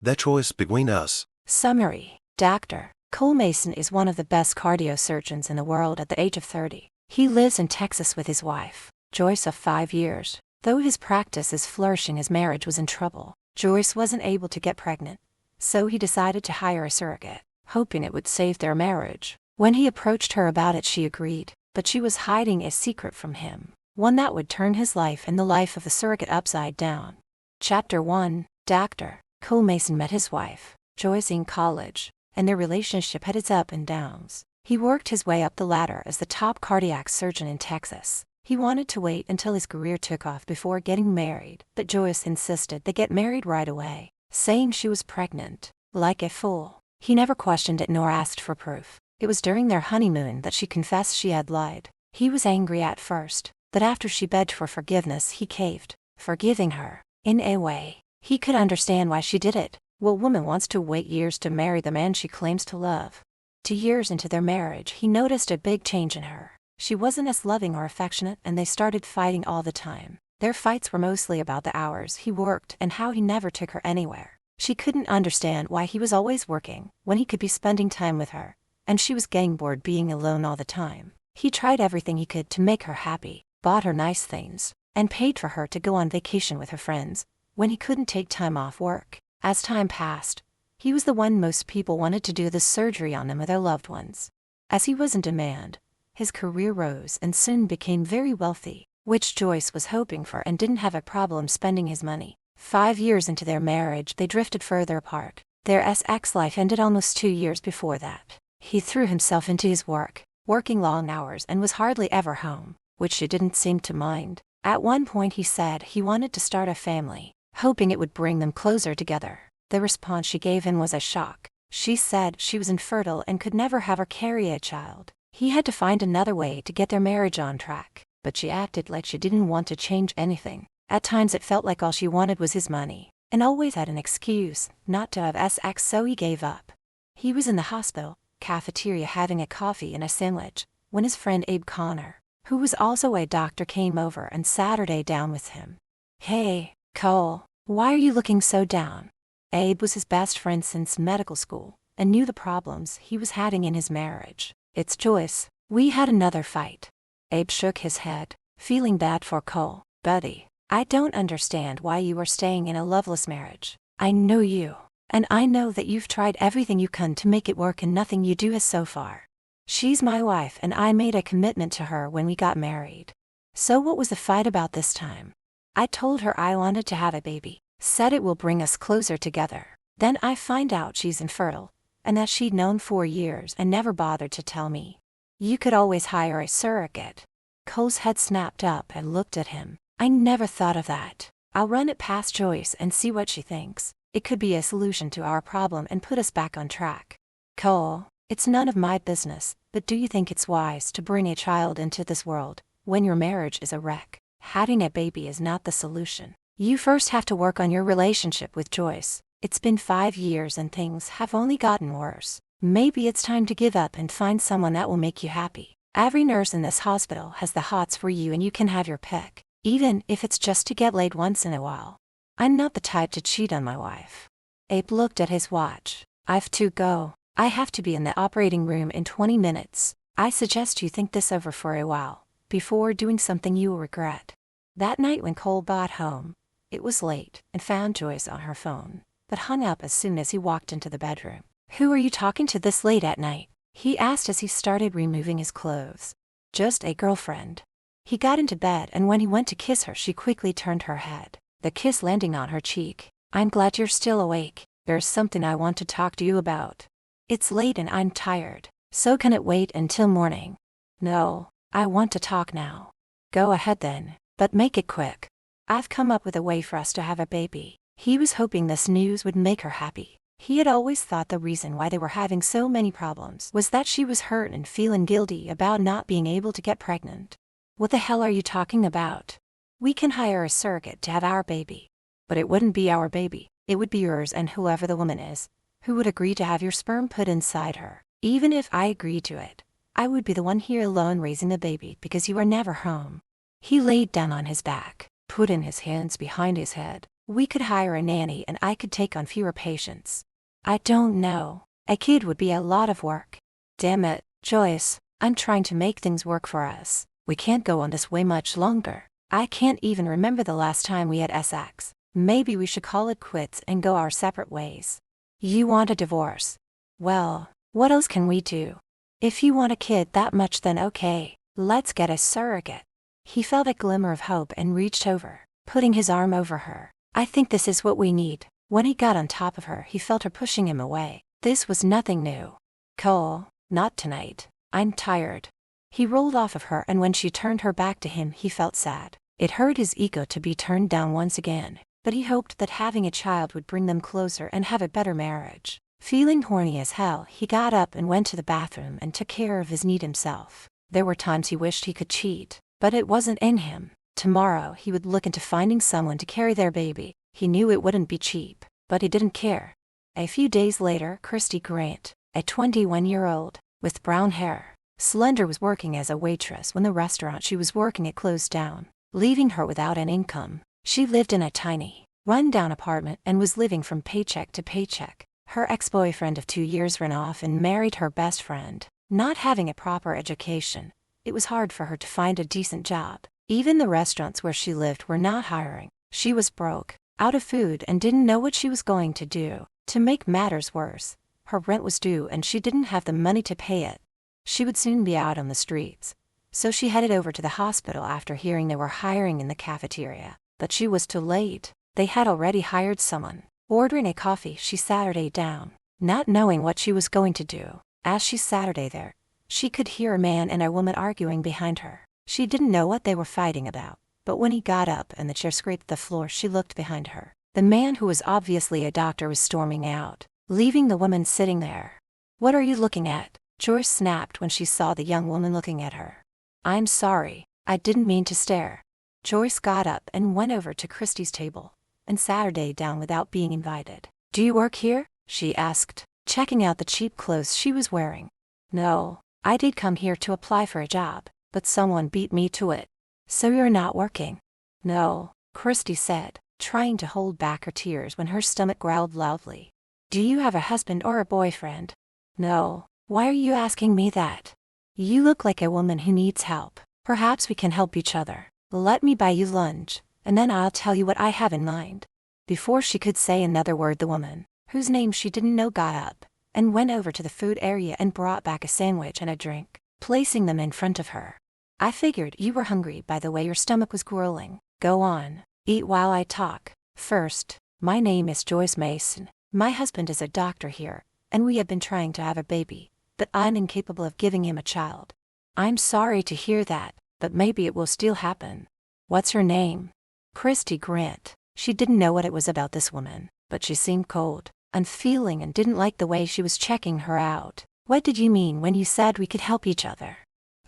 The choice between us. Summary. Dr. Cole Mason is one of the best cardiosurgeons in the world at the age of 30. He lives in Texas with his wife, Joyce, of 5 years. Though his practice is flourishing, his marriage was in trouble. Joyce wasn't able to get pregnant, so he decided to hire a surrogate, hoping it would save their marriage. When he approached her about it, she agreed, but she was hiding a secret from him, one that would turn his life and the life of the surrogate upside down. Chapter 1. Dr. Cole Mason met his wife, Joyce, in college, and their relationship had its ups and downs. He worked his way up the ladder as the top cardiac surgeon in Texas. He wanted to wait until his career took off before getting married, but Joyce insisted they get married right away, saying she was pregnant. Like a fool, he never questioned it nor asked for proof. It was during their honeymoon that she confessed she had lied. He was angry at first, but after she begged for forgiveness, he caved, forgiving her. In a way, he could understand why she did it. What woman wants to wait years to marry the man she claims to love? 2 years into their marriage, he noticed a big change in her. She wasn't as loving or affectionate, and they started fighting all the time. Their fights were mostly about the hours he worked and how he never took her anywhere. She couldn't understand why he was always working when he could be spending time with her, and she was getting bored being alone all the time. He tried everything he could to make her happy, bought her nice things, and paid for her to go on vacation with her friends when he couldn't take time off work. As time passed, he was the one most people wanted to do the surgery on them or their loved ones. As he was in demand, his career rose and soon became very wealthy, which Joyce was hoping for, and didn't have a problem spending his money. 5 years into their marriage, they drifted further apart. Their sex life ended almost 2 years before that. He threw himself into his work, working long hours, and was hardly ever home, which she didn't seem to mind. At one point he said he wanted to start a family, hoping it would bring them closer together. The response she gave him was a shock. She said she was infertile and could never have or carry a child. He had to find another way to get their marriage on track, but she acted like she didn't want to change anything. At times it felt like all she wanted was his money, and always had an excuse not to have sex, so he gave up. He was in the hospital cafeteria having a coffee and a sandwich when his friend Abe Connor, who was also a doctor, came over and sat her down with him. "Hey, Cole, why are you looking so down?" Abe was his best friend since medical school and knew the problems he was having in his marriage. "It's Joyce. We had another fight." Abe shook his head, feeling bad for Cole. "Buddy, I don't understand why you are staying in a loveless marriage. I know you, and I know that you've tried everything you can to make it work, and nothing you do has so far. She's my wife, and I made a commitment to her when we got married. So what was the fight about this time? I told her I wanted to have a baby, said it will bring us closer together. Then I find out she's infertile, and that she'd known for years and never bothered to tell me. You could always hire a surrogate." Cole's head snapped up and looked at him. "I never thought of that. I'll run it past Joyce and see what she thinks. It could be a solution to our problem and put us back on track." "Cole, it's none of my business, but do you think it's wise to bring a child into this world when your marriage is a wreck? Having a baby is not the solution. You first have to work on your relationship with Joyce. It's been 5 years and things have only gotten worse. Maybe it's time to give up and find someone that will make you happy. Every nurse in this hospital has the hots for you, and you can have your pick, even if it's just to get laid once in a while. I'm not the type to cheat on my wife." Abe looked at his watch. "I've to go. I have to be in the operating room in 20 minutes. I suggest you think this over for a while before doing something you will regret." That night when Cole got home, it was late and found Joyce on her phone, but hung up as soon as he walked into the bedroom. "Who are you talking to this late at night?" he asked as he started removing his clothes. "Just a girlfriend." He got into bed, and when he went to kiss her, she quickly turned her head, the kiss landing on her cheek. "I'm glad you're still awake. There's something I want to talk to you about." "It's late and I'm tired, so can it wait until morning?" "No, I want to talk now." "Go ahead then, but make it quick. I've come up with a way for us to have a baby." He was hoping this news would make her happy. He had always thought the reason why they were having so many problems was that she was hurt and feeling guilty about not being able to get pregnant. "What the hell are you talking about? We can hire a surrogate to have our baby." "But it wouldn't be our baby. It would be yours and whoever the woman is who would agree to have your sperm put inside her. Even if I agreed to it, I would be the one here alone raising the baby because you are never home." He laid down on his back, put in his hands behind his head, We could hire a nanny and I could take on fewer patients. I don't know. A kid would be a lot of work. Damn it, Joyce, I'm trying to make things work for us. We can't go on this way much longer. I can't even remember the last time we had sex. Maybe we should call it quits and go our separate ways. You want a divorce? Well, what else can we do? If you want a kid that much, then okay, let's get a surrogate. He felt a glimmer of hope and reached over, putting his arm over her. I think this is what we need. When he got on top of her, he felt her pushing him away. This was nothing new. Cole, not tonight. I'm tired. He rolled off of her, and when she turned her back to him, he felt sad. It hurt his ego to be turned down once again, but he hoped that having a child would bring them closer and have a better marriage. Feeling horny as hell, he got up and went to the bathroom and took care of his need himself. There were times he wished he could cheat, but it wasn't in him. Tomorrow he would look into finding someone to carry their baby. He knew it wouldn't be cheap, but he didn't care. A few days later, Christy Grant, a 21-year-old, with brown hair, slender, was working as a waitress when the restaurant she was working at closed down, leaving her without an income. She lived in a tiny, run-down apartment and was living from paycheck to paycheck. Her ex-boyfriend of 2 years ran off and married her best friend. Not having a proper education, it was hard for her to find a decent job. Even the restaurants where she lived were not hiring. She was broke, out of food, and didn't know what she was going to do. To make matters worse, her rent was due and she didn't have the money to pay it. She would soon be out on the streets. So she headed over to the hospital after hearing they were hiring in the cafeteria. But she was too late. They had already hired someone. Ordering a coffee, she sat her down, not knowing what she was going to do. As she sat there, she could hear a man and a woman arguing behind her. She didn't know what they were fighting about, but when he got up and the chair scraped the floor, she looked behind her. The man, who was obviously a doctor, was storming out, leaving the woman sitting there. "What are you looking at?" Joyce snapped when she saw the young woman looking at her. "I'm sorry, I didn't mean to stare." Joyce got up and went over to Christy's table and sat her down without being invited. "Do you work here?" she asked, checking out the cheap clothes she was wearing. "No, I did come here to apply for a job, but someone beat me to it." "So you're not working?" "No," Christy said, trying to hold back her tears when her stomach growled loudly. "Do you have a husband or a boyfriend?" "No." "Why are you asking me that? You look like a woman who needs help. Perhaps we can help each other. Let me buy you lunch, and then I'll tell you what I have in mind." Before she could say another word, the woman, whose name she didn't know, got up and went over to the food area and brought back a sandwich and a drink, placing them in front of her. "I figured you were hungry by the way your stomach was growling. Go on, eat while I talk. First, my name is Joyce Mason. My husband is a doctor here, and we have been trying to have a baby, but I'm incapable of giving him a child." "I'm sorry to hear that, but maybe it will still happen." "What's her name?" "Christy Grant." She didn't know what it was about this woman, but she seemed cold, unfeeling, and didn't like the way she was checking her out. "What did you mean when you said we could help each other?"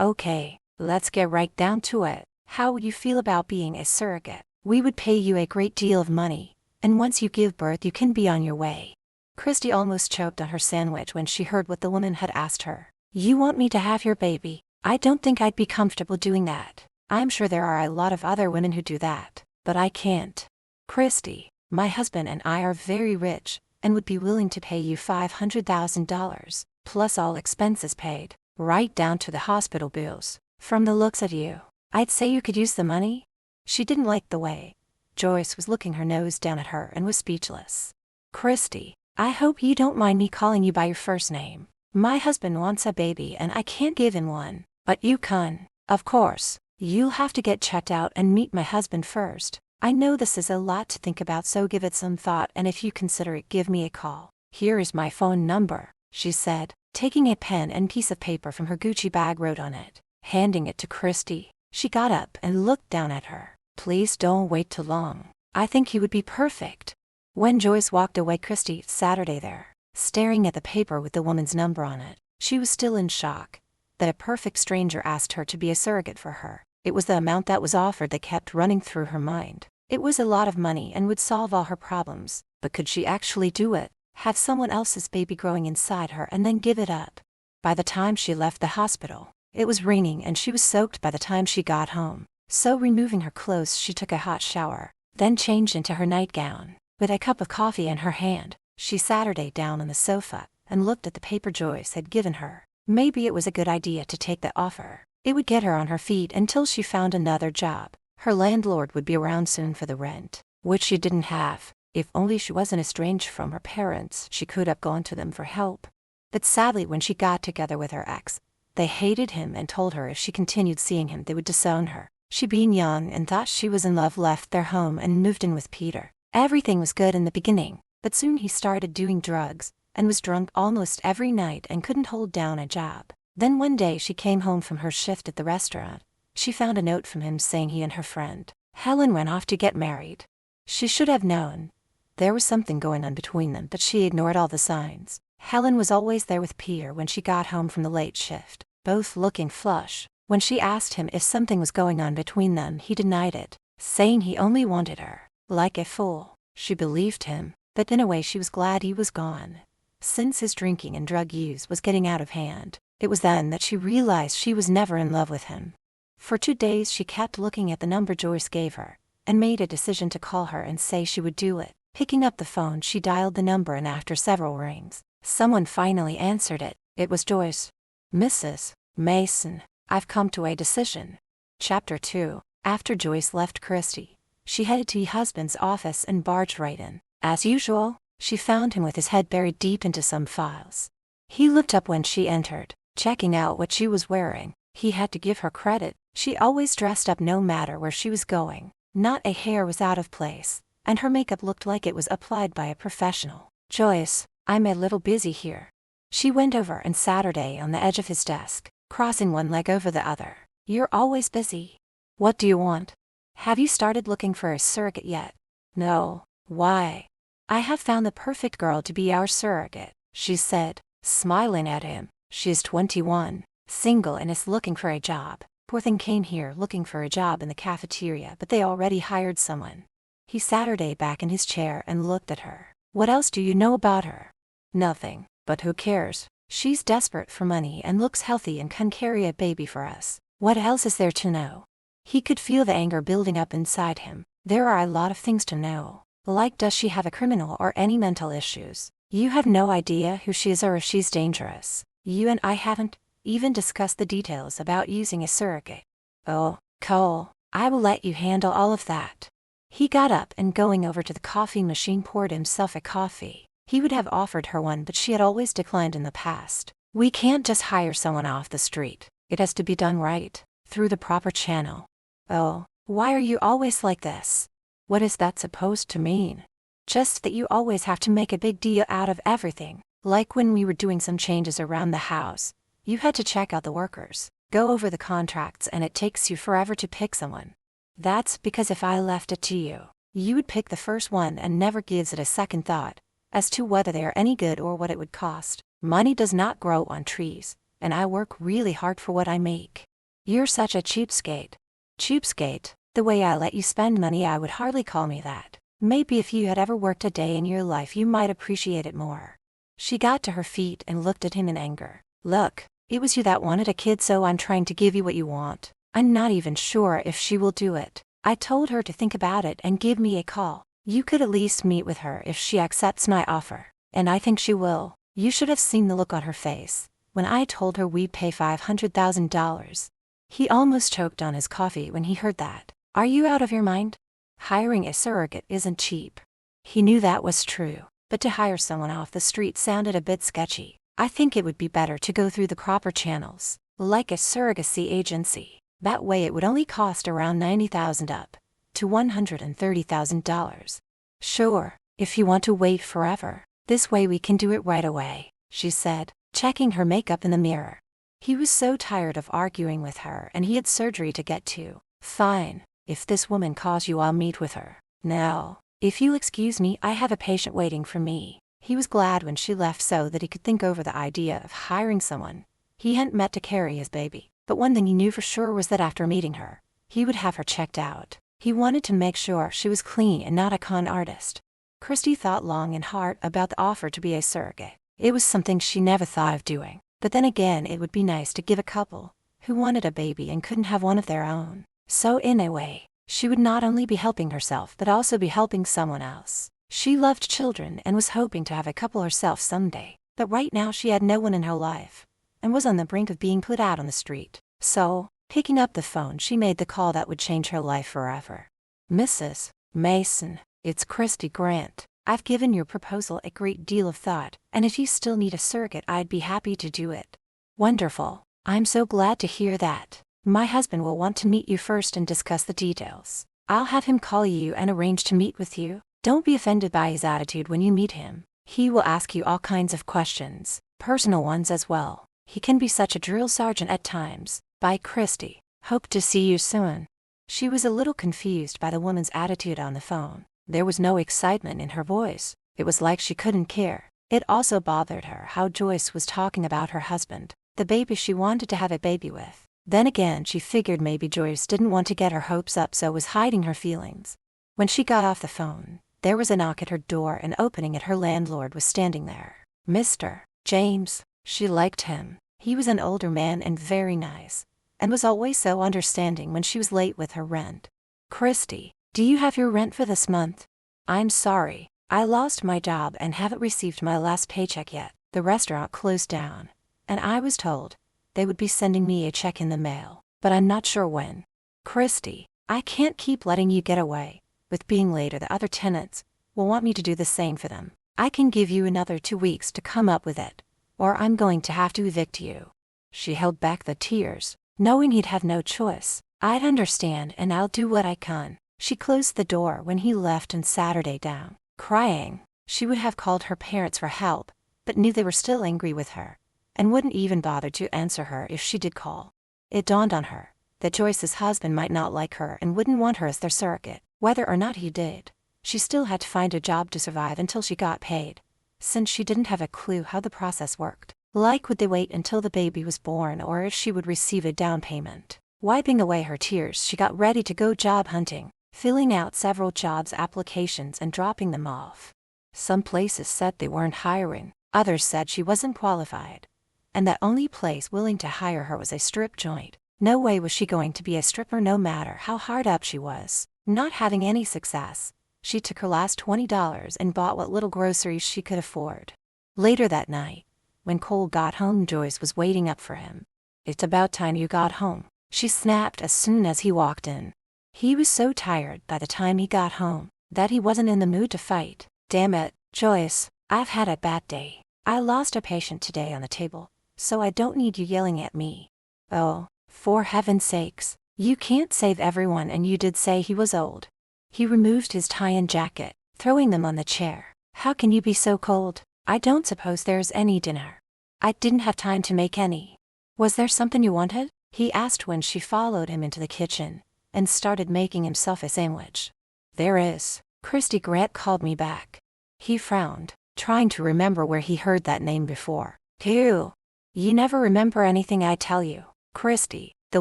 "Okay, let's get right down to it. How would you feel about being a surrogate? We would pay you a great deal of money, and once you give birth you can be on your way." Christy almost choked on her sandwich when she heard what the woman had asked her. "You want me to have your baby? I don't think I'd be comfortable doing that. I'm sure there are a lot of other women who do that, but I can't. Christy, my husband and I are very rich and would be willing to pay you $500,000, plus all expenses paid, right down to the hospital bills. From the looks of you, I'd say you could use the money." She didn't like the way Joyce was looking her nose down at her and was speechless. "Christy, I hope you don't mind me calling you by your first name. My husband wants a baby and I can't give him one, but you can. Of course, you'll have to get checked out and meet my husband first. I know this is a lot to think about, so give it some thought, and if you consider it, give me a call. Here is my phone number," she said, taking a pen and piece of paper from her Gucci bag, wrote on it, handing it to Christy. She got up and looked down at her. "Please don't wait too long. I think he would be perfect." When Joyce walked away, Christy sat there, staring at the paper with the woman's number on it. She was still in shock that a perfect stranger asked her to be a surrogate for her. It was the amount that was offered that kept running through her mind. It was a lot of money and would solve all her problems, but could she actually do it? Have someone else's baby growing inside her and then give it up? By the time she left the hospital, it was raining and she was soaked by the time she got home. So removing her clothes, she took a hot shower, then changed into her nightgown. With a cup of coffee in her hand, she sat down on the sofa and looked at the paper Joyce had given her. Maybe it was a good idea to take the offer. It would get her on her feet until she found another job. Her landlord would be around soon for the rent, which she didn't have. If only she wasn't estranged from her parents, she could have gone to them for help. But sadly, when she got together with her ex, they hated him and told her if she continued seeing him they would disown her. She, being young and thought she was in love, left their home and moved in with Peter. Everything was good in the beginning, but soon he started doing drugs and was drunk almost every night and couldn't hold down a job. Then one day she came home from her shift at the restaurant. She found a note from him saying he and her friend Helen went off to get married. She should have known there was something going on between them, but she ignored all the signs. Helen was always there with Peter when she got home from the late shift, both looking flush. When she asked him if something was going on between them, he denied it, saying he only wanted her. Like a fool, she believed him, but in a way she was glad he was gone. Since his drinking and drug use was getting out of hand, it was then that she realized she was never in love with him. For 2 days she kept looking at the number Joyce gave her, and made a decision to call her and say she would do it. Picking up the phone, she dialed the number, and after several rings, someone finally answered it. It was Joyce. "Mrs. Mason, I've come to a decision." Chapter 2. After Joyce left Christy, she headed to her husband's office and barged right in. As usual, she found him with his head buried deep into some files. He looked up when she entered, checking out what she was wearing. He had to give her credit. She always dressed up no matter where she was going. Not a hair was out of place, and her makeup looked like it was applied by a professional. "Joyce, I'm a little busy here." She went over and sat on the edge of his desk, crossing one leg over the other. "You're always busy. What do you want? Have you started looking for a surrogate yet?" "No. Why?" "I have found the perfect girl to be our surrogate," she said, smiling at him. "She is 21, single, and is looking for a job. Poor thing came here looking for a job in the cafeteria, but they already hired someone." He sat her back in his chair and looked at her. "What else do you know about her?" "Nothing, but who cares? She's desperate for money and looks healthy and can carry a baby for us. What else is there to know?" He could feel the anger building up inside him. "There are a lot of things to know. Like, does she have a criminal or any mental issues? You have no idea who she is or if she's dangerous. You and I haven't even discussed the details about using a surrogate." "Oh, Cole, I will let you handle all of that." He got up and, going over to the coffee machine, poured himself a coffee. He would have offered her one, but she had always declined in the past. "We can't just hire someone off the street. It has to be done right, through the proper channel." "Oh, why are you always like this?" "What is that supposed to mean?" "Just that you always have to make a big deal out of everything. Like when we were doing some changes around the house, you had to check out the workers, go over the contracts, and it takes you forever to pick someone. That's because if I left it to you, you would pick the first one and never gives it a second thought as to whether they are any good or what it would cost. Money does not grow on trees, and I work really hard for what I make." "You're such a cheapskate." "Cheapskate? The way I let you spend money, I would hardly call me that. Maybe if you had ever worked a day in your life, you might appreciate it more." She got to her feet and looked at him in anger. "Look, it was you that wanted a kid, so I'm trying to give you what you want. I'm not even sure if she will do it. I told her to think about it and give me a call. You could at least meet with her if she accepts my offer, and I think she will. You should have seen the look on her face when I told her we'd pay $500,000. He almost choked on his coffee when he heard that. "Are you out of your mind? Hiring a surrogate isn't cheap." He knew that was true, but to hire someone off the street sounded a bit sketchy. "I think it would be better to go through the proper channels, like a surrogacy agency. That way it would only cost around $90,000 up to $130,000. "Sure, if you want to wait forever. This way we can do it right away," she said, checking her makeup in the mirror. He was so tired of arguing with her, and he had surgery to get to. "Fine, if this woman calls you, I'll meet with her. Now, if you'll excuse me, I have a patient waiting for me." He was glad when she left so that he could think over the idea of hiring someone he hadn't met to carry his baby. But one thing he knew for sure was that after meeting her, he would have her checked out. He wanted to make sure she was clean and not a con artist. Christy thought long and hard about the offer to be a surrogate. It was something she never thought of doing. But then again, it would be nice to give a couple who wanted a baby and couldn't have one of their own. So in a way, She would not only be helping herself but also be helping someone else. She loved children and was hoping to have a couple herself someday, but right now she had no one in her life, and was on the brink of being put out on the street. So, picking up the phone, she made the call that would change her life forever. "Mrs. Mason, it's Christy Grant. I've given your proposal a great deal of thought, and if you still need a surrogate, I'd be happy to do it." "Wonderful. I'm so glad to hear that. My husband will want to meet you first and discuss the details. I'll have him call you and arrange to meet with you. Don't be offended by his attitude when you meet him. He will ask you all kinds of questions, personal ones as well. He can be such a drill sergeant at times." Bye, Christy. Hope to see you soon. She was a little confused by the woman's attitude on the phone. There was no excitement in her voice. It was like she couldn't care. It also bothered her how Joyce was talking about her husband, the baby she wanted to have a baby with. Then again, she figured maybe Joyce didn't want to get her hopes up, so was hiding her feelings. When she got off the phone, there was a knock at her door, and opening it, her landlord was standing there. "Mr. James." She liked him. He was an older man and very nice, and was always so understanding when she was late with her rent. "Christy, do you have your rent for this month?" "I'm sorry. I lost my job and haven't received my last paycheck yet. The restaurant closed down, and I was told they would be sending me a check in the mail, but I'm not sure when." "Christy, I can't keep letting you get away with being late, or the other tenants will want me to do the same for them. I can give you another 2 weeks to come up with it, or I'm going to have to evict you." She held back the tears, knowing he'd have no choice. "I'd understand, and I'll do what I can." She closed the door when he left and sat her day down, crying. She would have called her parents for help, but knew they were still angry with her, and wouldn't even bother to answer her if she did call. It dawned on her that Joyce's husband might not like her and wouldn't want her as their surrogate. Whether or not he did, she still had to find a job to survive until she got paid, since she didn't have a clue how the process worked. Like, would they wait until the baby was born, or if she would receive a down payment? Wiping away her tears, she got ready to go job hunting, filling out several jobs applications and dropping them off. Some places said they weren't hiring, others said she wasn't qualified, and the only place willing to hire her was a strip joint. No way was she going to be a stripper, no matter how hard up she was. Not having any success, she took her last $20 and bought what little groceries she could afford. Later that night, when Cole got home, Joyce was waiting up for him. "It's about time you got home," she snapped as soon as he walked in. He was so tired by the time he got home that he wasn't in the mood to fight. "Damn it, Joyce, I've had a bad day. I lost a patient today on the table, so I don't need you yelling at me." "Oh, for heaven's sakes. You can't save everyone, and you did say he was old." He removed his tie and jacket, throwing them on the chair. "How can you be so cold? I don't suppose there's any dinner." "I didn't have time to make any." "Was there something you wanted?" he asked when she followed him into the kitchen and started making himself a sandwich. "There is. Christy Grant called me back." He frowned, trying to remember where he heard that name before. "Ew. You never remember anything I tell you." "Christy, the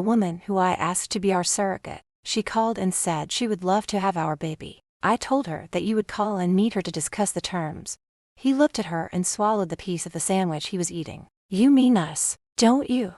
woman who I asked to be our surrogate. She called and said she would love to have our baby. I told her that you would call and meet her to discuss the terms." He looked at her and swallowed the piece of the sandwich he was eating. "You mean us, don't you?"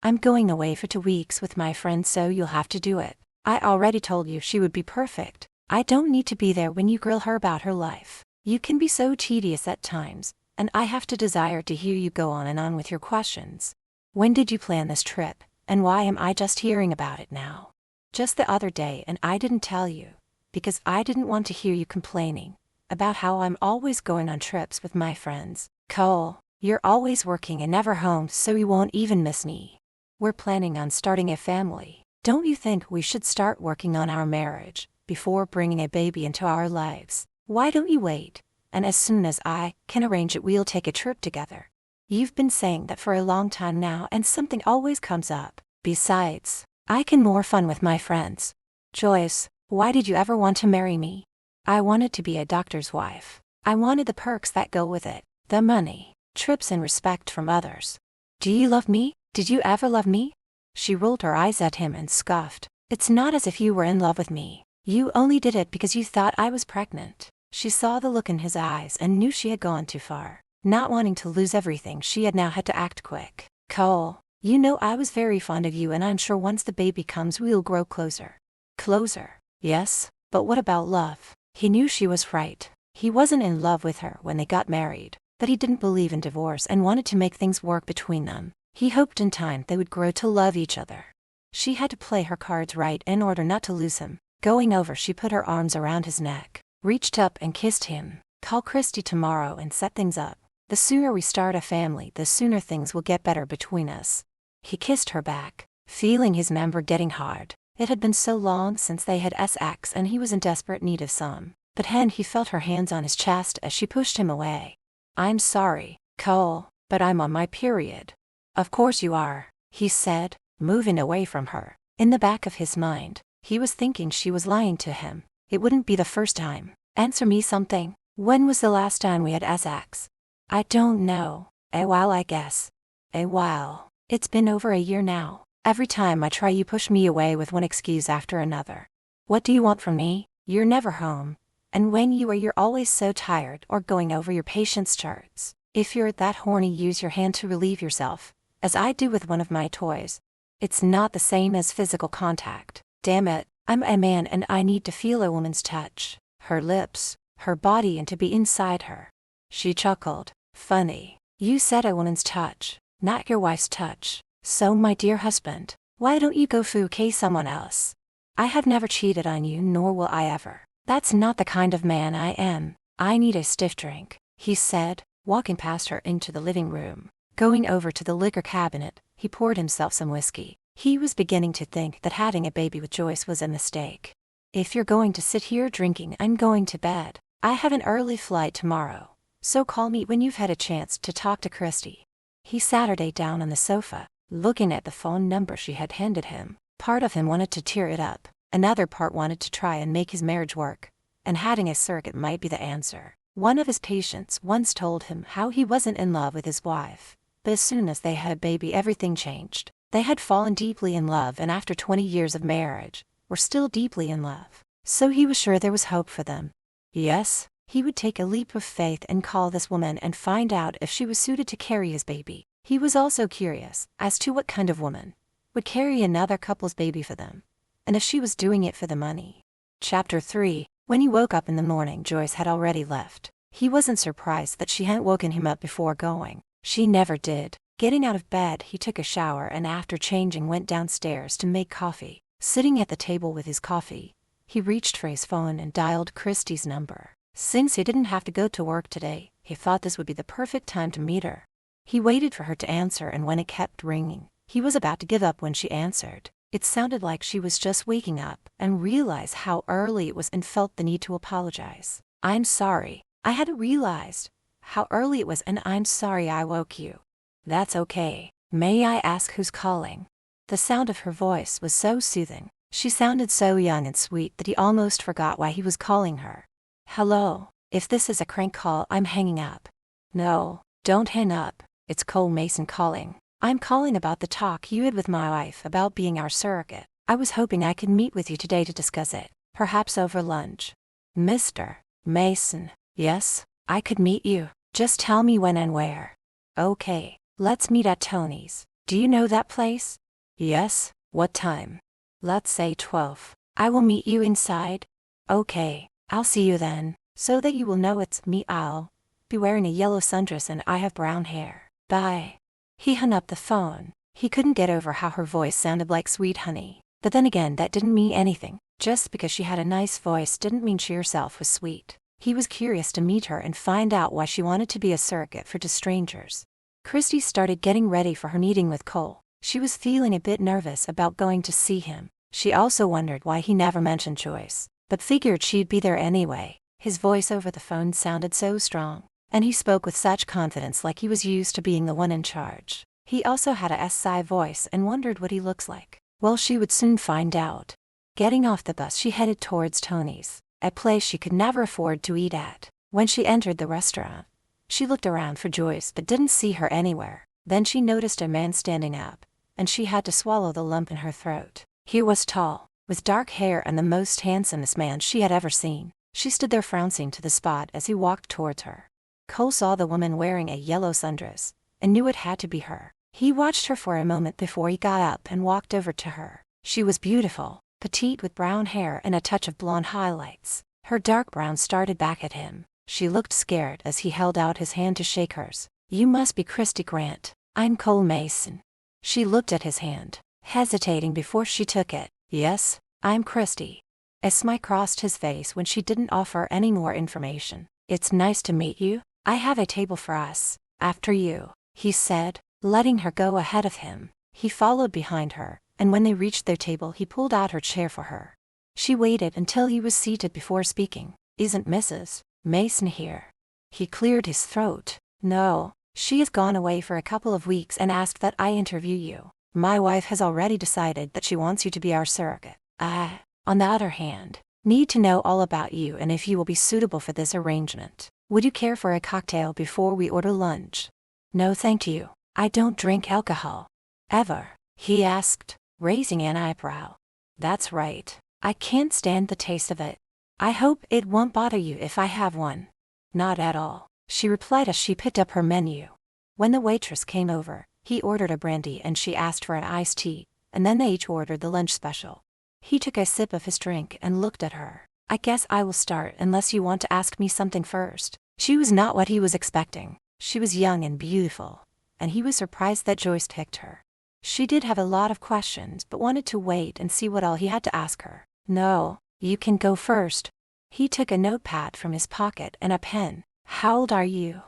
"I'm going away for 2 weeks with my friend, so you'll have to do it. I already told you she would be perfect. I don't need to be there when you grill her about her life. You can be so tedious at times, and I have to desire to hear you go on and on with your questions. When did you plan this trip, and why am I just hearing about it now?" "Just the other day, and I didn't tell you, because I didn't want to hear you complaining about how I'm always going on trips with my friends. Cole, you're always working and never home, so you won't even miss me. We're planning on starting a family. Don't you think we should start working on our marriage before bringing a baby into our lives? Why don't you wait, and as soon as I can arrange it, we'll take a trip together. You've been saying that for a long time now, and something always comes up. Besides, I can more fun with my friends." "Joyce, why did you ever want to marry me?" "I wanted to be a doctor's wife. I wanted the perks that go with it, the money, trips, and respect from others." "Do you love me? Did you ever love me?" She rolled her eyes at him and scoffed. "It's not as if you were in love with me. You only did it because you thought I was pregnant." She saw the look in his eyes and knew she had gone too far. Not wanting to lose everything, she had now had to act quick. "Cole, you know I was very fond of you, and I'm sure once the baby comes we'll grow closer." "Closer?" Yes, but what about love? He knew she was right. He wasn't in love with her when they got married, but he didn't believe in divorce and wanted to make things work between them. He hoped in time they would grow to love each other. She had to play her cards right in order not to lose him. Going over, she put her arms around his neck, reached up and kissed him. Call Christy tomorrow and set things up. The sooner we start a family, the sooner things will get better between us. He kissed her back, feeling his member getting hard. It had been so long since they had sex and he was in desperate need of some. But then he felt her hands on his chest as she pushed him away. I'm sorry, Cole, but I'm on my period. Of course you are, he said, moving away from her. In the back of his mind, he was thinking she was lying to him. It wouldn't be the first time. Answer me something. When was the last time we had sex? I don't know. A while, I guess. A while. It's been over a year now. Every time I try, you push me away with one excuse after another. What do you want from me? You're never home. And when you are, you're always so tired or going over your patient's charts. If you're that horny, use your hand to relieve yourself, as I do with one of my toys. It's not the same as physical contact. Damn it, I'm a man and I need to feel a woman's touch, her lips, her body, and to be inside her. She chuckled. Funny. You said a woman's touch, not your wife's touch. So my dear husband, why don't you go fouquet someone else? I have never cheated on you, nor will I ever. That's not the kind of man I am. I need a stiff drink, he said, walking past her into the living room. Going over to the liquor cabinet, he poured himself some whiskey. He was beginning to think that having a baby with Joyce was a mistake. If you're going to sit here drinking, I'm going to bed. I have an early flight tomorrow, so call me when you've had a chance to talk to Christy. He sat her down on the sofa, looking at the phone number she had handed him. Part of him wanted to tear it up, another part wanted to try and make his marriage work, and having a surrogate might be the answer. One of his patients once told him how he wasn't in love with his wife, but as soon as they had a baby, everything changed. They had fallen deeply in love, and after 20 years of marriage, were still deeply in love. So he was sure there was hope for them. Yes, he would take a leap of faith and call this woman and find out if she was suited to carry his baby. He was also curious as to what kind of woman would carry another couple's baby for them, and if she was doing it for the money. Chapter 3. When he woke up in the morning, Joyce had already left. He wasn't surprised that she hadn't woken him up before going. She never did. Getting out of bed, he took a shower and after changing went downstairs to make coffee. Sitting at the table with his coffee, he reached for his phone and dialed Christy's number. Since he didn't have to go to work today, he thought this would be the perfect time to meet her. He waited for her to answer, and when it kept ringing, he was about to give up when she answered. It sounded like she was just waking up and realized how early it was and felt the need to apologize. I'm sorry. I hadn't realized how early it was, and I'm sorry I woke you. That's okay. May I ask who's calling? The sound of her voice was so soothing. She sounded so young and sweet that he almost forgot why he was calling her. Hello. If this is a crank call, I'm hanging up. No, don't hang up. It's Cole Mason calling. I'm calling about the talk you had with my wife about being our surrogate. I was hoping I could meet with you today to discuss it, perhaps over lunch. Mr. Mason, yes, I could meet you. Just tell me when and where. Okay, let's meet at Tony's. Do you know that place? Yes, what time? Let's say 12. I will meet you inside. Okay, I'll see you then, so that you will know it's me. I'll be wearing a yellow sundress and I have brown hair. Bye. He hung up the phone. He couldn't get over how her voice sounded like sweet honey. But then again, that didn't mean anything. Just because she had a nice voice didn't mean she herself was sweet. He was curious to meet her and find out why she wanted to be a surrogate for just strangers. Christy started getting ready for her meeting with Cole. She was feeling a bit nervous about going to see him. She also wondered why he never mentioned Joyce, but figured she'd be there anyway. His voice over the phone sounded so strong, and he spoke with such confidence, like he was used to being the one in charge. He also had a SI voice and wondered what he looks like. Well, she would soon find out. Getting off the bus, she headed towards Tony's, a place she could never afford to eat at. When she entered the restaurant, she looked around for Joyce but didn't see her anywhere. Then she noticed a man standing up, and she had to swallow the lump in her throat. He was tall, with dark hair, and the most handsomest man she had ever seen. She stood there frowning to the spot as he walked towards her. Cole saw the woman wearing a yellow sundress and knew it had to be her. He watched her for a moment before he got up and walked over to her. She was beautiful, petite with brown hair and a touch of blonde highlights. Her dark brown started back at him. She looked scared as he held out his hand to shake hers. "You must be Christy Grant. I'm Cole Mason." She looked at his hand, hesitating before she took it. "Yes, I'm Christy." A smile crossed his face when she didn't offer any more information. "It's nice to meet you. I have a table for us. After you," he said, letting her go ahead of him. He followed behind her, and when they reached their table he pulled out her chair for her. She waited until he was seated before speaking. "Isn't Mrs. Mason here?" He cleared his throat. "No, she has gone away for a couple of weeks and asked that I interview you. My wife has already decided that she wants you to be our surrogate. I, on the other hand, need to know all about you and if you will be suitable for this arrangement. Would you care for a cocktail before we order lunch?" "No thank you. I don't drink alcohol." "Ever?" he asked, raising an eyebrow. "That's right. I can't stand the taste of it. I hope it won't bother you if I have one." "Not at all," she replied as she picked up her menu. When the waitress came over, he ordered a brandy and she asked for an iced tea, and then they each ordered the lunch special. He took a sip of his drink and looked at her. "I guess I will start unless you want to ask me something first." She was not what he was expecting. She was young and beautiful, and he was surprised that Joyce picked her. She did have a lot of questions but wanted to wait and see what all he had to ask her. "No, you can go first." He took a notepad from his pocket and a pen. "How old are you?"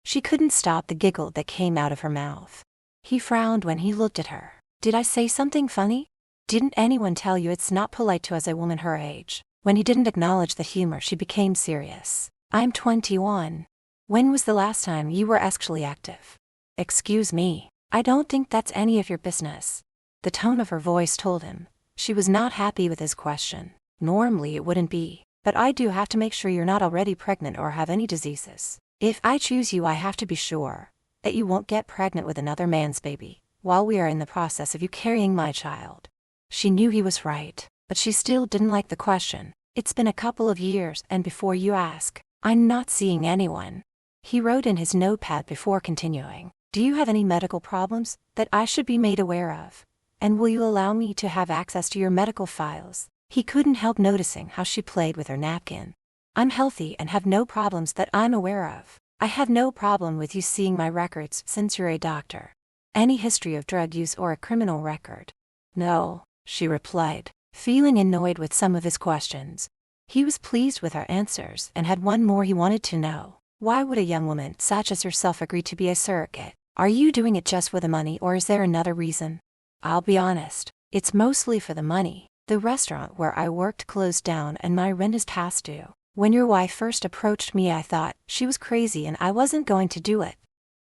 She couldn't stop the giggle that came out of her mouth. He frowned when he looked at her. "Did I say something funny? Didn't anyone tell you it's not polite to ask a woman her age?" When he didn't acknowledge the humor, she became serious. "I'm 21. When was the last time you were actually active?" "Excuse me, I don't think that's any of your business." The tone of her voice told him. She was not happy with his question. "Normally it wouldn't be, but I do have to make sure you're not already pregnant or have any diseases. If I choose you, I have to be sure that you won't get pregnant with another man's baby while we are in the process of you carrying my child." She knew he was right, but she still didn't like the question. "It's been a couple of years, and before you ask, I'm not seeing anyone." He wrote in his notepad before continuing. "Do you have any medical problems that I should be made aware of? And will you allow me to have access to your medical files?" He couldn't help noticing how she played with her napkin. "I'm healthy and have no problems that I'm aware of. I have no problem with you seeing my records since you're a doctor. Any history of drug use or a criminal record?" "No," she replied, feeling annoyed with some of his questions. He was pleased with her answers and had one more he wanted to know. "Why would a young woman such as yourself agree to be a surrogate? Are you doing it just for the money or is there another reason?" "I'll be honest, it's mostly for the money. The restaurant where I worked closed down and my rent is past due. When your wife first approached me, I thought she was crazy and I wasn't going to do it."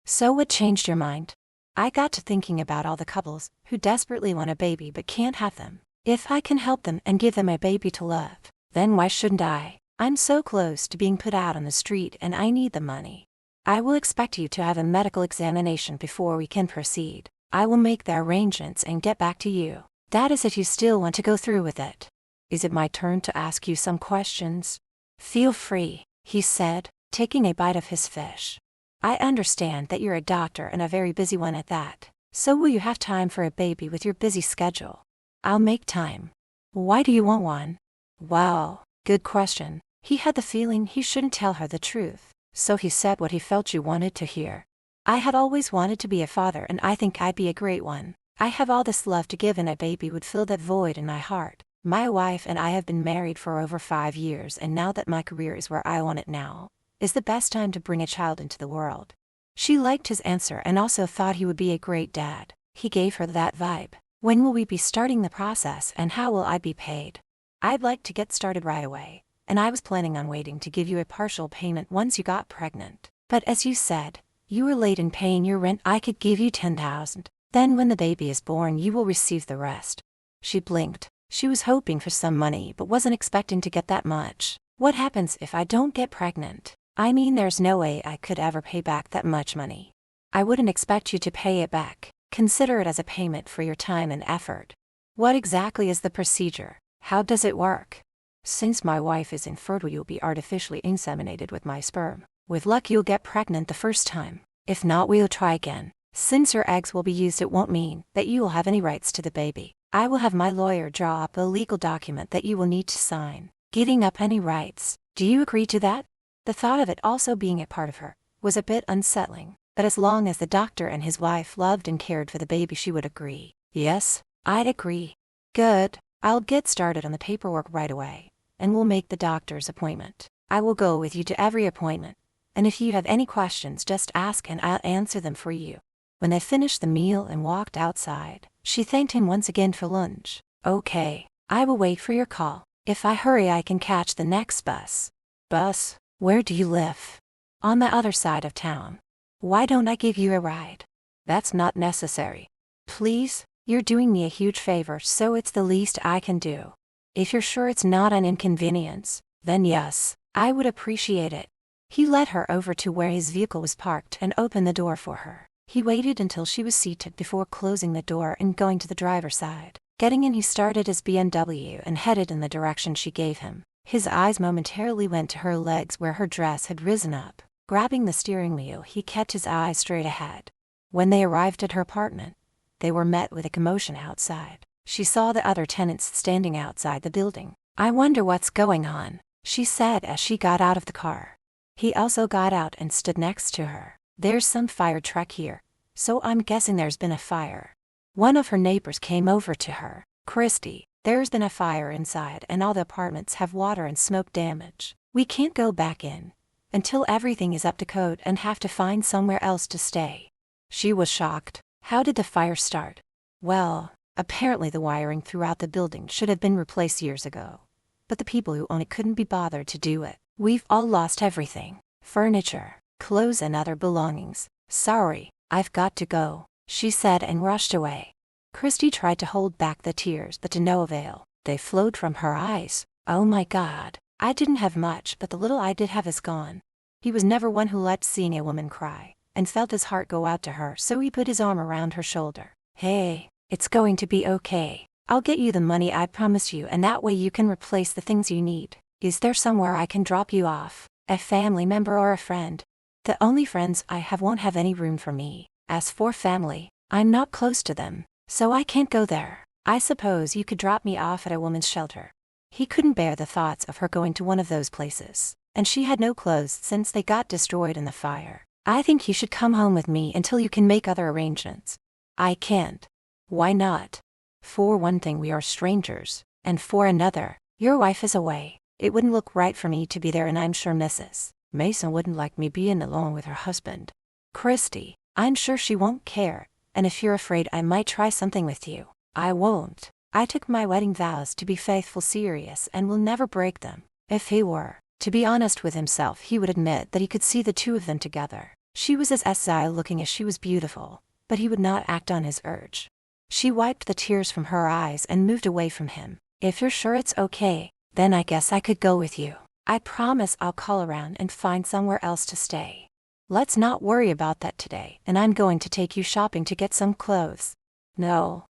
"So what changed your mind?" "I got to thinking about all the couples who desperately want a baby but can't have them. If I can help them and give them a baby to love, then why shouldn't I? I'm so close to being put out on the street and I need the money. I will expect you to have a medical examination before we can proceed. I will make the arrangements and get back to you. That is if you still want to go through with it." "Is it my turn to ask you some questions?" "Feel free," he said, taking a bite of his fish. "I understand that you're a doctor and a very busy one at that. So will you have time for a baby with your busy schedule?" "I'll make time." "Why do you want one?" "Well, good question." He had the feeling he shouldn't tell her the truth, so he said what he felt she wanted to hear. "I had always wanted to be a father and I think I'd be a great one. I have all this love to give and a baby would fill that void in my heart. My wife and I have been married for over 5 years and now that my career is where I want it now, is the best time to bring a child into the world." She liked his answer and also thought he would be a great dad. He gave her that vibe. "When will we be starting the process and how will I be paid?" "I'd like to get started right away, and I was planning on waiting to give you a partial payment once you got pregnant. But as you said, you were late in paying your rent. I could give you 10,000. Then when the baby is born you will receive the rest." She blinked. She was hoping for some money but wasn't expecting to get that much. "What happens if I don't get pregnant? I mean, there's no way I could ever pay back that much money." "I wouldn't expect you to pay it back. Consider it as a payment for your time and effort." "What exactly is the procedure? How does it work?" "Since my wife is infertile, you'll be artificially inseminated with my sperm. With luck you'll get pregnant the first time. If not, we'll try again. Since your eggs will be used, it won't mean that you will have any rights to the baby. I will have my lawyer draw up a legal document that you will need to sign, giving up any rights. Do you agree to that?" The thought of it also being a part of her was a bit unsettling, but as long as the doctor and his wife loved and cared for the baby, she would agree. "Yes, I'd agree." "Good. I'll get started on the paperwork right away, and we'll make the doctor's appointment. I will go with you to every appointment, and if you have any questions, just ask and I'll answer them for you." When they finished the meal and walked outside, she thanked him once again for lunch. "Okay, I will wait for your call. If I hurry, I can catch the next bus." "Bus? Where do you live?" "On the other side of town." "Why don't I give you a ride?" "That's not necessary." "Please, you're doing me a huge favor, so it's the least I can do. If you're sure it's not an inconvenience, then yes, I would appreciate it." He led her over to where his vehicle was parked and opened the door for her. He waited until she was seated before closing the door and going to the driver's side. Getting in, he started his BMW and headed in the direction she gave him. His eyes momentarily went to her legs where her dress had risen up. Grabbing the steering wheel, he kept his eyes straight ahead. When they arrived at her apartment, they were met with a commotion outside. She saw the other tenants standing outside the building. "I wonder what's going on," she said as she got out of the car. He also got out and stood next to her. "There's some fire truck here, so I'm guessing there's been a fire." One of her neighbors came over to her. "Christy, there's been a fire inside and all the apartments have water and smoke damage. We can't go back in until everything is up to code and have to find somewhere else to stay." She was shocked. "How did the fire start?" "Well, apparently the wiring throughout the building should have been replaced years ago, but the people who own it couldn't be bothered to do it. We've all lost everything. Furniture, clothes and other belongings. Sorry, I've got to go," she said and rushed away. Christy tried to hold back the tears, but to no avail. They flowed from her eyes. "Oh my God, I didn't have much, but the little I did have is gone." He was never one who liked seeing a woman cry, and felt his heart go out to her, so he put his arm around her shoulder. "Hey, it's going to be okay. I'll get you the money I promised you, and that way you can replace the things you need. Is there somewhere I can drop you off? A family member or a friend?" "The only friends I have won't have any room for me. As for family, I'm not close to them, so I can't go there. I suppose you could drop me off at a woman's shelter." He couldn't bear the thoughts of her going to one of those places, and she had no clothes since they got destroyed in the fire. "I think you should come home with me until you can make other arrangements." "I can't." "Why not?" "For one thing, we are strangers, and for another, your wife is away. It wouldn't look right for me to be there, and I'm sure Mrs. Mason wouldn't like me being alone with her husband." "Christy, I'm sure she won't care, and if you're afraid I might try something with you, I won't. I took my wedding vows to be faithful, serious, and will never break them." If he were to be honest with himself, he would admit that he could see the two of them together. She was as SI looking as she was beautiful, but he would not act on his urge. She wiped the tears from her eyes and moved away from him. "If you're sure it's okay, then I guess I could go with you. I promise I'll call around and find somewhere else to stay. Let's not worry about that today, and I'm going to take you shopping to get some clothes." No,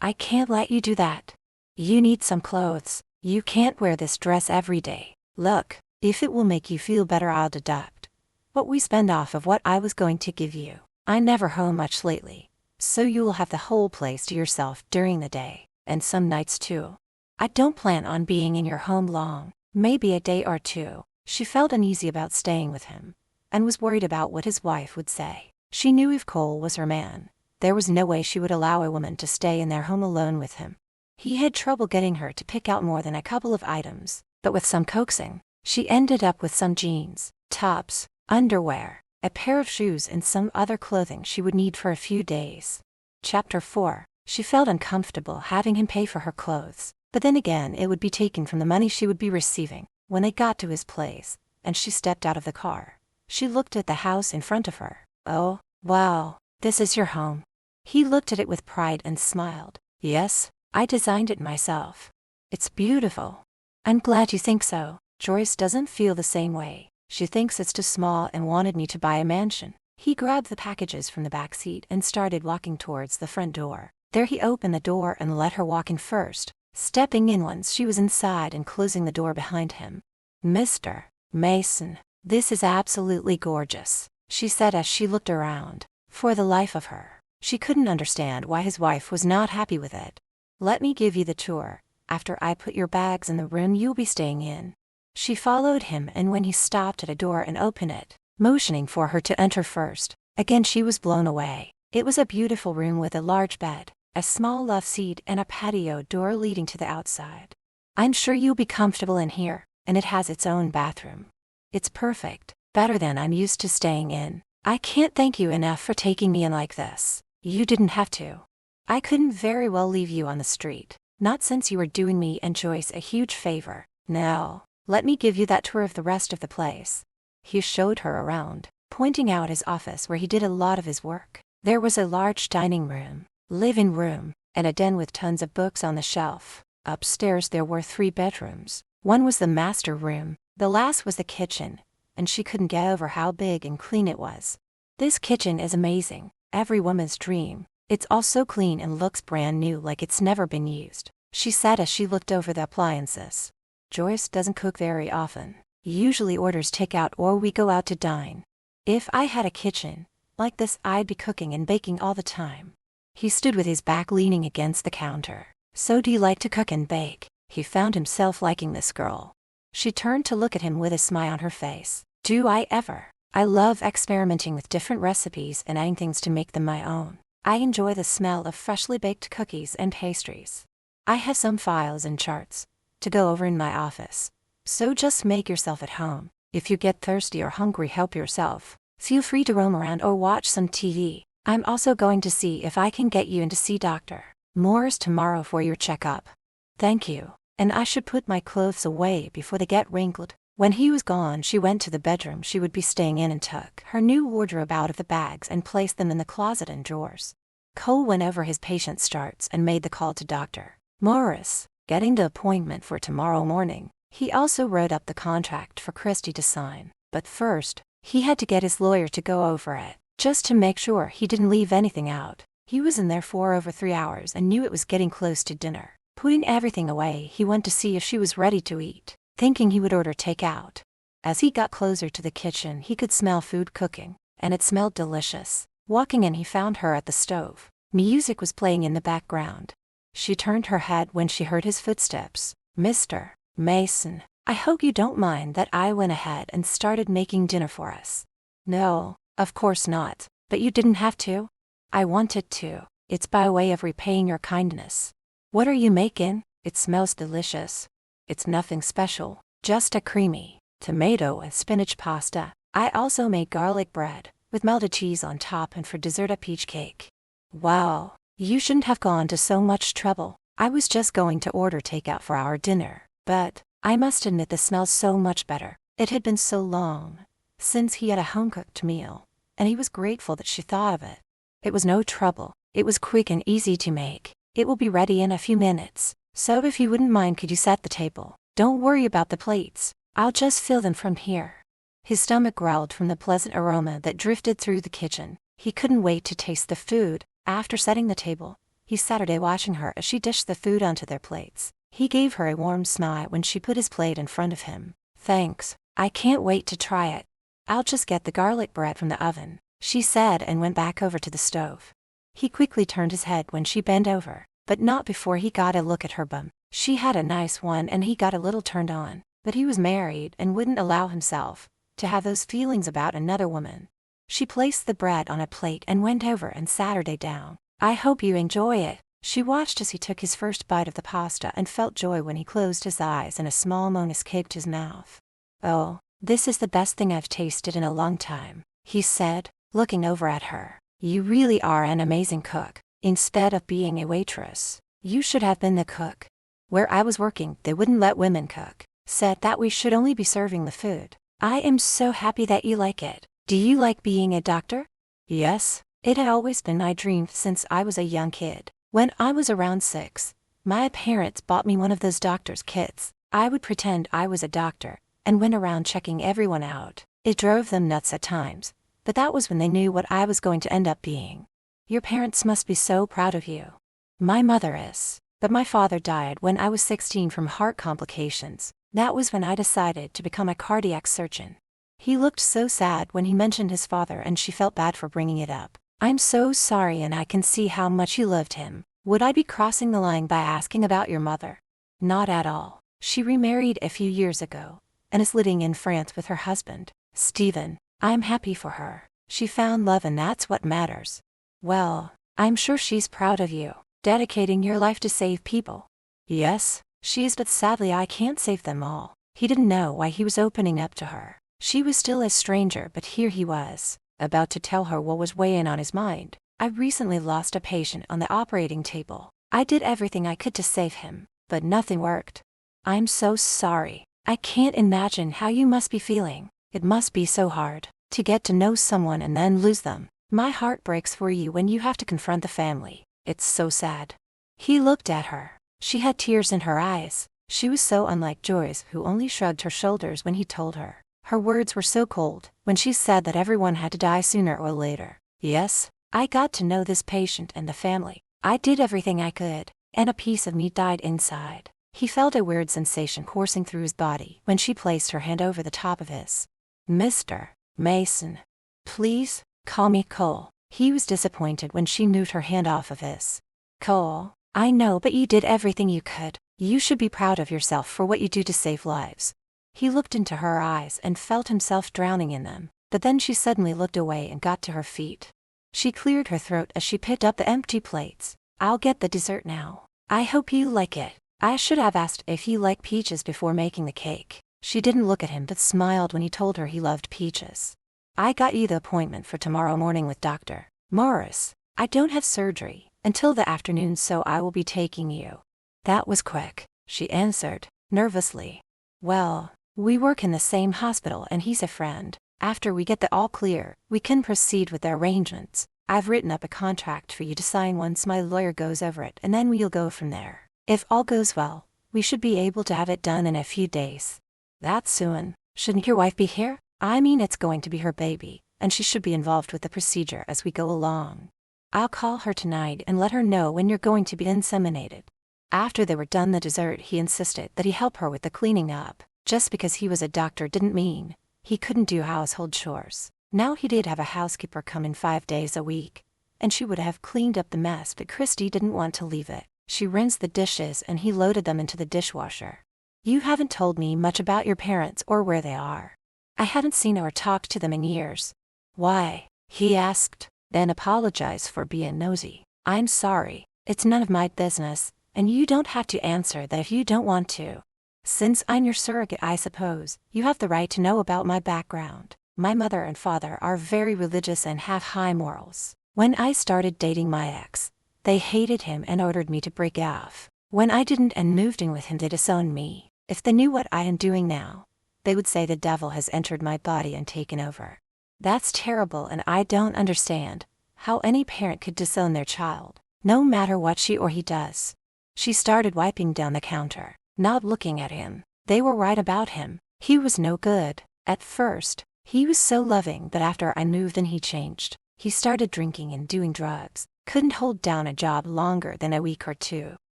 I can't let you do that. You need some clothes. You can't wear this dress every day. Look, if it will make you feel better, I'll deduct what we spend off of what I was going to give you. I never home much lately, so you'll have the whole place to yourself during the day, and some nights too. I don't plan on being in your home long, maybe a day or two." She felt uneasy about staying with him, and was worried about what his wife would say. She knew if Cole was her man, there was no way she would allow a woman to stay in their home alone with him. He had trouble getting her to pick out more than a couple of items, but with some coaxing, she ended up with some jeans, tops, underwear, a pair of shoes and some other clothing she would need for a few days. Chapter 4. She felt uncomfortable having him pay for her clothes, but then again it would be taken from the money she would be receiving when they got to his place, and she stepped out of the car. She looked at the house in front of her. "Oh, wow, this is your home." He looked at it with pride and smiled. "Yes, I designed it myself. It's beautiful." "I'm glad you think so. Joyce doesn't feel the same way. She thinks it's too small and wanted me to buy a mansion." He grabbed the packages from the back seat and started walking towards the front door. There he opened the door and let her walk in first, stepping in once she was inside and closing the door behind him. "Mr. Mason, this is absolutely gorgeous," she said as she looked around. For the life of her, she couldn't understand why his wife was not happy with it. Let me give you the tour. After I put your bags in the room you'll be staying in." She followed him, and when he stopped at a door and opened it, motioning for her to enter first, again she was blown away. It was a beautiful room with a large bed, a small love seat, and a patio door leading to the outside. "I'm sure you'll be comfortable in here, and it has its own bathroom. It's perfect, better than I'm used to staying in. I can't thank you enough for taking me in like this. You didn't have to. I couldn't very well leave you on the street, not since you were doing me and Joyce a huge favor. Now, let me give you that tour of the rest of the place." He showed her around, pointing out his office where he did a lot of his work. There was a large dining room, living room, and a den with tons of books on the shelf. Upstairs there were 3 bedrooms. One was the master room, the last was the kitchen, and she couldn't get over how big and clean it was. "This kitchen is amazing, every woman's dream. It's all so clean and looks brand new, like it's never been used," she said as she looked over the appliances. "Joyce doesn't cook very often. Usually orders takeout or we go out to dine. If I had a kitchen like this I'd be cooking and baking all the time." He stood with his back leaning against the counter. "So do you like to cook and bake?" He found himself liking this girl. She turned to look at him with a smile on her face. "Do I ever? I love experimenting with different recipes and adding things to make them my own. I enjoy the smell of freshly baked cookies and pastries. I have some files and charts to go over in my office, so just make yourself at home. If you get thirsty or hungry, help yourself. Feel free to roam around or watch some TV. I'm also going to see if I can get you in to see Dr. Morse tomorrow for your checkup." "Thank you, and I should put my clothes away before they get wrinkled." When he was gone, she went to the bedroom she would be staying in and took her new wardrobe out of the bags and placed them in the closet and drawers. Cole went over his patient charts and made the call to Dr. Morris, getting the appointment for tomorrow morning. He also wrote up the contract for Christy to sign, but first, he had to get his lawyer to go over it, just to make sure he didn't leave anything out. He was in there for over 3 hours and knew it was getting close to dinner. Putting everything away, he went to see if she was ready to eat, thinking he would order takeout. As he got closer to the kitchen, he could smell food cooking, and it smelled delicious. Walking in, he found her at the stove. Music was playing in the background. She turned her head when she heard his footsteps. "Mr. Mason, I hope you don't mind that I went ahead and started making dinner for us." "No, of course not, but you didn't have to." "I wanted to. It's by way of repaying your kindness." "What are you making? It smells delicious." "It's nothing special, just a creamy tomato and spinach pasta. I also made garlic bread with melted cheese on top, and for dessert a peach cake." "Wow, you shouldn't have gone to so much trouble. I was just going to order takeout for our dinner, but I must admit this smells so much better." It had been so long since he had a home-cooked meal, and he was grateful that she thought of it. "It was no trouble. It was quick and easy to make. It will be ready in a few minutes. So if you wouldn't mind, could you set the table? Don't worry about the plates. I'll just fill them from here." His stomach growled from the pleasant aroma that drifted through the kitchen. He couldn't wait to taste the food. After setting the table, he sat there watching her as she dished the food onto their plates. He gave her a warm smile when she put his plate in front of him. "Thanks, I can't wait to try it." "I'll just get the garlic bread from the oven," she said, and went back over to the stove. He quickly turned his head when she bent over, but not before he got a look at her bum. She had a nice one and he got a little turned on, but he was married and wouldn't allow himself to have those feelings about another woman. She placed the bread on a plate and went over and sat her down. "I hope you enjoy it." She watched as he took his first bite of the pasta and felt joy when he closed his eyes and a small moan escaped his mouth. "Oh, this is the best thing I've tasted in a long time," he said, looking over at her. "You really are an amazing cook. Instead of being a waitress, you should have been the cook. Where I was working, they wouldn't let women cook, said that we should only be serving the food." "I am so happy that you like it. Do you like being a doctor?" "Yes, it had always been my dream since I was a young kid. When I was around 6, my parents bought me one of those doctor's kits. I would pretend I was a doctor and went around checking everyone out. It drove them nuts at times, but that was when they knew what I was going to end up being." "Your parents must be so proud of you." "My mother is, but my father died when I was 16 from heart complications. That was when I decided to become a cardiac surgeon." He looked so sad when he mentioned his father and she felt bad for bringing it up. "I'm so sorry, and I can see how much you loved him. Would I be crossing the line by asking about your mother? Not at all. She remarried a few years ago and is living in France with her husband, Stephen. I'm happy for her. She found love and that's what matters. Well, I'm sure she's proud of you, dedicating your life to save people. Yes, she is, but sadly I can't save them all. He didn't know why he was opening up to her. She was still a stranger, but here he was, about to tell her what was weighing on his mind. I recently lost a patient on the operating table. I did everything I could to save him, but nothing worked. I'm so sorry. I can't imagine how you must be feeling. It must be so hard to get to know someone and then lose them. My heart breaks for you when you have to confront the family. It's so sad. He looked at her. She had tears in her eyes. She was so unlike Joyce, who only shrugged her shoulders when he told her. Her words were so cold when she said that everyone had to die sooner or later. Yes, I got to know this patient and the family. I did everything I could, and a piece of me died inside. He felt a weird sensation coursing through his body when she placed her hand over the top of his. Mr. Mason, please, call me Cole. He was disappointed when she moved her hand off of his. Cole, I know, but you did everything you could. You should be proud of yourself for what you do to save lives. He looked into her eyes and felt himself drowning in them, but then she suddenly looked away and got to her feet. She cleared her throat as she picked up the empty plates. I'll get the dessert now. I hope you like it. I should have asked if you like peaches before making the cake. She didn't look at him but smiled when he told her he loved peaches. I got you the appointment for tomorrow morning with Dr. Morris. I don't have surgery until the afternoon, so I will be taking you. That was quick, she answered, nervously. Well, we work in the same hospital and he's a friend. After we get the all clear, we can proceed with the arrangements. I've written up a contract for you to sign once my lawyer goes over it, and then we'll go from there. If all goes well, we should be able to have it done in a few days. That's soon. Shouldn't your wife be here? I mean, it's going to be her baby, and she should be involved with the procedure as we go along. I'll call her tonight and let her know when you're going to be inseminated. After they were done the dessert, he insisted that he help her with the cleaning up. Just because he was a doctor didn't mean he couldn't do household chores. Now he did have a housekeeper come in 5 days a week, and she would have cleaned up the mess, but Christy didn't want to leave it. She rinsed the dishes and he loaded them into the dishwasher. You haven't told me much about your parents or where they are. I hadn't seen or talked to them in years. Why? He asked, then apologized for being nosy. I'm sorry. It's none of my business, and you don't have to answer that if you don't want to. Since I'm your surrogate, I suppose you have the right to know about my background. My mother and father are very religious and have high morals. When I started dating my ex, they hated him and ordered me to break off. When I didn't and moved in with him, they disowned me. If they knew what I am doing now, they would say the devil has entered my body and taken over. That's terrible, and I don't understand how any parent could disown their child, no matter what she or he does. She started wiping down the counter, not looking at him. They were right about him. He was no good. At first, he was so loving, but after I moved in he changed. He started drinking and doing drugs. Couldn't hold down a job longer than a week or two.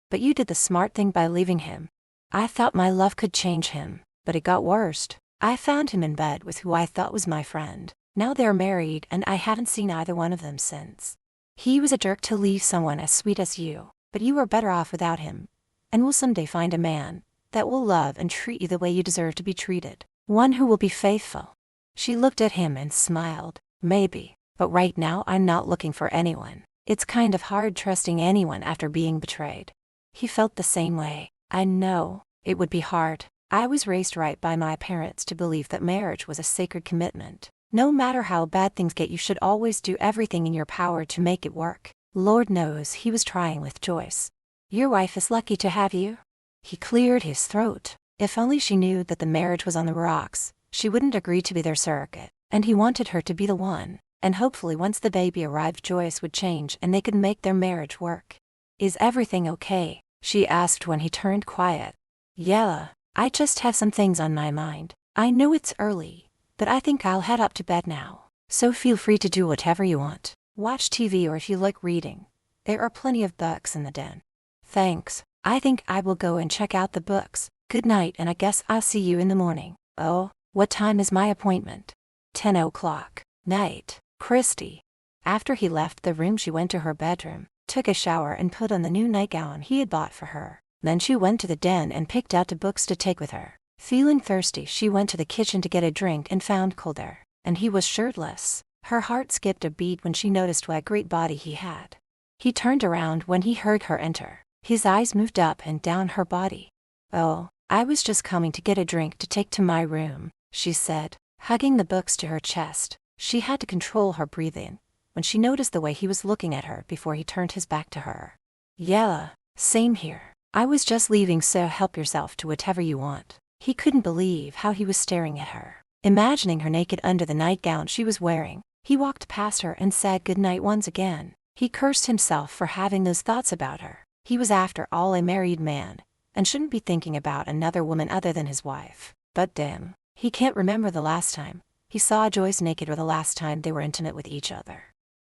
But you did the smart thing by leaving him. I thought my love could change him, but it got worse. I found him in bed with who I thought was my friend. Now they're married and I haven't seen either one of them since. He was a jerk to leave someone as sweet as you, but you are better off without him, and will someday find a man that will love and treat you the way you deserve to be treated. One who will be faithful. She looked at him and smiled. Maybe, but right now I'm not looking for anyone. It's kind of hard trusting anyone after being betrayed. He felt the same way. I know, it would be hard. I was raised right by my parents to believe that marriage was a sacred commitment. No matter how bad things get, you should always do everything in your power to make it work. Lord knows he was trying with Joyce. Your wife is lucky to have you. He cleared his throat. If only she knew that the marriage was on the rocks, she wouldn't agree to be their surrogate, and he wanted her to be the one. And hopefully once the baby arrived, Joyce would change and they could make their marriage work. Is everything okay? She asked when he turned quiet. Yeah, I just have some things on my mind. I know it's early, but I think I'll head up to bed now. So feel free to do whatever you want. Watch TV, or if you like reading, there are plenty of books in the den. Thanks. I think I will go and check out the books. Good night, and I guess I'll see you in the morning. Oh, what time is my appointment? 10 o'clock. Night. Christy. After he left the room, she went to her bedroom. took a shower and put on the new nightgown he had bought for her. Then she went to the den and picked out the books to take with her. Feeling thirsty, she went to the kitchen to get a drink and found Cole there, and he was shirtless. Her heart skipped a beat when she noticed what a great body he had. He turned around when he heard her enter. His eyes moved up and down her body. "Oh, I was just coming to get a drink to take to my room," she said, hugging the books to her chest. She had to control her breathing when she noticed the way he was looking at her before he turned his back to her. "Yeah, same here. I was just leaving, so help yourself to whatever you want." He couldn't believe how he was staring at her, imagining her naked under the nightgown she was wearing. He walked past her and said goodnight once again. He cursed himself for having those thoughts about her. He was, after all, a married man, and shouldn't be thinking about another woman other than his wife. But damn, he can't remember the last time he saw Joyce naked or the last time they were intimate with each other.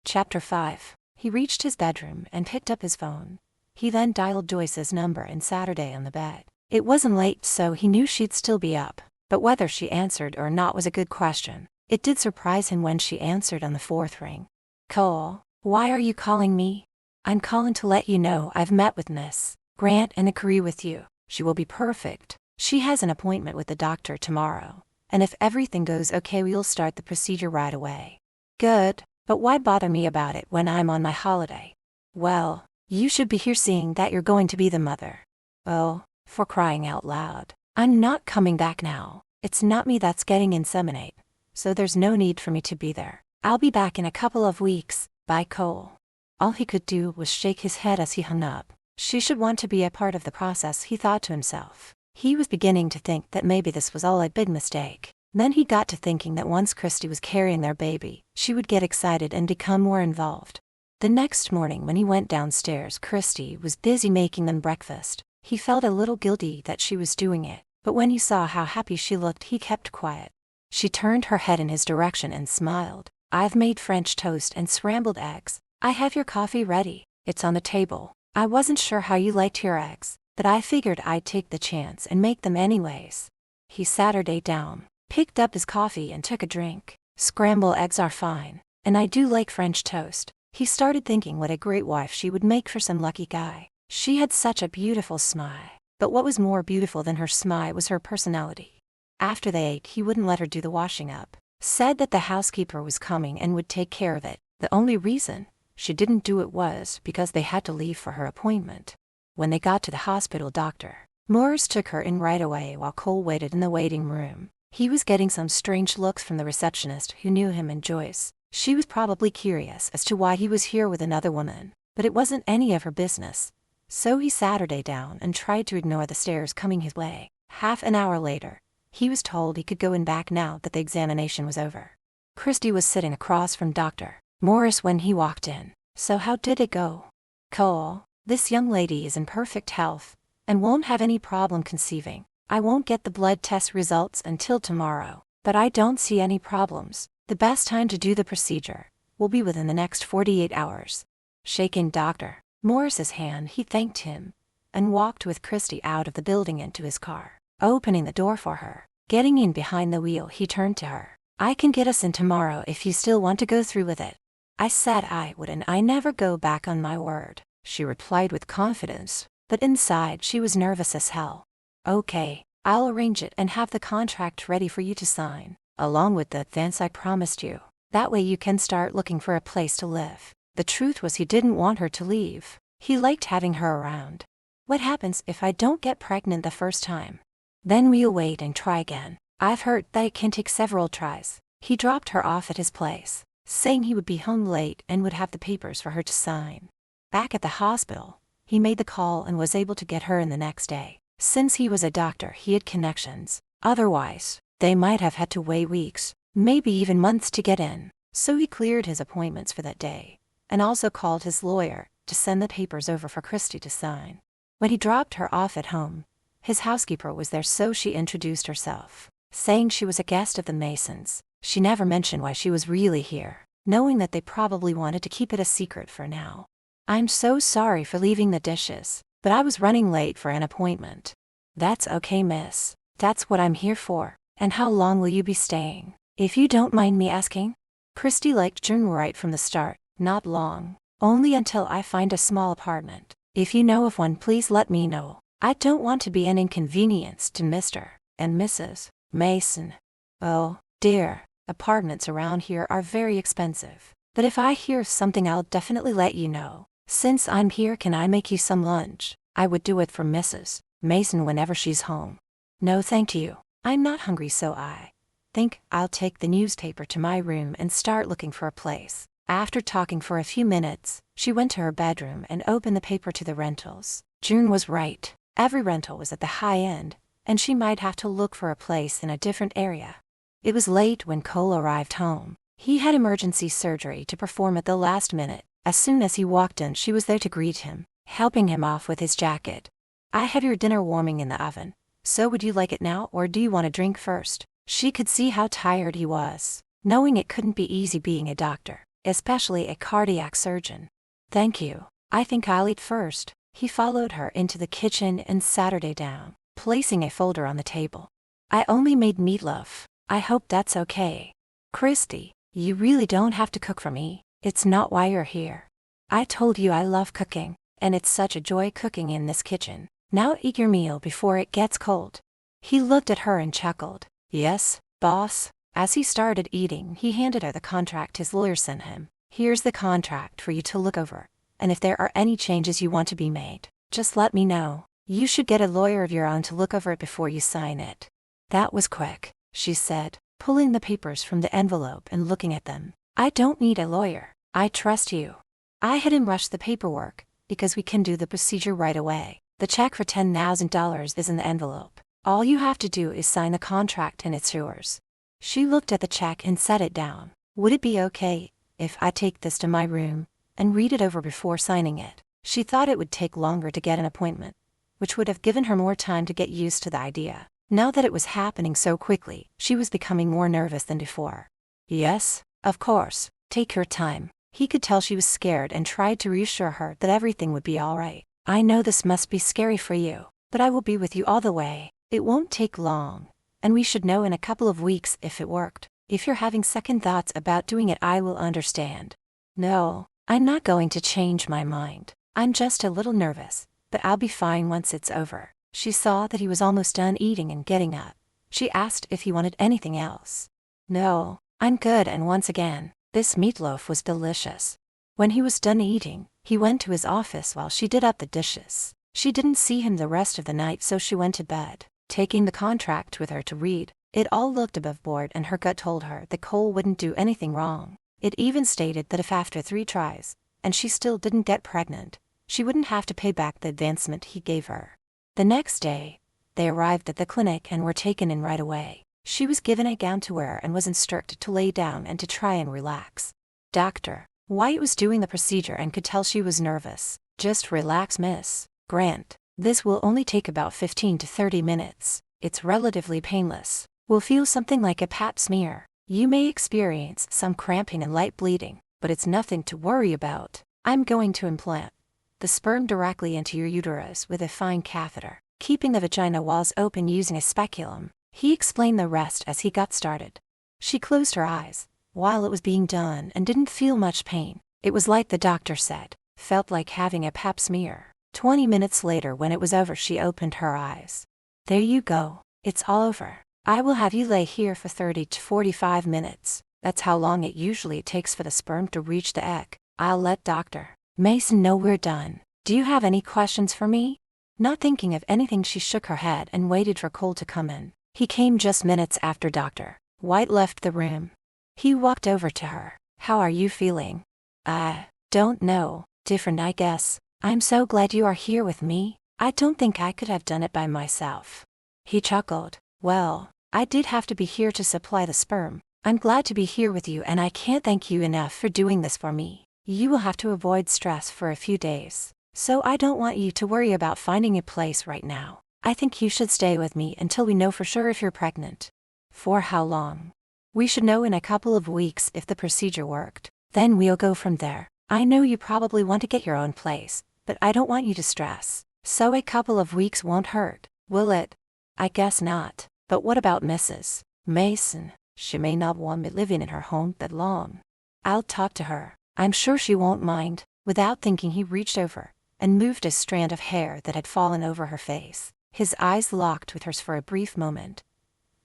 Chapter 5. He reached his bedroom and picked up his phone. He then dialed Joyce's number and Saturday on the bed. It wasn't late, so he knew she'd still be up, but whether she answered or not was a good question. It did surprise him when she answered on the fourth ring. "Cole, why are you calling me?" "I'm calling to let you know I've met with Miss Grant and agree with you. She will be perfect. She has an appointment with the doctor tomorrow, and if everything goes okay, we'll start the procedure right away." "Good, but why bother me about it when I'm on my holiday?" "Well, you should be here seeing that you're going to be the mother." "Oh, for crying out loud. I'm not coming back now. It's not me that's getting inseminate, so there's no need for me to be there. I'll be back in a couple of weeks. Bye, Cole." All he could do was shake his head as he hung up. She should want to be a part of the process, he thought to himself. He was beginning to think that maybe this was all a big mistake. Then he got to thinking that once Christy was carrying their baby, she would get excited and become more involved. The next morning when he went downstairs, Christy was busy making them breakfast. He felt a little guilty that she was doing it, but when he saw how happy she looked, he kept quiet. She turned her head in his direction and smiled. "I've made French toast and scrambled eggs. I have your coffee ready. It's on the table. I wasn't sure how you liked your eggs, but I figured I'd take the chance and make them anyways." He sat her down, picked up his coffee and took a drink. "Scrambled eggs are fine, and I do like French toast." He started thinking what a great wife she would make for some lucky guy. She had such a beautiful smile, but what was more beautiful than her smile was her personality. After they ate, he wouldn't let her do the washing up. Said that the housekeeper was coming and would take care of it. The only reason she didn't do it was because they had to leave for her appointment. When they got to the hospital, Dr. Morris took her in right away while Cole waited in the waiting room. He was getting some strange looks from the receptionist who knew him and Joyce. She was probably curious as to why he was here with another woman, but it wasn't any of her business. So he sat her down and tried to ignore the stares coming his way. Half an hour later, he was told he could go in back now that the examination was over. Christy was sitting across from Dr. Morris when he walked in. "So how did it go?" "Cole, this young lady is in perfect health and won't have any problem conceiving. I won't get the blood test results until tomorrow, but I don't see any problems. The best time to do the procedure will be within the next 48 hours. Shaking Dr. Morris's hand, he thanked him and walked with Christy out of the building into his car, opening the door for her. Getting in behind the wheel, he turned to her. "I can get us in tomorrow if you still want to go through with it." "I said I would, and I never go back on my word," she replied with confidence, but inside she was nervous as hell. "Okay, I'll arrange it and have the contract ready for you to sign, along with the advance I promised you. That way you can start looking for a place to live." The truth was he didn't want her to leave. He liked having her around. "What happens if I don't get pregnant the first time?" "Then we'll wait and try again. I've heard that it can take several tries." He dropped her off at his place, saying he would be home late and would have the papers for her to sign. Back at the hospital, he made the call and was able to get her in the next day. Since he was a doctor, he had connections. Otherwise, they might have had to wait weeks, maybe even months to get in. So he cleared his appointments for that day, and also called his lawyer to send the papers over for Christy to sign. When he dropped her off at home, his housekeeper was there, so she introduced herself, saying she was a guest of the Masons. She never mentioned why she was really here, knowing that they probably wanted to keep it a secret for now. "I'm so sorry for leaving the dishes, but I was running late for an appointment." "That's okay, miss. That's what I'm here for." "And how long will you be staying, if you don't mind me asking?" Christy liked June right from the start. "Not long. Only until I find a small apartment. If you know of one, please let me know. I don't want to be an inconvenience to Mr. and Mrs. Mason. Oh, dear, apartments around here are very expensive. But if I hear of something, I'll definitely let you know. Since I'm here, can I make you some lunch? I would do it for Mrs. Mason whenever she's home. No, thank you. I'm not hungry, so I think I'll take the newspaper to my room and start looking for a place. After talking for a few minutes, she went to her bedroom and opened the paper to the rentals. June was right. Every rental was at the high end, and she might have to look for a place in a different area. It was late when Cole arrived home. He had emergency surgery to perform at the last minute. As soon as he walked in, she was there to greet him, helping him off with his jacket. I have your dinner warming in the oven, so would you like it now, or do you want a drink first? She could see how tired he was, knowing it couldn't be easy being a doctor, especially a cardiac surgeon. Thank you. I think I'll eat first. He followed her into the kitchen and sat her down, placing a folder on the table. I only made meatloaf. I hope that's okay. Christy, you really don't have to cook for me. It's not why you're here. I told you I love cooking, and it's such a joy cooking in this kitchen. Now eat your meal before it gets cold. He looked at her and chuckled. Yes, boss. As he started eating, he handed her the contract his lawyer sent him. Here's the contract for you to look over, and if there are any changes you want to be made, just let me know. You should get a lawyer of your own to look over it before you sign it. That was quick, she said, pulling the papers from the envelope and looking at them. I don't need a lawyer. I trust you. I had him rush the paperwork, because we can do the procedure right away. The check for $10,000 is in the envelope. All you have to do is sign the contract and it's yours. She looked at the check and set it down. Would it be okay if I take this to my room and read it over before signing it? She thought it would take longer to get an appointment, which would have given her more time to get used to the idea. Now that it was happening so quickly, she was becoming more nervous than before. Yes, of course, take your time. He could tell she was scared and tried to reassure her that everything would be all right. I know this must be scary for you, but I will be with you all the way. It won't take long, and we should know in a couple of weeks if it worked. If you're having second thoughts about doing it, I will understand. No, I'm not going to change my mind. I'm just a little nervous, but I'll be fine once it's over. She saw that he was almost done eating and getting up. She asked if he wanted anything else. No, I'm good, and once again, this meatloaf was delicious. When he was done eating, he went to his office while she did up the dishes. She didn't see him the rest of the night, so she went to bed, taking the contract with her to read. It all looked above board, and her gut told her that Cole wouldn't do anything wrong. It even stated that if after 3 tries, and she still didn't get pregnant, she wouldn't have to pay back the advancement he gave her. The next day, they arrived at the clinic and were taken in right away. She was given a gown to wear and was instructed to lay down and to try and relax. Dr. White was doing the procedure and could tell she was nervous. Just relax, Miss Grant. This will only take about 15 to 30 minutes. It's relatively painless. We'll feel something like a pap smear. You may experience some cramping and light bleeding, but it's nothing to worry about. I'm going to implant the sperm directly into your uterus with a fine catheter, keeping the vagina walls open using a speculum. He explained the rest as he got started. She closed her eyes while it was being done and didn't feel much pain. It was like the doctor said, felt like having a pap smear. 20 minutes later, when it was over, she opened her eyes. There you go. It's all over. I will have you lay here for 30 to 45 minutes. That's how long it usually takes for the sperm to reach the egg. I'll let Dr. Mason know we're done. Do you have any questions for me? Not thinking of anything, she shook her head and waited for Cole to come in. He came just minutes after Dr. White left the room. He walked over to her. How are you feeling? I don't know. Different, I guess. I'm so glad you are here with me. I don't think I could have done it by myself. He chuckled. Well, I did have to be here to supply the sperm. I'm glad to be here with you, and I can't thank you enough for doing this for me. You will have to avoid stress for a few days, so I don't want you to worry about finding a place right now. I think you should stay with me until we know for sure if you're pregnant. For how long? We should know in a couple of weeks if the procedure worked. Then we'll go from there. I know you probably want to get your own place, but I don't want you to stress. So a couple of weeks won't hurt, will it? I guess not. But what about Mrs. Mason? She may not want me living in her home that long. I'll talk to her. I'm sure she won't mind. Without thinking, he reached over and moved a strand of hair that had fallen over her face. His eyes locked with hers for a brief moment,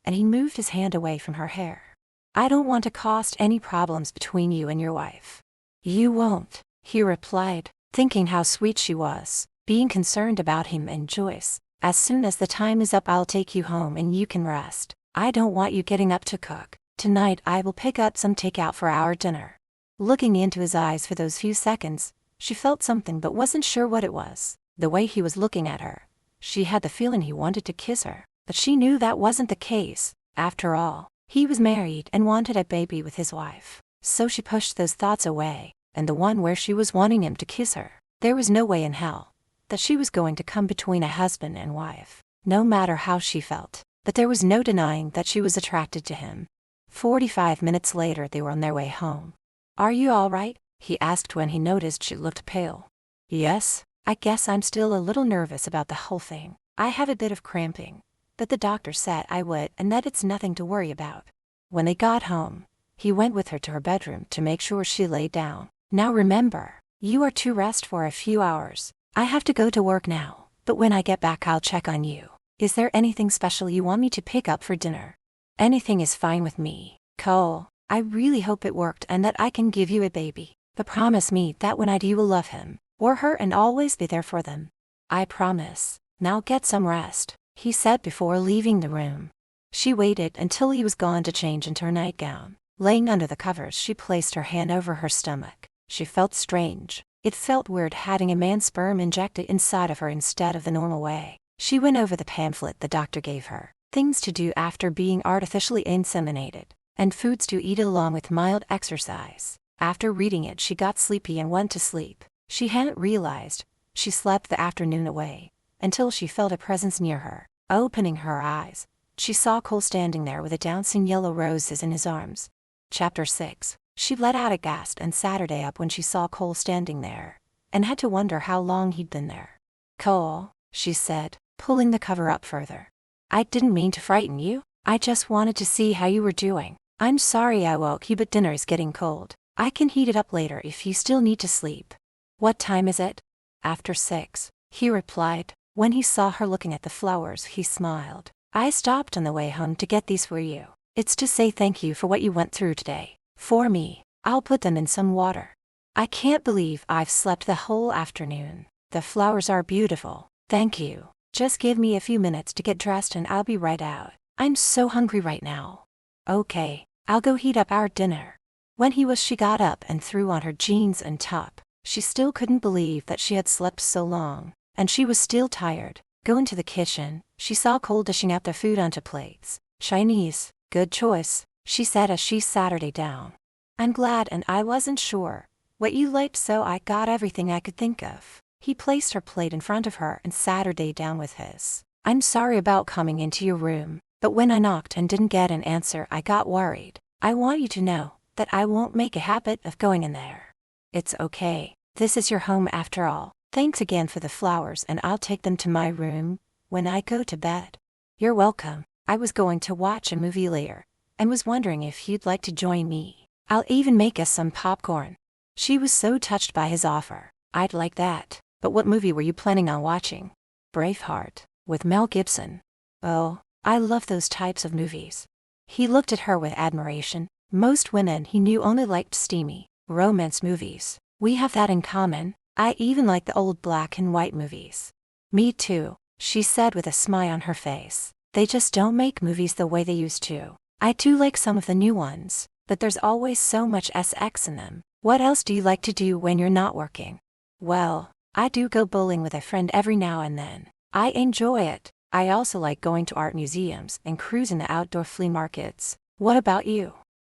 and he moved his hand away from her hair. "I don't want to cause any problems between you and your wife." "You won't," he replied, thinking how sweet she was, being concerned about him and Joyce. "As soon as the time is up, I'll take you home and you can rest. I don't want you getting up to cook. Tonight I will pick up some takeout for our dinner." Looking into his eyes for those few seconds, she felt something but wasn't sure what it was. The way he was looking at her, she had the feeling he wanted to kiss her, but she knew that wasn't the case. After all, he was married and wanted a baby with his wife. So she pushed those thoughts away, and the one where she was wanting him to kiss her. There was no way in hell that she was going to come between a husband and wife, no matter how she felt. But there was no denying that she was attracted to him. 45 minutes later, they were on their way home. "Are you all right?" he asked when he noticed she looked pale. "Yes, I guess I'm still a little nervous about the whole thing. I have a bit of cramping, but the doctor said I would and that it's nothing to worry about." When they got home, he went with her to her bedroom to make sure she lay down. "Now remember, you are to rest for a few hours. I have to go to work now, but when I get back I'll check on you. Is there anything special you want me to pick up for dinner?" "Anything is fine with me, Cole. I really hope it worked and that I can give you a baby. But promise me that when I do you will love him or her and always be there for them." "I promise. Now get some rest," he said before leaving the room. She waited until he was gone to change into her nightgown. Laying under the covers, she placed her hand over her stomach. She felt strange. It felt weird having a man's sperm injected inside of her instead of the normal way. She went over the pamphlet the doctor gave her, things to do after being artificially inseminated, and foods to eat along with mild exercise. After reading it, she got sleepy and went to sleep. She hadn't realized she slept the afternoon away until she felt a presence near her. Opening her eyes, she saw Cole standing there with a dancing yellow roses in his arms. Chapter 6. She let out a gasp and Saturday up when she saw Cole standing there, and had to wonder how long he'd been there. "Cole," she said, pulling the cover up further. "I didn't mean to frighten you. I just wanted to see how you were doing. I'm sorry I woke you, but dinner is getting cold. I can heat it up later if you still need to sleep." "What time is it?" "After 6, he replied. When he saw her looking at the flowers, he smiled. "I stopped on the way home to get these for you. It's to say thank you for what you went through today. For me, I'll put them in some water. I can't believe I've slept the whole afternoon. The flowers are beautiful. Thank you. Just give me a few minutes to get dressed and I'll be right out. I'm so hungry right now." "Okay, I'll go heat up our dinner." When he was, she got up and threw on her jeans and top. She still couldn't believe that she had slept so long, and she was still tired. Going to the kitchen, she saw Cole dishing out the food onto plates. "Chinese, good choice," she said as she sat her down. "I'm glad, and I wasn't sure what you liked, so I got everything I could think of." He placed her plate in front of her and sat her down with his. "I'm sorry about coming into your room, but when I knocked and didn't get an answer, I got worried. I want you to know that I won't make a habit of going in there." "It's okay. This is your home after all. Thanks again for the flowers, and I'll take them to my room when I go to bed." "You're welcome. I was going to watch a movie later and was wondering if you'd like to join me. I'll even make us some popcorn." She was so touched by his offer. "I'd like that. But what movie were you planning on watching?" "Braveheart, with Mel Gibson." "Oh, I love those types of movies." He looked at her with admiration. Most women he knew only liked steamy romance movies. "We have that in common. I even like the old black and white movies." "Me too," she said with a smile on her face. "They just don't make movies the way they used to. I do like some of the new ones, but there's always so much sex in them." "What else do you like to do when you're not working?" "Well, I do go bowling with a friend every now and then. I enjoy it. I also like going to art museums and cruising the outdoor flea markets." "What about you?"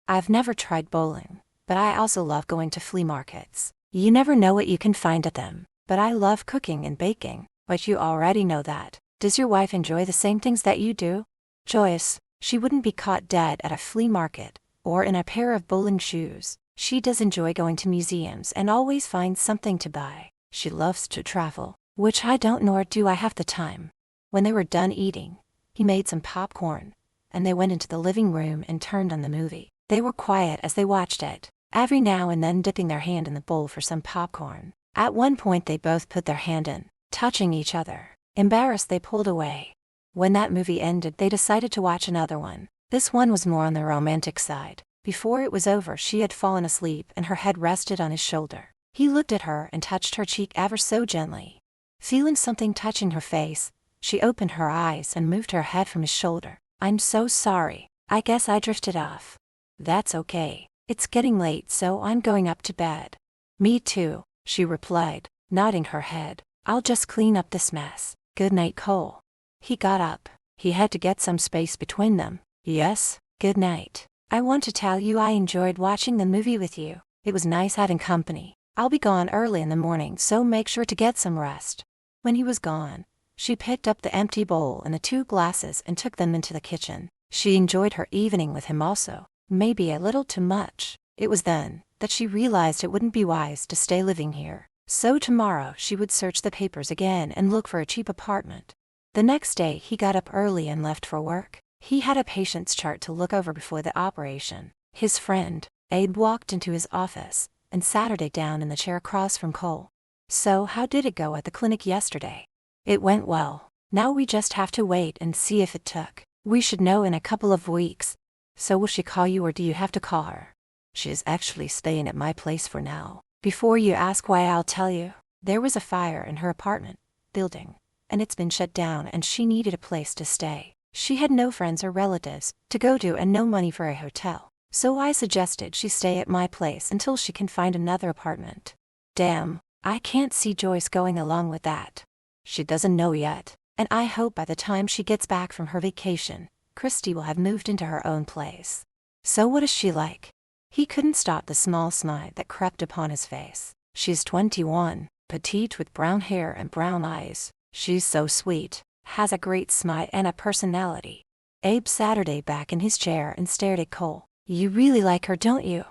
"I've never tried bowling, but I also love going to flea markets. You never know what you can find at them. But I love cooking and baking." "But you already know that. Does your wife enjoy the same things that you do?" "Joyce, she wouldn't be caught dead at a flea market or in a pair of bowling shoes. She does enjoy going to museums and always finds something to buy. She loves to travel, which I don't, nor do I have the time." When they were done eating, he made some popcorn, and they went into the living room and turned on the movie. They were quiet as they watched it. every now and then dipping their hand in the bowl for some popcorn. At one point they both put their hand in, touching each other. Embarrassed, they pulled away. When that movie ended, they decided to watch another one. This one was more on the romantic side. Before it was over, she had fallen asleep and her head rested on his shoulder. He looked at her and touched her cheek ever so gently. Feeling something touching her face, she opened her eyes and moved her head from his shoulder. "I'm so sorry. I guess I drifted off." "That's okay. It's getting late, so I'm going up to bed." "Me too," she replied, nodding her head. "I'll just clean up this mess. Good night, Cole." He got up. He had to get some space between them. "Yes, good night. I want to tell you I enjoyed watching the movie with you. It was nice having company. I'll be gone early in the morning, so make sure to get some rest." When he was gone, she picked up the empty bowl and the 2 glasses and took them into the kitchen. She enjoyed her evening with him also, maybe a little too much. It was then that she realized it wouldn't be wise to stay living here. So tomorrow she would search the papers again and look for a cheap apartment. The next day he got up early and left for work. He had a patient's chart to look over before the operation. His friend, Abe, walked into his office and sat her down in the chair across from Cole. "So how did it go at the clinic yesterday?" "It went well. Now we just have to wait and see if it took. We should know in a couple of weeks." "So will she call you or do you have to call her?" "She is actually staying at my place for now. Before you ask why, I'll tell you. There was a fire in her apartment building, and it's been shut down and she needed a place to stay. She had no friends or relatives to go to and no money for a hotel. So I suggested she stay at my place until she can find another apartment." "Damn, I can't see Joyce going along with that." "She doesn't know yet, and I hope by the time she gets back from her vacation, Christy will have moved into her own place." "So what is she like?" He couldn't stop the small smile that crept upon his face. "She's 21, petite with brown hair and brown eyes. She's so sweet, has a great smile and a personality." Abe sat her back in his chair and stared at Cole. "You really like her, don't you?"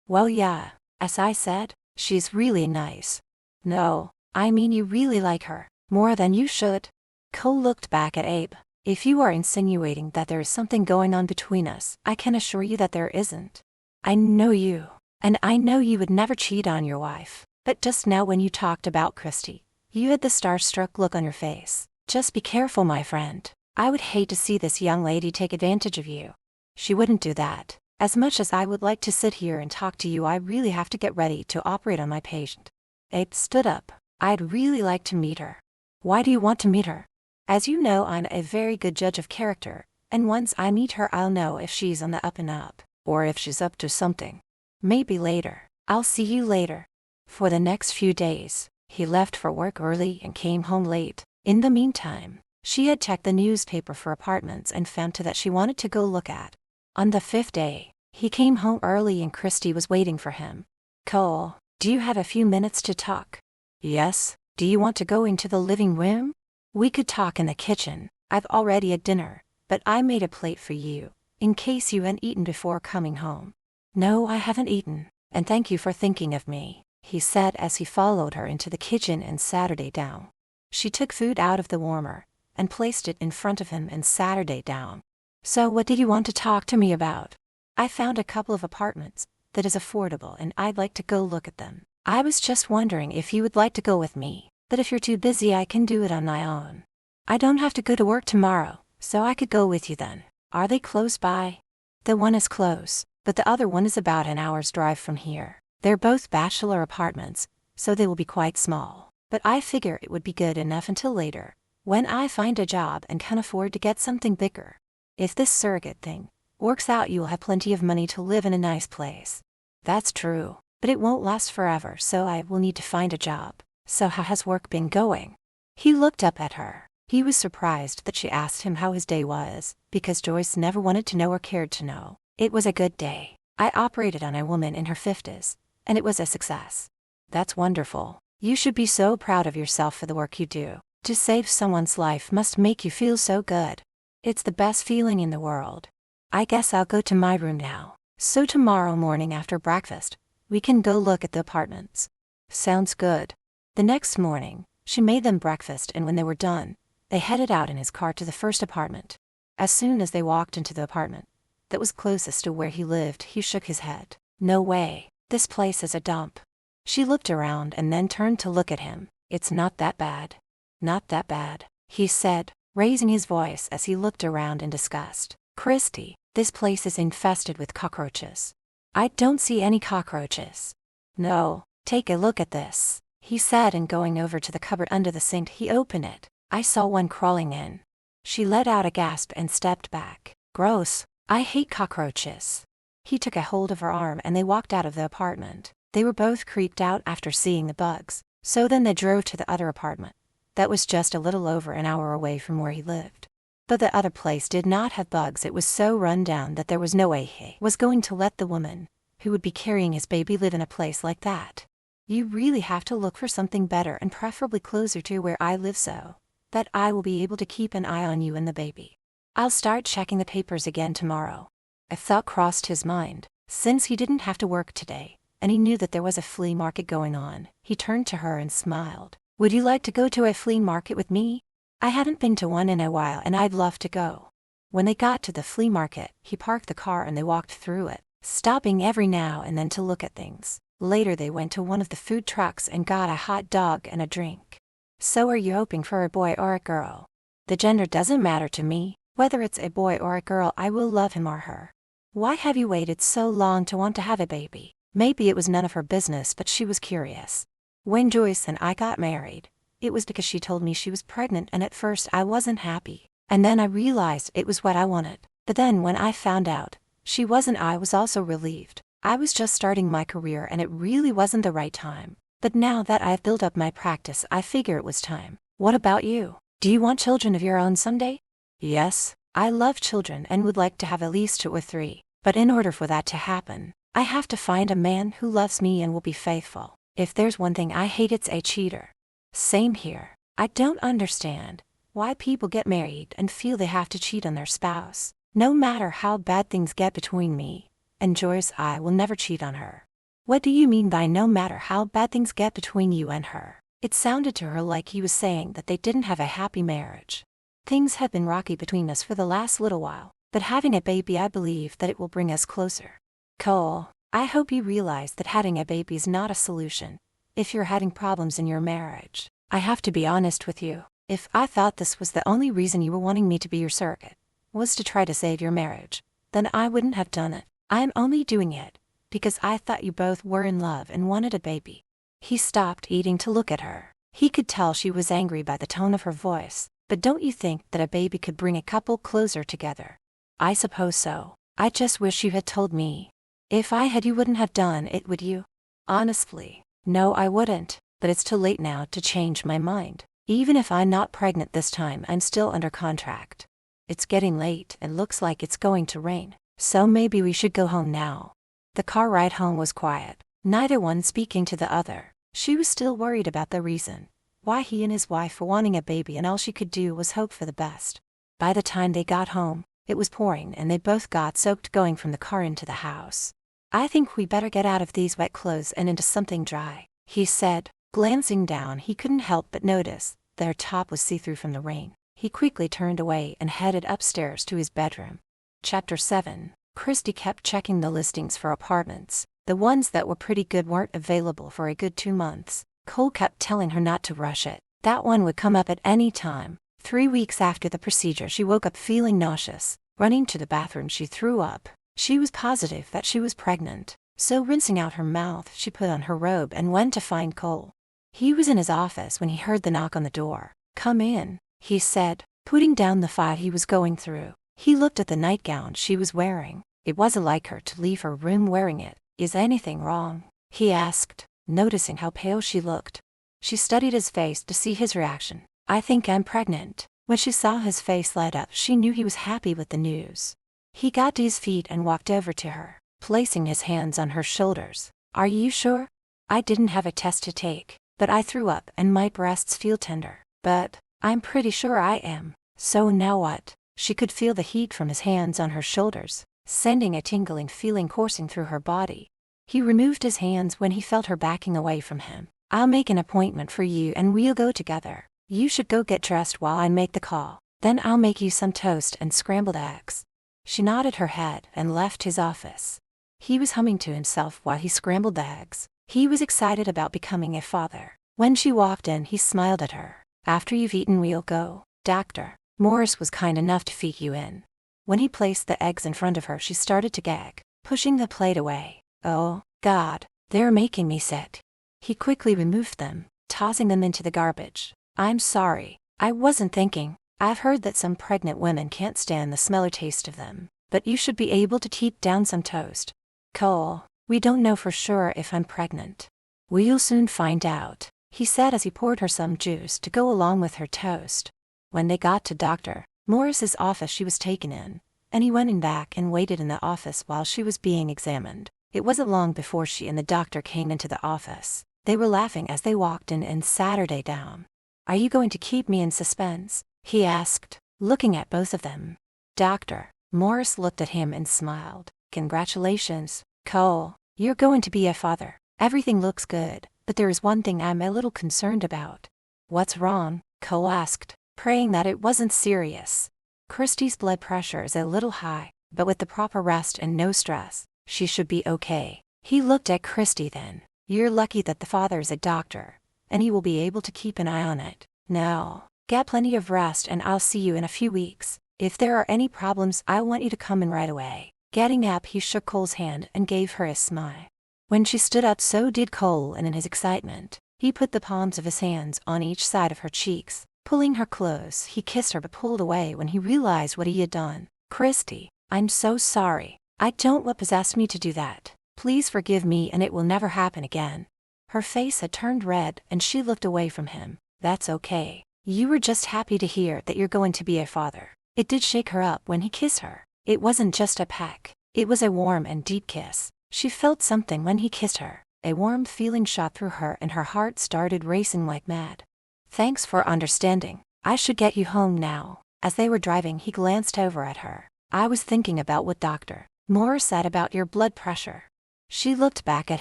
"Well, yeah, as I said, she's really nice." "No, I mean you really like her, more than you should." Cole looked back at Abe. "If you are insinuating that there is something going on between us, I can assure you that there isn't. I know you, and I know you would never cheat on your wife. But just now when you talked about Christy, you had the starstruck look on your face. Just be careful, my friend. I would hate to see this young lady take advantage of you." "She wouldn't do that. As much as I would like to sit here and talk to you, I really have to get ready to operate on my patient." Abe stood up. "I'd really like to meet her." "Why do you want to meet her?" "As you know, I'm a very good judge of character, and once I meet her I'll know if she's on the up and up, or if she's up to something." "Maybe later. I'll see you later." For the next few days, he left for work early and came home late. In the meantime, she had checked the newspaper for apartments and found two that she wanted to go look at. On the 5th day, he came home early and Christy was waiting for him. "Cole, do you have a few minutes to talk?" "Yes. Do you want to go into the living room?" "We could talk in the kitchen. I've already had dinner, but I made a plate for you, in case you hadn't eaten before coming home." "No, I haven't eaten, and thank you for thinking of me," he said as he followed her into the kitchen and sat her down. She took food out of the warmer and placed it in front of him and sat her down. "So what did you want to talk to me about?" "I found a couple of apartments that is affordable and I'd like to go look at them. I was just wondering if you would like to go with me, but if you're too busy I can do it on my own." "I don't have to go to work tomorrow, so I could go with you then. Are they close by?" "The one is close, but the other one is about an hour's drive from here. They're both bachelor apartments, so they will be quite small, but I figure it would be good enough until later, when I find a job and can afford to get something bigger. If this surrogate thing works out, you'll have plenty of money to live in a nice place." "That's true, but it won't last forever, so I will need to find a job. So how has work been going?" He looked up at her. He was surprised that she asked him how his day was, because Joyce never wanted to know or cared to know. "It was a good day. I operated on a woman in her 50s, and it was a success." "That's wonderful. You should be so proud of yourself for the work you do. To save someone's life must make you feel so good." "It's the best feeling in the world. I guess I'll go to my room now, so tomorrow morning after breakfast, we can go look at the apartments." "Sounds good." The next morning, she made them breakfast and when they were done, they headed out in his car to the first apartment. As soon as they walked into the apartment that was closest to where he lived, he shook his head. "No way, This place is a dump. She looked around and then turned to look at him. It's not that bad. Not that bad, he said, raising his voice as he looked around in disgust. Christy, this place is infested with cockroaches. I don't see any cockroaches. No, take a look at this, he said, and going over to the cupboard under the sink he opened it. I saw one crawling in. She let out a gasp and stepped back. Gross, I hate cockroaches. He took a hold of her arm and they walked out of the apartment. They were both creeped out after seeing the bugs, so then they drove to the other apartment. That was just a little over an hour away from where he lived. But the other place did not have bugs. It was so run down that there was no way he was going to let the woman, who would be carrying his baby, live in a place like that. You really have to look for something better and preferably closer to where I live so that I will be able to keep an eye on you and the baby. I'll start checking the papers again tomorrow. A thought crossed his mind. Since he didn't have to work today, and he knew that there was a flea market going on, he turned to her and smiled. Would you like to go to a flea market with me? I hadn't been to one in a while and I'd love to go. When they got to the flea market, he parked the car and they walked through it, stopping every now and then to look at things. Later they went to one of the food trucks and got a hot dog and a drink. So are you hoping for a boy or a girl? The gender doesn't matter to me. Whether it's a boy or a girl, I will love him or her. Why have you waited so long to want to have a baby? Maybe it was none of her business, but she was curious. When Joyce and I got married, it was because she told me she was pregnant, and at first I wasn't happy. And then I realized it was what I wanted. But then when I found out she wasn't, I was also relieved. I was just starting my career and it really wasn't the right time. But now that I've built up my practice, I figure it was time. What about you? Do you want children of your own someday? Yes, I love children and would like to have at least 2 or 3. But in order for that to happen, I have to find a man who loves me and will be faithful. If there's one thing I hate, it's a cheater. Same here. I don't understand why people get married and feel they have to cheat on their spouse. No matter how bad things get between me and Joyce, I will never cheat on her. What do you mean by no matter how bad things get between you and her? It sounded to her like he was saying that they didn't have a happy marriage. Things have been rocky between us for the last little while, but having a baby, I believe that it will bring us closer. Cole, I hope you realize that having a baby is not a solution if you're having problems in your marriage. I have to be honest with you. If I thought this was the only reason you were wanting me to be your surrogate, was to try to save your marriage, then I wouldn't have done it. I am only doing it because I thought you both were in love and wanted a baby. He stopped eating to look at her. He could tell she was angry by the tone of her voice. But don't you think that a baby could bring a couple closer together? I suppose so. I just wish you had told me. If I had, you wouldn't have done it, would you? Honestly, no, I wouldn't. But it's too late now to change my mind. Even if I'm not pregnant this time, I'm still under contract. It's getting late and looks like it's going to rain, so maybe we should go home now. The car ride home was quiet, neither one speaking to the other. She was still worried about the reason why he and his wife were wanting a baby, and all she could do was hope for the best. By the time they got home, it was pouring and they both got soaked going from the car into the house. I think we better get out of these wet clothes and into something dry, he said. Glancing down, he couldn't help but notice their top was see-through from the rain. He quickly turned away and headed upstairs to his bedroom. Chapter 7. Christy kept checking the listings for apartments. The ones that were pretty good weren't available for a good 2 months. Cole kept telling her not to rush it. That one would come up at any time. 3 weeks after the procedure, she woke up feeling nauseous. Running to the bathroom, she threw up. She was positive that she was pregnant. So rinsing out her mouth, she put on her robe and went to find Cole. He was in his office when he heard the knock on the door. Come in, he said, putting down the file he was going through. He looked at the nightgown she was wearing. It wasn't like her to leave her room wearing it. Is anything wrong? He asked, noticing how pale she looked. She studied his face to see his reaction. I think I'm pregnant. When she saw his face light up, she knew he was happy with the news. He got to his feet and walked over to her, placing his hands on her shoulders. Are you sure? I didn't have a test to take, but I threw up and my breasts feel tender. But I'm pretty sure I am. So now what? She could feel the heat from his hands on her shoulders, sending a tingling feeling coursing through her body. He removed his hands when he felt her backing away from him. I'll make an appointment for you and we'll go together. You should go get dressed while I make the call. Then I'll make you some toast and scrambled eggs. She nodded her head and left his office. He was humming to himself while he scrambled the eggs. He was excited about becoming a father. When she walked in, he smiled at her. "After you've eaten, we'll go, Doctor. Morris was kind enough to feed you in." When he placed the eggs in front of her, she started to gag, pushing the plate away. "Oh, God, they're making me sick." He quickly removed them, tossing them into the garbage. "I'm sorry. I wasn't thinking. I've heard that some pregnant women can't stand the smell or taste of them, but you should be able to keep down some toast." "Cole, we don't know for sure if I'm pregnant." "We'll soon find out," he said as he poured her some juice to go along with her toast. When they got to Dr. Morris's office, she was taken in, and he went in back and waited in the office while she was being examined. It wasn't long before she and the doctor came into the office. They were laughing as they walked in and sat her down. "Are you going to keep me in suspense?" he asked, looking at both of them. Dr. Morris looked at him and smiled. "Congratulations, Cole. You're going to be a father. Everything looks good, but there is one thing I'm a little concerned about." "What's wrong?" Cole asked, praying that it wasn't serious. "Christy's blood pressure is a little high, but with the proper rest and no stress, she should be okay." He looked at Christy then. "You're lucky that the father is a doctor, and he will be able to keep an eye on it. Now, get plenty of rest and I'll see you in a few weeks. If there are any problems, I want you to come in right away." Getting up, he shook Cole's hand and gave her a smile. When she stood up, so did Cole, and in his excitement, he put the palms of his hands on each side of her cheeks. Pulling her close, he kissed her but pulled away when he realized what he had done. "Christy, I'm so sorry. I don't know what possessed me to do that. Please forgive me and it will never happen again." Her face had turned red and she looked away from him. "That's okay. You were just happy to hear that you're going to be a father." It did shake her up when he kissed her. It wasn't just a peck. It was a warm and deep kiss. She felt something when he kissed her. A warm feeling shot through her and her heart started racing like mad. "Thanks for understanding. I should get you home now." As they were driving, he glanced over at her. "I was thinking about what Dr. Morris said about your blood pressure." She looked back at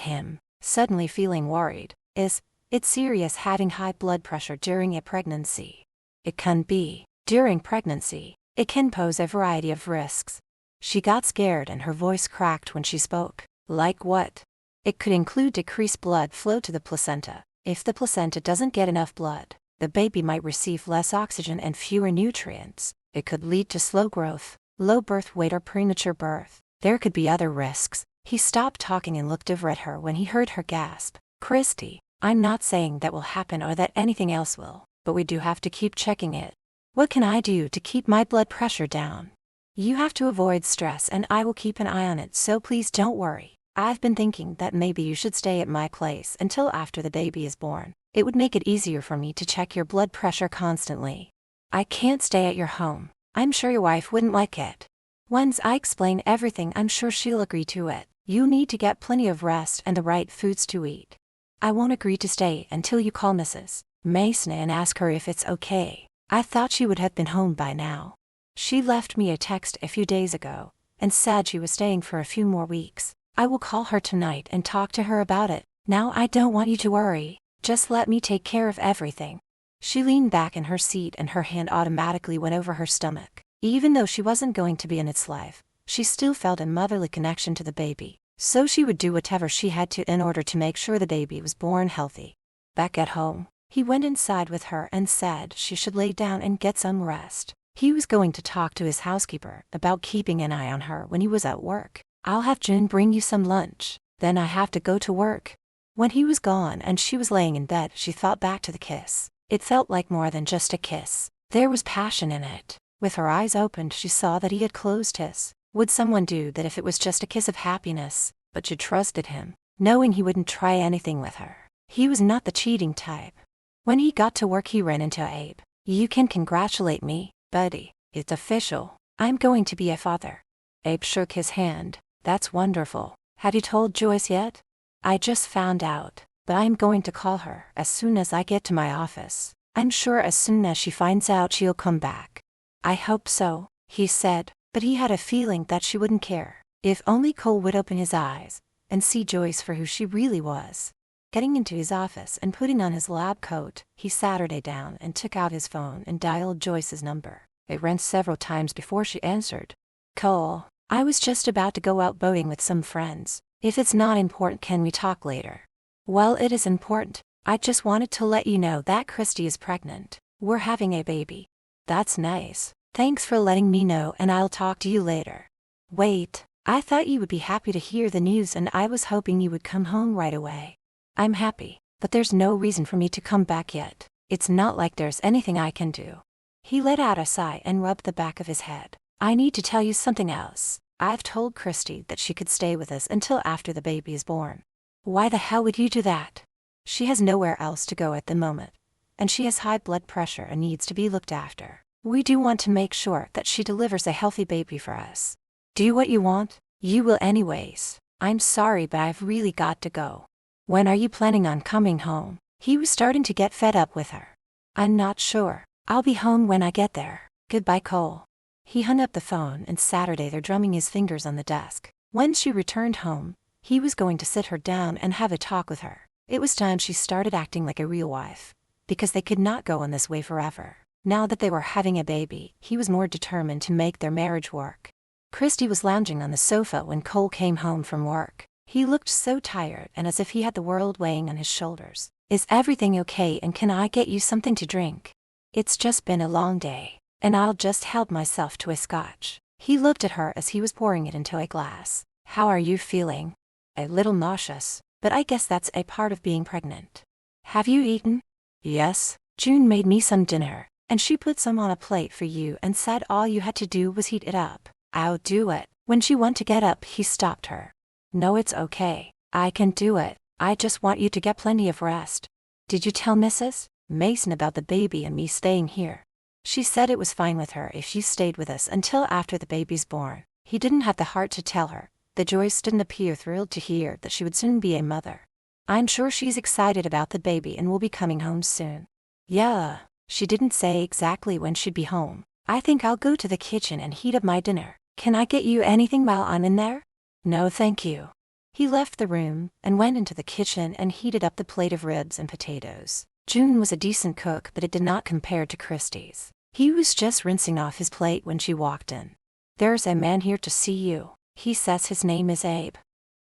him, suddenly feeling worried. Is it serious having high blood pressure during a pregnancy?" "It can be. During pregnancy, it can pose a variety of risks." She got scared and her voice cracked when she spoke. "Like what?" "It could include decreased blood flow to the placenta. If the placenta doesn't get enough blood, the baby might receive less oxygen and fewer nutrients. It could lead to slow growth, low birth weight, or premature birth. There could be other risks." He stopped talking and looked over at her when he heard her gasp. "Christy, I'm not saying that will happen or that anything else will, but we do have to keep checking it. What can I do to keep my blood pressure down?" "You have to avoid stress and I will keep an eye on it, so please don't worry. I've been thinking that maybe you should stay at my place until after the baby is born. It would make it easier for me to check your blood pressure constantly." "I can't stay at your home. I'm sure your wife wouldn't like it. Once I explain everything, I'm sure she'll agree to it. You need to get plenty of rest and the right foods to eat." "I won't agree to stay until you call Mrs. Mason and ask her if it's okay. I thought she would have been home by now. She left me a text a few days ago and said she was staying for a few more weeks. I will call her tonight and talk to her about it. Now I don't want you to worry. Just let me take care of everything." She leaned back in her seat and her hand automatically went over her stomach. Even though she wasn't going to be in its life, she still felt a motherly connection to the baby, so she would do whatever she had to in order to make sure the baby was born healthy. Back at home, he went inside with her and said she should lay down and get some rest. He was going to talk to his housekeeper about keeping an eye on her when he was at work. "I'll have June bring you some lunch, then I have to go to work." When he was gone and she was laying in bed, she thought back to the kiss. It felt like more than just a kiss. There was passion in it. With her eyes opened, she saw that he had closed his. Would someone do that if it was just a kiss of happiness? But she trusted him, knowing he wouldn't try anything with her. He was not the cheating type. When he got to work, he ran into Abe. "You can congratulate me, buddy. It's official. I'm going to be a father." Abe shook his hand. "That's wonderful. Have you told Joyce yet?" "I just found out, but I'm going to call her as soon as I get to my office. I'm sure as soon as she finds out she'll come back." "I hope so," he said, but he had a feeling that she wouldn't care. If only Cole would open his eyes and see Joyce for who she really was. Getting into his office and putting on his lab coat, he sat her down and took out his phone and dialed Joyce's number. It rang several times before she answered. "Cole, I was just about to go out boating with some friends. If it's not important, can we talk later? Well, it is important. I just wanted to let you know that Christy is pregnant. We're having a baby. That's nice. Thanks for letting me know, and I'll talk to you later. Wait, I thought you would be happy to hear the news, and I was hoping you would come home right away. I'm happy, but there's no reason for me to come back yet. It's not like there's anything I can do. He let out a sigh and rubbed the back of his head. I need to tell you something else. I've told Christy that she could stay with us until after the baby is born. Why the hell would you do that? She has nowhere else to go at the moment, and she has high blood pressure and needs to be looked after. We do want to make sure that she delivers a healthy baby for us. Do what you want. You will anyways. I'm sorry, but I've really got to go. When are you planning on coming home? He was starting to get fed up with her. I'm not sure. I'll be home when I get there. Goodbye, Cole. He hung up the phone and Saturday there drumming his fingers on the desk. When she returned home, he was going to sit her down and have a talk with her. It was time she started acting like a real wife, because they could not go on this way forever. Now that they were having a baby, he was more determined to make their marriage work. Christy was lounging on the sofa when Cole came home from work. He looked so tired and as if he had the world weighing on his shoulders. Is everything okay, and can I get you something to drink? It's just been a long day, and I'll just help myself to a scotch. He looked at her as he was pouring it into a glass. How are you feeling? A little nauseous, but I guess that's a part of being pregnant. Have you eaten? Yes, June made me some dinner, and she put some on a plate for you and said all you had to do was heat it up. I'll do it. When she went to get up, he stopped her. No, it's okay. I can do it. I just want you to get plenty of rest. Did you tell Mrs. Mason about the baby and me staying here? She said it was fine with her if you stayed with us until after the baby's born. He didn't have the heart to tell her. The Joyce didn't appear thrilled to hear that she would soon be a mother. I'm sure she's excited about the baby and will be coming home soon. Yeah, she didn't say exactly when she'd be home. I think I'll go to the kitchen and heat up my dinner. Can I get you anything while I'm in there? No, thank you. He left the room and went into the kitchen and heated up the plate of ribs and potatoes. June was a decent cook, but it did not compare to Christy's. He was just rinsing off his plate when she walked in. There's a man here to see you. He says his name is Abe.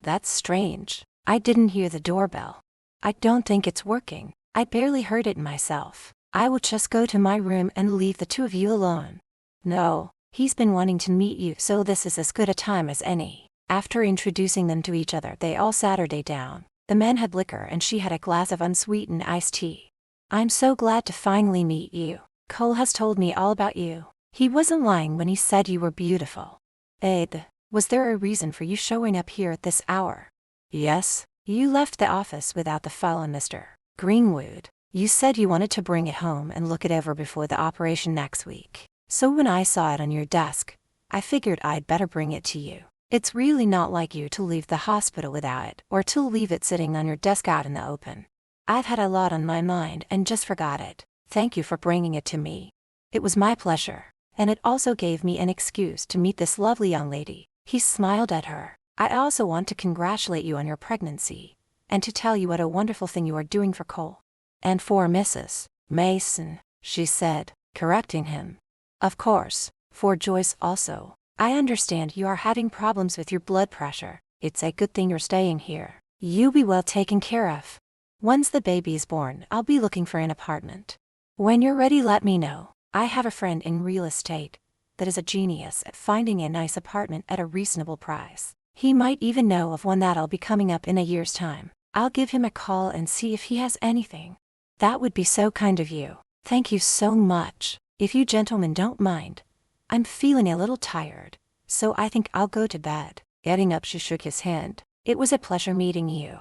That's strange. I didn't hear the doorbell. I don't think it's working. I barely heard it myself. I will just go to my room and leave the two of you alone. No, he's been wanting to meet you, so this is as good a time as any. After introducing them to each other, they all sat her down. The man had liquor and she had a glass of unsweetened iced tea. I'm so glad to finally meet you. Cole has told me all about you. He wasn't lying when he said you were beautiful. Abe, was there a reason for you showing up here at this hour? Yes, you left the office without the file on Mr. Greenwood. You said you wanted to bring it home and look it over before the operation next week. So when I saw it on your desk, I figured I'd better bring it to you. It's really not like you to leave the hospital without it, or to leave it sitting on your desk out in the open. I've had a lot on my mind and just forgot it. Thank you for bringing it to me. It was my pleasure, and it also gave me an excuse to meet this lovely young lady. He smiled at her. I also want to congratulate you on your pregnancy, and to tell you what a wonderful thing you are doing for Cole. And for Mrs. Mason, she said, correcting him. Of course, for Joyce also. I understand you are having problems with your blood pressure. It's a good thing you're staying here. You'll be well taken care of. Once the baby is born, I'll be looking for an apartment. When you're ready, let me know. I have a friend in real estate that is a genius at finding a nice apartment at a reasonable price. He might even know of one that'll be coming up in a year's time. I'll give him a call and see if he has anything. That would be so kind of you. Thank you so much. If you gentlemen don't mind, I'm feeling a little tired, so I think I'll go to bed. Getting up, she shook his hand. It was a pleasure meeting you.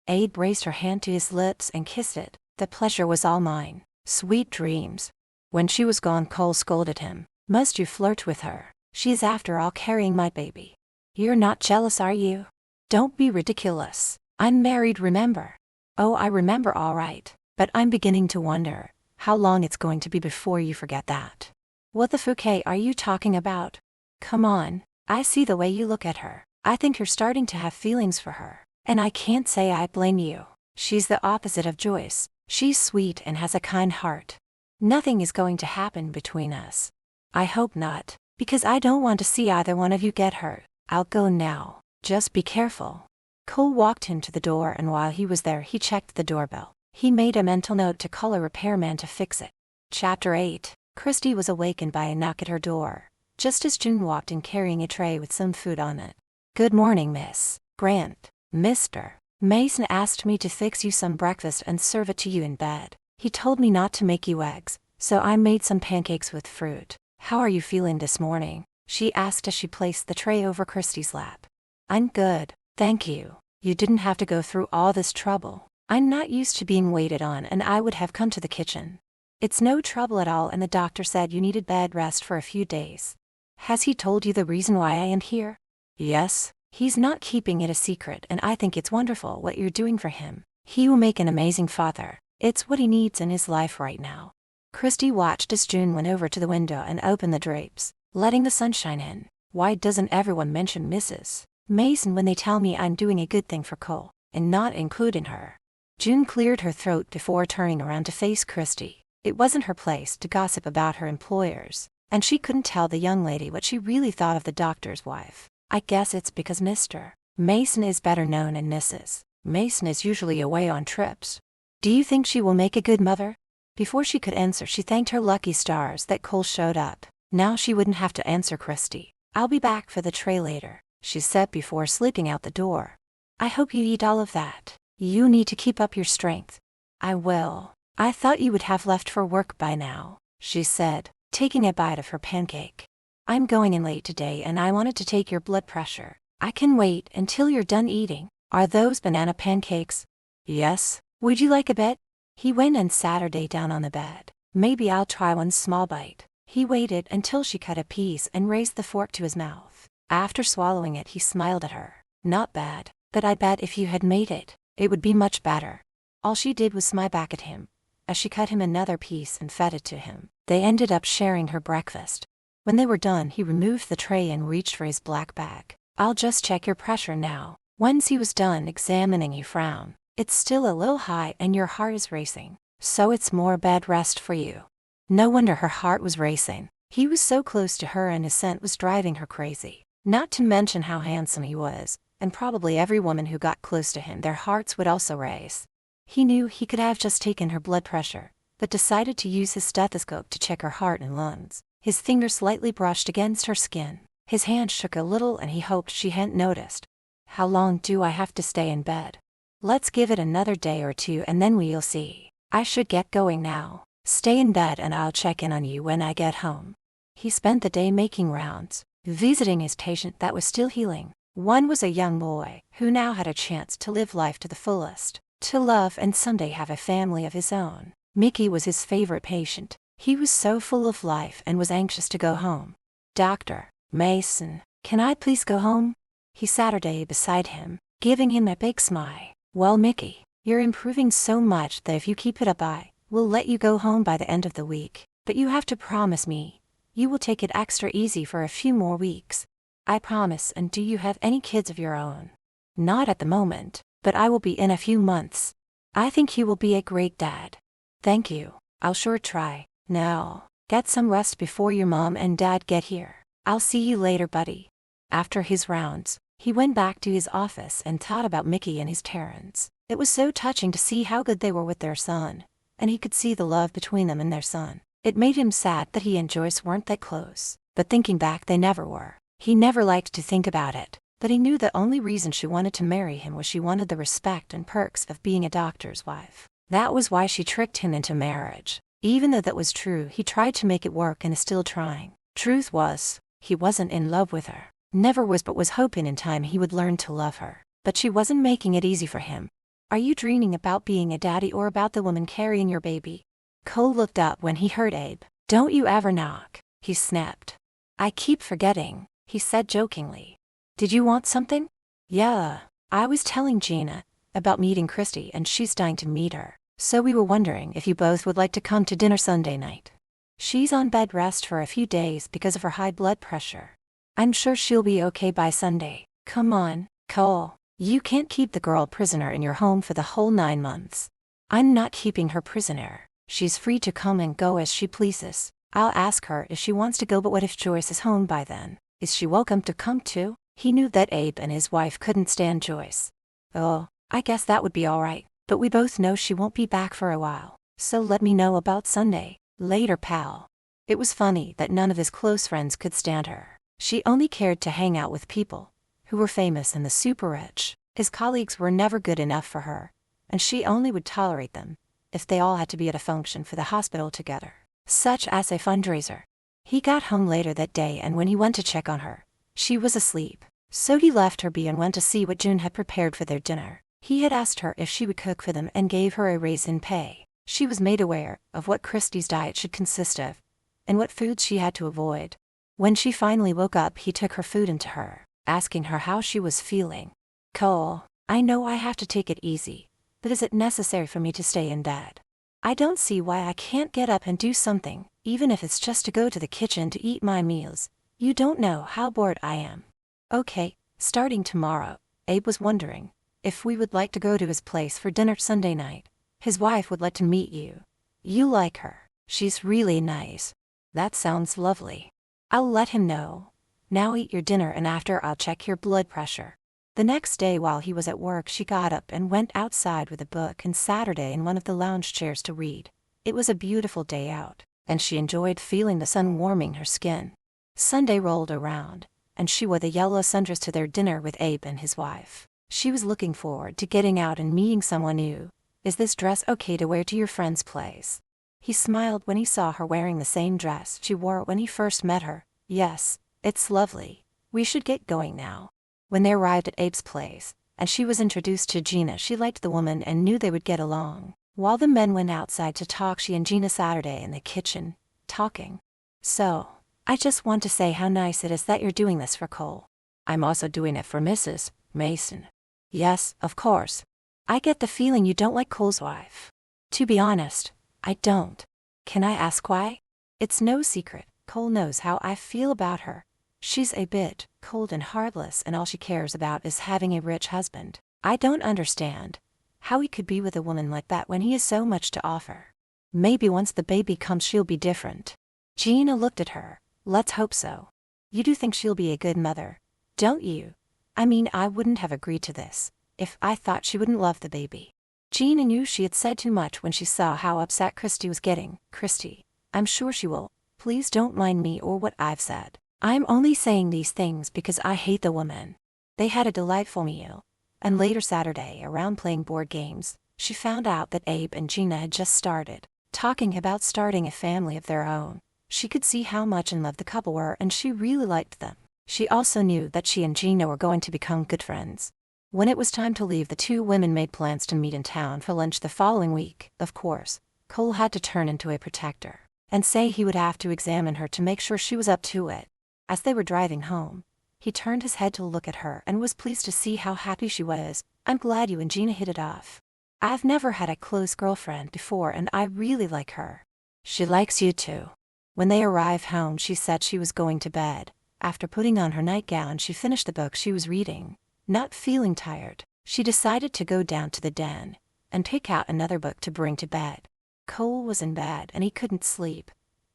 Abe raised her hand to his lips and kissed it. The pleasure was all mine. Sweet dreams. When she was gone, Cole scolded him. Must you flirt with her? She's after all carrying my baby. You're not jealous, are you? Don't be ridiculous. I'm married, remember? Oh, I remember all right, but I'm beginning to wonder how long it's going to be before you forget that. What the fuck are you talking about? Come on, I see the way you look at her. I think you're starting to have feelings for her, and I can't say I blame you. She's the opposite of Joyce. She's sweet and has a kind heart. Nothing is going to happen between us. I hope not, because I don't want to see either one of you get hurt. I'll go now. Just be careful. Cole walked him to the door, and while he was there he checked the doorbell. He made a mental note to call a repairman to fix it. Chapter 8. Christy was awakened by a knock at her door, just as June walked in carrying a tray with some food on it. Good morning, Miss Grant. Mr. Mason asked me to fix you some breakfast and serve it to you in bed. He told me not to make you eggs, so I made some pancakes with fruit. How are you feeling this morning? She asked as she placed the tray over Christy's lap. I'm good, thank you. You didn't have to go through all this trouble. I'm not used to being waited on, and I would have come to the kitchen. It's no trouble at all, and the doctor said you needed bed rest for a few days. Has he told you the reason why I am here? Yes. He's not keeping it a secret, and I think it's wonderful what you're doing for him. He will make an amazing father. It's what he needs in his life right now. Christy watched as June went over to the window and opened the drapes, letting the sunshine in. Why doesn't everyone mention Mrs. Mason when they tell me I'm doing a good thing for Cole, and not including her? June cleared her throat before turning around to face Christy. It wasn't her place to gossip about her employers, and she couldn't tell the young lady what she really thought of the doctor's wife. I guess it's because Mr. Mason is better known and Mrs. Mason is usually away on trips. Do you think she will make a good mother? Before she could answer, she thanked her lucky stars that Cole showed up. Now she wouldn't have to answer Christy. I'll be back for the tray later, she said before slipping out the door. I hope you eat all of that. You need to keep up your strength. I will. I thought you would have left for work by now, she said, taking a bite of her pancake. I'm going in late today and I wanted to take your blood pressure. I can wait until you're done eating. Are those banana pancakes? Yes. Would you like a bit? He went and sat her down on the bed. Maybe I'll try one small bite. He waited until she cut a piece and raised the fork to his mouth. After swallowing it, he smiled at her. Not bad, but I bet if you had made it, it would be much better. All she did was smile back at him as she cut him another piece and fed it to him. They ended up sharing her breakfast. When they were done, he removed the tray and reached for his black bag. I'll just check your pressure now. Once he was done examining, he frowned. It's still a little high and your heart is racing, so it's more bed rest for you. No wonder her heart was racing. He was so close to her and his scent was driving her crazy. Not to mention how handsome he was, and probably every woman who got close to him, their hearts would also race. He knew he could have just taken her blood pressure, but decided to use his stethoscope to check her heart and lungs. His finger slightly brushed against her skin. His hand shook a little and he hoped she hadn't noticed. How long do I have to stay in bed? Let's give it another day or two and then we'll see. I should get going now. Stay in bed and I'll check in on you when I get home. He spent the day making rounds, visiting his patient that was still healing. One was a young boy who now had a chance to live life to the fullest, to love and someday have a family of his own. Mickey was his favorite patient. He was so full of life and was anxious to go home. Dr. Mason, can I please go home? He sat her beside him, giving him a big smile. Well, Mickey, you're improving so much that if you keep it up, I will let you go home by the end of the week. But you have to promise me you will take it extra easy for a few more weeks. I promise. And do you have any kids of your own? Not at the moment, but I will be in a few months. I think you will be a great dad. Thank you. I'll sure try. Now, get some rest before your mom and dad get here. I'll see you later, buddy. After his rounds, he went back to his office and thought about Mickey and his Terrence. It was so touching to see how good they were with their son, and he could see the love between them and their son. It made him sad that he and Joyce weren't that close, but thinking back, they never were. He never liked to think about it, but he knew the only reason she wanted to marry him was she wanted the respect and perks of being a doctor's wife. That was why she tricked him into marriage. Even though that was true, he tried to make it work and is still trying. Truth was, he wasn't in love with her. Never was, but was hoping in time he would learn to love her. But she wasn't making it easy for him. Are you dreaming about being a daddy or about the woman carrying your baby? Cole looked up when he heard Abe. Don't you ever knock, he snapped. I keep forgetting, he said jokingly. Did you want something? Yeah, I was telling Gina about meeting Christy and she's dying to meet her. So we were wondering if you both would like to come to dinner Sunday night. She's on bed rest for a few days because of her high blood pressure. I'm sure she'll be okay by Sunday. Come on, Cole. You can't keep the girl prisoner in your home for the whole 9 months. I'm not keeping her prisoner. She's free to come and go as she pleases. I'll ask her if she wants to go, but what if Joyce is home by then? Is she welcome to come too? He knew that Abe and his wife couldn't stand Joyce. "Oh, I guess that would be all right, but we both know she won't be back for a while, so let me know about Sunday. Later, pal." It was funny that none of his close friends could stand her. She only cared to hang out with people who were famous and the super rich. His colleagues were never good enough for her, and she only would tolerate them if they all had to be at a function for the hospital together, such as a fundraiser. He got home later that day, and when he went to check on her, she was asleep. So he left her be and went to see what June had prepared for their dinner. He had asked her if she would cook for them and gave her a raise in pay. She was made aware of what Christie's diet should consist of and what foods she had to avoid. When she finally woke up, he took her food into her, asking her how she was feeling. "Cole, I know I have to take it easy, but is it necessary for me to stay in bed? I don't see why I can't get up and do something, even if it's just to go to the kitchen to eat my meals. You don't know how bored I am." "Okay, starting tomorrow." Abe was wondering if we would like to go to his place for dinner Sunday night. His wife would like to meet you. You like her. She's really nice. That sounds lovely. I'll let him know. Now eat your dinner, and after I'll check your blood pressure. The next day while he was at work, she got up and went outside with a book and Saturday in one of the lounge chairs to read. It was a beautiful day out, and she enjoyed feeling the sun warming her skin. Sunday rolled around, and she wore the yellow sundress to their dinner with Abe and his wife. She was looking forward to getting out and meeting someone new. "Is this dress okay to wear to your friend's place?" He smiled when he saw her wearing the same dress she wore when he first met her. "Yes, it's lovely. We should get going now." When they arrived at Abe's place, and she was introduced to Gina, she liked the woman and knew they would get along. While the men went outside to talk, she and Gina Saturday in the kitchen, talking. "So, I just want to say how nice it is that you're doing this for Cole. I'm also doing it for Mrs. Mason." "Yes, of course. I get the feeling you don't like Cole's wife." "To be honest, I don't. Can I ask why?" "It's no secret. Cole knows how I feel about her. She's a bit cold and heartless, and all she cares about is having a rich husband. I don't understand how he could be with a woman like that when he has so much to offer. Maybe once the baby comes she'll be different." Gina looked at her. "Let's hope so. You do think she'll be a good mother, don't you? I mean, I wouldn't have agreed to this if I thought she wouldn't love the baby." Gina knew she had said too much when she saw how upset Christy was getting. "Christy, I'm sure she will. Please don't mind me or what I've said. I'm only saying these things because I hate the woman." They had a delightful meal, and later Saturday, around playing board games, she found out that Abe and Gina had just started talking about starting a family of their own. She could see how much in love the couple were, and she really liked them. She also knew that she and Gina were going to become good friends. When it was time to leave, the two women made plans to meet in town for lunch the following week. Of course, Cole had to turn into a protector and say he would have to examine her to make sure she was up to it. As they were driving home, he turned his head to look at her and was pleased to see how happy she was. "I'm glad you and Gina hit it off. I've never had a close girlfriend before, and I really like her. She likes you too." When they arrived home, she said she was going to bed. After putting on her nightgown, she finished the book she was reading. Not feeling tired, she decided to go down to the den and pick out another book to bring to bed. Cole was in bed and he couldn't sleep,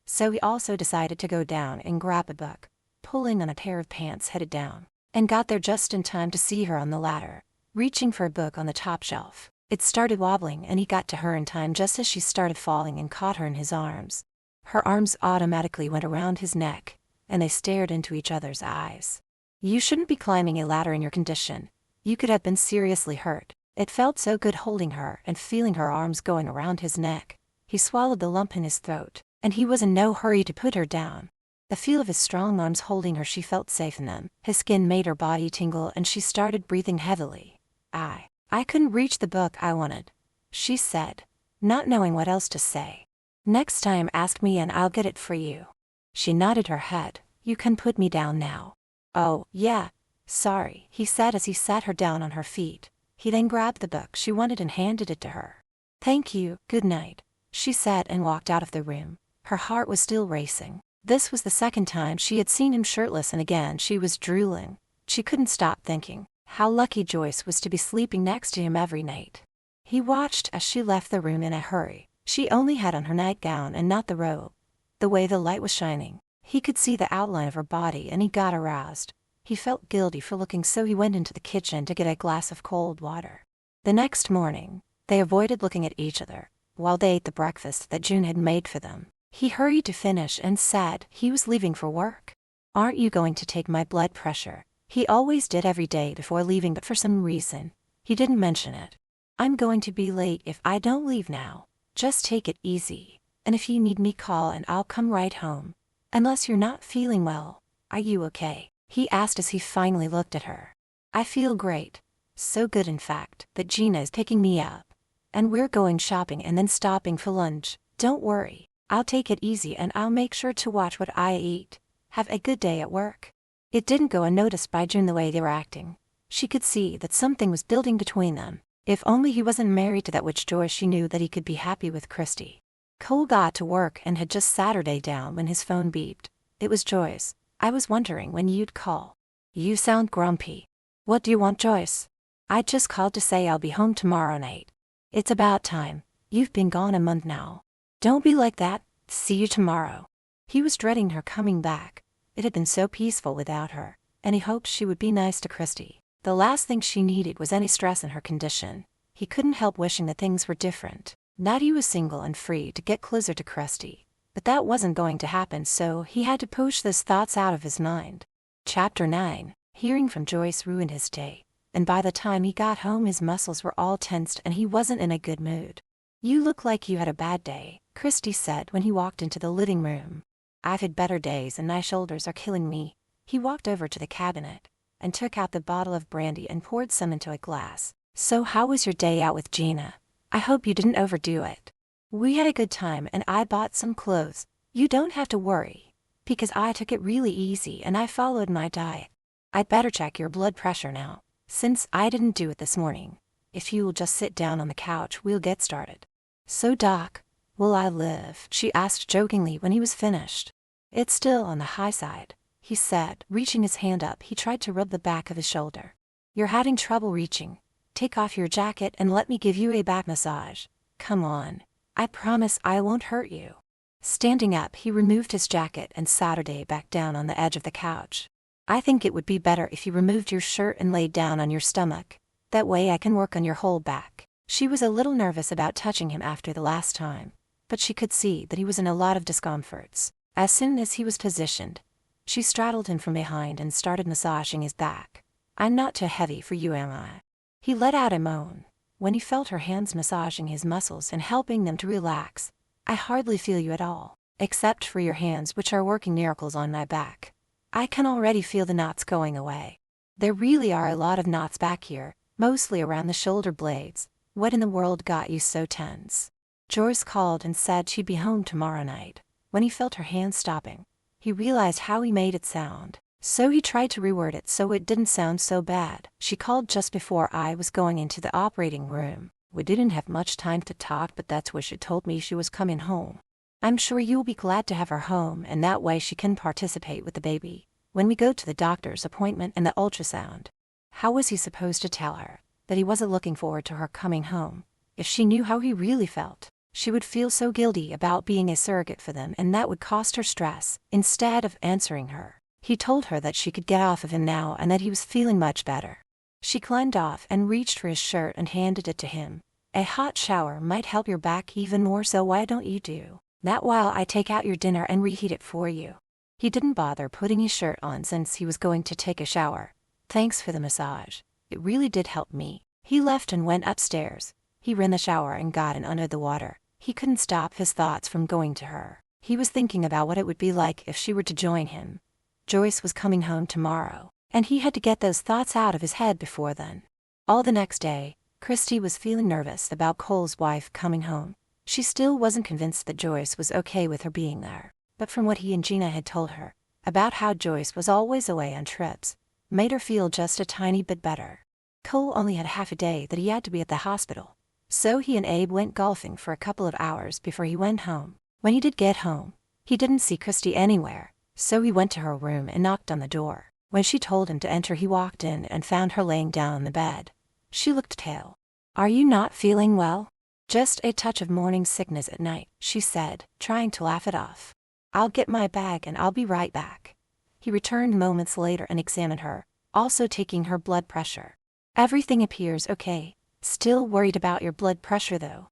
so he also decided to go down and grab a book, pulling on a pair of pants headed down, and got there just in time to see her on the ladder, reaching for a book on the top shelf. It started wobbling and he got to her in time just as she started falling and caught her in his arms. Her arms automatically went around his neck, and they stared into each other's eyes. "You shouldn't be climbing a ladder in your condition. You could have been seriously hurt." It felt so good holding her and feeling her arms going around his neck. He swallowed the lump in his throat, and he was in no hurry to put her down. The feel of his strong arms holding her, she felt safe in them. His skin made her body tingle and she started breathing heavily. I couldn't reach the book I wanted," she said, not knowing what else to say. "Next time ask me and I'll get it for you." She nodded her head. "You can put me down now." "Oh, yeah, sorry," he said as he sat her down on her feet. He then grabbed the book she wanted and handed it to her. "Thank you, good night," she said and walked out of the room. Her heart was still racing. This was the second time she had seen him shirtless, and again she was drooling. She couldn't stop thinking how lucky Joyce was to be sleeping next to him every night. He watched as she left the room in a hurry. She only had on her nightgown and not the robe. The way the light was shining, he could see the outline of her body and he got aroused. He felt guilty for looking, so he went into the kitchen to get a glass of cold water. The next morning, they avoided looking at each other while they ate the breakfast that June had made for them. He hurried to finish and said he was leaving for work. "Aren't you going to take my blood pressure?" He always did every day before leaving, but for some reason, he didn't mention it. "I'm going to be late if I don't leave now. Just take it easy, and if you need me, call and I'll come right home. Unless you're not feeling well. Are you okay?" he asked as he finally looked at her. "I feel great. So good, in fact, that Gina is picking me up. And we're going shopping and then stopping for lunch. Don't worry, I'll take it easy and I'll make sure to watch what I eat. Have a good day at work." It didn't go unnoticed by June the way they were acting. She could see that something was building between them. If only he wasn't married to that witch Joyce, she knew that he could be happy with Christy. Cole got to work and had just Saturday down when his phone beeped. It was Joyce. "I was wondering when you'd call. You sound grumpy." "What do you want, Joyce?" "I just called to say I'll be home tomorrow night. It's about time. You've been gone a month now." "Don't be like that. See you tomorrow." He was dreading her coming back. It had been so peaceful without her, and he hoped she would be nice to Christy. The last thing she needed was any stress in her condition. He couldn't help wishing that things were different. Now he was single and free to get closer to Christy. But that wasn't going to happen, so he had to push those thoughts out of his mind. Chapter 9. Hearing from Joyce ruined his day, and by the time he got home his muscles were all tensed and he wasn't in a good mood. "You look like you had a bad day," Christy said when he walked into the living room. "I've had better days and my shoulders are killing me." He walked over to the cabinet and took out the bottle of brandy and poured some into a glass. "So how was your day out with Gina? I hope you didn't overdo it." "We had a good time and I bought some clothes. You don't have to worry, because I took it really easy and I followed my diet. I'd better check your blood pressure now, since I didn't do it this morning. If you'll just sit down on the couch, we'll get started." "So Doc, will I live?" she asked jokingly when he was finished. "It's still on the high side," he said, reaching his hand up. He tried to rub the back of his shoulder. "You're having trouble reaching. Take off your jacket and let me give you a back massage. Come on. I promise I won't hurt you." Standing up, he removed his jacket and Saturday back down on the edge of the couch. "I think it would be better if you removed your shirt and laid down on your stomach. That way I can work on your whole back." She was a little nervous about touching him after the last time, but she could see that he was in a lot of discomforts. As soon as he was positioned, she straddled him from behind and started massaging his back. "I'm not too heavy for you, am I?" He let out a moan when he felt her hands massaging his muscles and helping them to relax. "I hardly feel you at all, except for your hands, which are working miracles on my back. I can already feel the knots going away. There really are a lot of knots back here, mostly around the shoulder blades. What in the world got you so tense?" Joyce called and said she'd be home tomorrow night. When he felt her hands stopping, he realized how he made it sound. So he tried to reword it so it didn't sound so bad. "She called just before I was going into the operating room. We didn't have much time to talk, but that's where she told me she was coming home. I'm sure you'll be glad to have her home, and that way she can participate with the baby when we go to the doctor's appointment and the ultrasound." How was he supposed to tell her that he wasn't looking forward to her coming home? If she knew how he really felt, she would feel so guilty about being a surrogate for them, and that would cost her stress. Instead of answering her, he told her that she could get off of him now and that he was feeling much better. She climbed off and reached for his shirt and handed it to him. "A hot shower might help your back even more, so why don't you do that while I take out your dinner and reheat it for you?" He didn't bother putting his shirt on since he was going to take a shower. "Thanks for the massage. It really did help me." He left and went upstairs. He ran the shower and got in under the water. He couldn't stop his thoughts from going to her. He was thinking about what it would be like if she were to join him. Joyce was coming home tomorrow, and he had to get those thoughts out of his head before then. All the next day, Christy was feeling nervous about Cole's wife coming home. She still wasn't convinced that Joyce was okay with her being there, but from what he and Gina had told her about how Joyce was always away on trips, made her feel just a tiny bit better. Cole only had half a day that he had to be at the hospital, so he and Abe went golfing for a couple of hours before he went home. When he did get home, he didn't see Christy anywhere, so he went to her room and knocked on the door. When she told him to enter, he walked in and found her laying down on the bed. She looked pale. "Are you not feeling well?" "Just a touch of morning sickness at night," she said, trying to laugh it off. "I'll get my bag and I'll be right back." He returned moments later and examined her, also taking her blood pressure. Everything appears okay. Still worried about your blood pressure though.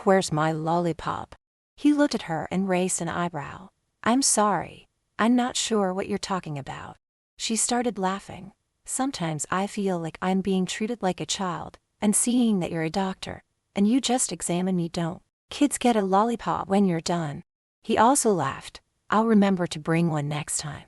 Where's my lollipop? He looked at her and raised an eyebrow. I'm sorry. I'm not sure what you're talking about. She started laughing. Sometimes I feel like I'm being treated like a child, and seeing that you're a doctor, and you just examine me don't. Kids get a lollipop when you're done. He also laughed. I'll remember to bring one next time.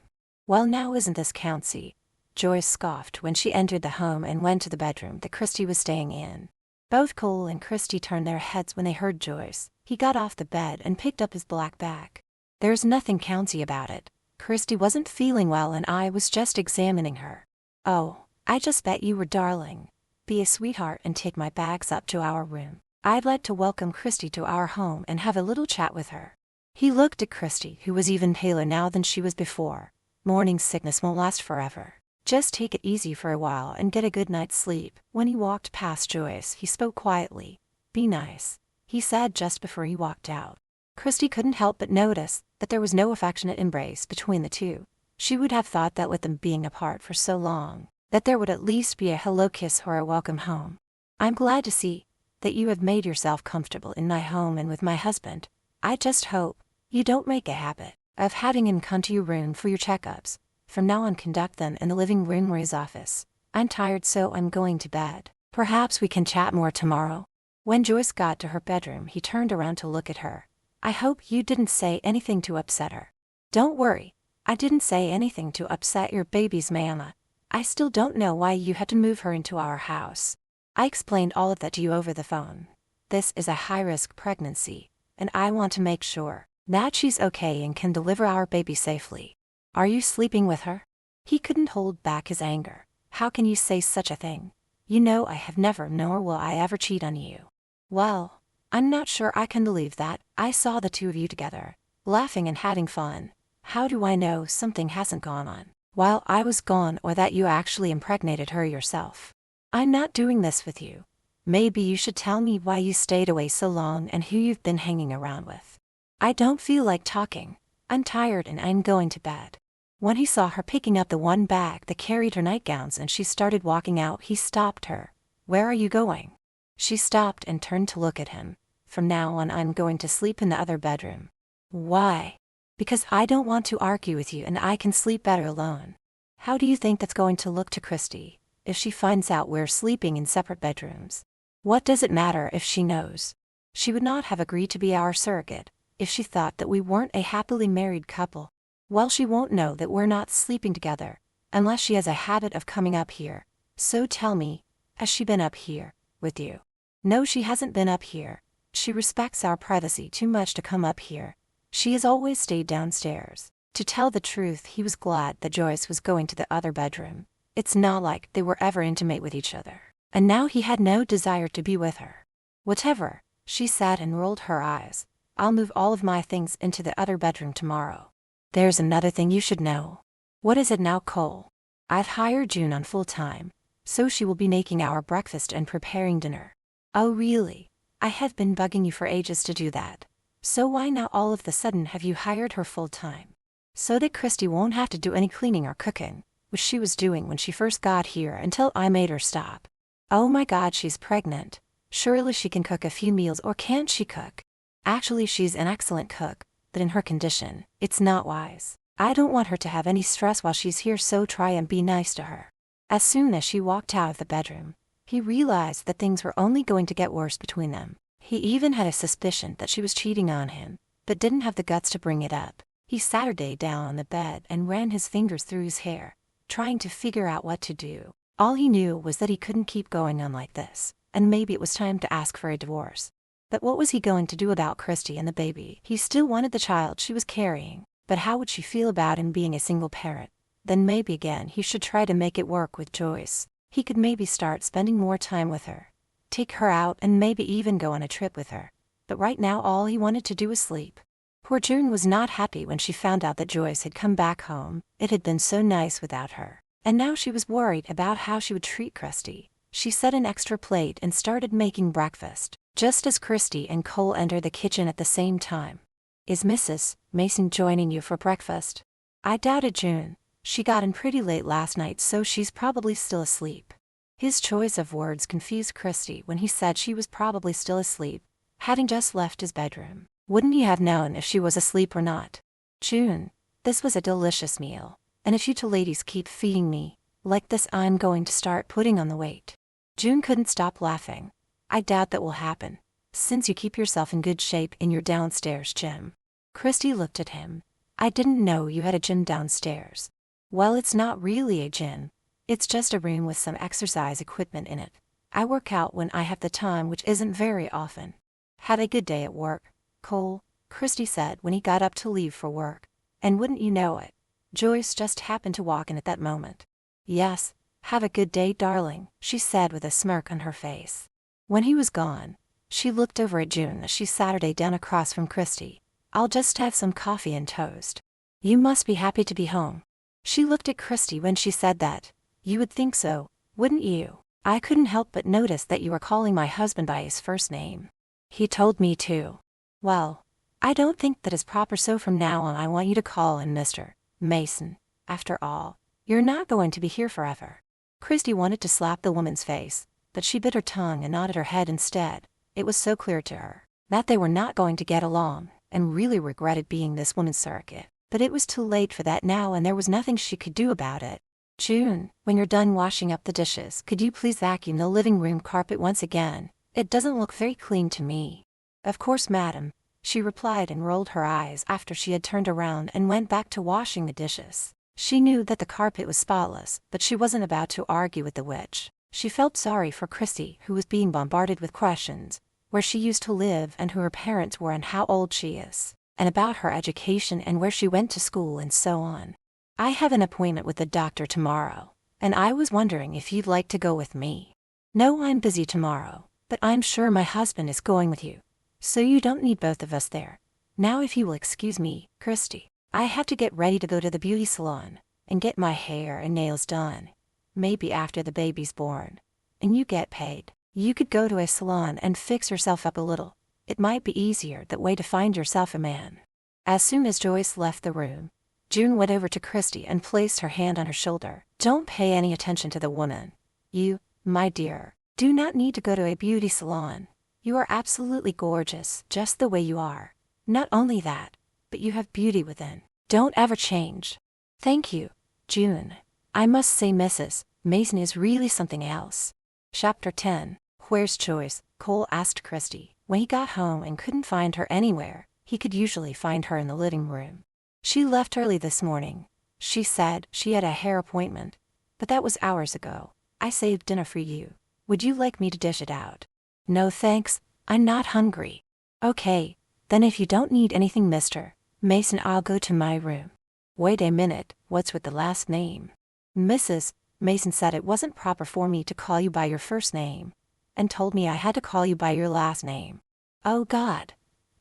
Well, now isn't this countsy? Joyce scoffed when she entered the home and went to the bedroom that Christy was staying in. Both Cole and Christy turned their heads when they heard Joyce. He got off the bed and picked up his black bag. There's nothing county about it. Christy wasn't feeling well and I was just examining her. Oh, I just bet you were darling. Be a sweetheart and take my bags up to our room. I'd like to welcome Christy to our home and have a little chat with her. He looked at Christy, who was even paler now than she was before. Morning sickness won't last forever. Just take it easy for a while and get a good night's sleep. When he walked past Joyce, he spoke quietly. Be nice, he said just before he walked out. Christy couldn't help but notice that there was no affectionate embrace between the two. She would have thought that with them being apart for so long, that there would at least be a hello kiss or a welcome home. I'm glad to see that you have made yourself comfortable in my home and with my husband. I just hope you don't make a habit of having him come to your room for your checkups. From now on, conduct them in the living room or his office. I'm tired, so I'm going to bed. Perhaps we can chat more tomorrow. When Joyce got to her bedroom, he turned around to look at her. I hope you didn't say anything to upset her. Don't worry. I didn't say anything to upset your baby's mama. I still don't know why you had to move her into our house. I explained all of that to you over the phone. This is a high-risk pregnancy, and I want to make sure that she's okay and can deliver our baby safely. Are you sleeping with her? He couldn't hold back his anger. How can you say such a thing? You know I have never nor will I ever cheat on you. Well, I'm not sure I can believe that. I saw the two of you together, laughing and having fun. How do I know something hasn't gone on while I was gone, or that you actually impregnated her yourself? I'm not doing this with you. Maybe you should tell me why you stayed away so long and who you've been hanging around with. I don't feel like talking. I'm tired and I'm going to bed. When he saw her picking up the one bag that carried her nightgowns and she started walking out, he stopped her. Where are you going? She stopped and turned to look at him. From now on, I'm going to sleep in the other bedroom. Why? Because I don't want to argue with you and I can sleep better alone. How do you think that's going to look to Christy if she finds out we're sleeping in separate bedrooms? What does it matter if she knows? She would not have agreed to be our surrogate if she thought that we weren't a happily married couple. Well, she won't know that we're not sleeping together unless she has a habit of coming up here. So tell me, has she been up here with you? No, she hasn't been up here. She respects our privacy too much to come up here. She has always stayed downstairs. To tell the truth, he was glad that Joyce was going to the other bedroom. It's not like they were ever intimate with each other. And now he had no desire to be with her. Whatever, she said and rolled her eyes. I'll move all of my things into the other bedroom tomorrow. There's another thing you should know. What is it now, Cole? I've hired June on full time, so she will be making our breakfast and preparing dinner. Oh really? I have been bugging you for ages to do that. So why now all of the sudden have you hired her full time? So that Christy won't have to do any cleaning or cooking, which she was doing when she first got here until I made her stop. Oh my God, she's pregnant. Surely she can cook a few meals, or can't she cook? Actually, she's an excellent cook, but in her condition, it's not wise. I don't want her to have any stress while she's here, so try and be nice to her. As soon as she walked out of the bedroom, he realized that things were only going to get worse between them. He even had a suspicion that she was cheating on him, but didn't have the guts to bring it up. He sat her down on the bed and ran his fingers through his hair, trying to figure out what to do. All he knew was that he couldn't keep going on like this, and maybe it was time to ask for a divorce. But what was he going to do about Christy and the baby? He still wanted the child she was carrying, but how would she feel about him being a single parent? Then maybe again he should try to make it work with Joyce. He could maybe start spending more time with her, take her out and maybe even go on a trip with her. But right now all he wanted to do was sleep. Poor June was not happy when she found out that Joyce had come back home. It had been so nice without her, and now she was worried about how she would treat Christy. She set an extra plate and started making breakfast, just as Christy and Cole entered the kitchen at the same time. Is Mrs. Mason joining you for breakfast? I doubted June. She got in pretty late last night, so she's probably still asleep. His choice of words confused Christy when he said she was probably still asleep, having just left his bedroom. Wouldn't he have known if she was asleep or not? June, this was a delicious meal, and if you two ladies keep feeding me like this, I'm going to start putting on the weight. June couldn't stop laughing. I doubt that will happen, since you keep yourself in good shape in your downstairs gym. Christy looked at him. I didn't know you had a gym downstairs. Well, it's not really a gym. It's just a room with some exercise equipment in it. I work out when I have the time, which isn't very often. Have a good day at work, Cole, Christy said when he got up to leave for work. And wouldn't you know it, Joyce just happened to walk in at that moment. Yes, have a good day, darling, she said with a smirk on her face. When he was gone, she looked over at June as she sat her down across from Christy. I'll just have some coffee and toast. You must be happy to be home. She looked at Christy when she said that. You would think so, wouldn't you? I couldn't help but notice that you were calling my husband by his first name. He told me to. Well, I don't think that is proper, so from now on I want you to call him Mr. Mason. After all, you're not going to be here forever. Christy wanted to slap the woman's face, but she bit her tongue and nodded her head instead. It was so clear to her that they were not going to get along, and really regretted being this woman's surrogate. But it was too late for that now, and there was nothing she could do about it. June, when you're done washing up the dishes, could you please vacuum the living room carpet once again? It doesn't look very clean to me. Of course, madam, she replied and rolled her eyes after she had turned around and went back to washing the dishes. She knew that the carpet was spotless, but she wasn't about to argue with the witch. She felt sorry for Christy, who was being bombarded with questions, where she used to live and who her parents were and how old she is, and about her education and where she went to school and so on. I have an appointment with the doctor tomorrow, and I was wondering if you'd like to go with me. No, I'm busy tomorrow, but I'm sure my husband is going with you, so you don't need both of us there. Now if you will excuse me, Christy, I have to get ready to go to the beauty salon and get my hair and nails done. Maybe after the baby's born, and you get paid, you could go to a salon and fix yourself up a little. It might be easier that way to find yourself a man. As soon as Joyce left the room, June went over to Christy and placed her hand on her shoulder. Don't pay any attention to the woman. You, my dear, do not need to go to a beauty salon. You are absolutely gorgeous, just the way you are. Not only that, but you have beauty within. Don't ever change. Thank you, June. I must say Mrs. Mason is really something else. Chapter 10. Where's Joyce? Cole asked Christy. When he got home and couldn't find her anywhere, he could usually find her in the living room. She left early this morning. She said she had a hair appointment, but that was hours ago. I saved dinner for you. Would you like me to dish it out? No thanks, I'm not hungry. Okay, then if you don't need anything, Mr. Mason, I'll go to my room. Wait a minute, what's with the last name? Mrs. Mason said it wasn't proper for me to call you by your first name, and told me I had to call you by your last name. Oh God,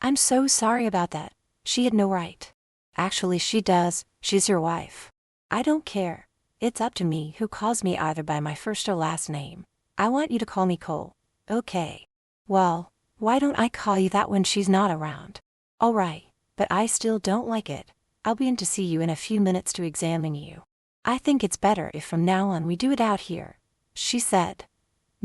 I'm so sorry about that. She had no right. Actually, she does. She's your wife. I don't care. It's up to me who calls me either by my first or last name. I want you to call me Cole. Okay. Well, why don't I call you that when she's not around? All right, but I still don't like it. I'll be in to see you in a few minutes to examine you. I think it's better if from now on we do it out here, she said,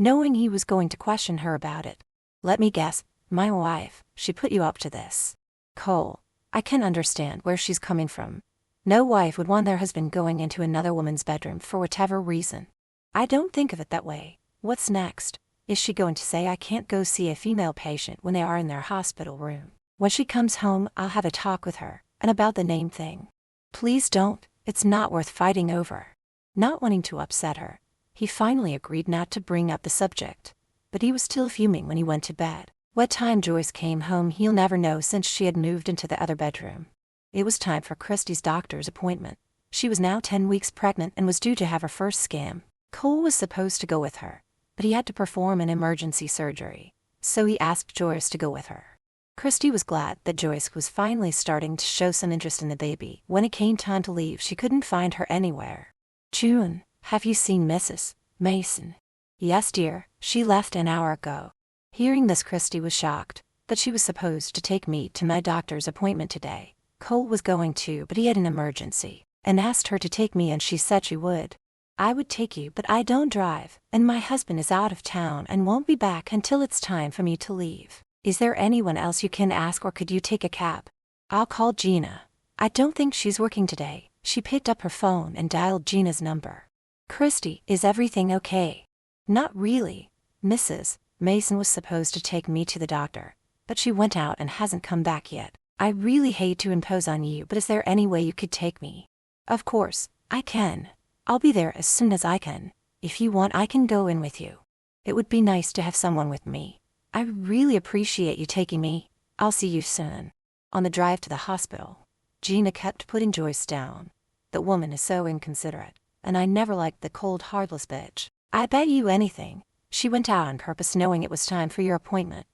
knowing he was going to question her about it. Let me guess, my wife, she put you up to this. Cole, I can understand where she's coming from. No wife would want their husband going into another woman's bedroom for whatever reason. I don't think of it that way. What's next? Is she going to say I can't go see a female patient when they are in their hospital room? When she comes home, I'll have a talk with her, and about the name thing. Please don't, it's not worth fighting over. Not wanting to upset her, he finally agreed not to bring up the subject, but he was still fuming when he went to bed. What time Joyce came home he'll never know, since she had moved into the other bedroom. It was time for Christy's doctor's appointment. She was now 10 weeks pregnant and was due to have her first scan. Cole was supposed to go with her, but he had to perform an emergency surgery, so he asked Joyce to go with her. Christy was glad that Joyce was finally starting to show some interest in the baby. When it came time to leave, she couldn't find her anywhere. June, have you seen Mrs. Mason? Yes, dear, she left an hour ago. Hearing this, Christy was shocked that she was supposed to take me to my doctor's appointment today. Cole was going too, but he had an emergency. and asked her to take me, and she said she would. I would take you, but I don't drive, and my husband is out of town and won't be back until it's time for me to leave. Is there anyone else you can ask, or could you take a cab? I'll call Gina. I don't think she's working today. She picked up her phone and dialed Gina's number. Christy, is everything okay? Not really. Mrs. Mason was supposed to take me to the doctor, but she went out and hasn't come back yet. I really hate to impose on you, but is there any way you could take me? Of course, I can. I'll be there as soon as I can. If you want, I can go in with you. It would be nice to have someone with me. I really appreciate you taking me. I'll see you soon. On the drive to the hospital, Gina kept putting Joyce down. That woman is so inconsiderate, and I never liked the cold, heartless bitch. I bet you anything she went out on purpose knowing it was time for your appointment.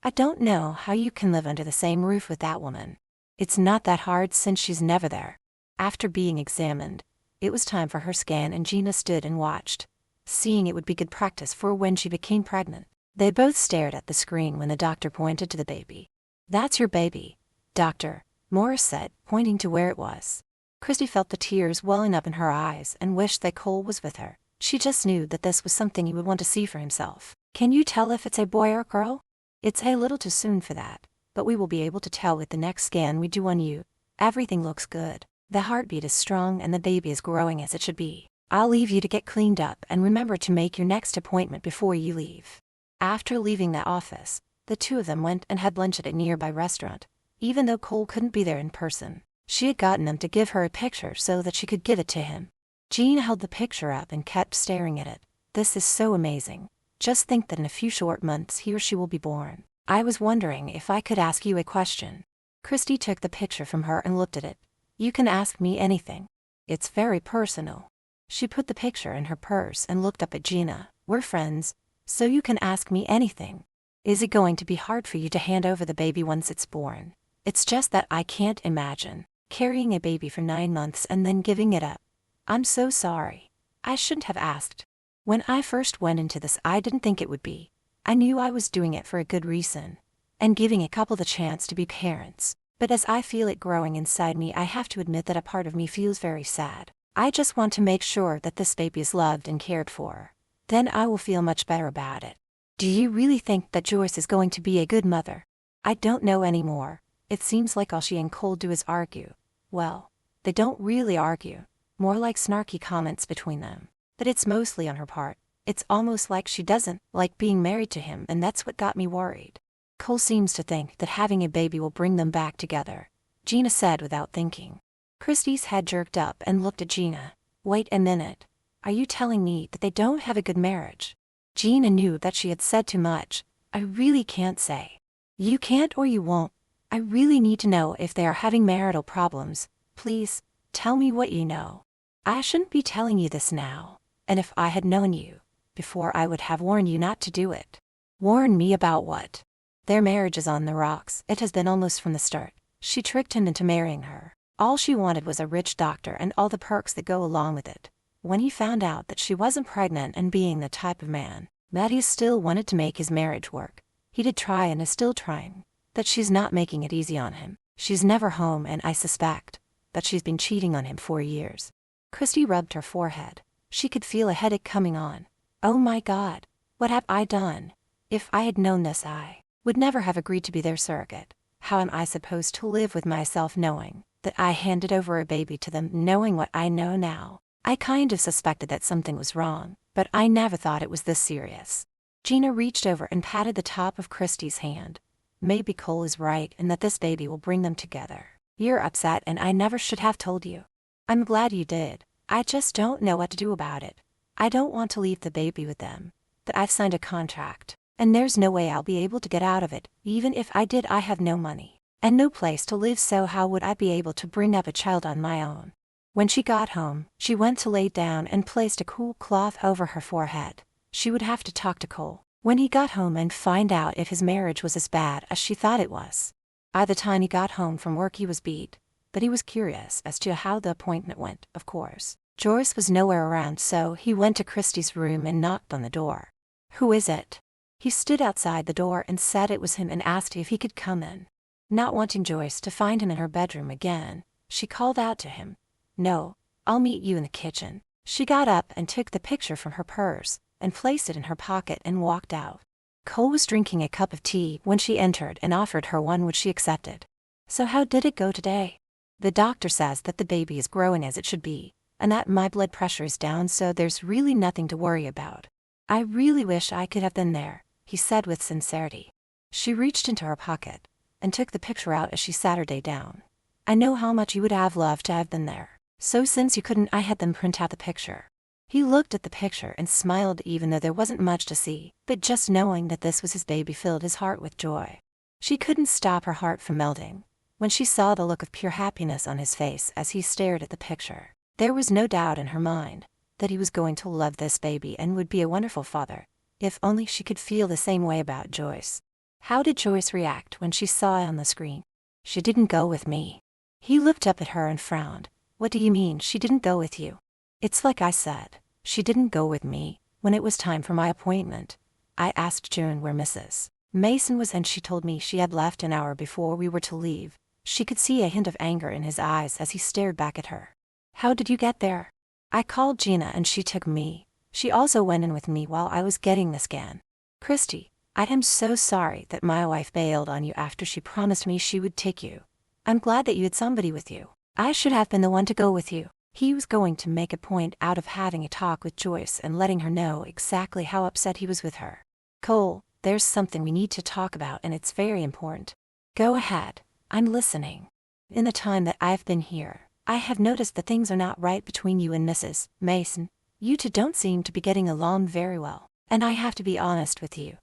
I don't know how you can live under the same roof with that woman. It's not that hard since she's never there. After being examined, it was time for her scan, and Gina stood and watched, seeing it would be good practice for when she became pregnant. They both stared at the screen when the doctor pointed to the baby. That's your baby, Doctor, Morris said, pointing to where it was. Christy felt the tears welling up in her eyes and wished that Cole was with her. She just knew that this was something he would want to see for himself. Can you tell if it's a boy or a girl? It's a little too soon for that, but we will be able to tell with the next scan we do on you. Everything looks good. The heartbeat is strong and the baby is growing as it should be. I'll leave you to get cleaned up, and remember to make your next appointment before you leave. After leaving the office, the two of them went and had lunch at a nearby restaurant. Even though Cole couldn't be there in person, she had gotten him to give her a picture so that she could give it to him. Jean held the picture up and kept staring at it. This is so amazing. Just think that in a few short months he or she will be born. I was wondering if I could ask you a question. Christy took the picture from her and looked at it. You can ask me anything. It's very personal. She put the picture in her purse and looked up at Gina. We're friends, so you can ask me anything. Is it going to be hard for you to hand over the baby once it's born? It's just that I can't imagine carrying a baby for 9 months and then giving it up. I'm so sorry. I shouldn't have asked. When I first went into this, I didn't think it would be. I knew I was doing it for a good reason and giving a couple the chance to be parents. But as I feel it growing inside me, I have to admit that a part of me feels very sad. I just want to make sure that this baby is loved and cared for. Then I will feel much better about it. Do you really think that Joyce is going to be a good mother? I don't know anymore. It seems like all she and Cole do is argue. Well, they don't really argue. More like snarky comments between them. But it's mostly on her part. It's almost like she doesn't like being married to him, and that's what got me worried. Cole seems to think that having a baby will bring them back together, Gina said without thinking. Christy's head jerked up and looked at Gina. Wait a minute. Are you telling me that they don't have a good marriage? Gina knew that she had said too much. I really can't say. You can't or you won't. I really need to know if they are having marital problems. Please, tell me what you know. I shouldn't be telling you this now, and if I had known you before, I would have warned you not to do it. Warn me about what? Their marriage is on the rocks. It has been almost from the start. She tricked him into marrying her. All she wanted was a rich doctor and all the perks that go along with it. When he found out that she wasn't pregnant and being the type of man that he still wanted to make his marriage work, he did try and is still trying. That she's not making it easy on him. She's never home, and I suspect that she's been cheating on him for years. Christy rubbed her forehead. She could feel a headache coming on. Oh my God, what have I done? If I had known this, I would never have agreed to be their surrogate. How am I supposed to live with myself knowing that I handed over a baby to them, knowing what I know now? I kind of suspected that something was wrong, but I never thought it was this serious. Gina reached over and patted the top of Christy's hand. Maybe Cole is right and that this baby will bring them together. You're upset and I never should have told you. I'm glad you did. I just don't know what to do about it. I don't want to leave the baby with them, but I've signed a contract, and there's no way I'll be able to get out of it. Even if I did, I have no money and no place to live, so how would I be able to bring up a child on my own? When she got home, she went to lay down and placed a cool cloth over her forehead. She would have to talk to Cole when he got home and find out if his marriage was as bad as she thought it was. By the time he got home from work, he was beat, but he was curious as to how the appointment went, of course. Joyce was nowhere around, so he went to Christy's room and knocked on the door. Who is it? He stood outside the door and said it was him and asked if he could come in. Not wanting Joyce to find him in her bedroom again, she called out to him. No, I'll meet you in the kitchen. She got up and took the picture from her purse and placed it in her pocket and walked out. Cole was drinking a cup of tea when she entered and offered her one, which she accepted. So how did it go today? The doctor says that the baby is growing as it should be, and that my blood pressure is down, so there's really nothing to worry about. I really wish I could have been there, he said with sincerity. She reached into her pocket and took the picture out as she sat her down. I know how much you would have loved to have been there, so since you couldn't, I had them print out the picture. He looked at the picture and smiled, even though there wasn't much to see, but just knowing that this was his baby filled his heart with joy. She couldn't stop her heart from melting when she saw the look of pure happiness on his face as he stared at the picture. There was no doubt in her mind that he was going to love this baby and would be a wonderful father, if only she could feel the same way about Joyce. How did Joyce react when she saw it on the screen? She didn't go with me. He looked up at her and frowned. What do you mean she didn't go with you? It's like I said, she didn't go with me when it was time for my appointment. I asked June where Mrs. Mason was and she told me she had left an hour before we were to leave. She could see a hint of anger in his eyes as he stared back at her. How did you get there? I called Gina and she took me. She also went in with me while I was getting the scan. Christy, I am so sorry that my wife bailed on you after she promised me she would take you. I'm glad that you had somebody with you. I should have been the one to go with you. He was going to make a point out of having a talk with Joyce and letting her know exactly how upset he was with her. Cole, there's something we need to talk about and it's very important. Go ahead, I'm listening. In the time that I've been here, I have noticed that things are not right between you and Mrs. Mason. You two don't seem to be getting along very well, and I have to be honest with you.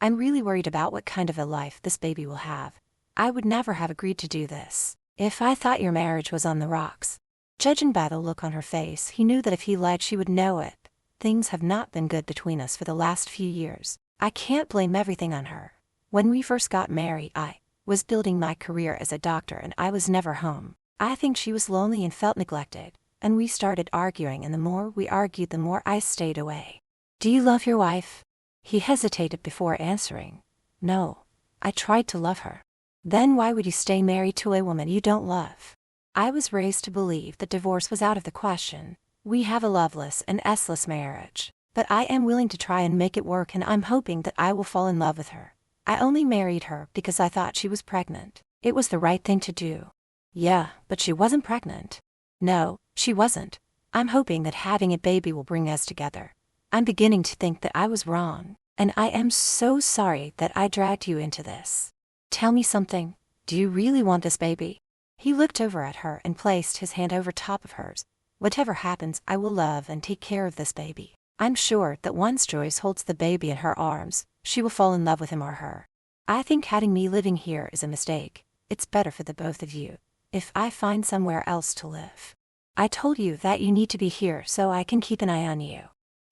I'm really worried about what kind of a life this baby will have. I would never have agreed to do this if I thought your marriage was on the rocks. Judging by the look on her face, he knew that if he lied she would know it. Things have not been good between us for the last few years. I can't blame everything on her. When we first got married, I was building my career as a doctor and I was never home. I think she was lonely and felt neglected, and we started arguing, and the more we argued, the more I stayed away. Do you love your wife? He hesitated before answering. No, I tried to love her. Then why would you stay married to a woman you don't love? I was raised to believe that divorce was out of the question. We have a loveless and S-less marriage, but I am willing to try and make it work, and I'm hoping that I will fall in love with her. I only married her because I thought she was pregnant. It was the right thing to do. Yeah, but she wasn't pregnant. No, she wasn't. I'm hoping that having a baby will bring us together. I'm beginning to think that I was wrong, and I am so sorry that I dragged you into this. Tell me something. Do you really want this baby? He looked over at her and placed his hand over top of hers. Whatever happens, I will love and take care of this baby. I'm sure that once Joyce holds the baby in her arms, she will fall in love with him or her. I think having me living here is a mistake. It's better for the both of you if I find somewhere else to live. I told you that you need to be here so I can keep an eye on you.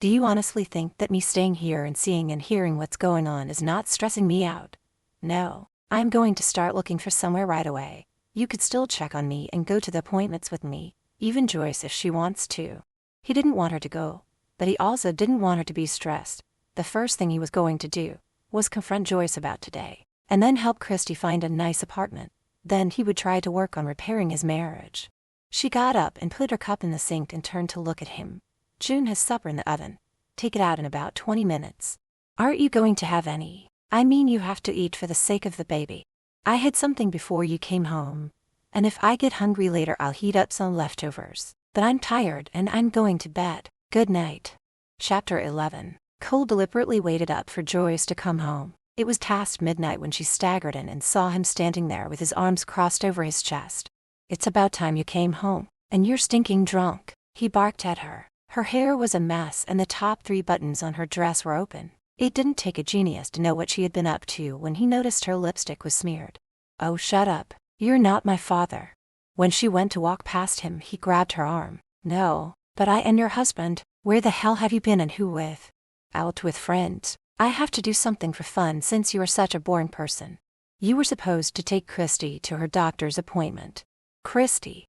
Do you honestly think that me staying here and seeing and hearing what's going on is not stressing me out? No, I'm going to start looking for somewhere right away. You could still check on me and go to the appointments with me, even Joyce if she wants to. He didn't want her to go, but he also didn't want her to be stressed. The first thing he was going to do was confront Joyce about today, and then help Christy find a nice apartment. Then he would try to work on repairing his marriage. She got up and put her cup in the sink and turned to look at him. June has supper in the oven. Take it out in about 20 minutes. Aren't you going to have any? I mean, you have to eat for the sake of the baby. I had something before you came home, and if I get hungry later I'll heat up some leftovers. But I'm tired and I'm going to bed. Good night. Chapter 11. Cole deliberately waited up for Joyce to come home. It was past midnight when she staggered in and saw him standing there with his arms crossed over his chest. It's about time you came home, and you're stinking drunk, he barked at her. Her hair was a mess and the top 3 buttons on her dress were open. It didn't take a genius to know what she had been up to when he noticed her lipstick was smeared. Oh, shut up. You're not my father. When she went to walk past him, he grabbed her arm. No, but I am your husband. Where the hell have you been and who with? Out with friends. I have to do something for fun since you are such a boring person. You were supposed to take Christy to her doctor's appointment. Christy,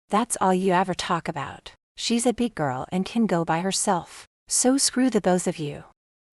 that's all you ever talk about. She's a big girl and can go by herself. So screw the both of you.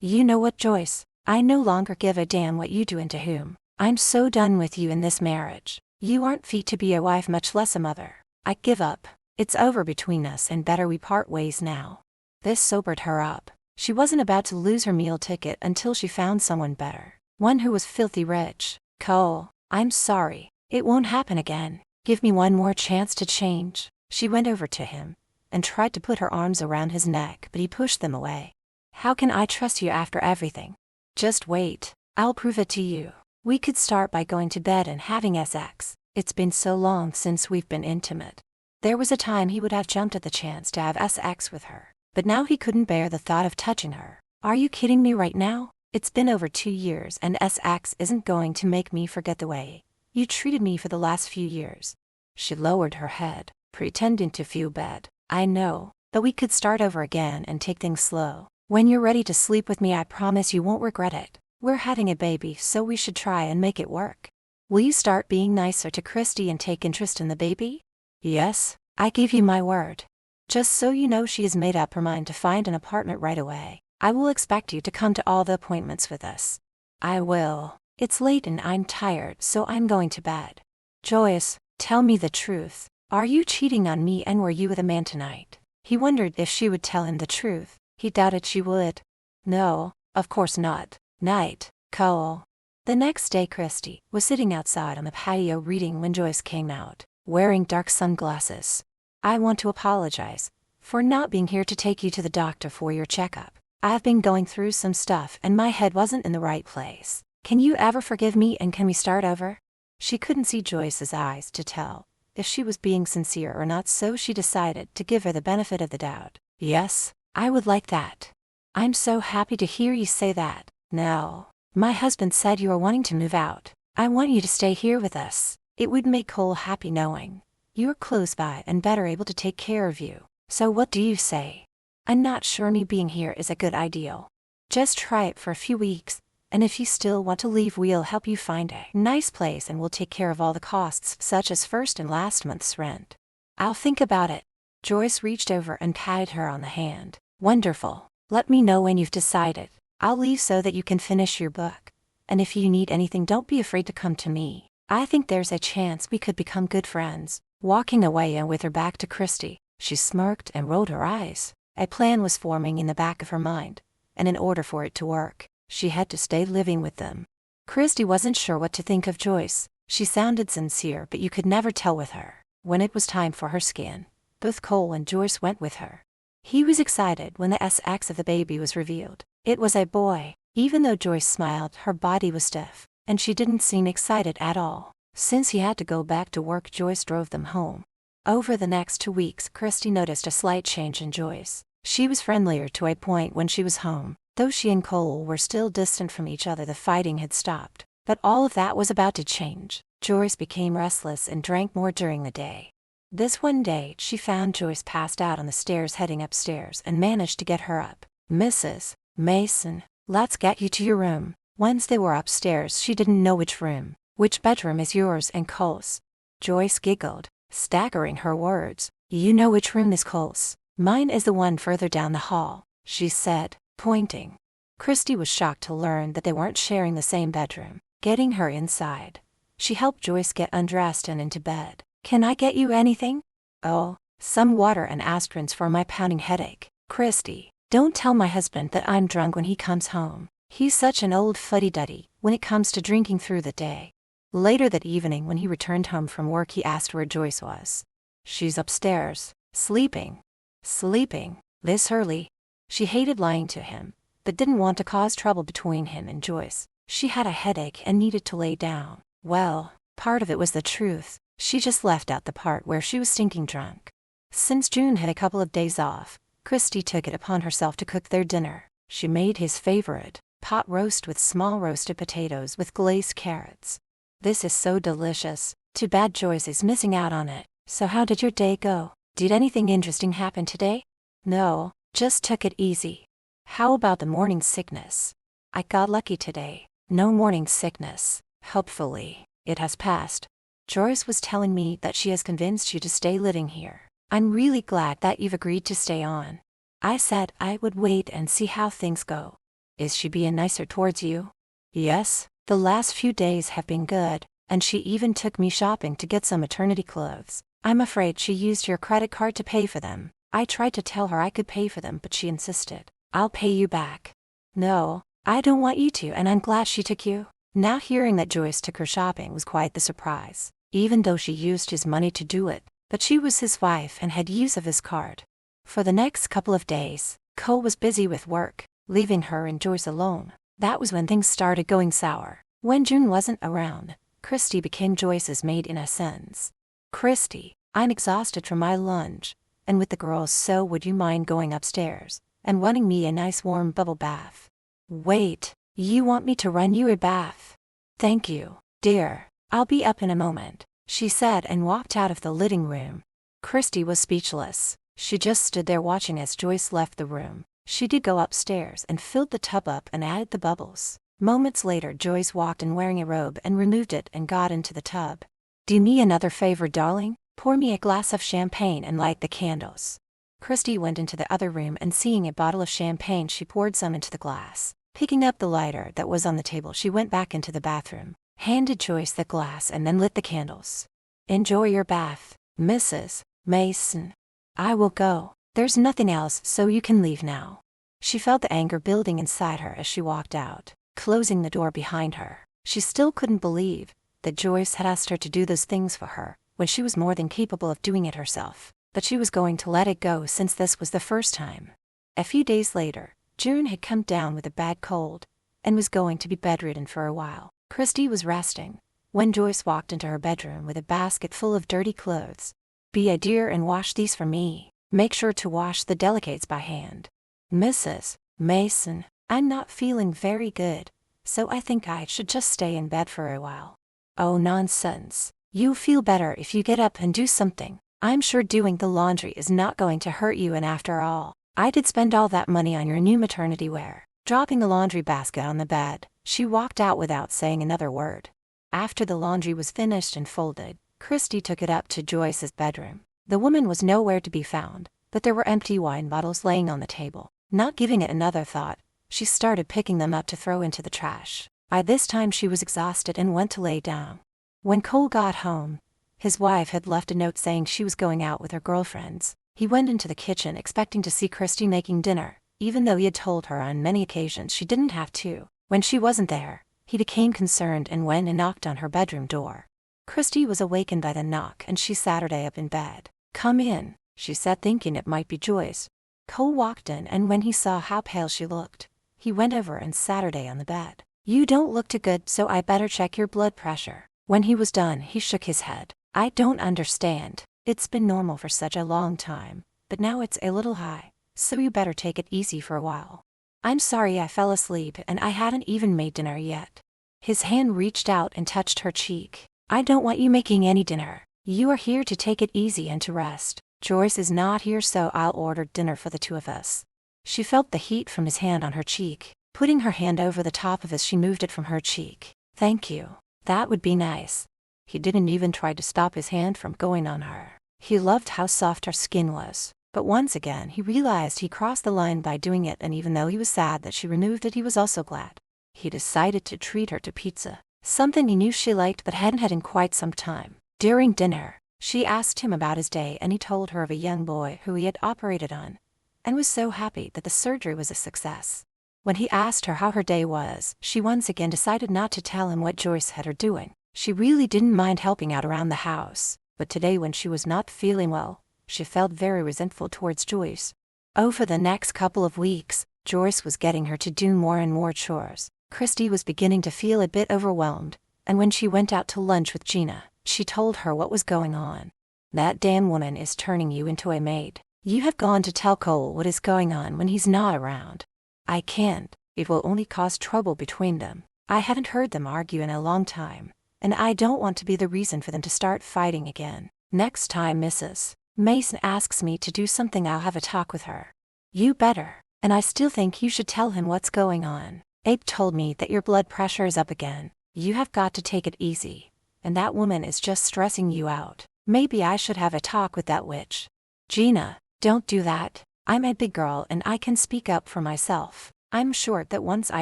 You know what, Joyce? I no longer give a damn what you do and to whom. I'm so done with you in this marriage. You aren't fit to be a wife, much less a mother. I give up. It's over between us and better we part ways now. This sobered her up. She wasn't about to lose her meal ticket until she found someone better. One who was filthy rich. Cole, I'm sorry. It won't happen again. Give me one more chance to change. She went over to him and tried to put her arms around his neck, but he pushed them away. How can I trust you after everything? Just wait. I'll prove it to you. We could start by going to bed and having sex. It's been so long since we've been intimate. There was a time he would have jumped at the chance to have sex with her, but now he couldn't bear the thought of touching her. Are you kidding me right now? It's been over 2 years and sex isn't going to make me forget the way you treated me for the last few years. She lowered her head, pretending to feel bad. I know, but we could start over again and take things slow. When you're ready to sleep with me, I promise you won't regret it. We're having a baby, so we should try and make it work. Will you start being nicer to Christy and take interest in the baby? Yes, I give you my word. Just so you know, she has made up her mind to find an apartment right away. I will expect you to come to all the appointments with us. I will. It's late and I'm tired, so I'm going to bed. Joyce, tell me the truth. Are you cheating on me and were you with a man tonight? He wondered if she would tell him the truth. He doubted she would. No, of course not. Night, Cole. The next day Christy was sitting outside on the patio reading when Joyce came out, wearing dark sunglasses. I want to apologize for not being here to take you to the doctor for your checkup. I've been going through some stuff and my head wasn't in the right place. Can you ever forgive me and can we start over? She couldn't see Joyce's eyes to tell if she was being sincere or not, so she decided to give her the benefit of the doubt. Yes, I would like that. I'm so happy to hear you say that. No, my husband said you are wanting to move out. I want you to stay here with us. It would make Cole happy knowing you're close by and better able to take care of you. So what do you say? I'm not sure me being here is a good idea. Just try it for a few weeks, and if you still want to leave, we'll help you find a nice place and we'll take care of all the costs such as first and last month's rent. I'll think about it. Joyce reached over and patted her on the hand. Wonderful. Let me know when you've decided. I'll leave so that you can finish your book. And if you need anything, don't be afraid to come to me. I think there's a chance we could become good friends. Walking away and with her back to Christy, she smirked and rolled her eyes. A plan was forming in the back of her mind, and in order for it to work, she had to stay living with them. Christy wasn't sure what to think of Joyce. She sounded sincere, but you could never tell with her. When it was time for her scan, both Cole and Joyce went with her. He was excited when the sex of the baby was revealed. It was a boy. Even though Joyce smiled, her body was stiff, and she didn't seem excited at all. Since he had to go back to work, Joyce drove them home. Over the next 2 weeks, Christy noticed a slight change in Joyce. She was friendlier to a point when she was home. Though she and Cole were still distant from each other, the fighting had stopped. But all of that was about to change. Joyce became restless and drank more during the day. This one day, she found Joyce passed out on the stairs heading upstairs and managed to get her up. Mrs. Mason, let's get you to your room. Once they were upstairs, she didn't know which room. Which bedroom is yours and Cole's? Joyce giggled, staggering her words. You know which room is Cole's. Mine is the one further down the hall, she said, pointing. Christy was shocked to learn that they weren't sharing the same bedroom. Getting her inside, she helped Joyce get undressed and into bed. Can I get you anything? Oh, some water and aspirins for my pounding headache. Christy, don't tell my husband that I'm drunk when he comes home. He's such an old fuddy-duddy when it comes to drinking through the day. Later that evening, when he returned home from work, he asked where Joyce was. She's upstairs, sleeping. Sleeping? This early? She hated lying to him, but didn't want to cause trouble between him and Joyce. She had a headache and needed to lay down. Well, part of it was the truth. She just left out the part where she was stinking drunk. Since June had a couple of days off, Christy took it upon herself to cook their dinner. She made his favorite, pot roast with small roasted potatoes with glazed carrots. This is so delicious. Too bad Joyce is missing out on it. So how did your day go? Did anything interesting happen today? No, just took it easy. How about the morning sickness? I got lucky today. No morning sickness. Hopefully, it has passed. Joyce was telling me that she has convinced you to stay living here. I'm really glad that you've agreed to stay on. I said I would wait and see how things go. Is she being nicer towards you? Yes, the last few days have been good, and she even took me shopping to get some maternity clothes. I'm afraid she used your credit card to pay for them. I tried to tell her I could pay for them, but she insisted. I'll pay you back. No, I don't want you to, and I'm glad she took you. Now hearing that Joyce took her shopping was quite the surprise, even though she used his money to do it, but she was his wife and had use of his card. For the next couple of days, Cole was busy with work, leaving her and Joyce alone. That was when things started going sour. When June wasn't around, Christy became Joyce's maid in a sense. Christy, I'm exhausted from my lunch, and with the girls, so would you mind going upstairs and running me a nice warm bubble bath? Wait, you want me to run you a bath? Thank you, dear. I'll be up in a moment, she said and walked out of the living room. Christy was speechless. She just stood there watching as Joyce left the room. She did go upstairs and filled the tub up and added the bubbles. Moments later, Joyce walked in wearing a robe and removed it and got into the tub. Do me another favor, darling. Pour me a glass of champagne and light the candles. Christy went into the other room and seeing a bottle of champagne, she poured some into the glass. Picking up the lighter that was on the table, she went back into the bathroom, handed Joyce the glass and then lit the candles. Enjoy your bath, Mrs. Mason. I will go. There's nothing else, so you can leave now. She felt the anger building inside her as she walked out, closing the door behind her. She still couldn't believe that Joyce had asked her to do those things for her, when she was more than capable of doing it herself, but she was going to let it go since this was the first time. A few days later, June had come down with a bad cold, and was going to be bedridden for a while. Christy was resting, when Joyce walked into her bedroom with a basket full of dirty clothes. Be a dear and wash these for me. Make sure to wash the delicates by hand. Mrs. Mason, I'm not feeling very good, so I think I should just stay in bed for a while. Oh, nonsense. You'll feel better if you get up and do something. I'm sure doing the laundry is not going to hurt you, and after all, I did spend all that money on your new maternity wear. Dropping the laundry basket on the bed, she walked out without saying another word. After the laundry was finished and folded, Christy took it up to Joyce's bedroom. The woman was nowhere to be found, but there were empty wine bottles laying on the table. Not giving it another thought, she started picking them up to throw into the trash. By this time she was exhausted and went to lay down. When Cole got home, his wife had left a note saying she was going out with her girlfriends. He went into the kitchen expecting to see Christy making dinner, even though he had told her on many occasions she didn't have to. When she wasn't there, he became concerned and went and knocked on her bedroom door. Christy was awakened by the knock and she sat up in bed. Come in, she said, thinking it might be Joyce. Cole walked in, and when he saw how pale she looked, he went over and sat on the bed. You don't look too good, so I better check your blood pressure. When he was done, he shook his head. I don't understand. It's been normal for such a long time, but now it's a little high, so you better take it easy for a while. I'm sorry I fell asleep and I hadn't even made dinner yet. His hand reached out and touched her cheek. I don't want you making any dinner. You are here to take it easy and to rest. Joyce is not here, so I'll order dinner for the two of us. She felt the heat from his hand on her cheek. Putting her hand over the top of his, she moved it from her cheek. Thank you. That would be nice. He didn't even try to stop his hand from going on her. He loved how soft her skin was, but once again he realized he crossed the line by doing it, and even though he was sad that she removed it, he was also glad. He decided to treat her to pizza, something he knew she liked but hadn't had in quite some time. During dinner, she asked him about his day, and he told her of a young boy who he had operated on, and was so happy that the surgery was a success. When he asked her how her day was, she once again decided not to tell him what Joyce had her doing. She really didn't mind helping out around the house, but today when she was not feeling well, she felt very resentful towards Joyce. Over the next couple of weeks, Joyce was getting her to do more and more chores. Christy was beginning to feel a bit overwhelmed, and when she went out to lunch with Gina, she told her what was going on. That damn woman is turning you into a maid. You have gone to tell Cole what is going on when he's not around. I can't. It will only cause trouble between them. I hadn't heard them argue in a long time, and I don't want to be the reason for them to start fighting again. Next time Mrs. Mason asks me to do something, I'll have a talk with her. You better. And I still think you should tell him what's going on. Abe told me that your blood pressure is up again. You have got to take it easy. And that woman is just stressing you out. Maybe I should have a talk with that witch. Gina, don't do that. I'm a big girl and I can speak up for myself. I'm sure that once I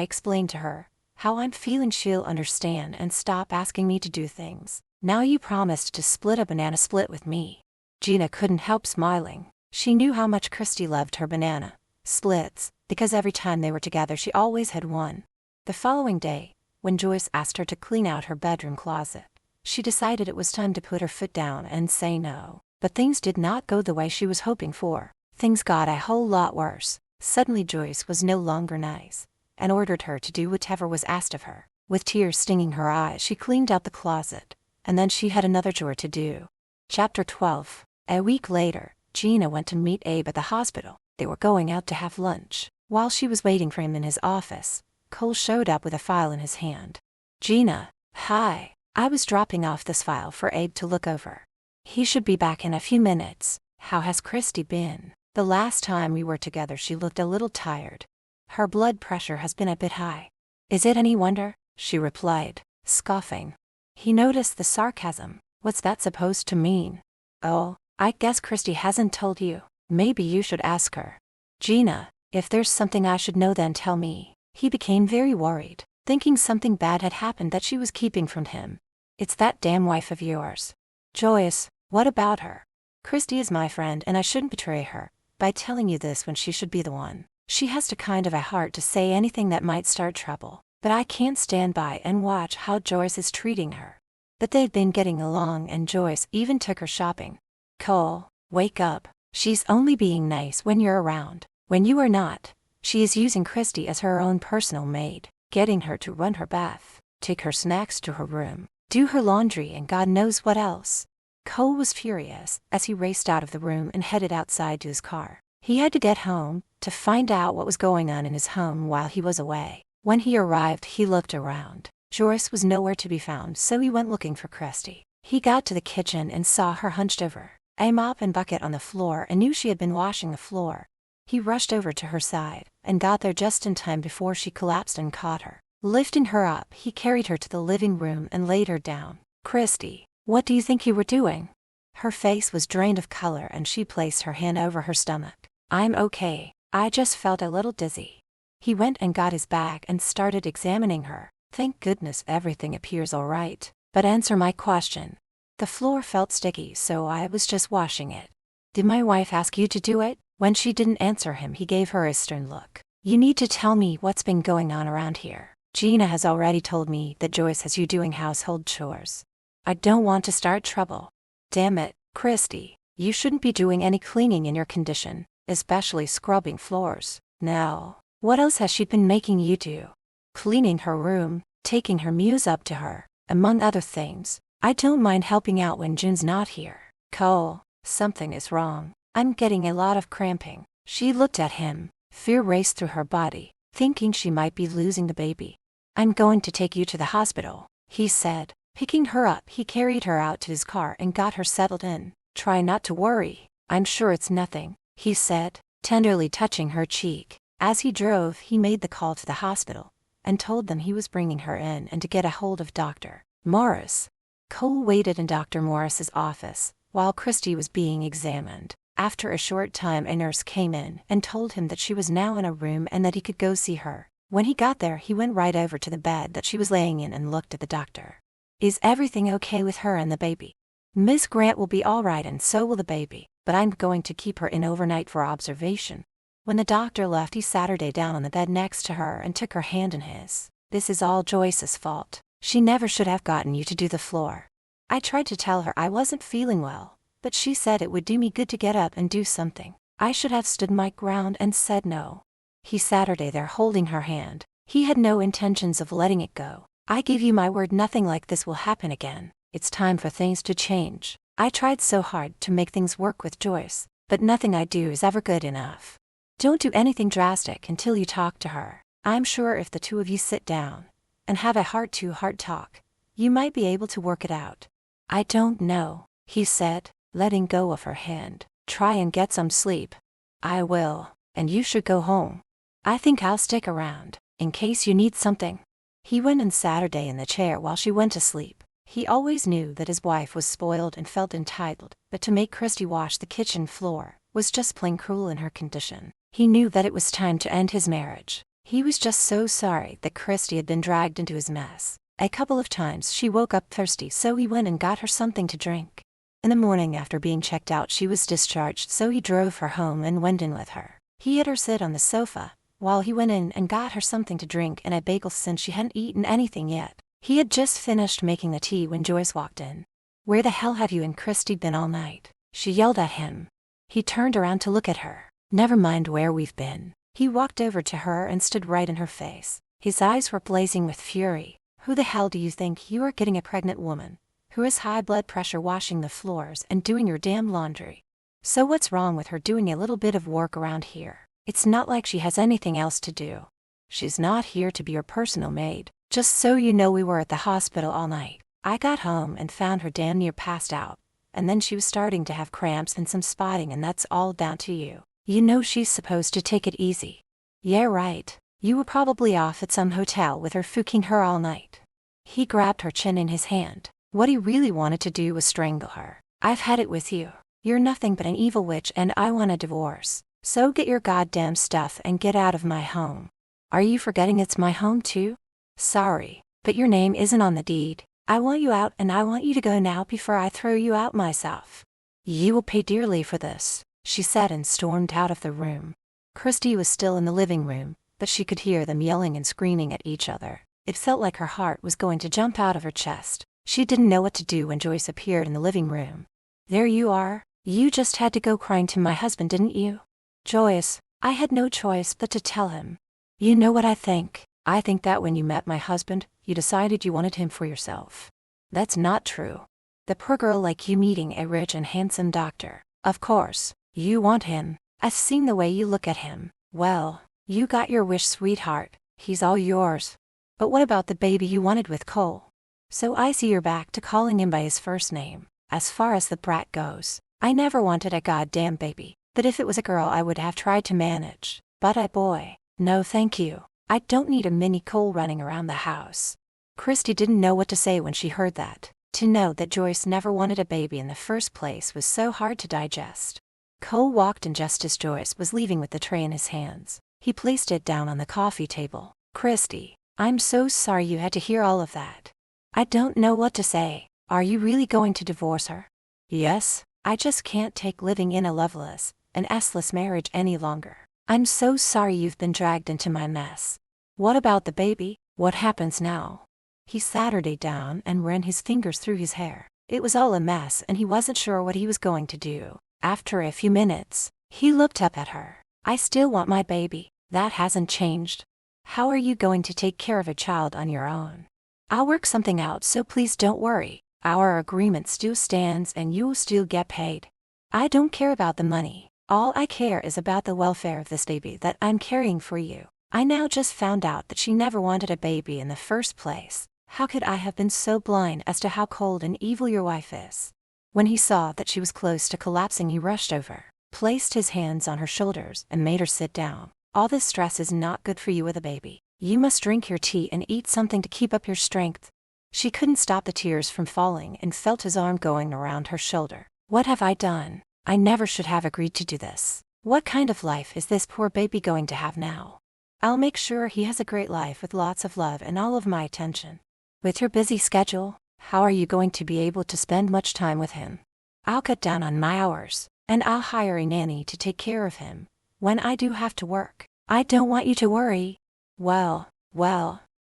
explain to her how I'm feeling, she'll understand and stop asking me to do things. Now you promised to split a banana split with me. Gina couldn't help smiling. She knew how much Christy loved her banana splits, because every time they were together she always had one. The following day, when Joyce asked her to clean out her bedroom closet, she decided it was time to put her foot down and say no. But things did not go the way she was hoping for. Things got a whole lot worse. Suddenly Joyce was no longer nice, and ordered her to do whatever was asked of her. With tears stinging her eyes, she cleaned out the closet, and then she had another chore to do. Chapter 12. A week later, Gina went to meet Abe at the hospital. They were going out to have lunch. While she was waiting for him in his office, Cole showed up with a file in his hand. "Gina, hi. I was dropping off this file for Abe to look over. He should be back in a few minutes. How has Christy been? The last time we were together she looked a little tired. Her blood pressure has been a bit high." "Is it any wonder?" she replied, scoffing. He noticed the sarcasm. "What's that supposed to mean?" "Oh, I guess Christy hasn't told you. Maybe you should ask her." "Gina, if there's something I should know then tell me." He became very worried, thinking something bad had happened that she was keeping from him. "It's that damn wife of yours." "Joyce, what about her?" "Christy is my friend and I shouldn't betray her by telling you this when she should be the one. She has the kind of a heart to say anything that might start trouble, but I can't stand by and watch how Joyce is treating her." But they'd been getting along and Joyce even took her shopping. "Cole, wake up. She's only being nice when you're around. When you are not, she is using Christy as her own personal maid, getting her to run her bath, take her snacks to her room, do her laundry and God knows what else." Cole was furious as he raced out of the room and headed outside to his car. He had to get home to find out what was going on in his home while he was away. When he arrived, he looked around. Joyce was nowhere to be found, so he went looking for Christy. He got to the kitchen and saw her hunched over a mop and bucket on the floor and knew she had been washing the floor. He rushed over to her side and got there just in time before she collapsed and caught her. Lifting her up, he carried her to the living room and laid her down. "Christy, what do you think you were doing?" Her face was drained of color and she placed her hand over her stomach. "I'm okay. I just felt a little dizzy." He went and got his bag and started examining her. "Thank goodness everything appears all right. But answer my question." "The floor felt sticky, so I was just washing it." "Did my wife ask you to do it?" When she didn't answer him, he gave her a stern look. "You need to tell me what's been going on around here. Gina has already told me that Joyce has you doing household chores. I don't want to start trouble." "Damn it, Christy, you shouldn't be doing any cleaning in your condition, especially scrubbing floors. Now, what else has she been making you do?" "Cleaning her room, taking her muse up to her, among other things. I don't mind helping out when June's not here." "Cole, something is wrong. I'm getting a lot of cramping." She looked at him. Fear raced through her body, thinking she might be losing the baby. "I'm going to take you to the hospital," he said. Picking her up, he carried her out to his car and got her settled in. "Try not to worry. I'm sure it's nothing," he said, tenderly touching her cheek. As he drove, he made the call to the hospital and told them he was bringing her in and to get a hold of Dr. Morris. Cole waited in Dr. Morris's office while Christy was being examined. After a short time, a nurse came in and told him that she was now in a room and that he could go see her. When he got there, he went right over to the bed that she was laying in and looked at the doctor. "Is everything okay with her and the baby?" "Miss Grant will be all right and so will the baby, but I'm going to keep her in overnight for observation." When the doctor left, he sat her down on the bed next to her and took her hand in his. "This is all Joyce's fault. She never should have gotten you to do the floor. I tried to tell her I wasn't feeling well, but she said it would do me good to get up and do something. I should have stood my ground and said no." He sat her there holding her hand. He had no intentions of letting it go. "I give you my word nothing like this will happen again. It's time for things to change. I tried so hard to make things work with Joyce, but nothing I do is ever good enough. Don't do anything drastic until you talk to her. I'm sure if the two of you sit down and have a heart-to-heart talk, you might be able to work it out." "I don't know," he said, letting go of her hand. "Try and get some sleep." "I will, and you should go home." "I think I'll stick around, in case you need something." He went and sat her in the chair while she went to sleep. He always knew that his wife was spoiled and felt entitled, but to make Christy wash the kitchen floor was just plain cruel in her condition. He knew that it was time to end his marriage. He was just so sorry that Christy had been dragged into his mess. A couple of times she woke up thirsty, so he went and got her something to drink. In the morning after being checked out she was discharged, so he drove her home and went in with her. He had her sit on the sofa, while he went in and got her something to drink and a bagel since she hadn't eaten anything yet. He had just finished making the tea when Joyce walked in. "Where the hell have you and Christy been all night?" she yelled at him. He turned around to look at her. "Never mind where we've been." He walked over to her and stood right in her face. His eyes were blazing with fury. "Who the hell do you think you are, getting a pregnant woman who has high blood pressure washing the floors and doing your damn laundry? So what's wrong with her doing a little bit of work around here? It's not like she has anything else to do. She's not here to be your personal maid. Just so you know, we were at the hospital all night. I got home and found her damn near passed out, and then she was starting to have cramps and some spotting, and that's all down to you. You know she's supposed to take it easy." "Yeah, right. You were probably off at some hotel with her fucking her all night." He grabbed her chin in his hand. What he really wanted to do was strangle her. "I've had it with you. You're nothing but an evil witch and I want a divorce. So get your goddamn stuff and get out of my home." "Are you forgetting it's my home too?" "Sorry, but your name isn't on the deed. I want you out and I want you to go now before I throw you out myself." "You will pay dearly for this," she said and stormed out of the room. Christy was still in the living room, but she could hear them yelling and screaming at each other. It felt like her heart was going to jump out of her chest. She didn't know what to do when Joyce appeared in the living room. "There you are. You just had to go crying to my husband, didn't you?" "Joyce, I had no choice but to tell him. You know what I think? I think that when you met my husband, you decided you wanted him for yourself." "That's not true. The poor girl like you meeting a rich and handsome doctor. Of course, you want him. I've seen the way you look at him. Well, you got your wish, sweetheart. He's all yours. But what about the baby you wanted with Cole? So I see you're back to calling him by his first name. As far as the brat goes, I never wanted a goddamn baby, but if it was a girl I would have tried to manage. But a boy, no thank you. I don't need a mini Cole running around the house." Christy didn't know what to say when she heard that. To know that Joyce never wanted a baby in the first place was so hard to digest. Cole walked in just as Joyce was leaving with the tray in his hands. He placed it down on the coffee table. "Christy, I'm so sorry you had to hear all of that. I don't know what to say. Are you really going to divorce her?" "Yes, I just can't take living in a loveless and S-less marriage any longer. I'm so sorry you've been dragged into my mess." "What about the baby? What happens now?" He sat her down and ran his fingers through his hair. It was all a mess and he wasn't sure what he was going to do. After a few minutes, he looked up at her. "I still want my baby. That hasn't changed. How are you going to take care of a child on your own?" "I'll work something out, so please don't worry. Our agreement still stands and you'll still get paid. I don't care about the money. All I care is about the welfare of this baby that I'm carrying for you. I now just found out that she never wanted a baby in the first place. How could I have been so blind as to how cold and evil your wife is?" When he saw that she was close to collapsing, he rushed over, placed his hands on her shoulders, and made her sit down. "All this stress is not good for you with a baby. You must drink your tea and eat something to keep up your strength." She couldn't stop the tears from falling and felt his arm going around her shoulder. "What have I done? I never should have agreed to do this. What kind of life is this poor baby going to have now? I'll make sure he has a great life with lots of love and all of my attention." "With your busy schedule, how are you going to be able to spend much time with him?" "I'll cut down on my hours, and I'll hire a nanny to take care of him when I do have to work. I don't want you to worry." Well,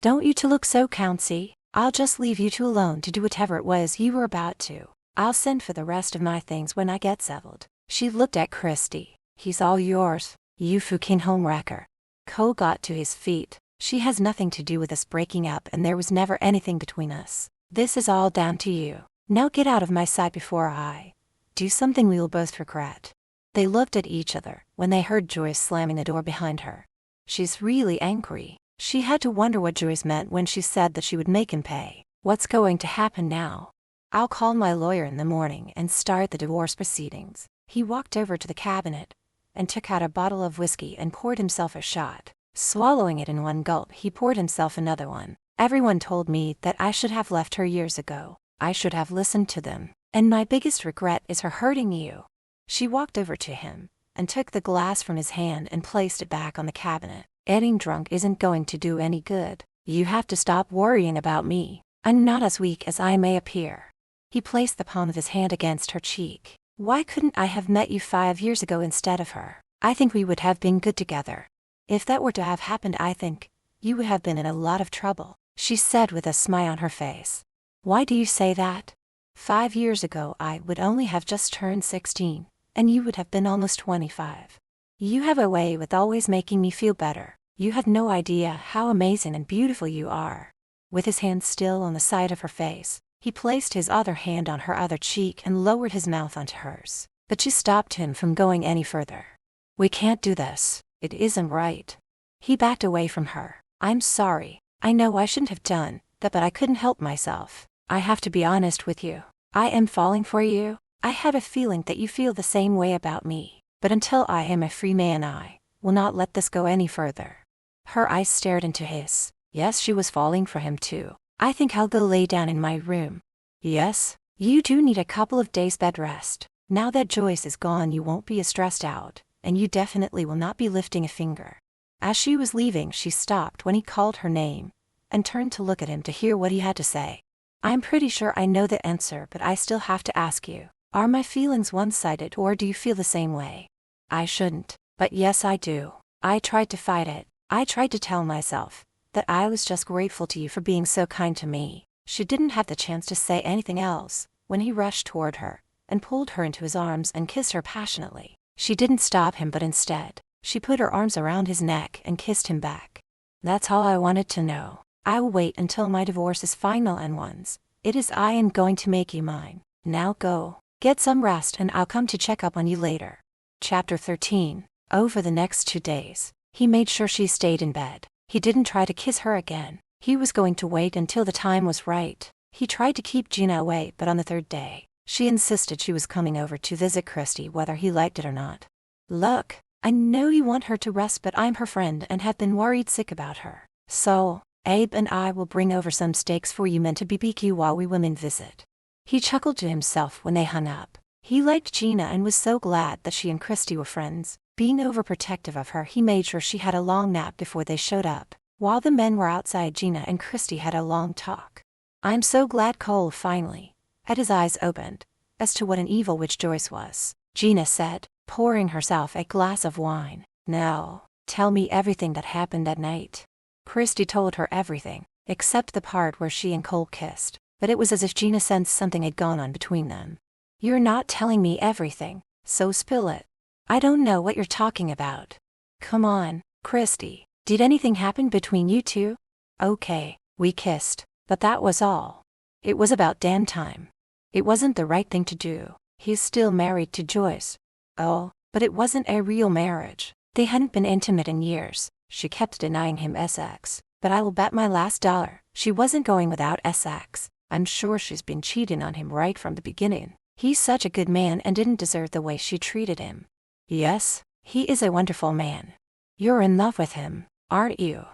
don't you to look so countsy. I'll just leave you two alone to do whatever it was you were about to. I'll send for the rest of my things when I get settled." She looked at Christy. "He's all yours, you fucking homewrecker." Cole got to his feet. "She has nothing to do with us breaking up and there was never anything between us. This is all down to you. Now get out of my sight before I do something we will both regret." They looked at each other when they heard Joyce slamming the door behind her. "She's really angry." She had to wonder what Joyce meant when she said that she would make him pay. What's going to happen now? "I'll call my lawyer in the morning and start the divorce proceedings." He walked over to the cabinet and took out a bottle of whiskey and poured himself a shot. Swallowing it in one gulp, he poured himself another one. "Everyone told me that I should have left her years ago. I should have listened to them. And my biggest regret is her hurting you." She walked over to him and took the glass from his hand and placed it back on the cabinet. "Getting drunk isn't going to do any good. You have to stop worrying about me. I'm not as weak as I may appear." He placed the palm of his hand against her cheek. Why couldn't I have met you 5 years ago instead of her? I think we would have been good together. If that were to have happened, I think you would have been in a lot of trouble, she said with a smile on her face. Why do you say that? 5 years ago I would only have just turned 16, and you would have been almost 25. You have a way with always making me feel better. You have no idea how amazing and beautiful you are. With his hand still on the side of her face, he placed his other hand on her other cheek and lowered his mouth onto hers, but she stopped him from going any further. We can't do this. It isn't right. He backed away from her. I'm sorry. I know I shouldn't have done that, but I couldn't help myself. I have to be honest with you. I am falling for you. I have a feeling that you feel the same way about me, but until I am a free man, I will not let this go any further. Her eyes stared into his. Yes, she was falling for him too. I think I'll go lay down in my room. Yes, you do need a couple of days bed rest. Now that Joyce is gone, you won't be as stressed out, and you definitely will not be lifting a finger. As she was leaving, she stopped when he called her name, and turned to look at him to hear what he had to say. I'm pretty sure I know the answer, but I still have to ask you. Are my feelings one-sided, or do you feel the same way? I shouldn't, but yes I do. I tried to fight it. I tried to tell myself that I was just grateful to you for being so kind to me. She didn't have the chance to say anything else when he rushed toward her and pulled her into his arms and kissed her passionately. She didn't stop him, but instead, she put her arms around his neck and kissed him back. That's all I wanted to know. I will wait until my divorce is final, and once it is, I am going to make you mine. Now go, get some rest, and I'll come to check up on you later. Chapter 13. Over the next 2 days, he made sure she stayed in bed. He didn't try to kiss her again. He was going to wait until the time was right. He tried to keep Gina away, but on the 3rd day, she insisted she was coming over to visit Christy whether he liked it or not. Look, I know you want her to rest, but I'm her friend and have been worried sick about her. So, Abe and I will bring over some steaks for you men to BBQ while we women visit. He chuckled to himself when they hung up. He liked Gina and was so glad that she and Christy were friends. Being overprotective of her, he made sure she had a long nap before they showed up. While the men were outside, Gina and Christy had a long talk. I'm so glad Cole finally had his eyes opened as to what an evil witch Joyce was, Gina said, pouring herself a glass of wine. Now, tell me everything that happened that night. Christy told her everything, except the part where she and Cole kissed, but it was as if Gina sensed something had gone on between them. You're not telling me everything, so spill it. I don't know what you're talking about. Come on, Christy. Did anything happen between you two? Okay, we kissed, but that was all. It was about damn time. It wasn't the right thing to do. He's still married to Joyce. Oh, but it wasn't a real marriage. They hadn't been intimate in years. She kept denying him sex, but I will bet my last dollar she wasn't going without sex. I'm sure she's been cheating on him right from the beginning. He's such a good man and didn't deserve the way she treated him. Yes, he is a wonderful man. You're in love with him, aren't you?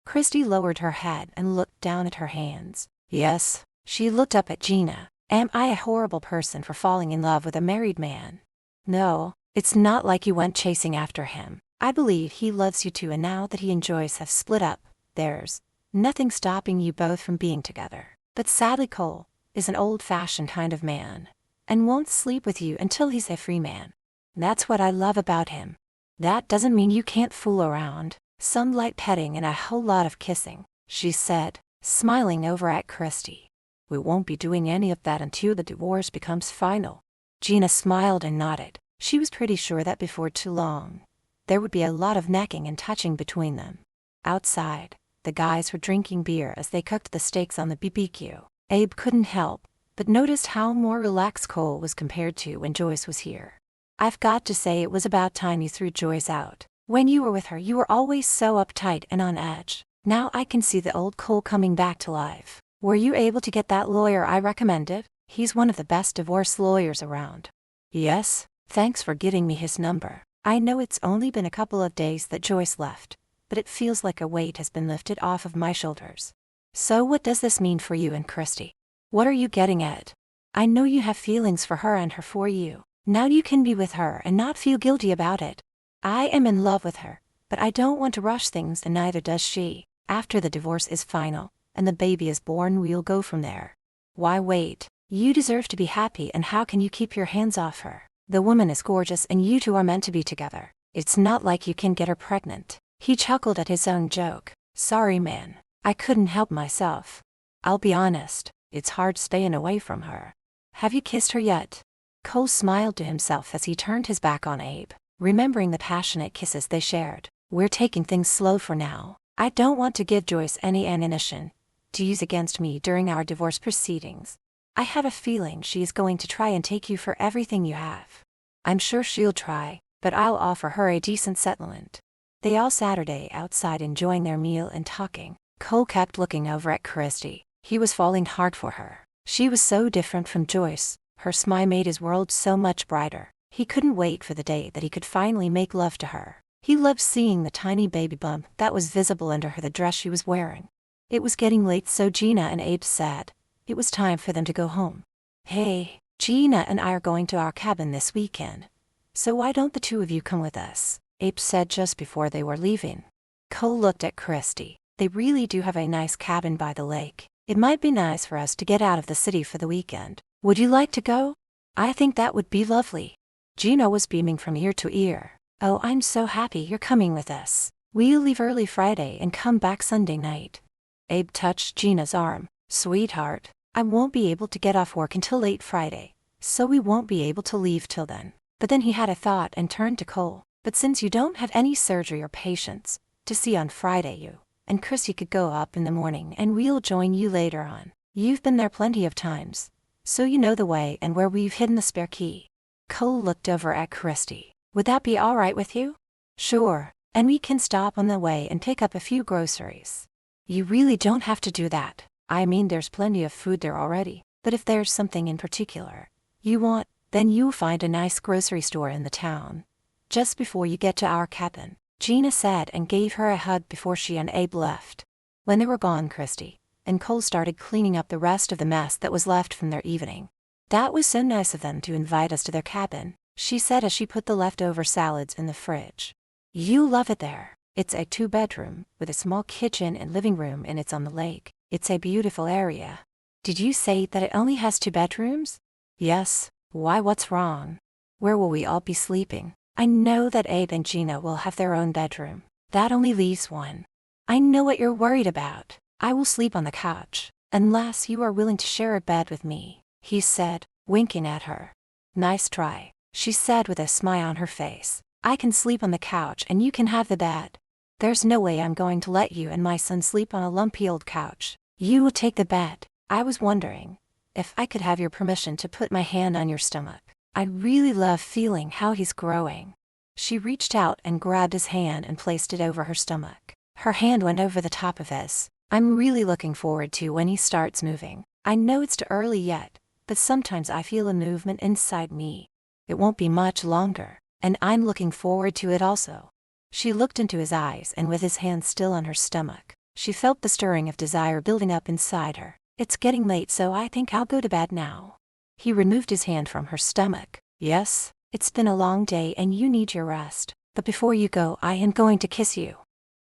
Christy lowered her head and looked down at her hands. Yes. She looked up at Gina. Am I a horrible person for falling in love with a married man? No, it's not like you went chasing after him. I believe he loves you too, and now that he and Joyce have split up, there's nothing stopping you both from being together. But sadly, Cole is an old-fashioned kind of man and won't sleep with you until he's a free man. That's what I love about him. That doesn't mean you can't fool around. Some light petting and a whole lot of kissing, she said, smiling over at Christy. We won't be doing any of that until the divorce becomes final. Gina smiled and nodded. She was pretty sure that before too long, there would be a lot of necking and touching between them. Outside, the guys were drinking beer as they cooked the steaks on the BBQ. Abe couldn't help but noticed how more relaxed Cole was compared to when Joyce was here. I've got to say, it was about time you threw Joyce out. When you were with her, you were always so uptight and on edge. Now I can see the old Cole coming back to life. Were you able to get that lawyer I recommended? He's one of the best divorce lawyers around. Yes, thanks for getting me his number. I know it's only been a couple of days that Joyce left, but it feels like a weight has been lifted off of my shoulders. So what does this mean for you and Christy? What are you getting at? I know you have feelings for her and her for you. Now you can be with her and not feel guilty about it. I am in love with her, but I don't want to rush things, and neither does she. After the divorce is final and the baby is born, we'll go from there. Why wait? You deserve to be happy, and how can you keep your hands off her? The woman is gorgeous and you two are meant to be together. It's not like you can get her pregnant. He chuckled at his own joke. Sorry man, I couldn't help myself. I'll be honest, it's hard staying away from her. Have you kissed her yet? Cole smiled to himself as he turned his back on Abe, remembering the passionate kisses they shared. We're taking things slow for now. I don't want to give Joyce any ammunition to use against me during our divorce proceedings. I have a feeling she is going to try and take you for everything you have. I'm sure she'll try, but I'll offer her a decent settlement. They all Saturday outside enjoying their meal and talking. Cole kept looking over at Christy. He was falling hard for her. She was so different from Joyce. Her smile made his world so much brighter. He couldn't wait for the day that he could finally make love to her. He loved seeing the tiny baby bump that was visible under the dress she was wearing. It was getting late, so Gina and Abe said it was time for them to go home. Hey, Gina and I are going to our cabin this weekend. So why don't the two of you come with us? Abe said just before they were leaving. Cole looked at Christy. They really do have a nice cabin by the lake. It might be nice for us to get out of the city for the weekend. Would you like to go? I think that would be lovely. Gina was beaming from ear to ear. Oh, I'm so happy you're coming with us. We'll leave early Friday and come back Sunday night. Abe touched Gina's arm. Sweetheart, I won't be able to get off work until late Friday, so we won't be able to leave till then. But then he had a thought and turned to Cole. But since you don't have any surgery or patients to see on Friday, you and Chrissy could go up in the morning and we'll join you later on. You've been there plenty of times, so you know the way and where we've hidden the spare key. Cole looked over at Christy. Would that be all right with you? Sure, and we can stop on the way and pick up a few groceries. You really don't have to do that. I mean, there's plenty of food there already, but if there's something in particular you want, then you'll find a nice grocery store in the town just before you get to our cabin, Gina said, and gave her a hug before she and Abe left. When they were gone, Christy and Cole started cleaning up the rest of the mess that was left from their evening. That was so nice of them to invite us to their cabin, she said as she put the leftover salads in the fridge. You'll love it there. It's a 2-bedroom with a small kitchen and living room, and it's on the lake. It's a beautiful area. Did you say that it only has 2 bedrooms? Yes. Why, what's wrong? Where will we all be sleeping? I know that Abe and Gina will have their own bedroom. That only leaves one. I know what you're worried about. I will sleep on the couch, unless you are willing to share a bed with me, he said, winking at her. Nice try, she said with a smile on her face. I can sleep on the couch and you can have the bed. There's no way I'm going to let you and my son sleep on a lumpy old couch. You will take the bed. I was wondering if I could have your permission to put my hand on your stomach. I really love feeling how he's growing. She reached out and grabbed his hand and placed it over her stomach. Her hand went over the top of his. I'm really looking forward to when he starts moving. I know it's too early yet, but sometimes I feel a movement inside me. It won't be much longer, and I'm looking forward to it also. She looked into his eyes, and with his hand still on her stomach, she felt the stirring of desire building up inside her. It's getting late, so I think I'll go to bed now. He removed his hand from her stomach. Yes, it's been a long day and you need your rest, but before you go I am going to kiss you.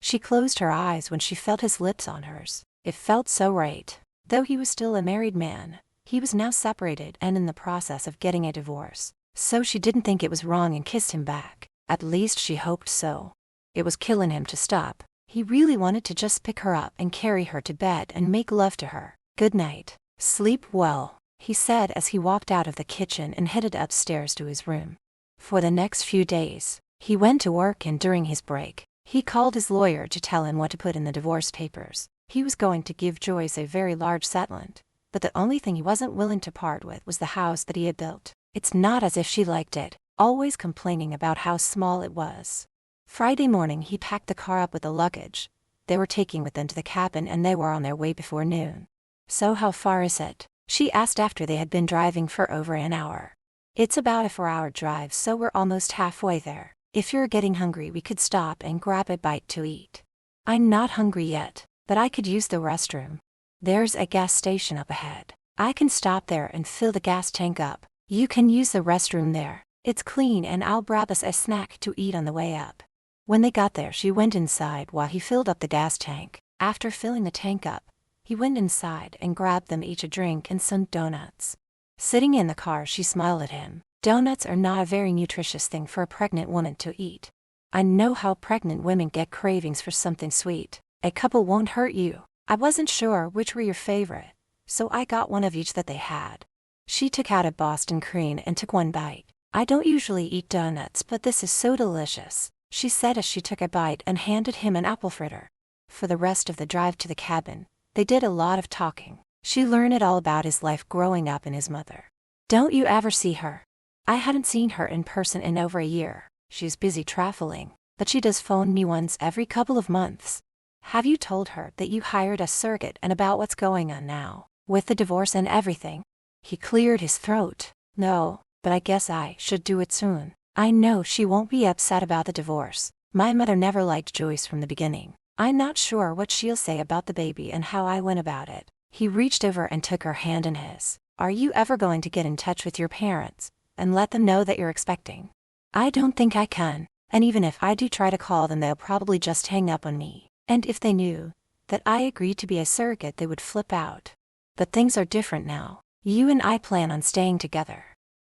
She closed her eyes when she felt his lips on hers. It felt so right. Though he was still a married man, he was now separated and in the process of getting a divorce, so she didn't think it was wrong and kissed him back. At least she hoped so. It was killing him to stop. He really wanted to just pick her up and carry her to bed and make love to her. Good night. Sleep well, he said as he walked out of the kitchen and headed upstairs to his room. For the next few days, he went to work, and during his break, he called his lawyer to tell him what to put in the divorce papers. He was going to give Joyce a very large settlement, but the only thing he wasn't willing to part with was the house that he had built. It's not as if she liked it, always complaining about how small it was. Friday morning he packed the car up with the luggage they were taking with them to the cabin, and they were on their way before noon. So how far is it? She asked after they had been driving for over an hour. It's about a 4-hour drive, so we're almost halfway there. If you're getting hungry, we could stop and grab a bite to eat. I'm not hungry yet, but I could use the restroom. There's a gas station up ahead. I can stop there and fill the gas tank up. You can use the restroom there. It's clean, and I'll grab us a snack to eat on the way up. When they got there, she went inside while he filled up the gas tank. After filling the tank up, he went inside and grabbed them each a drink and some donuts. Sitting in the car, she smiled at him. Donuts are not a very nutritious thing for a pregnant woman to eat. I know how pregnant women get cravings for something sweet. A couple won't hurt you. I wasn't sure which were your favorite, so I got one of each that they had. She took out a Boston cream and took one bite. I don't usually eat donuts, but this is so delicious, she said as she took a bite and handed him an apple fritter. For the rest of the drive to the cabin, they did a lot of talking. She learned it all about his life growing up and his mother. Don't you ever see her? I hadn't seen her in person in over a year. She's busy traveling, but she does phone me once every couple of months. Have you told her that you hired a surrogate and about what's going on now, with the divorce and everything? He cleared his throat. No, but I guess I should do it soon. I know she won't be upset about the divorce. My mother never liked Joyce from the beginning. I'm not sure what she'll say about the baby and how I went about it. He reached over and took her hand in his. Are you ever going to get in touch with your parents and let them know that you're expecting? I don't think I can, and even if I do try to call them, they'll probably just hang up on me. And if they knew that I agreed to be a surrogate, they would flip out. But things are different now. You and I plan on staying together.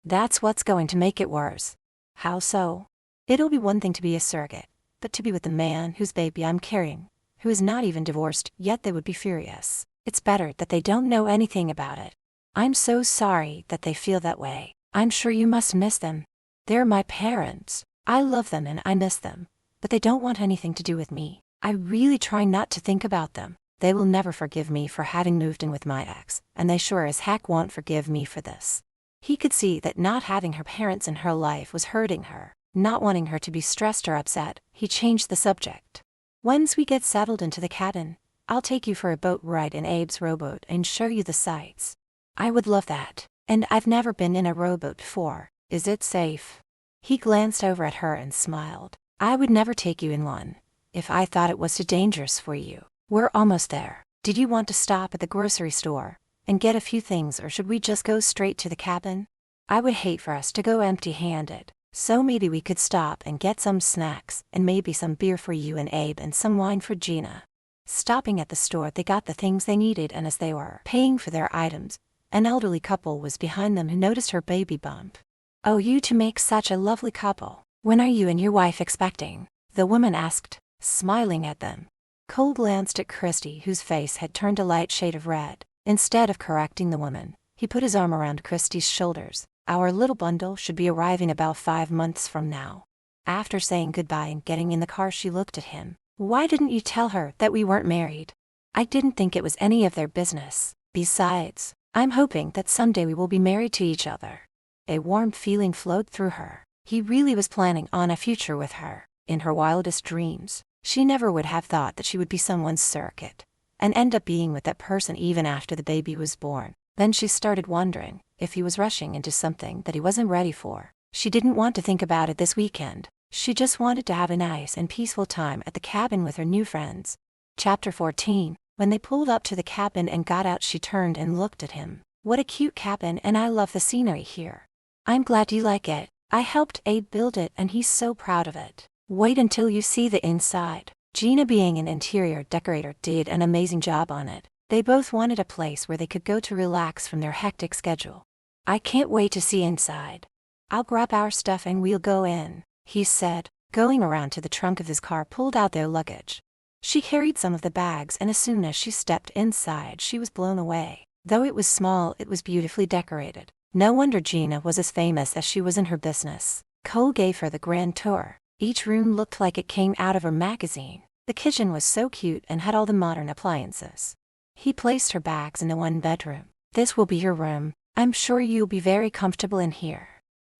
That's what's going to make it worse. How so? It'll be one thing to be a surrogate, but to be with the man whose baby I'm carrying, who is not even divorced yet, they would be furious. It's better that they don't know anything about it. I'm so sorry that they feel that way. I'm sure you must miss them. They're my parents. I love them and I miss them, but they don't want anything to do with me. I really try not to think about them. They will never forgive me for having moved in with my ex, and they sure as heck won't forgive me for this. He could see that not having her parents in her life was hurting her. Not wanting her to be stressed or upset, he changed the subject. Once we get settled into the cabin, I'll take you for a boat ride in Abe's rowboat and show you the sights. I would love that, and I've never been in a rowboat before. Is it safe? He glanced over at her and smiled. I would never take you in one if I thought it was too dangerous for you. We're almost there. Did you want to stop at the grocery store and get a few things, or should we just go straight to the cabin? I would hate for us to go empty-handed, so maybe we could stop and get some snacks and maybe some beer for you and Abe and some wine for Gina. Stopping at the store, they got the things they needed, and as they were paying for their items, an elderly couple was behind them who noticed her baby bump. Oh, you two make such a lovely couple. When are you and your wife expecting? The woman asked, smiling at them. Cole glanced at Christy, whose face had turned a light shade of red. Instead of correcting the woman, he put his arm around Christy's shoulders. Our little bundle should be arriving about 5 months from now. After saying goodbye and getting in the car, she looked at him. Why didn't you tell her that we weren't married? I didn't think it was any of their business. Besides, I'm hoping that someday we will be married to each other. A warm feeling flowed through her. He really was planning on a future with her. In her wildest dreams, she never would have thought that she would be someone's surrogate and end up being with that person even after the baby was born. Then she started wondering if he was rushing into something that he wasn't ready for. She didn't want to think about it this weekend. She just wanted to have a nice and peaceful time at the cabin with her new friends. Chapter 14. When they pulled up to the cabin and got out, she turned and looked at him. What a cute cabin, and I love the scenery here. I'm glad you like it. I helped Abe build it and he's so proud of it. Wait until you see the inside. Gina, being an interior decorator, did an amazing job on it. They both wanted a place where they could go to relax from their hectic schedule. I can't wait to see inside. I'll grab our stuff and we'll go in, he said, going around to the trunk of his car, pulled out their luggage. She carried some of the bags, and as soon as she stepped inside, she was blown away. Though it was small, it was beautifully decorated. No wonder Gina was as famous as she was in her business. Cole gave her the grand tour. Each room looked like it came out of a magazine. The kitchen was so cute and had all the modern appliances. He placed her bags in the one bedroom. This will be your room. I'm sure you'll be very comfortable in here.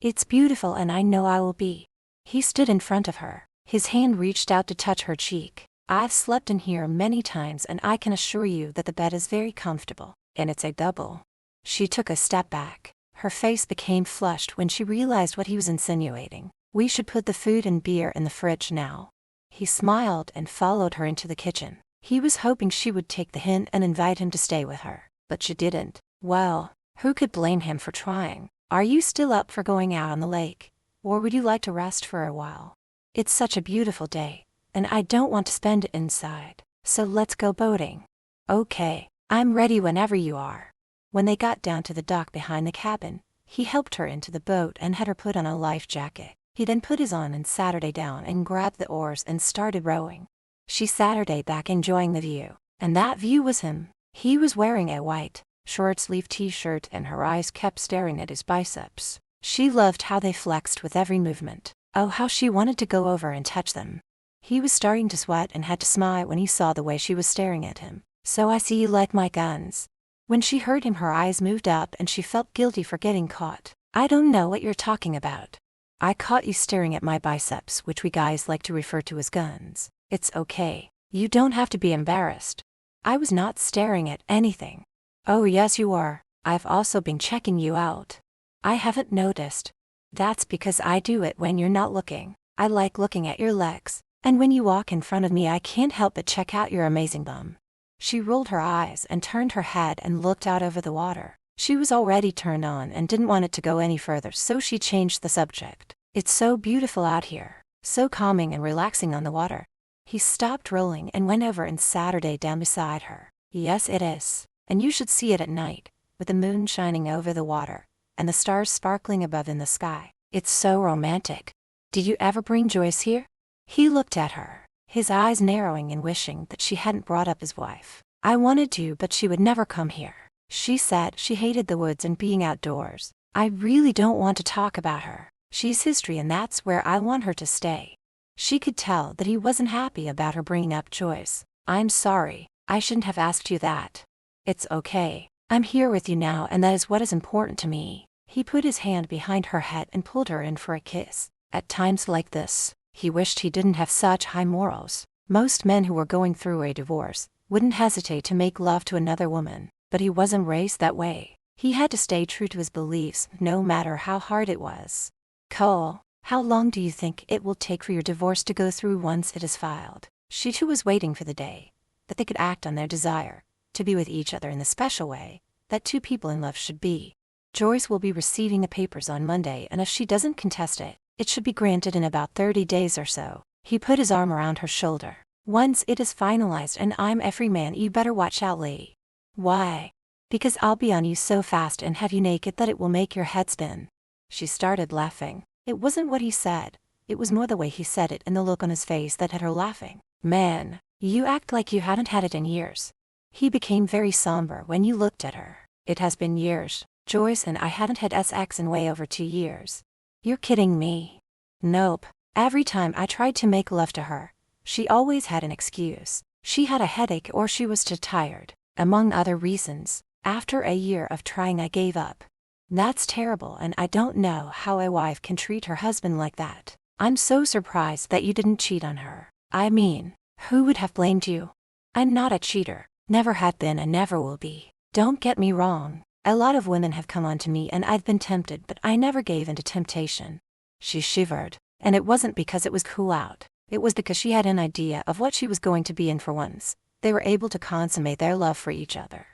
It's beautiful and I know I will be. He stood in front of her. His hand reached out to touch her cheek. I've slept in here many times and I can assure you that the bed is very comfortable, and it's a double. She took a step back. Her face became flushed when she realized what he was insinuating. We should put the food and beer in the fridge now. He smiled and followed her into the kitchen. He was hoping she would take the hint and invite him to stay with her, but she didn't. Well, who could blame him for trying? Are you still up for going out on the lake? Or would you like to rest for a while? It's such a beautiful day, and I don't want to spend it inside, so let's go boating. Okay, I'm ready whenever you are. When they got down to the dock behind the cabin, he helped her into the boat and had her put on a life jacket. He then put his on and Saturday down and grabbed the oars and started rowing. She Saturday back enjoying the view, and that view was him. He was wearing a white, short-sleeved t-shirt and her eyes kept staring at his biceps. She loved how they flexed with every movement. Oh, how she wanted to go over and touch them. He was starting to sweat and had to smile when he saw the way she was staring at him. "So I see you like my guns." When she heard him, her eyes moved up and she felt guilty for getting caught. "I don't know what you're talking about. I caught you staring at my biceps, which we guys like to refer to as guns. It's okay. You don't have to be embarrassed. I was not staring at anything." "Oh yes you are. I've also been checking you out." "I haven't noticed." "That's because I do it when you're not looking. I like looking at your legs, and when you walk in front of me I can't help but check out your amazing bum." She rolled her eyes and turned her head and looked out over the water. She was already turned on and didn't want it to go any further, so she changed the subject. "It's so beautiful out here, so calming and relaxing on the water." He stopped rolling and went over and Saturday down beside her. "Yes it is, and you should see it at night, with the moon shining over the water, and the stars sparkling above in the sky. It's so romantic. Did you ever bring Joyce here?" He looked at her, his eyes narrowing and wishing that she hadn't brought up his wife. "I wanted to, but she would never come here. She said she hated the woods and being outdoors. I really don't want to talk about her. She's history and that's where I want her to stay." She could tell that he wasn't happy about her bringing up Joyce. "I'm sorry, I shouldn't have asked you that." "It's okay. I'm here with you now and that is what is important to me." He put his hand behind her head and pulled her in for a kiss. At times like this, he wished he didn't have such high morals. Most men who were going through a divorce wouldn't hesitate to make love to another woman, but he wasn't raised that way. He had to stay true to his beliefs, no matter how hard it was. "Cole, how long do you think it will take for your divorce to go through once it is filed?" She too was waiting for the day that they could act on their desire to be with each other in the special way that two people in love should be. "Joyce will be receiving the papers on Monday, and if she doesn't contest it, it should be granted in about 30 days or so." He put his arm around her shoulder. "Once it is finalized and I'm a free man, you better watch out, Lee." "Why?" "Because I'll be on you so fast and have you naked that it will make your head spin." She started laughing. It wasn't what he said, it was more the way he said it and the look on his face that had her laughing. "Man, you act like you hadn't had it in years." He became very somber when you looked at her. "It has been years. Joyce and I hadn't had sex in way over 2 years." "You're kidding me." "Nope. Every time I tried to make love to her, she always had an excuse. She had a headache or she was too tired, among other reasons. After a year of trying I gave up." "That's terrible and I don't know how a wife can treat her husband like that. I'm so surprised that you didn't cheat on her. I mean, who would have blamed you?" "I'm not a cheater, never have been and never will be. Don't get me wrong. A lot of women have come on to me and I've been tempted, but I never gave in to temptation." She shivered, and it wasn't because it was cool out. It was because she had an idea of what she was going to be in for once. They were able to consummate their love for each other.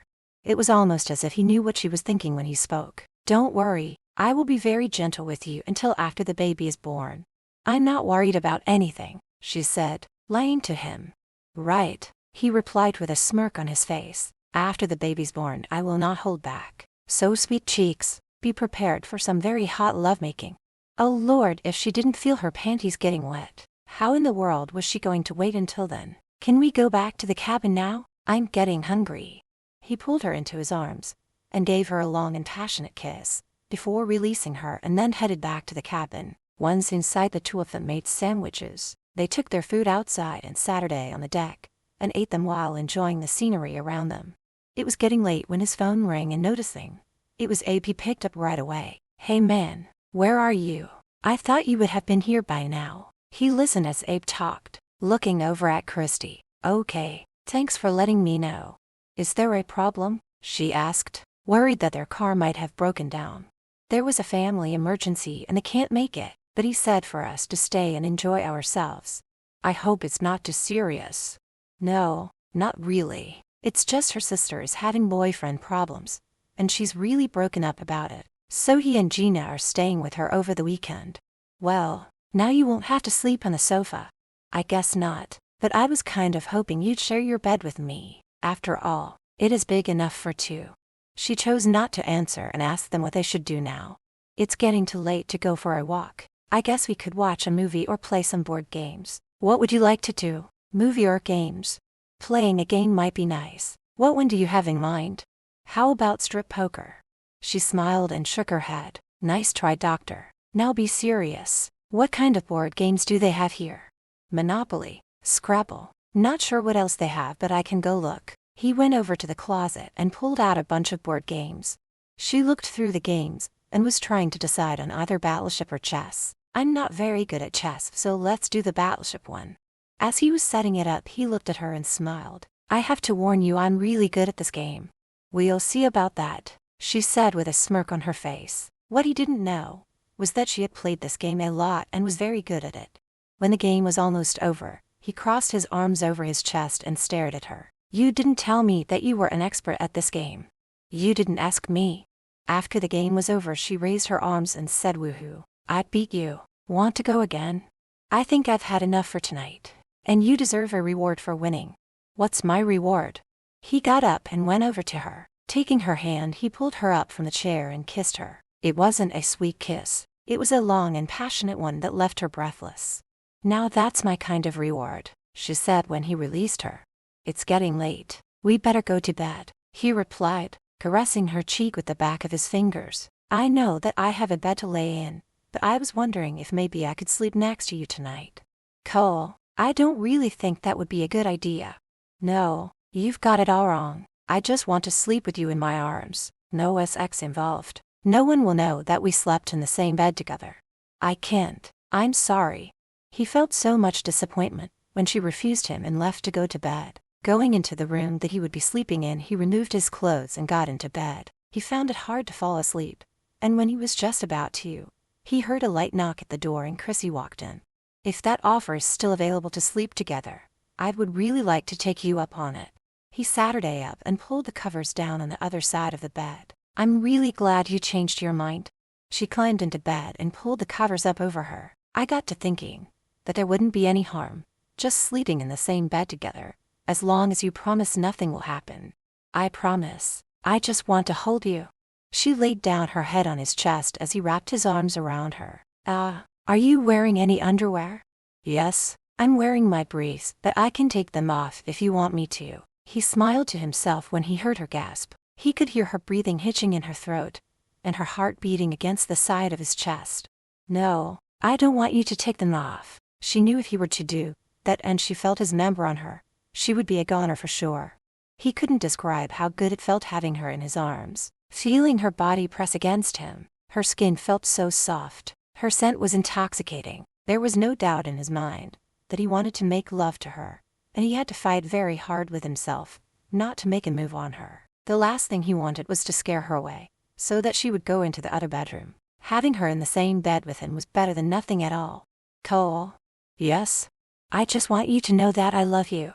It was almost as if he knew what she was thinking when he spoke. "Don't worry, I will be very gentle with you until after the baby is born." "I'm not worried about anything," she said, lying to him. "Right," he replied with a smirk on his face. "After the baby's born I will not hold back. So sweet cheeks, be prepared for some very hot lovemaking." Oh Lord, if she didn't feel her panties getting wet. How in the world was she going to wait until then? "Can we go back to the cabin now? I'm getting hungry." He pulled her into his arms and gave her a long and passionate kiss before releasing her and then headed back to the cabin. Once inside, the two of them made sandwiches. They took their food outside and Saturday on the deck and ate them while enjoying the scenery around them. It was getting late when his phone rang and noticing it was Abe, he picked up right away. "Hey man, where are you? I thought you would have been here by now." He listened as Abe talked, looking over at Christy. "Okay, thanks for letting me know. Is there a problem?" she asked, worried that their car might have broken down. "There was a family emergency and they can't make it, but he said for us to stay and enjoy ourselves." "I hope it's not too serious." "No, not really. It's just her sister is having boyfriend problems, and she's really broken up about it. So he and Gina are staying with her over the weekend." "Well, now you won't have to sleep on the sofa." "I guess not, but I was kind of hoping you'd share your bed with me. After all, it is big enough for two." She chose not to answer and asked them what they should do now. It's getting too late to go for a walk. I guess we could watch a movie or play some board games. What would you like to do? Movie or games? Playing a game might be nice. What one do you have in mind? How about strip poker? She smiled and shook her head. Nice try, doctor. Now be serious. What kind of board games do they have here? Monopoly, Scrabble. Not sure what else they have, but I can go look. He went over to the closet and pulled out a bunch of board games. She looked through the games and was trying to decide on either Battleship or chess. I'm not very good at chess, so let's do the Battleship one. As he was setting it up, he looked at her and smiled. I have to warn you, I'm really good at this game. We'll see about that, she said with a smirk on her face. What he didn't know was that she had played this game a lot and was very good at it. When the game was almost over, he crossed his arms over his chest and stared at her. You didn't tell me that you were an expert at this game. You didn't ask me. After the game was over, she raised her arms and said, woohoo, I beat you. Want to go again? I think I've had enough for tonight. And you deserve a reward for winning. What's my reward? He got up and went over to her. Taking her hand, he pulled her up from the chair and kissed her. It wasn't a sweet kiss. It was a long and passionate one that left her breathless. Now that's my kind of reward, she said when he released her. It's getting late. We better go to bed, he replied, caressing her cheek with the back of his fingers. I know that I have a bed to lay in, but I was wondering if maybe I could sleep next to you tonight. Cole, I don't really think that would be a good idea. No, you've got it all wrong. I just want to sleep with you in my arms. No sex involved. No one will know that we slept in the same bed together. I can't. I'm sorry. He felt so much disappointment when she refused him and left to go to bed. Going into the room that he would be sleeping in, he removed his clothes and got into bed. He found it hard to fall asleep, and when he was just about to, he heard a light knock at the door and Chrissy walked in. If that offer is still available to sleep together, I would really like to take you up on it. He sat her up and pulled the covers down on the other side of the bed. I'm really glad you changed your mind. She climbed into bed and pulled the covers up over her. I got to thinking that there wouldn't be any harm, just sleeping in the same bed together, as long as you promise nothing will happen. I promise. I just want to hold you. She laid down her head on his chest as he wrapped his arms around her. Are you wearing any underwear? Yes, I'm wearing my briefs, but I can take them off if you want me to. He smiled to himself when he heard her gasp. He could hear her breathing hitching in her throat, and her heart beating against the side of his chest. No, I don't want you to take them off. She knew if he were to do that and she felt his member on her, she would be a goner for sure. He couldn't describe how good it felt having her in his arms, feeling her body press against him. Her skin felt so soft. Her scent was intoxicating. There was no doubt in his mind that he wanted to make love to her, and he had to fight very hard with himself not to make a move on her. The last thing he wanted was to scare her away, so that she would go into the other bedroom. Having her in the same bed with him was better than nothing at all. Cole? Yes? I just want you to know that I love you.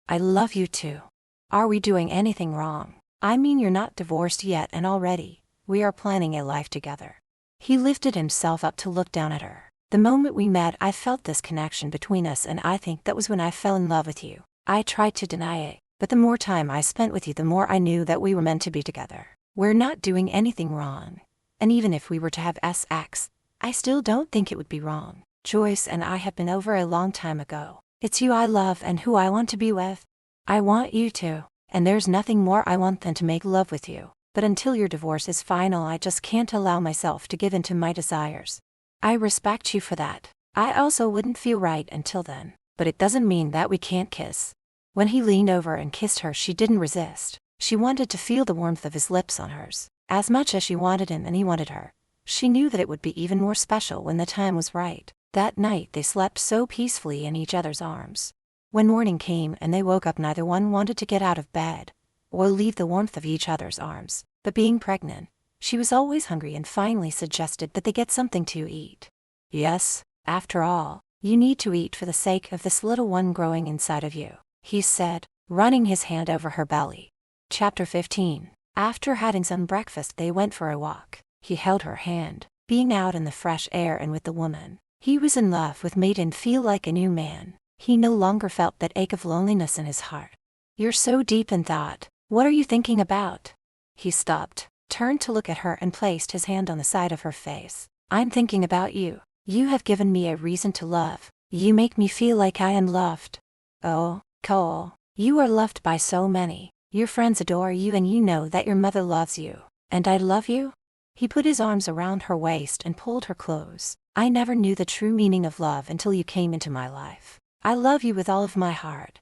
I love you too. Are we doing anything wrong? I mean, you're not divorced yet, and already we are planning a life together. He lifted himself up to look down at her. The moment we met, I felt this connection between us, and I think that was when I fell in love with you. I tried to deny it, but the more time I spent with you, the more I knew that we were meant to be together. We're not doing anything wrong. And even if we were to have sex, I still don't think it would be wrong. Joyce and I have been over a long time ago. It's you I love and who I want to be with. I want you to, and there's nothing more I want than to make love with you. But until your divorce is final, I just can't allow myself to give in to my desires. I respect you for that. I also wouldn't feel right until then, but it doesn't mean that we can't kiss. When he leaned over and kissed her, she didn't resist. She wanted to feel the warmth of his lips on hers, as much as she wanted him and he wanted her. She knew that it would be even more special when the time was right. That night they slept so peacefully in each other's arms. When morning came and they woke up, neither one wanted to get out of bed or leave the warmth of each other's arms. But being pregnant, she was always hungry and finally suggested that they get something to eat. Yes, after all, you need to eat for the sake of this little one growing inside of you, he said, running his hand over her belly. Chapter 15. After having some breakfast, they went for a walk. He held her hand. Being out in the fresh air and with the woman he was in love with made him feel like a new man. He no longer felt that ache of loneliness in his heart. You're so deep in thought. What are you thinking about? He stopped, turned to look at her and placed his hand on the side of her face. I'm thinking about you. You have given me a reason to love. You make me feel like I am loved. Oh, Cole, you are loved by so many. Your friends adore you and you know that your mother loves you. And I love you? He put his arms around her waist and pulled her close. I never knew the true meaning of love until you came into my life. I love you with all of my heart.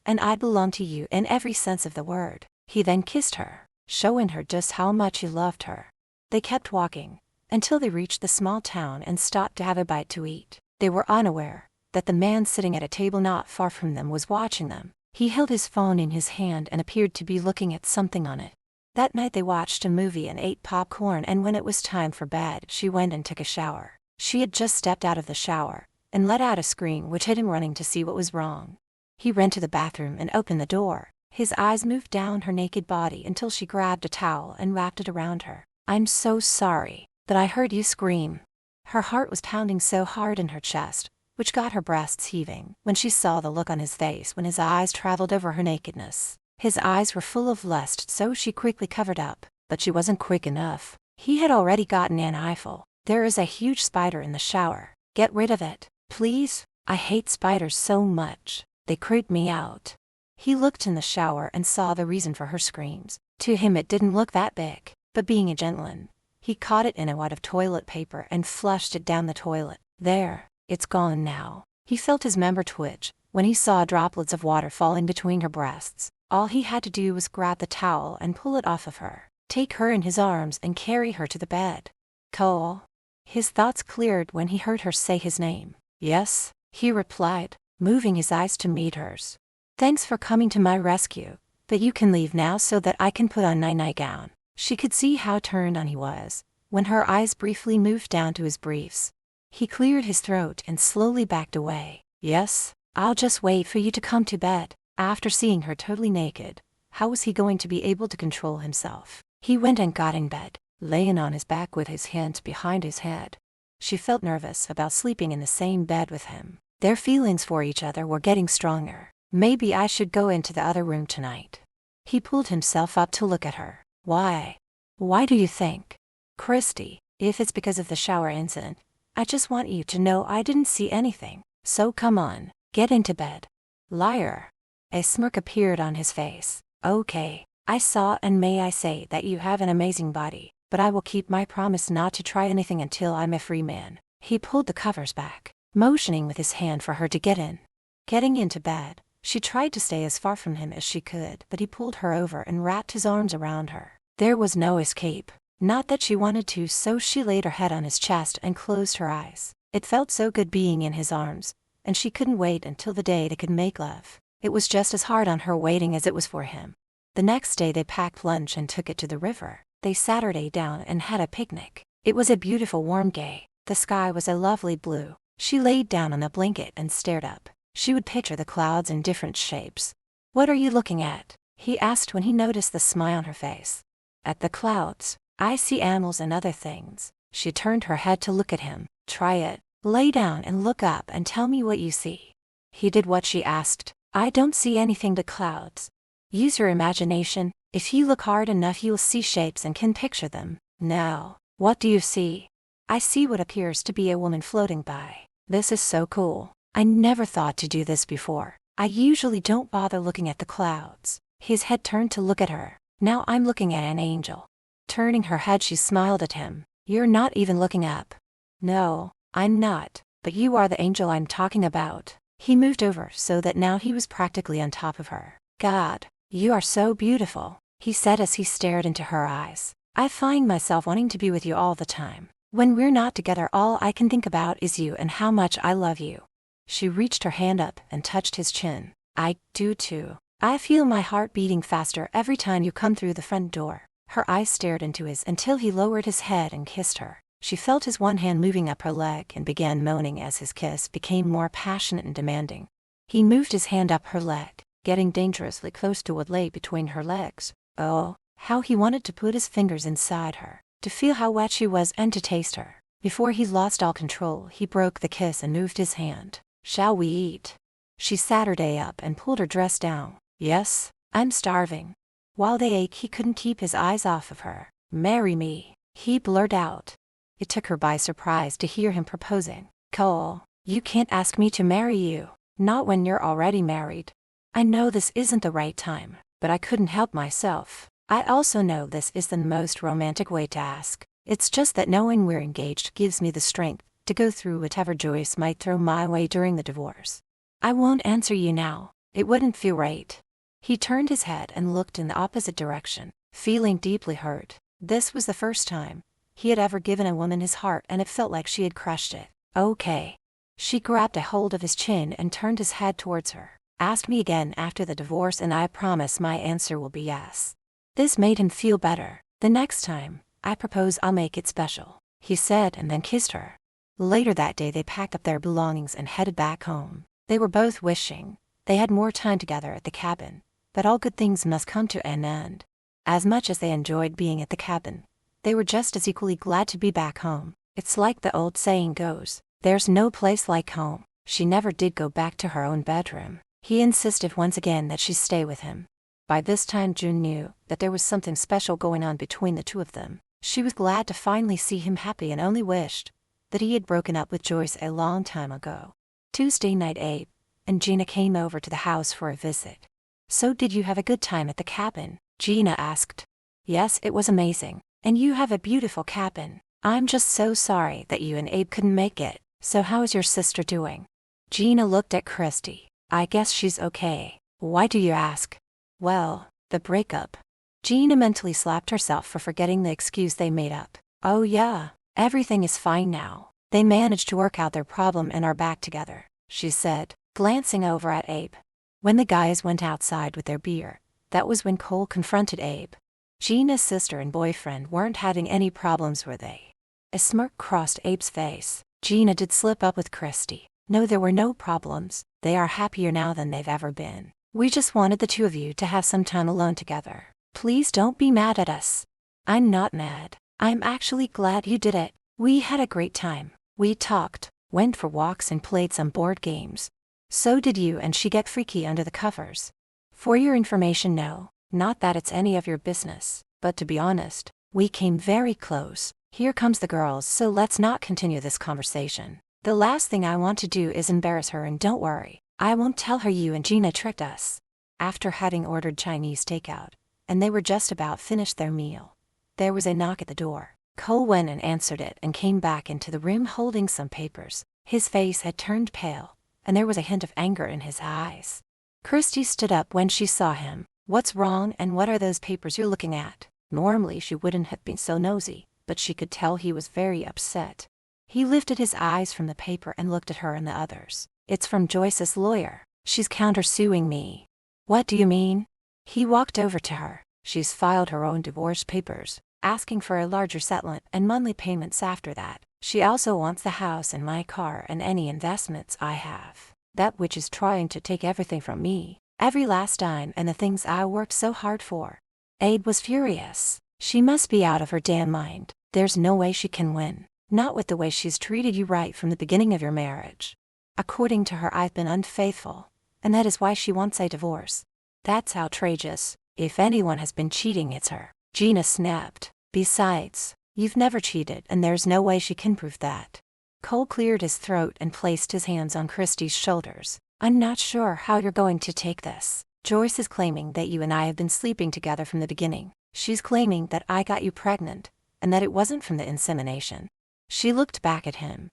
And I belong to you in every sense of the word. He then kissed her, showing her just how much he loved her. They kept walking until they reached the small town and stopped to have a bite to eat. They were unaware that the man sitting at a table not far from them was watching them. He held his phone in his hand and appeared to be looking at something on it. That night they watched a movie and ate popcorn, and when it was time for bed, she went and took a shower. She had just stepped out of the shower and let out a scream which had him running to see what was wrong. He ran to the bathroom and opened the door. His eyes moved down her naked body until she grabbed a towel and wrapped it around her. I'm so sorry that I heard you scream. Her heart was pounding so hard in her chest, which got her breasts heaving when she saw the look on his face when his eyes traveled over her nakedness. His eyes were full of lust, so she quickly covered up, but she wasn't quick enough. He had already gotten an eyeful. There is a huge spider in the shower. Get rid of it, please. I hate spiders so much. They creep me out. He looked in the shower and saw the reason for her screams. To him it didn't look that big, but being a gentleman, he caught it in a wad of toilet paper and flushed it down the toilet. There, it's gone now. He felt his member twitch when he saw droplets of water falling between her breasts. All he had to do was grab the towel and pull it off of her, take her in his arms and carry her to the bed. Cole. His thoughts cleared when he heard her say his name. Yes, he replied, moving his eyes to meet hers. Thanks for coming to my rescue, but you can leave now so that I can put on my nightgown. She could see how turned on he was when her eyes briefly moved down to his briefs. He cleared his throat and slowly backed away. Yes, I'll just wait for you to come to bed. After seeing her totally naked, how was he going to be able to control himself? He went and got in bed, laying on his back with his hands behind his head. She felt nervous about sleeping in the same bed with him. Their feelings for each other were getting stronger. Maybe I should go into the other room tonight. He pulled himself up to look at her. Why? Why do you think? Christy, if it's because of the shower incident, I just want you to know I didn't see anything. So come on, get into bed. Liar. A smirk appeared on his face. Okay, I saw, and may I say that you have an amazing body, but I will keep my promise not to try anything until I'm a free man. He pulled the covers back, motioning with his hand for her to get in. Getting into bed, she tried to stay as far from him as she could, but he pulled her over and wrapped his arms around her. There was no escape. Not that she wanted to, so she laid her head on his chest and closed her eyes. It felt so good being in his arms, and she couldn't wait until the day they could make love. It was just as hard on her waiting as it was for him. The next day they packed lunch and took it to the river. They Saturday down and had a picnic. It was a beautiful warm day. The sky was a lovely blue. She laid down on a blanket and stared up. She would picture the clouds in different shapes. What are you looking at? He asked when he noticed the smile on her face. At the clouds. I see animals and other things. She turned her head to look at him. Try it. Lay down and look up and tell me what you see. He did what she asked. I don't see anything but clouds. Use your imagination. If you look hard enough you'll see shapes and can picture them. Now, what do you see? I see what appears to be a woman floating by. This is so cool. I never thought to do this before. I usually don't bother looking at the clouds. His head turned to look at her. Now I'm looking at an angel. Turning her head she smiled at him. You're not even looking up. No, I'm not, but you are the angel I'm talking about. He moved over so that now he was practically on top of her. God, you are so beautiful, he said as he stared into her eyes. I find myself wanting to be with you all the time. When we're not together all I can think about is you and how much I love you. She reached her hand up and touched his chin. I do too. I feel my heart beating faster every time you come through the front door. Her eyes stared into his until he lowered his head and kissed her. She felt his one hand moving up her leg and began moaning as his kiss became more passionate and demanding. He moved his hand up her leg, getting dangerously close to what lay between her legs. Oh, how he wanted to put his fingers inside her, to feel how wet she was and to taste her. Before he lost all control, he broke the kiss and moved his hand. Shall we eat? She sat her day up and pulled her dress down. Yes, I'm starving. While they ate, he couldn't keep his eyes off of her. "Marry me," he blurted out. It took her by surprise to hear him proposing. "Cole, you can't ask me to marry you. Not when you're already married. I know this isn't the right time, but I couldn't help myself. I also know this is the most romantic way to ask. It's just that knowing we're engaged gives me the strength to go through whatever Joyce might throw my way during the divorce. I won't answer you now. It wouldn't feel right." He turned his head and looked in the opposite direction, feeling deeply hurt. This was the first time he had ever given a woman his heart, and it felt like she had crushed it. "Okay." She grabbed a hold of his chin and turned his head towards her. "Ask me again after the divorce and I promise my answer will be yes." This made him feel better. "The next time, I propose I'll make it special," he said, and then kissed her. Later that day they packed up their belongings and headed back home. They were both wishing they had more time together at the cabin, but all good things must come to an end. As much as they enjoyed being at the cabin, they were just as equally glad to be back home. It's like the old saying goes, there's no place like home. She never did go back to her own bedroom. He insisted once again that she stay with him. By this time June knew that there was something special going on between the two of them. She was glad to finally see him happy and only wished that he had broken up with Joyce a long time ago. Tuesday night, Abe and Gina came over to the house for a visit. "So did you have a good time at the cabin?" Gina asked. "Yes, it was amazing. And you have a beautiful cabin. I'm just so sorry that you and Abe couldn't make it. So how is your sister doing?" Gina looked at Christy. "I guess she's okay. Why do you ask?" "Well, the breakup." Gina mentally slapped herself for forgetting the excuse they made up. "Oh yeah, everything is fine now. They managed to work out their problem and are back together," she said, glancing over at Abe. When the guys went outside with their beer, that was when Cole confronted Abe. Gina's sister and boyfriend weren't having any problems, were they? A smirk crossed Abe's face. Gina did slip up with Christy. "No, there were no problems. They are happier now than they've ever been. We just wanted the two of you to have some time alone together. Please don't be mad at us." "I'm not mad. I'm actually glad you did it. We had a great time. We talked, went for walks and played some board games. So did you and she get freaky under the covers." "For your information, no. Not that it's any of your business, but to be honest, we came very close. Here comes the girls, so let's not continue this conversation. The last thing I want to do is embarrass her, and don't worry, I won't tell her you and Gina tricked us." After having ordered Chinese takeout, and they were just about finished their meal, there was a knock at the door. Cole went and answered it and came back into the room holding some papers. His face had turned pale, and there was a hint of anger in his eyes. Christy stood up when she saw him. "What's wrong, and what are those papers you're looking at?" Normally she wouldn't have been so nosy, but she could tell he was very upset. He lifted his eyes from the paper and looked at her and the others. "It's from Joyce's lawyer. She's countersuing me." "What do you mean?" He walked over to her. "She's filed her own divorce papers, asking for a larger settlement and monthly payments after that. She also wants the house and my car and any investments I have. That witch is trying to take everything from me, every last dime, and the things I worked so hard for." Abe was furious. "She must be out of her damn mind. There's no way she can win. Not with the way she's treated you right from the beginning of your marriage. According to her, I've been unfaithful, and that is why she wants a divorce. That's outrageous. If anyone has been cheating, it's her." Gina snapped. "Besides, you've never cheated, and there's no way she can prove that." Cole cleared his throat and placed his hands on Christy's shoulders. "I'm not sure how you're going to take this. Joyce is claiming that you and I have been sleeping together from the beginning. She's claiming that I got you pregnant, and that it wasn't from the insemination." She looked back at him,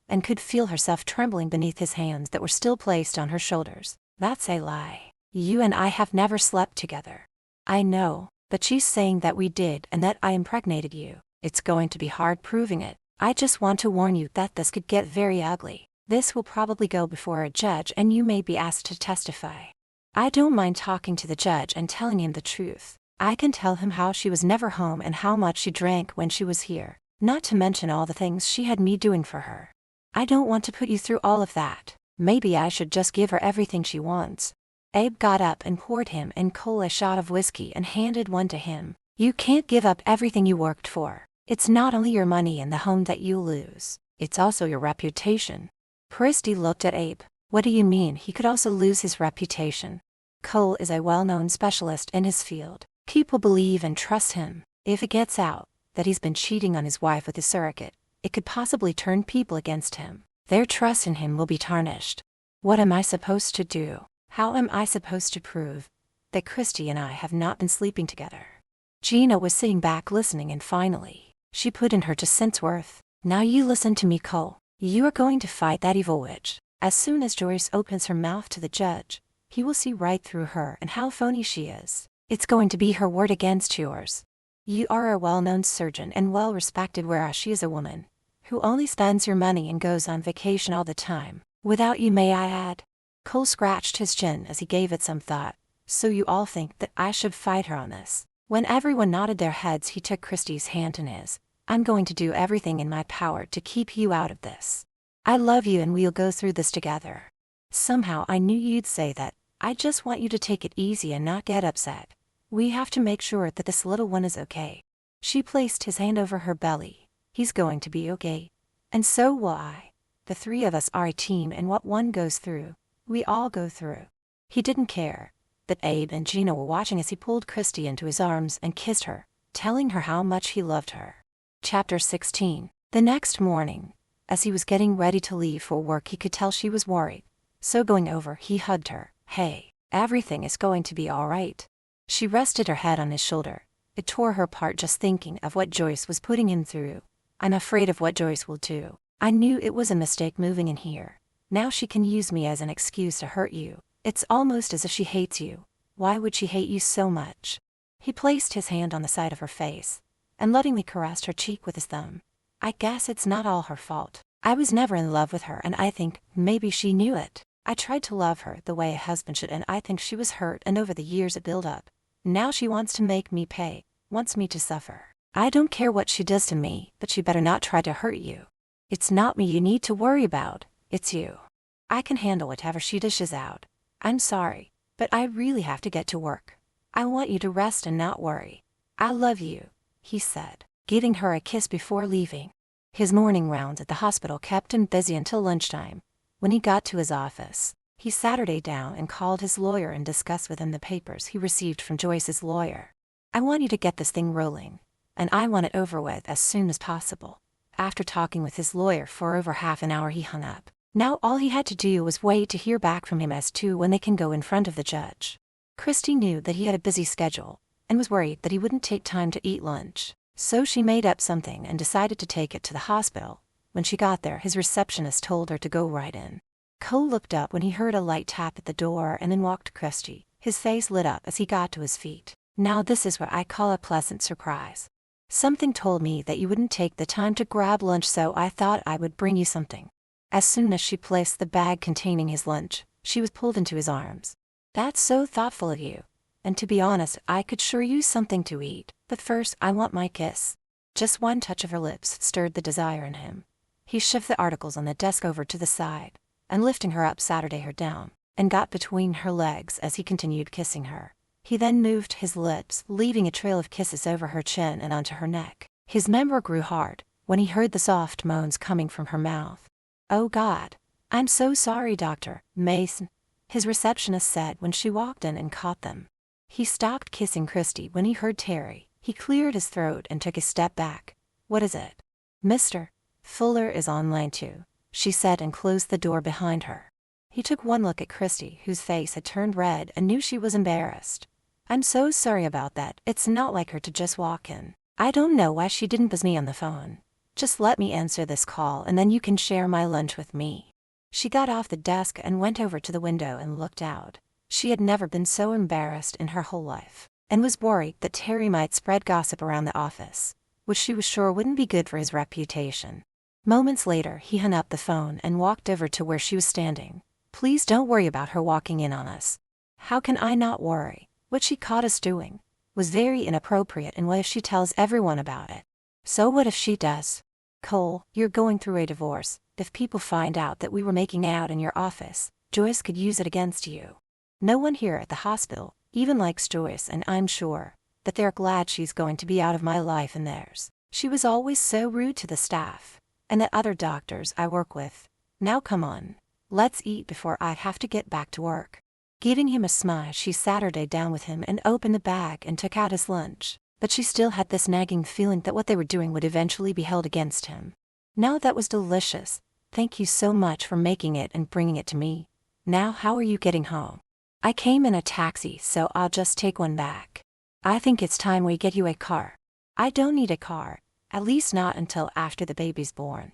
and could feel herself trembling beneath his hands that were still placed on her shoulders. "That's a lie. You and I have never slept together." "I know, but she's saying that we did and that I impregnated you. It's going to be hard proving it. I just want to warn you that this could get very ugly. This will probably go before a judge and you may be asked to testify." "I don't mind talking to the judge and telling him the truth. I can tell him how she was never home and how much she drank when she was here, not to mention all the things she had me doing for her. I don't want to put you through all of that. Maybe I should just give her everything she wants." Abe got up and poured him and Cole a shot of whiskey and handed one to him. "You can't give up everything you worked for. It's not only your money and the home that you lose, it's also your reputation." Christy looked at Abe. "What do you mean he could also lose his reputation?" "Cole is a well-known specialist in his field. People believe and trust him. If it gets out that he's been cheating on his wife with his surrogate, it could possibly turn people against him. Their trust in him will be tarnished. What am I supposed to do? How am I supposed to prove that Christy and I have not been sleeping together? Gina was sitting back listening, and finally, she put in her 2 cents worth. Now you listen to me, Cole. You are going to fight that evil witch. As soon as Joyce opens her mouth to the judge, he will see right through her and how phony she is. It's going to be her word against yours. You are a well-known surgeon and well-respected, whereas she is a woman who only spends your money and goes on vacation all the time. Without you, may I add. Cole scratched his chin as he gave it some thought. So you all think that I should fight her on this? When everyone nodded their heads, he took Christy's hand in his. I'm going to do everything in my power to keep you out of this. I love you and we'll go through this together. Somehow I knew you'd say that. I just want you to take it easy and not get upset. We have to make sure that this little one is okay. She placed his hand over her belly. He's going to be okay. And so will I. The 3 of us are a team, and what one goes through, we all go through. He didn't care that Abe and Gina were watching as he pulled Christy into his arms and kissed her, telling her how much he loved her. Chapter 16. The next morning, as he was getting ready to leave for work, he could tell she was worried. So going over, he hugged her. Hey, everything is going to be all right. She rested her head on his shoulder. It tore her apart just thinking of what Joyce was putting him through. I'm afraid of what Joyce will do. I knew it was a mistake moving in here. Now she can use me as an excuse to hurt you. It's almost as if she hates you. Why would she hate you so much? He placed his hand on the side of her face and lovingly caressed her cheek with his thumb. I guess it's not all her fault. I was never in love with her, and I think maybe she knew it. I tried to love her the way a husband should, and I think she was hurt, and over the years it built up. Now she wants to make me pay, wants me to suffer. I don't care what she does to me, but she better not try to hurt you. It's not me you need to worry about, it's you. I can handle whatever she dishes out. I'm sorry, but I really have to get to work. I want you to rest and not worry. I love you, he said, giving her a kiss before leaving. His morning rounds at the hospital kept him busy until lunchtime. When he got to his office, he sat her down and called his lawyer and discussed with him the papers he received from Joyce's lawyer. I want you to get this thing rolling, and I want it over with as soon as possible. After talking with his lawyer for over half an hour, he hung up. Now all he had to do was wait to hear back from him as to when they can go in front of the judge. Christy knew that he had a busy schedule and was worried that he wouldn't take time to eat lunch, so she made up something and decided to take it to the hospital. When she got there, his receptionist told her to go right in. Cole looked up when he heard a light tap at the door and then walked Christy. His face lit up as he got to his feet. Now this is what I call a pleasant surprise. Something told me that you wouldn't take the time to grab lunch, so I thought I would bring you something. As soon as she placed the bag containing his lunch, she was pulled into his arms. That's so thoughtful of you. And to be honest, I could sure use something to eat, but first I want my kiss. Just one touch of her lips stirred the desire in him. He shoved the articles on the desk over to the side, and lifting her up, Saturday her down, and got between her legs as he continued kissing her. He then moved his lips, leaving a trail of kisses over her chin and onto her neck. His member grew hard when he heard the soft moans coming from her mouth. Oh God, I'm so sorry, Dr. Mason, his receptionist said when she walked in and caught them. He stopped kissing Christy when he heard Terry. He cleared his throat and took a step back. What is it? Mr. Fuller is online too, she said and closed the door behind her. He took one look at Christy, whose face had turned red, and knew she was embarrassed. I'm so sorry about that. It's not like her to just walk in. I don't know why she didn't buzz me on the phone. Just let me answer this call and then you can share my lunch with me. She got off the desk and went over to the window and looked out. She had never been so embarrassed in her whole life, and was worried that Terry might spread gossip around the office, which she was sure wouldn't be good for his reputation. Moments later, he hung up the phone and walked over to where she was standing. Please don't worry about her walking in on us. How can I not worry? What she caught us doing was very inappropriate, and what if she tells everyone about it? So what if she does? Cole, you're going through a divorce. If people find out that we were making out in your office, Joyce could use it against you. No one here at the hospital even likes Joyce, and I'm sure that they're glad she's going to be out of my life and theirs. She was always so rude to the staff and the other doctors I work with. Now come on, let's eat before I have to get back to work. Giving him a smile, she sat her day down with him and opened the bag and took out his lunch, but she still had this nagging feeling that what they were doing would eventually be held against him. "Now that was delicious. Thank you so much for making it and bringing it to me. Now how are you getting home?" "I came in a taxi, so I'll just take one back." "I think it's time we get you a car." "I don't need a car, at least not until after the baby's born.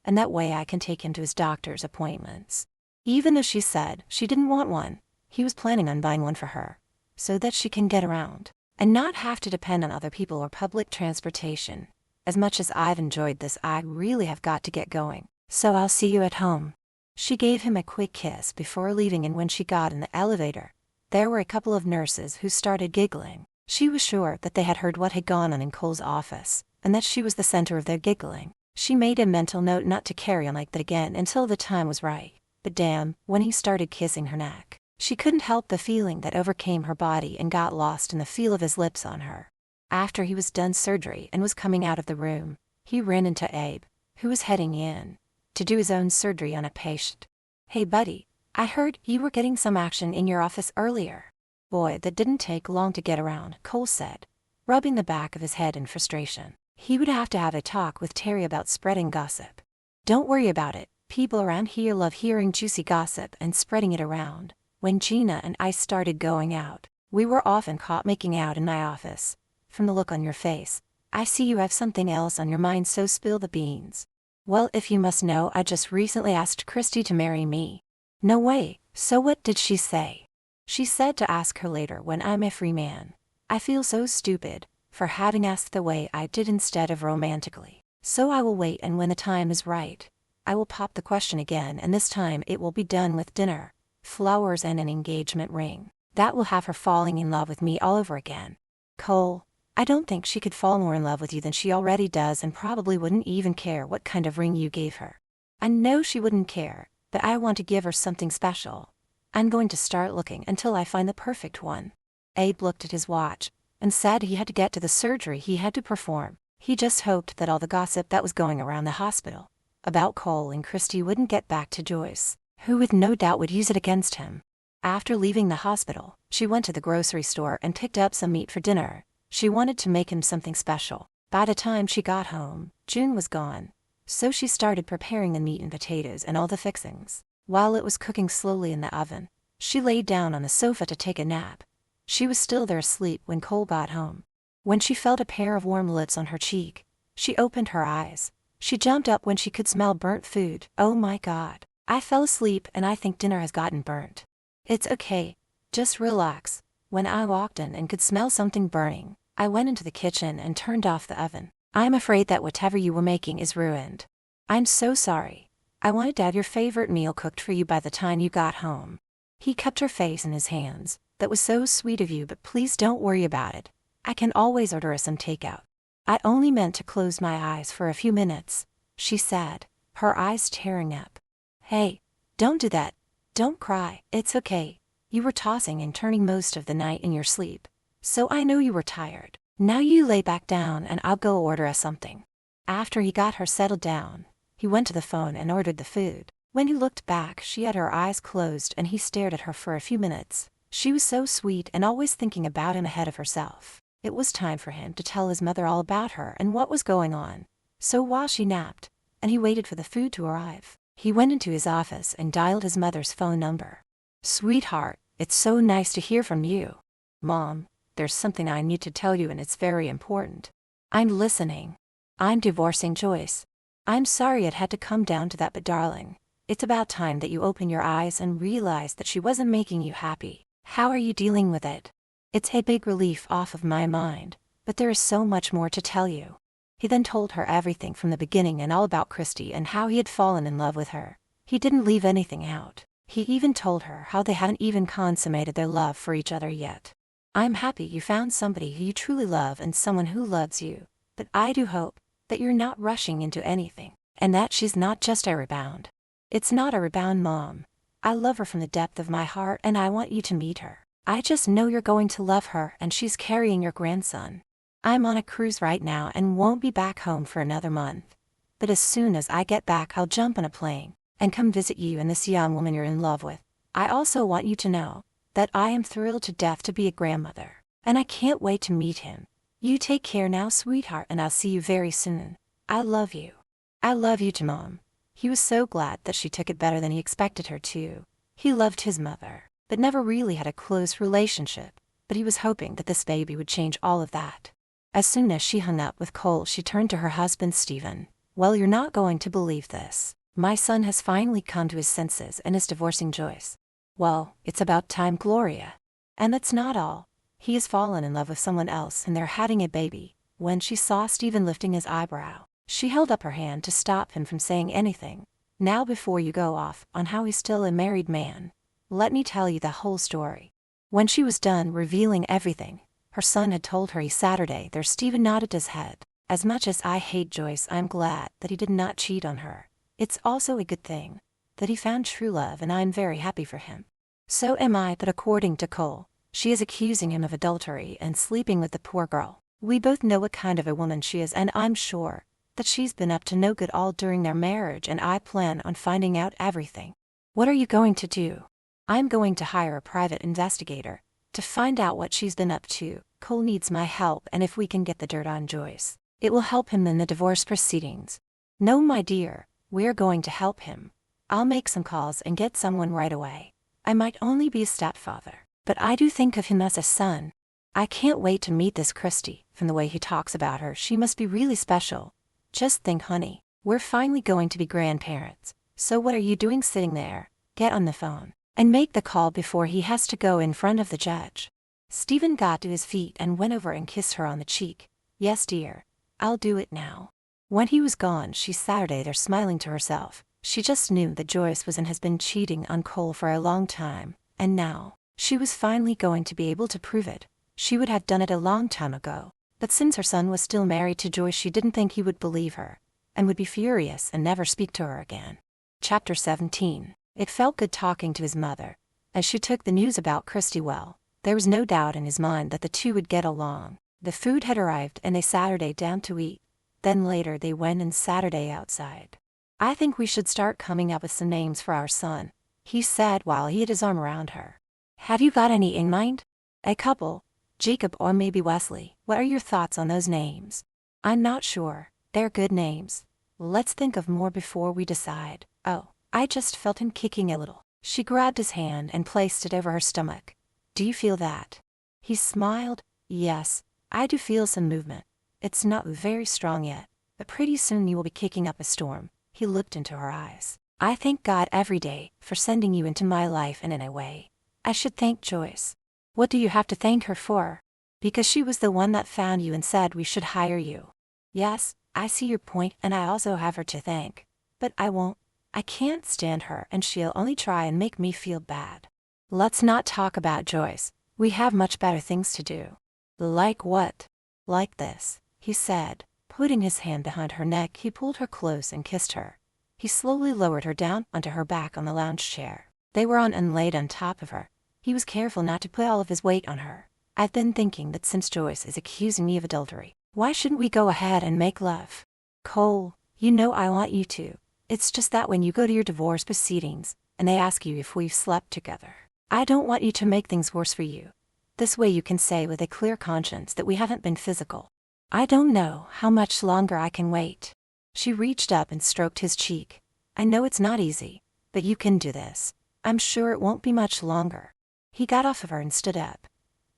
And that way I can take him to his doctor's appointments." Even though she said she didn't want one, he was planning on buying one for her, so that she can get around and not have to depend on other people or public transportation. "As much as I've enjoyed this, I really have got to get going, so I'll see you at home." She gave him a quick kiss before leaving, and when she got in the elevator, there were a couple of nurses who started giggling. She was sure that they had heard what had gone on in Cole's office, and that she was the center of their giggling. She made a mental note not to carry on like that again until the time was right. But damn, when he started kissing her neck, she couldn't help the feeling that overcame her body and got lost in the feel of his lips on her. After he was done surgery and was coming out of the room, he ran into Abe, who was heading in to do his own surgery on a patient. "Hey buddy, I heard you were getting some action in your office earlier." "Boy, that didn't take long to get around," Cole said, rubbing the back of his head in frustration. He would have to have a talk with Terry about spreading gossip. "Don't worry about it. People around here love hearing juicy gossip and spreading it around. When Gina and I started going out, we were often caught making out in my office. From the look on your face, I see you have something else on your mind, so spill the beans." "Well, if you must know, I just recently asked Christy to marry me." "No way, so what did she say?" "She said to ask her later when I'm a free man. I feel so stupid for having asked the way I did instead of romantically. So I will wait, and when the time is right, I will pop the question again, and this time it will be done with dinner, flowers and an engagement ring. That will have her falling in love with me all over again." "Cole, I don't think she could fall more in love with you than she already does, and probably wouldn't even care what kind of ring you gave her." "I know she wouldn't care, but I want to give her something special. I'm going to start looking until I find the perfect one." Abe looked at his watch and said he had to get to the surgery he had to perform. He just hoped that all the gossip that was going around the hospital about Cole and Christy wouldn't get back to Joyce, who with no doubt would use it against him. After leaving the hospital, she went to the grocery store and picked up some meat for dinner. She wanted to make him something special. By the time she got home, June was gone, so she started preparing the meat and potatoes and all the fixings. While it was cooking slowly in the oven, she laid down on the sofa to take a nap. She was still there asleep when Cole got home. When she felt a pair of warm lips on her cheek, she opened her eyes. She jumped up when she could smell burnt food. "Oh my God, I fell asleep and I think dinner has gotten burnt." "It's okay, just relax." When I walked in and could smell something burning, I went into the kitchen and turned off the oven. "I'm afraid that whatever you were making is ruined." "I'm so sorry. I wanted to have your favorite meal cooked for you by the time you got home." He cupped her face in his hands. "That was so sweet of you, but please don't worry about it. I can always order us some takeout." "I only meant to close my eyes for a few minutes," she said, her eyes tearing up. "Hey, don't do that. Don't cry, it's okay. You were tossing and turning most of the night in your sleep, so I know you were tired. Now you lay back down and I'll go order us something." After he got her settled down, he went to the phone and ordered the food. When he looked back, she had her eyes closed and he stared at her for a few minutes. She was so sweet and always thinking about him ahead of herself. It was time for him to tell his mother all about her and what was going on. So while she napped, and he waited for the food to arrive, he went into his office and dialed his mother's phone number. "Sweetheart, it's so nice to hear from you." "Mom, there's something I need to tell you and it's very important." "I'm listening." "I'm divorcing Joyce." "I'm sorry it had to come down to that, but darling, it's about time that you open your eyes and realize that she wasn't making you happy. How are you dealing with it?" "It's a big relief off of my mind, but there is so much more to tell you." He then told her everything from the beginning and all about Christy and how he had fallen in love with her. He didn't leave anything out. He even told her how they hadn't even consummated their love for each other yet. "I'm happy you found somebody who you truly love and someone who loves you, but I do hope that you're not rushing into anything, and that she's not just a rebound." "It's not a rebound, Mom. I love her from the depth of my heart and I want you to meet her. I just know you're going to love her and she's carrying your grandson. I'm on a cruise right now and won't be back home for another month. But as soon as I get back, I'll jump on a plane and come visit you and this young woman you're in love with. I also want you to know that I am thrilled to death to be a grandmother, and I can't wait to meet him. You take care now, sweetheart, and I'll see you very soon. I love you. I love you too, Mom. He was so glad that she took it better than he expected her to. He loved his mother, but never really had a close relationship, but he was hoping that this baby would change all of that. As soon as she hung up with Cole, she turned to her husband, Stephen. Well, you're not going to believe this. My son has finally come to his senses and is divorcing Joyce. Well, it's about time, Gloria. And that's not all. He has fallen in love with someone else and they're having a baby. When she saw Stephen lifting his eyebrow, she held up her hand to stop him from saying anything. Now, before you go off on how he's still a married man, let me tell you the whole story. When she was done revealing everything her son had told her Saturday, Stephen nodded his head. As much as I hate Joyce, I'm glad that he did not cheat on her. It's also a good thing that he found true love, and I'm very happy for him. So am I, but according to Cole, she is accusing him of adultery and sleeping with the poor girl. We both know what kind of a woman she is, and I'm sure that she's been up to no good all during their marriage, and I plan on finding out everything. What are you going to do? I'm going to hire a private investigator to find out what she's been up to. Cole needs my help, and if we can get the dirt on Joyce, it will help him in the divorce proceedings. No, my dear, we're going to help him. I'll make some calls and get someone right away. I might only be a stepfather, but I do think of him as a son. I can't wait to meet this Christy. From the way he talks about her, she must be really special. Just think, honey, we're finally going to be grandparents. So what are you doing sitting there? Get on the phone and make the call before he has to go in front of the judge. Stephen got to his feet and went over and kissed her on the cheek. Yes, dear. I'll do it now. When he was gone, she sat there smiling to herself. She just knew that Joyce was and has been cheating on Cole for a long time, and now she was finally going to be able to prove it. She would have done it a long time ago, but since her son was still married to Joyce, she didn't think he would believe her, and would be furious and never speak to her again. Chapter 17. It felt good talking to his mother, as she took the news about Christy well. There was no doubt in his mind that the two would get along. The food had arrived and they sat down to eat. Then later they went and sat outside. I think we should start coming up with some names for our son, he said while he had his arm around her. Have you got any in mind? A couple. Jacob or maybe Wesley. What are your thoughts on those names? I'm not sure. They're good names. Let's think of more before we decide. Oh, I just felt him kicking a little. She grabbed his hand and placed it over her stomach. Do you feel that? He smiled. Yes, I do feel some movement. It's not very strong yet, but pretty soon you will be kicking up a storm. He looked into her eyes. I thank God every day for sending you into my life, and in a way, I should thank Joyce. What do you have to thank her for? Because she was the one that found you and said we should hire you. Yes, I see your point, and I also have her to thank. But I won't. I can't stand her, and she'll only try and make me feel bad. Let's not talk about Joyce. We have much better things to do. Like what? Like this, he said. Putting his hand behind her neck, he pulled her close and kissed her. He slowly lowered her down onto her back on the lounge chair they were on and laid on top of her. He was careful not to put all of his weight on her. I've been thinking that since Joyce is accusing me of adultery, why shouldn't we go ahead and make love? Cole, you know I want you to. It's just that when you go to your divorce proceedings, and they ask you if we've slept together, I don't want you to make things worse for you. This way you can say with a clear conscience that we haven't been physical. I don't know how much longer I can wait. She reached up and stroked his cheek. I know it's not easy, but you can do this. I'm sure it won't be much longer. He got off of her and stood up.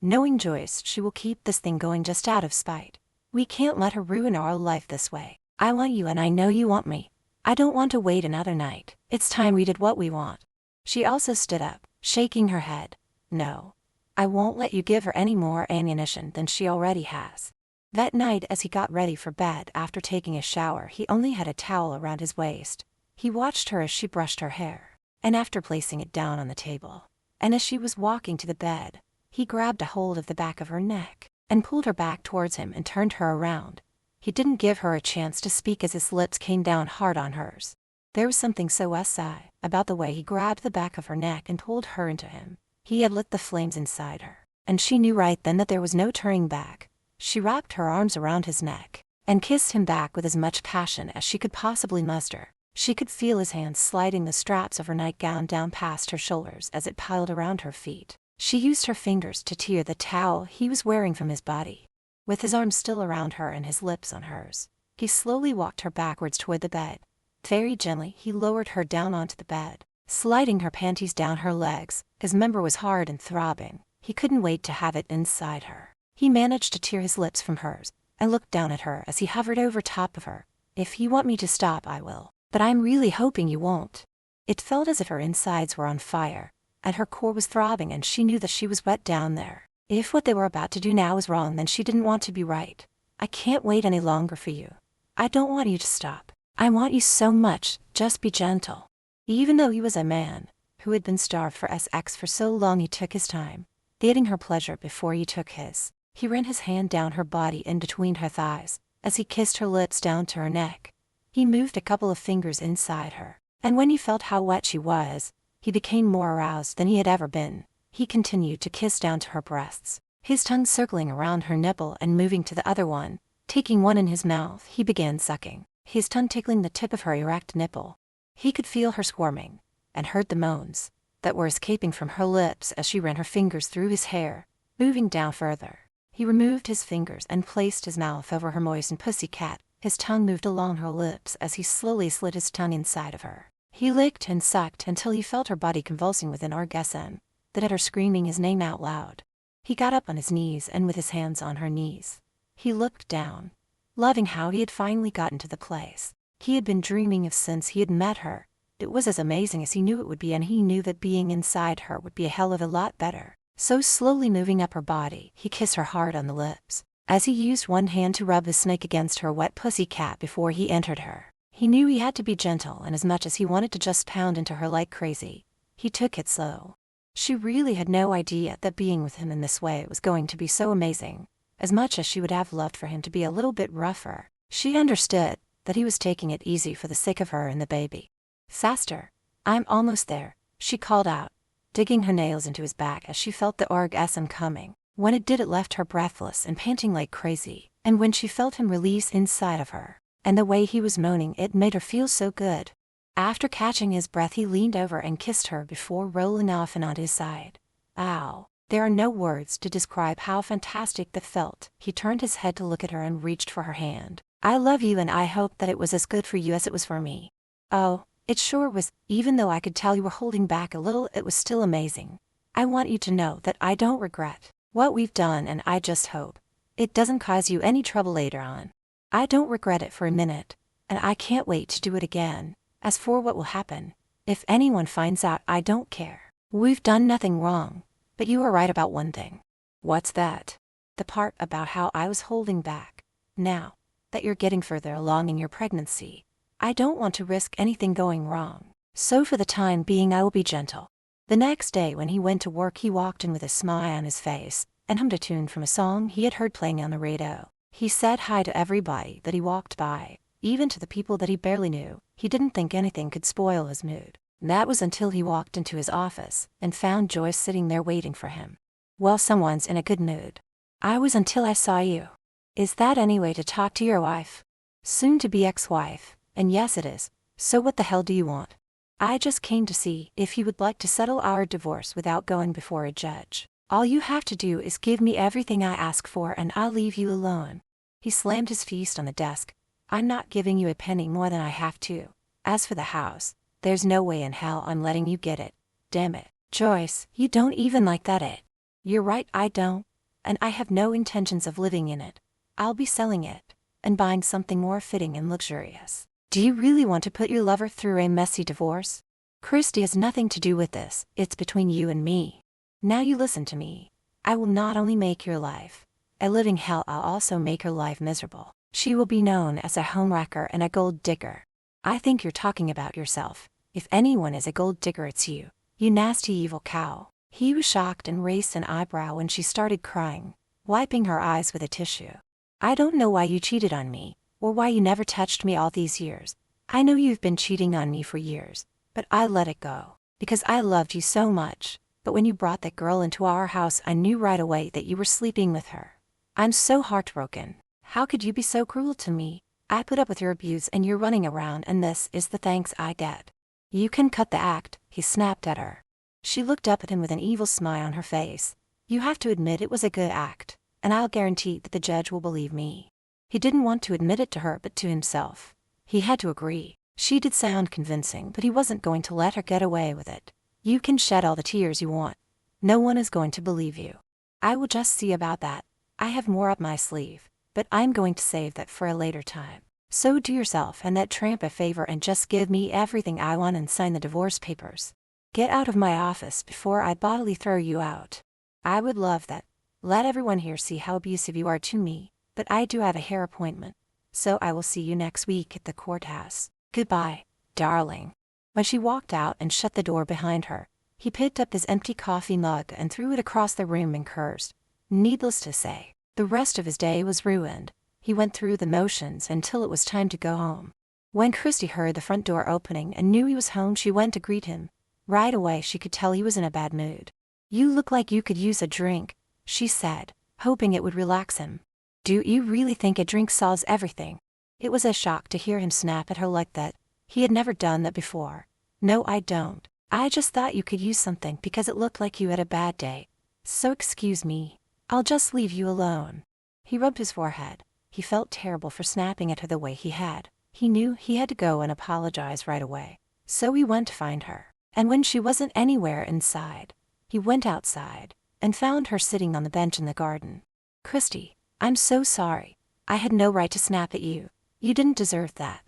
Knowing Joyce, she will keep this thing going just out of spite. We can't let her ruin our life this way. I want you and I know you want me. I don't want to wait another night. It's time we did what we want. She also stood up, shaking her head. No, I won't let you give her any more ammunition than she already has. That night, as he got ready for bed after taking a shower, he only had a towel around his waist. He watched her as she brushed her hair, and after placing it down on the table, and as she was walking to the bed, he grabbed a hold of the back of her neck and pulled her back towards him and turned her around. He didn't give her a chance to speak as his lips came down hard on hers. There was something so SI about the way he grabbed the back of her neck and pulled her into him. He had lit the flames inside her, and she knew right then that there was no turning back. She wrapped her arms around his neck and kissed him back with as much passion as she could possibly muster. She could feel his hands sliding the straps of her nightgown down past her shoulders as it piled around her feet. She used her fingers to tear the towel he was wearing from his body. With his arms still around her and his lips on hers, he slowly walked her backwards toward the bed. Very gently, he lowered her down onto the bed, sliding her panties down her legs. His member was hard and throbbing. He couldn't wait to have it inside her. He managed to tear his lips from hers and looked down at her as he hovered over top of her. If you want me to stop, I will, but I'm really hoping you won't. It felt as if her insides were on fire, and her core was throbbing, and she knew that she was wet down there. If what they were about to do now was wrong, then she didn't want to be right. I can't wait any longer for you. I don't want you to stop. I want you so much, just be gentle. Even though he was a man who had been starved for sex for so long, he took his time, getting her pleasure before he took his. He ran his hand down her body in between her thighs, as he kissed her lips down to her neck. He moved a couple of fingers inside her, and when he felt how wet she was, he became more aroused than he had ever been. He continued to kiss down to her breasts, his tongue circling around her nipple and moving to the other one. Taking one in his mouth, he began sucking, his tongue tickling the tip of her erect nipple. He could feel her squirming, and heard the moans that were escaping from her lips as she ran her fingers through his hair, moving down further. He removed his fingers and placed his mouth over her moistened pussycat. His tongue moved along her lips as he slowly slid his tongue inside of her. He licked and sucked until he felt her body convulsing with an orgasm that had her screaming his name out loud. He got up on his knees, and with his hands on her knees, he looked down, loving how he had finally gotten to the place he had been dreaming of since he had met her. It was as amazing as he knew it would be, and he knew that being inside her would be a hell of a lot better. So slowly moving up her body, he kissed her hard on the lips, as he used one hand to rub his snake against her wet pussycat before he entered her. He knew he had to be gentle, and as much as he wanted to just pound into her like crazy, he took it slow. She really had no idea that being with him in this way was going to be so amazing. As much as she would have loved for him to be a little bit rougher, she understood that he was taking it easy for the sake of her and the baby. Faster. I'm almost there, she called out, digging her nails into his back as she felt the orgasm coming. When it did, it left her breathless and panting like crazy, and when she felt him release inside of her, and the way he was moaning, it made her feel so good. After catching his breath, he leaned over and kissed her before rolling off and onto his side. Ow. There are no words to describe how fantastic that felt. He turned his head to look at her and reached for her hand. I love you, and I hope that it was as good for you as it was for me. Oh, it sure was. Even though I could tell you were holding back a little, it was still amazing. I want you to know that I don't regret what we've done, and I just hope it doesn't cause you any trouble later on. I don't regret it for a minute, and I can't wait to do it again. As for what will happen, if anyone finds out, I don't care. We've done nothing wrong, but you are right about one thing. What's that? The part about how I was holding back. Now that you're getting further along in your pregnancy, I don't want to risk anything going wrong. So for the time being, I will be gentle. The next day when he went to work, he walked in with a smile on his face and hummed a tune from a song he had heard playing on the radio. He said hi to everybody that he walked by, even to the people that he barely knew. He didn't think anything could spoil his mood. That was until he walked into his office and found Joyce sitting there waiting for him. Well, someone's in a good mood. I was until I saw you. Is that any way to talk to your wife? Soon to be ex-wife. And yes, it is. So what the hell do you want? I just came to see if you would like to settle our divorce without going before a judge. All you have to do is give me everything I ask for, and I'll leave you alone. He slammed his fist on the desk. I'm not giving you a penny more than I have to. As for the house, there's no way in hell I'm letting you get it. Damn it, Joyce, you don't even like that it. You're right, I don't. And I have no intentions of living in it. I'll be selling it and buying something more fitting and luxurious. Do you really want to put your lover through a messy divorce? Christy has nothing to do with this. It's between you and me. Now you listen to me. I will not only make your life a living hell, I'll also make her life miserable. She will be known as a homewrecker and a gold digger. I think you're talking about yourself. If anyone is a gold digger, it's you. You nasty evil cow. He was shocked and raised an eyebrow when she started crying, wiping her eyes with a tissue. I don't know why you cheated on me, or why you never touched me all these years. I know you've been cheating on me for years, but I let it go, because I loved you so much. But when you brought that girl into our house, I knew right away that you were sleeping with her. I'm so heartbroken. How could you be so cruel to me? I put up with your abuse and you're running around, and this is the thanks I get. You can cut the act, he snapped at her. She looked up at him with an evil smile on her face. You have to admit it was a good act, and I'll guarantee that the judge will believe me. He didn't want to admit it to her but to himself. He had to agree. She did sound convincing, but he wasn't going to let her get away with it. You can shed all the tears you want. No one is going to believe you. I will just see about that. I have more up my sleeve, but I'm going to save that for a later time. So do yourself and that tramp a favor and just give me everything I want and sign the divorce papers. Get out of my office before I bodily throw you out. I would love that. Let everyone here see how abusive you are to me, but I do have a hair appointment, so I will see you next week at the courthouse. Goodbye, darling. When she walked out and shut the door behind her, he picked up his empty coffee mug and threw it across the room and cursed. Needless to say, the rest of his day was ruined. He went through the motions until it was time to go home. When Christy heard the front door opening and knew he was home, she went to greet him. Right away she could tell he was in a bad mood. You look like you could use a drink, she said, hoping it would relax him. Do you really think a drink solves everything? It was a shock to hear him snap at her like that. He had never done that before. No, I don't. I just thought you could use something because it looked like you had a bad day. So excuse me. I'll just leave you alone. He rubbed his forehead. He felt terrible for snapping at her the way he had. He knew he had to go and apologize right away. So he went to find her. And when she wasn't anywhere inside, he went outside and found her sitting on the bench in the garden. Christy, I'm so sorry. I had no right to snap at you. You didn't deserve that.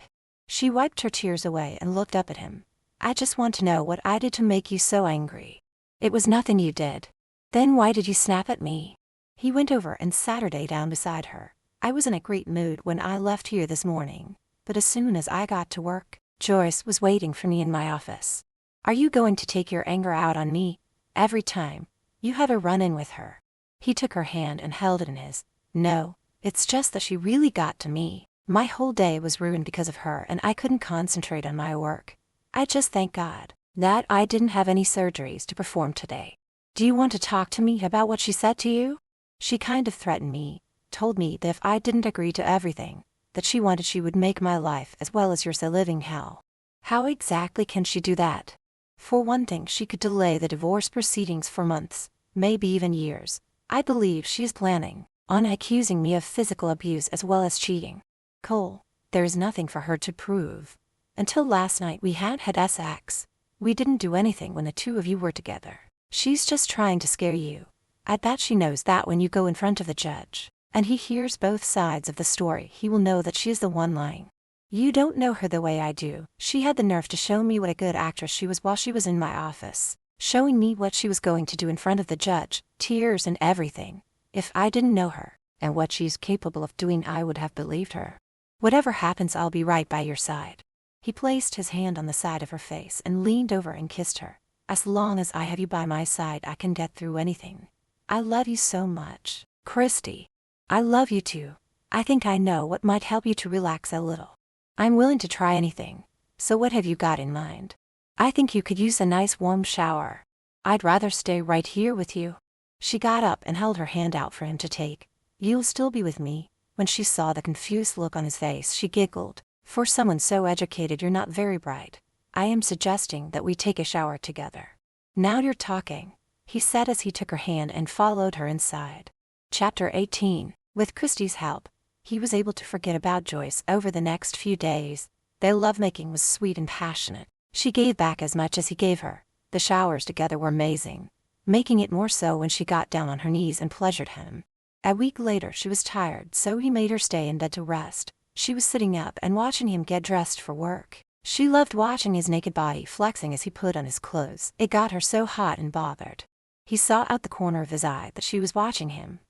She wiped her tears away and looked up at him. I just want to know what I did to make you so angry. It was nothing you did. Then why did you snap at me? He went over and sat her down beside her. I was in a great mood when I left here this morning, but as soon as I got to work, Joyce was waiting for me in my office. Are you going to take your anger out on me? Every time you have a run-in with her. He took her hand and held it in his. No, it's just that she really got to me. My whole day was ruined because of her and I couldn't concentrate on my work. I just thank God that I didn't have any surgeries to perform today. Do you want to talk to me about what she said to you? She kind of threatened me, told me that if I didn't agree to everything, that she would make my life as well as yours a living hell. How exactly can she do that? For one thing, she could delay the divorce proceedings for months, maybe even years. I believe she is planning on accusing me of physical abuse as well as cheating. Cole, there is nothing for her to prove. Until last night we had sex. We didn't do anything when the two of you were together. She's just trying to scare you. I bet she knows that when you go in front of the judge, and he hears both sides of the story, he will know that she is the one lying. You don't know her the way I do. She had the nerve to show me what a good actress she was while she was in my office, showing me what she was going to do in front of the judge, tears and everything. If I didn't know her, and what she's capable of doing, I would have believed her. Whatever happens, I'll be right by your side. He placed his hand on the side of her face and leaned over and kissed her. As long as I have you by my side, I can get through anything. I love you so much, Christy. I love you too. I think I know what might help you to relax a little. I'm willing to try anything. So what have you got in mind? I think you could use a nice warm shower. I'd rather stay right here with you. She got up and held her hand out for him to take. You'll still be with me? When she saw the confused look on his face, she giggled. For someone so educated, you're not very bright. I am suggesting that we take a shower together. Now you're talking, he said as he took her hand and followed her inside. Chapter 18. With Christy's help, he was able to forget about Joyce over the next few days. Their lovemaking was sweet and passionate. She gave back as much as he gave her. The showers together were amazing, making it more so when she got down on her knees and pleasured him. A week later she was tired, so he made her stay in bed to rest. She was sitting up and watching him get dressed for work. She loved watching his naked body flexing as he put on his clothes. It got her so hot and bothered. He saw out the corner of his eye that she was watching him,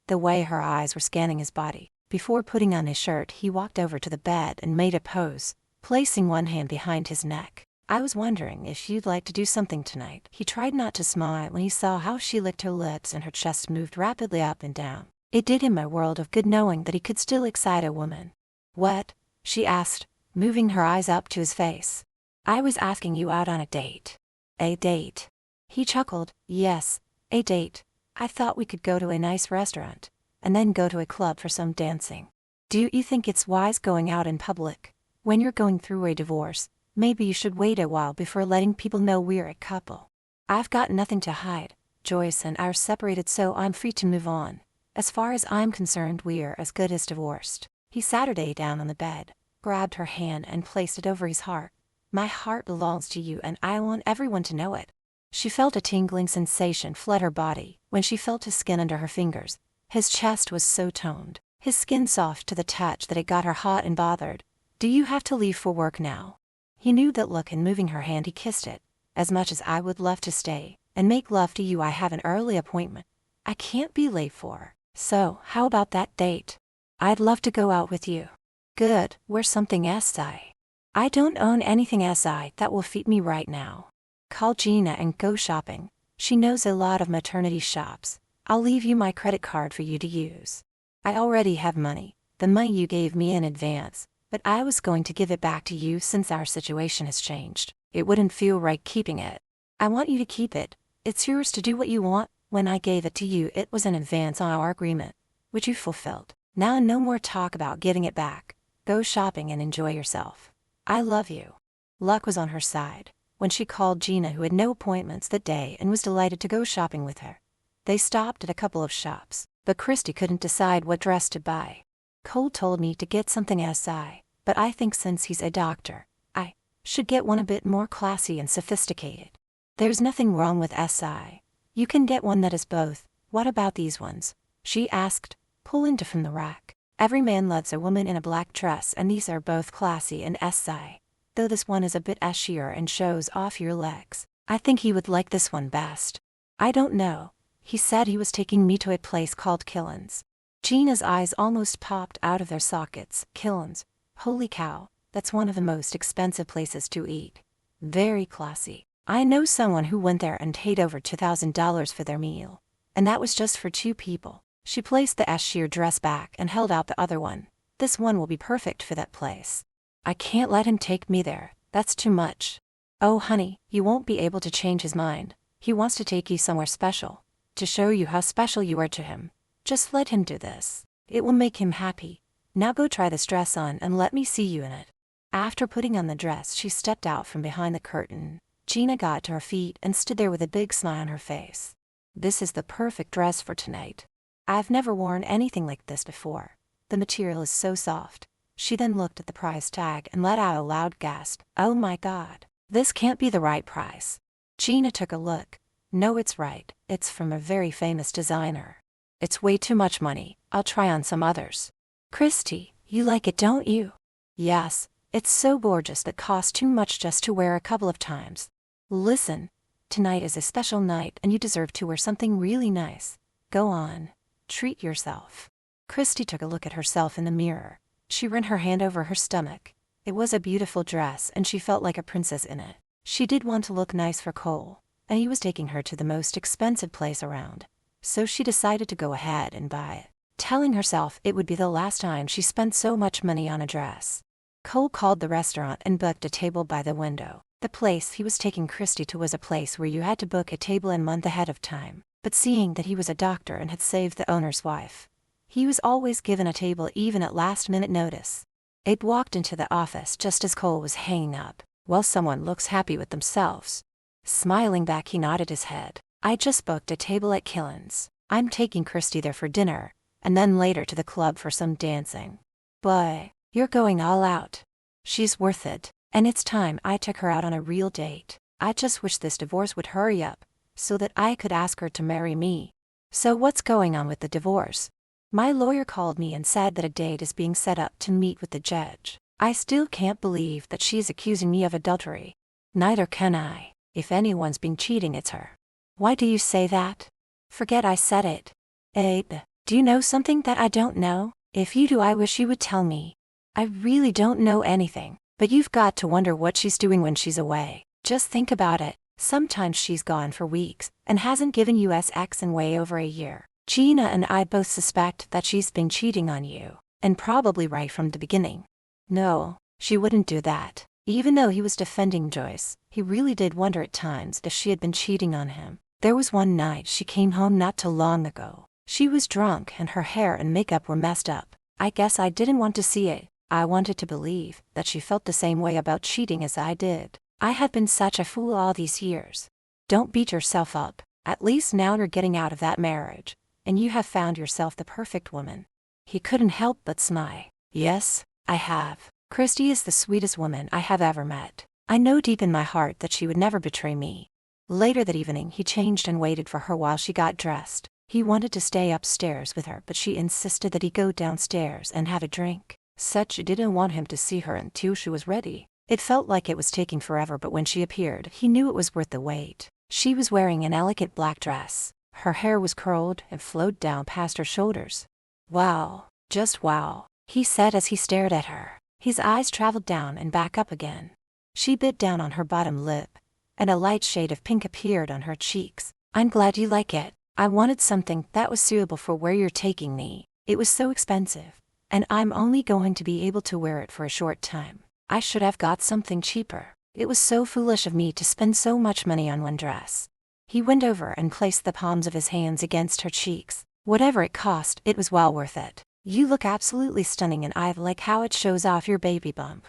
the way her eyes were scanning his body. Before putting on his shirt, he walked over to the bed and made a pose, placing one hand behind his neck. I was wondering if you'd like to do something tonight. He tried not to smile when he saw how she licked her lips and her chest moved rapidly up and down. It did him a world of good knowing that he could still excite a woman. What? She asked, moving her eyes up to his face. I was asking you out on a date. A date? He chuckled. Yes, a date. I thought we could go to a nice restaurant, and then go to a club for some dancing. Do you think it's wise going out in public? When you're going through a divorce, maybe you should wait a while before letting people know we're a couple. I've got nothing to hide. Joyce and I are separated, so I'm free to move on. As far as I'm concerned, we're as good as divorced. He sat her down on the bed, grabbed her hand and placed it over his heart. My heart belongs to you and I want everyone to know it. She felt a tingling sensation flood her body when she felt his skin under her fingers. His chest was so toned, his skin soft to the touch, that it got her hot and bothered. Do you have to leave for work now? He knew that look, and moving her hand he kissed it. As much as I would love to stay and make love to you, I have an early appointment I can't be late for. So, how about that date? I'd love to go out with you. Good, where's something SI? I don't own anything SI that will fit me right now. Call Gina and go shopping. She knows a lot of maternity shops. I'll leave you my credit card for you to use. I already have money, the money you gave me in advance, but I was going to give it back to you since our situation has changed. It wouldn't feel right keeping it. I want you to keep it. It's yours to do what you want. When I gave it to you, it was an advance on our agreement, which you fulfilled. Now no more talk about getting it back. Go shopping and enjoy yourself. I love you. Luck was on her side when she called Gina, who had no appointments that day and was delighted to go shopping with her. They stopped at a couple of shops, but Christy couldn't decide what dress to buy. Cole told me to get something SI, but I think since he's a doctor, I should get one a bit more classy and sophisticated. There's nothing wrong with SI. You can get one that is both. What about these ones? She asked, pulling from the rack. Every man loves a woman in a black dress, and these are both classy and SI. Though this one is a bit sheer and shows off your legs, I think he would like this one best. I don't know. He said he was taking me to a place called Killen's. Gina's eyes almost popped out of their sockets. Killen's? Holy cow, that's one of the most expensive places to eat. Very classy. I know someone who went there and paid over $2,000 for their meal. And that was just for 2 people. She placed the sheer dress back and held out the other one. This one will be perfect for that place. I can't let him take me there. That's too much. Oh honey, you won't be able to change his mind. He wants to take you somewhere special, to show you how special you are to him. Just let him do this. It will make him happy. Now go try this dress on and let me see you in it. After putting on the dress, she stepped out from behind the curtain. Gina got to her feet and stood there with a big smile on her face. This is the perfect dress for tonight. I've never worn anything like this before. The material is so soft. She then looked at the price tag and let out a loud gasp. Oh my God, this can't be the right price. Gina took a look. No, it's right. It's from a very famous designer. It's way too much money. I'll try on some others. Christy, you like it, don't you? Yes, it's so gorgeous that costs too much just to wear a couple of times. Listen, tonight is a special night and you deserve to wear something really nice. Go on, treat yourself. Christy took a look at herself in the mirror. She ran her hand over her stomach. It was a beautiful dress and she felt like a princess in it. She did want to look nice for Cole, and he was taking her to the most expensive place around. So she decided to go ahead and buy it, telling herself it would be the last time she spent so much money on a dress. Cole called the restaurant and booked a table by the window. The place he was taking Christy to was a place where you had to book a table a month ahead of time, but seeing that he was a doctor and had saved the owner's wife, he was always given a table even at last-minute notice. Abe walked into the office just as Cole was hanging up. Well, someone looks happy with themselves. Smiling back, he nodded his head. I just booked a table at Killen's. I'm taking Christy there for dinner, and then later to the club for some dancing. Boy, you're going all out. She's worth it, and it's time I took her out on a real date. I just wish this divorce would hurry up, so that I could ask her to marry me. So what's going on with the divorce? My lawyer called me and said that a date is being set up to meet with the judge. I still can't believe that she's accusing me of adultery. Neither can I. If anyone's been cheating, it's her. Why do you say that? Forget I said it. Abe, do you know something that I don't know? If you do, I wish you would tell me. I really don't know anything, but you've got to wonder what she's doing when she's away. Just think about it. Sometimes she's gone for weeks and hasn't given you sex in way over a year. Gina and I both suspect that she's been cheating on you, and probably right from the beginning. No, she wouldn't do that. Even though he was defending Joyce, he really did wonder at times if she had been cheating on him. There was one night she came home not too long ago. She was drunk and her hair and makeup were messed up. I guess I didn't want to see it. I wanted to believe that she felt the same way about cheating as I did. I had been such a fool all these years. Don't beat yourself up. At least now you're getting out of that marriage, and you have found yourself the perfect woman. He couldn't help but smile. Yes, I have. Christy is the sweetest woman I have ever met. I know deep in my heart that she would never betray me. Later that evening he changed and waited for her while she got dressed. He wanted to stay upstairs with her, but she insisted that he go downstairs and have a drink. Said she didn't want him to see her until she was ready. It felt like it was taking forever, but when she appeared, he knew it was worth the wait. She was wearing an elegant black dress. Her hair was curled and flowed down past her shoulders. Wow, just wow, he said as he stared at her. His eyes traveled down and back up again. She bit down on her bottom lip, and a light shade of pink appeared on her cheeks. I'm glad you like it. I wanted something that was suitable for where you're taking me. It was so expensive, and I'm only going to be able to wear it for a short time. I should have got something cheaper. It was so foolish of me to spend so much money on one dress. He went over and placed the palms of his hands against her cheeks. Whatever it cost, it was well worth it. You look absolutely stunning, and I like how it shows off your baby bump.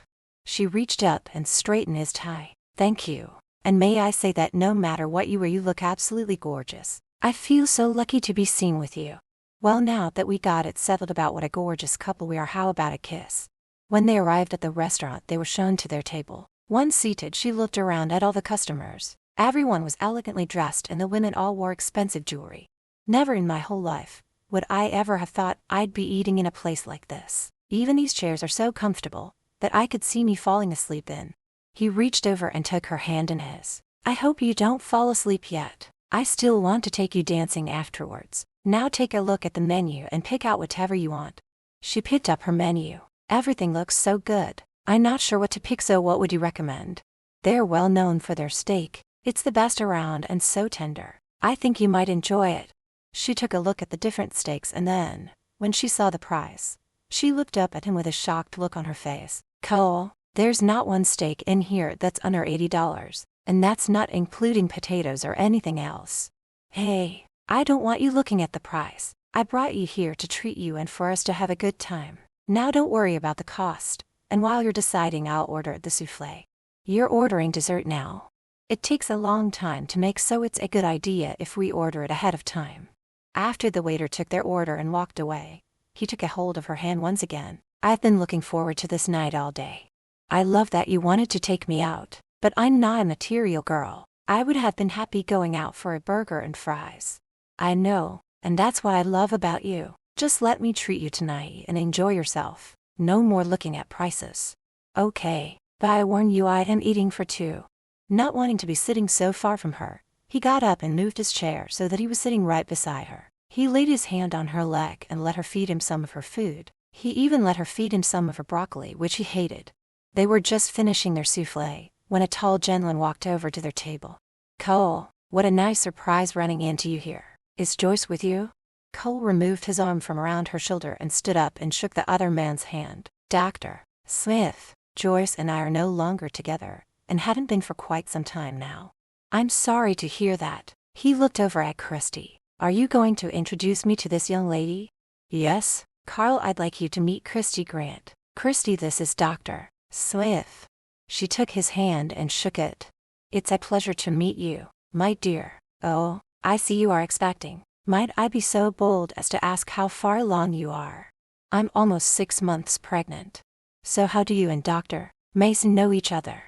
She reached up and straightened his tie. Thank you. And may I say that no matter what you wear, you look absolutely gorgeous. I feel so lucky to be seen with you. Well, now that we got it settled about what a gorgeous couple we are, how about a kiss? When they arrived at the restaurant, they were shown to their table. Once seated, she looked around at all the customers. Everyone was elegantly dressed, and the women all wore expensive jewelry. Never in my whole life would I ever have thought I'd be eating in a place like this. Even these chairs are so comfortable that I could see me falling asleep in. He reached over and took her hand in his. I hope you don't fall asleep yet. I still want to take you dancing afterwards. Now take a look at the menu and pick out whatever you want. She picked up her menu. Everything looks so good. I'm not sure what to pick, so what would you recommend? They're well known for their steak. It's the best around and so tender. I think you might enjoy it. She took a look at the different steaks, and then, when she saw the price, she looked up at him with a shocked look on her face. Cole, there's not one steak in here that's under $80, and that's not including potatoes or anything else. Hey, I don't want you looking at the price. I brought you here to treat you and for us to have a good time. Now don't worry about the cost, and while you're deciding, I'll order the souffle. You're ordering dessert now. It takes a long time to make, so it's a good idea if we order it ahead of time. After the waiter took their order and walked away, he took a hold of her hand once again. I've been looking forward to this night all day. I love that you wanted to take me out, but I'm not a material girl. I would have been happy going out for a burger and fries. I know, and that's what I love about you. Just let me treat you tonight and enjoy yourself. No more looking at prices. Okay, but I warn you, I am eating for two. Not wanting to be sitting so far from her, he got up and moved his chair so that he was sitting right beside her. He laid his hand on her leg and let her feed him some of her food. He even let her feed him some of her broccoli, which he hated. They were just finishing their souffle when a tall gentleman walked over to their table. Cole, what a nice surprise running into you here. Is Joyce with you? Cole removed his arm from around her shoulder and stood up and shook the other man's hand. Dr. Smith, Joyce and I are no longer together, and hadn't been for quite some time now. I'm sorry to hear that. He looked over at Christy. Are you going to introduce me to this young lady? Yes, Carl, I'd like you to meet Christy Grant. Christy, this is Dr. Smith. She took his hand and shook it. It's a pleasure to meet you, my dear. Oh, I see you are expecting. Might I be so bold as to ask how far along you are? I'm almost 6 months pregnant. So how do you and Dr. Mason know each other?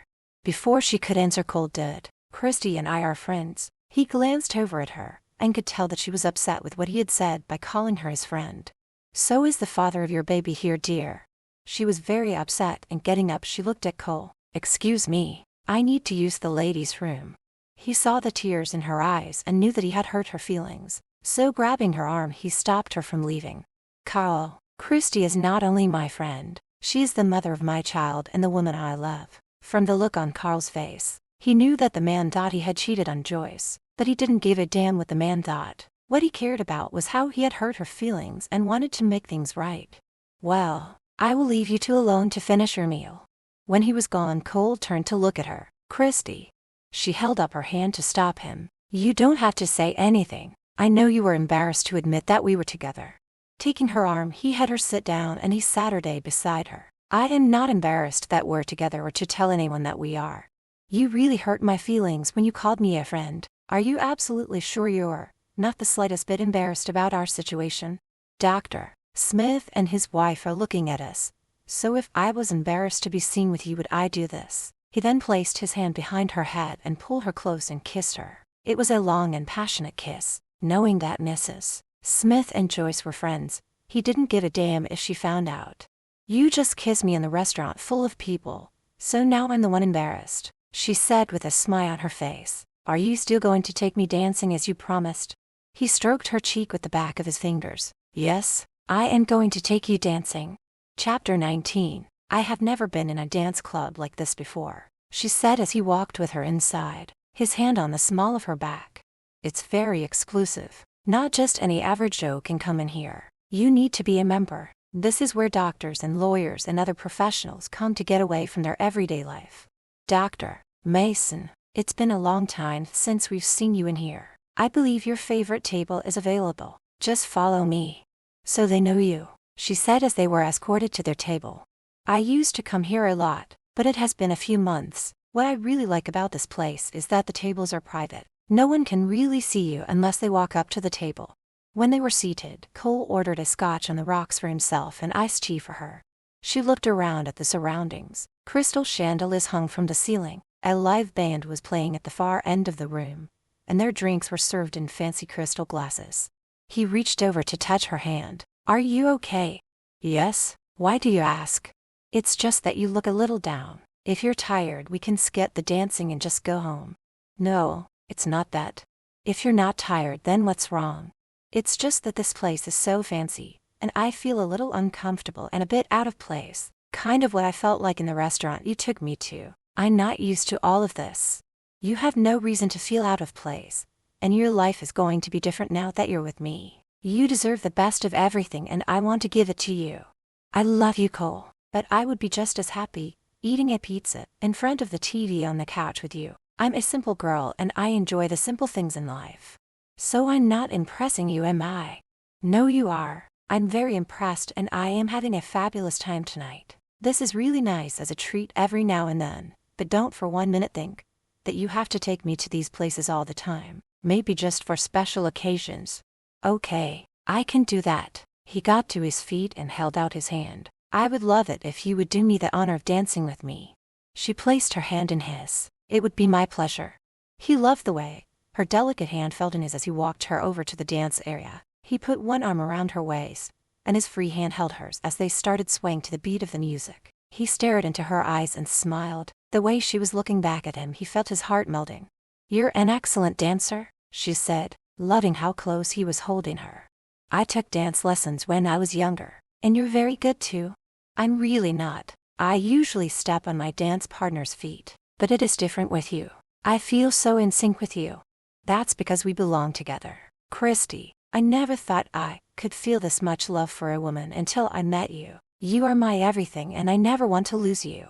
Before she could answer, Cole did. Christy and I are friends. He glanced over at her and could tell that she was upset with what he had said by calling her his friend. So is the father of your baby here, dear? She was very upset, and getting up she looked at Cole. Excuse me, I need to use the ladies' room. He saw the tears in her eyes and knew that he had hurt her feelings, so grabbing her arm he stopped her from leaving. Carl, Christy is not only my friend, she is the mother of my child and the woman I love. From the look on Carl's face, he knew that the man thought he had cheated on Joyce, but he didn't give a damn what the man thought. What he cared about was how he had hurt her feelings and wanted to make things right. Well, I will leave you two alone to finish your meal. When he was gone, Cole turned to look at her. Christy. She held up her hand to stop him. You don't have to say anything. I know you were embarrassed to admit that we were together. Taking her arm, he had her sit down and he sat her beside her. I am not embarrassed that we're together or to tell anyone that we are. You really hurt my feelings when you called me a friend. Are you absolutely sure you're not the slightest bit embarrassed about our situation? Dr. Smith and his wife are looking at us. So if I was embarrassed to be seen with you, would I do this? He then placed his hand behind her head and pulled her close and kissed her. It was a long and passionate kiss. Knowing that Mrs. Smith and Joyce were friends, he didn't give a damn if she found out. You just kissed me in the restaurant full of people, so now I'm the one embarrassed, she said with a smile on her face. Are you still going to take me dancing as you promised? He stroked her cheek with the back of his fingers. Yes, I am going to take you dancing. Chapter 19. I have never been in a dance club like this before, she said as he walked with her inside, his hand on the small of her back. It's very exclusive. Not just any average Joe can come in here. You need to be a member. This is where doctors and lawyers and other professionals come to get away from their everyday life. Dr. Mason, it's been a long time since we've seen you in here. I believe your favorite table is available. Just follow me. So they know you, she said as they were escorted to their table. I used to come here a lot, but it has been a few months. What I really like about this place is that the tables are private. No one can really see you unless they walk up to the table. When they were seated, Cole ordered a scotch on the rocks for himself and iced tea for her. She looked around at the surroundings. Crystal chandeliers hung from the ceiling. A live band was playing at the far end of the room, and their drinks were served in fancy crystal glasses. He reached over to touch her hand. Are you okay? Yes. Why do you ask? It's just that you look a little down. If you're tired, we can skip the dancing and just go home. No, it's not that. If you're not tired, then what's wrong? It's just that this place is so fancy, and I feel a little uncomfortable and a bit out of place. Kind of what I felt like in the restaurant you took me to. I'm not used to all of this. You have no reason to feel out of place, and your life is going to be different now that you're with me. You deserve the best of everything, and I want to give it to you. I love you, Cole, but I would be just as happy eating a pizza in front of the TV on the couch with you. I'm a simple girl and I enjoy the simple things in life. So I'm not impressing you, am I? No, you are. I'm very impressed and I am having a fabulous time tonight. This is really nice as a treat every now and then, but don't for 1 minute think that you have to take me to these places all the time. Maybe just for special occasions. Okay, I can do that. He got to his feet and held out his hand. I would love it if you would do me the honor of dancing with me. She placed her hand in his. It would be my pleasure. He loved the way her delicate hand felt in his as he walked her over to the dance area. He put one arm around her waist, and his free hand held hers as they started swaying to the beat of the music. He stared into her eyes and smiled. The way she was looking back at him, he felt his heart melting. You're an excellent dancer, she said, loving how close he was holding her. I took dance lessons when I was younger, and you're very good too. I'm really not. I usually step on my dance partner's feet, but it is different with you. I feel so in sync with you. That's because we belong together. Christy, I never thought I could feel this much love for a woman until I met you. You are my everything and I never want to lose you.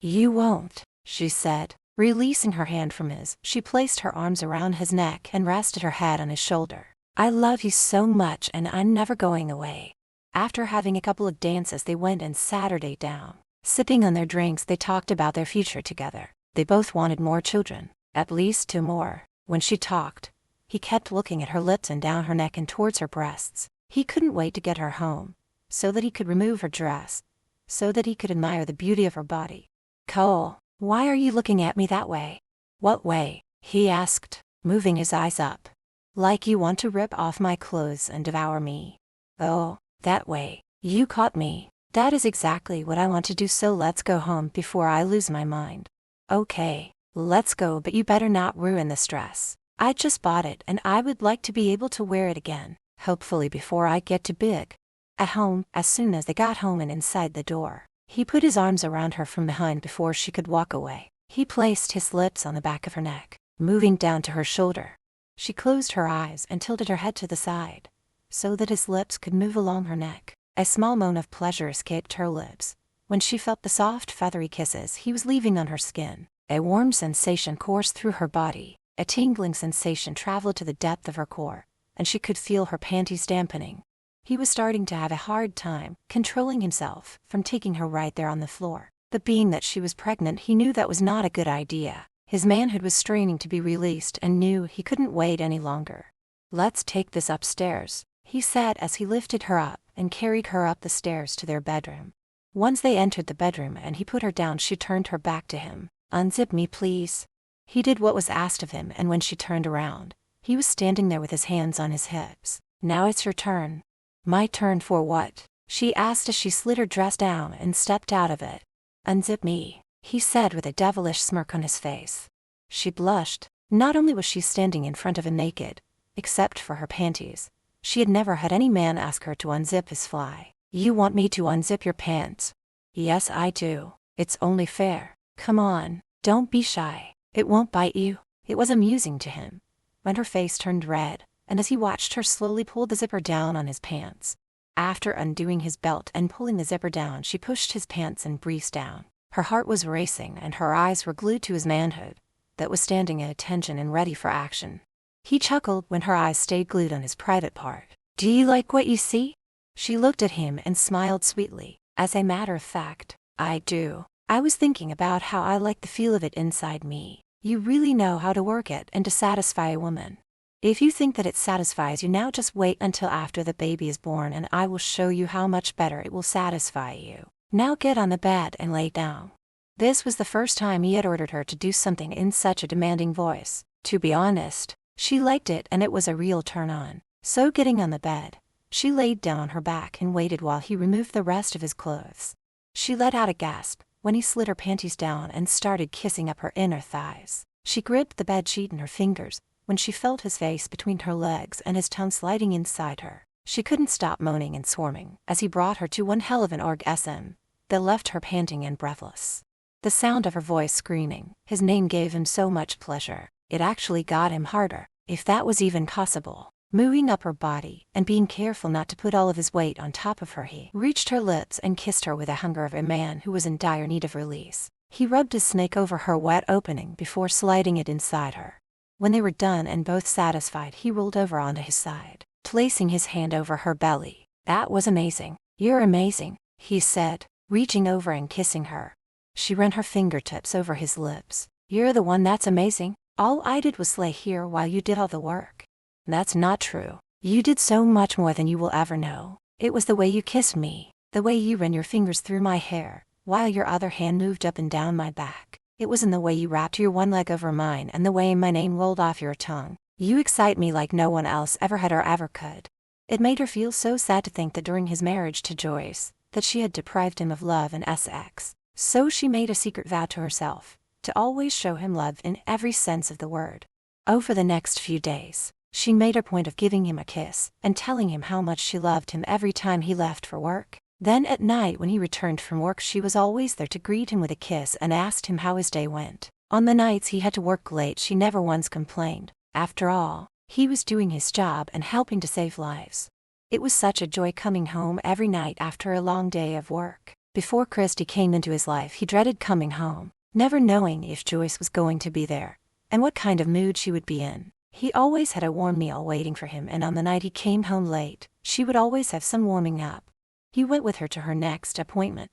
You won't, she said. Releasing her hand from his, she placed her arms around his neck and rested her head on his shoulder. I love you so much and I'm never going away. After having a couple of dances, they went and sat her day down. Sipping on their drinks, they talked about their future together. They both wanted more children, at least 2 more. When she talked, he kept looking at her lips and down her neck and towards her breasts. He couldn't wait to get her home, so that he could remove her dress, so that he could admire the beauty of her body. Cole, why are you looking at me that way? What way? He asked, moving his eyes up. Like you want to rip off my clothes and devour me. Oh, that way. You caught me. That is exactly what I want to do, so let's go home before I lose my mind. Okay, let's go, but you better not ruin this dress. I just bought it and I would like to be able to wear it again, hopefully before I get too big. At home, as soon as they got home and inside the door, he put his arms around her from behind before she could walk away. He placed his lips on the back of her neck, moving down to her shoulder. She closed her eyes and tilted her head to the side, so that his lips could move along her neck. A small moan of pleasure escaped her lips when she felt the soft, feathery kisses he was leaving on her skin. A warm sensation coursed through her body. A tingling sensation traveled to the depth of her core, and she could feel her panties dampening. He was starting to have a hard time controlling himself from taking her right there on the floor. But being that she was pregnant, he knew that was not a good idea. His manhood was straining to be released and knew he couldn't wait any longer. "Let's take this upstairs," he said as he lifted her up and carried her up the stairs to their bedroom. Once they entered the bedroom and he put her down, she turned her back to him. "Unzip me, please." He did what was asked of him, and when she turned around, he was standing there with his hands on his hips. "Now it's your turn." "My turn for what?" she asked as she slid her dress down and stepped out of it. "Unzip me," he said with a devilish smirk on his face. She blushed. Not only was she standing in front of him naked, except for her panties, she had never had any man ask her to unzip his fly. "You want me to unzip your pants?" "Yes, I do. It's only fair. Come on, don't be shy. It won't bite you." It was amusing to him. And her face turned red, and as he watched her slowly pull the zipper down on his pants. After undoing his belt and pulling the zipper down, she pushed his pants and briefs down. Her heart was racing and her eyes were glued to his manhood, that was standing at attention and ready for action. He chuckled when her eyes stayed glued on his private part. "Do you like what you see?" She looked at him and smiled sweetly. "As a matter of fact, I do. I was thinking about how I like the feel of it inside me. You really know how to work it and to satisfy a woman. If you think that it satisfies you now, just wait until after the baby is born and I will show you how much better it will satisfy you. Now get on the bed and lay down." This was the first time he had ordered her to do something in such a demanding voice. To be honest, she liked it and it was a real turn-on. So getting on the bed, she laid down on her back and waited while he removed the rest of his clothes. She let out a gasp when he slid her panties down and started kissing up her inner thighs. She gripped the bed sheet in her fingers when she felt his face between her legs and his tongue sliding inside her. She couldn't stop moaning and swarming as he brought her to one hell of an orgasm that left her panting and breathless. The sound of her voice screaming his name gave him so much pleasure. It actually got him harder, if that was even possible. Moving up her body and being careful not to put all of his weight on top of her, he reached her lips and kissed her with the hunger of a man who was in dire need of release. He rubbed his snake over her wet opening before sliding it inside her. When they were done and both satisfied, he rolled over onto his side, placing his hand over her belly. "That was amazing. You're amazing," he said, reaching over and kissing her. She ran her fingertips over his lips. "You're the one that's amazing. All I did was lay here while you did all the work." "That's not true. You did so much more than you will ever know. It was the way you kissed me, the way you ran your fingers through my hair, while your other hand moved up and down my back. It was in the way you wrapped your one leg over mine and the way my name rolled off your tongue. You excite me like no one else ever had or ever could." It made her feel so sad to think that during his marriage to Joyce, that she had deprived him of love and sex. So she made a secret vow to herself to always show him love in every sense of the word. Over the next few days, she made a point of giving him a kiss and telling him how much she loved him every time he left for work. Then at night when he returned from work, she was always there to greet him with a kiss and asked him how his day went. On the nights he had to work late, she never once complained. After all, he was doing his job and helping to save lives. It was such a joy coming home every night after a long day of work. Before Christy came into his life, he dreaded coming home, never knowing if Joyce was going to be there and what kind of mood she would be in. He always had a warm meal waiting for him, and on the night he came home late, she would always have some warming up. He went with her to her next appointment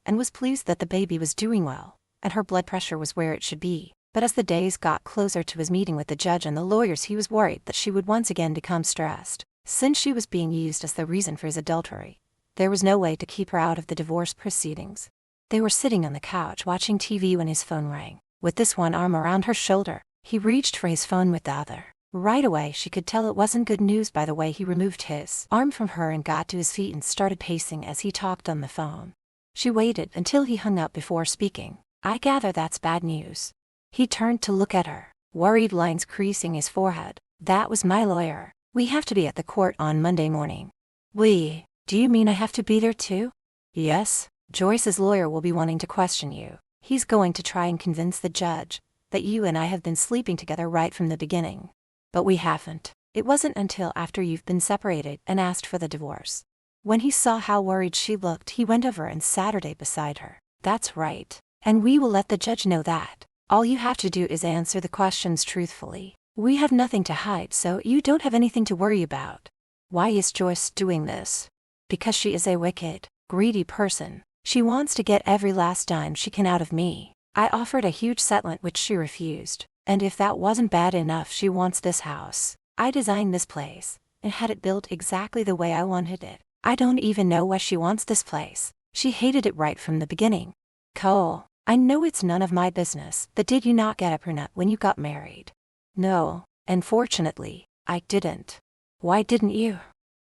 and was pleased that the baby was doing well and her blood pressure was where it should be. But as the days got closer to his meeting with the judge and the lawyers, he was worried that she would once again become stressed, since she was being used as the reason for his adultery. There was no way to keep her out of the divorce proceedings. They were sitting on the couch watching TV when his phone rang. With this one arm around her shoulder, he reached for his phone with the other. Right away she could tell it wasn't good news by the way he removed his arm from her and got to his feet and started pacing as he talked on the phone. She waited until he hung up before speaking. "I gather that's bad news." He turned to look at her, worried lines creasing his forehead. "That was my lawyer. We have to be at the court on Monday morning." Do you mean I have to be there too?" "Yes, Joyce's lawyer will be wanting to question you. He's going to try and convince the judge that you and I have been sleeping together right from the beginning. But we haven't. It wasn't until after you've been separated and asked for the divorce." When he saw how worried she looked, he went over and sat her beside her. "That's right. And we will let the judge know that. All you have to do is answer the questions truthfully. We have nothing to hide, so you don't have anything to worry about." "Why is Joyce doing this?" "Because she is a wicked, greedy person. She wants to get every last dime she can out of me. I offered a huge settlement which she refused, and if that wasn't bad enough, she wants this house. I designed this place and had it built exactly the way I wanted it. I don't even know why she wants this place. She hated it right from the beginning. Cole, I know it's none of my business, but did you not get a prenup when you got married? No, unfortunately, I didn't. Why didn't you?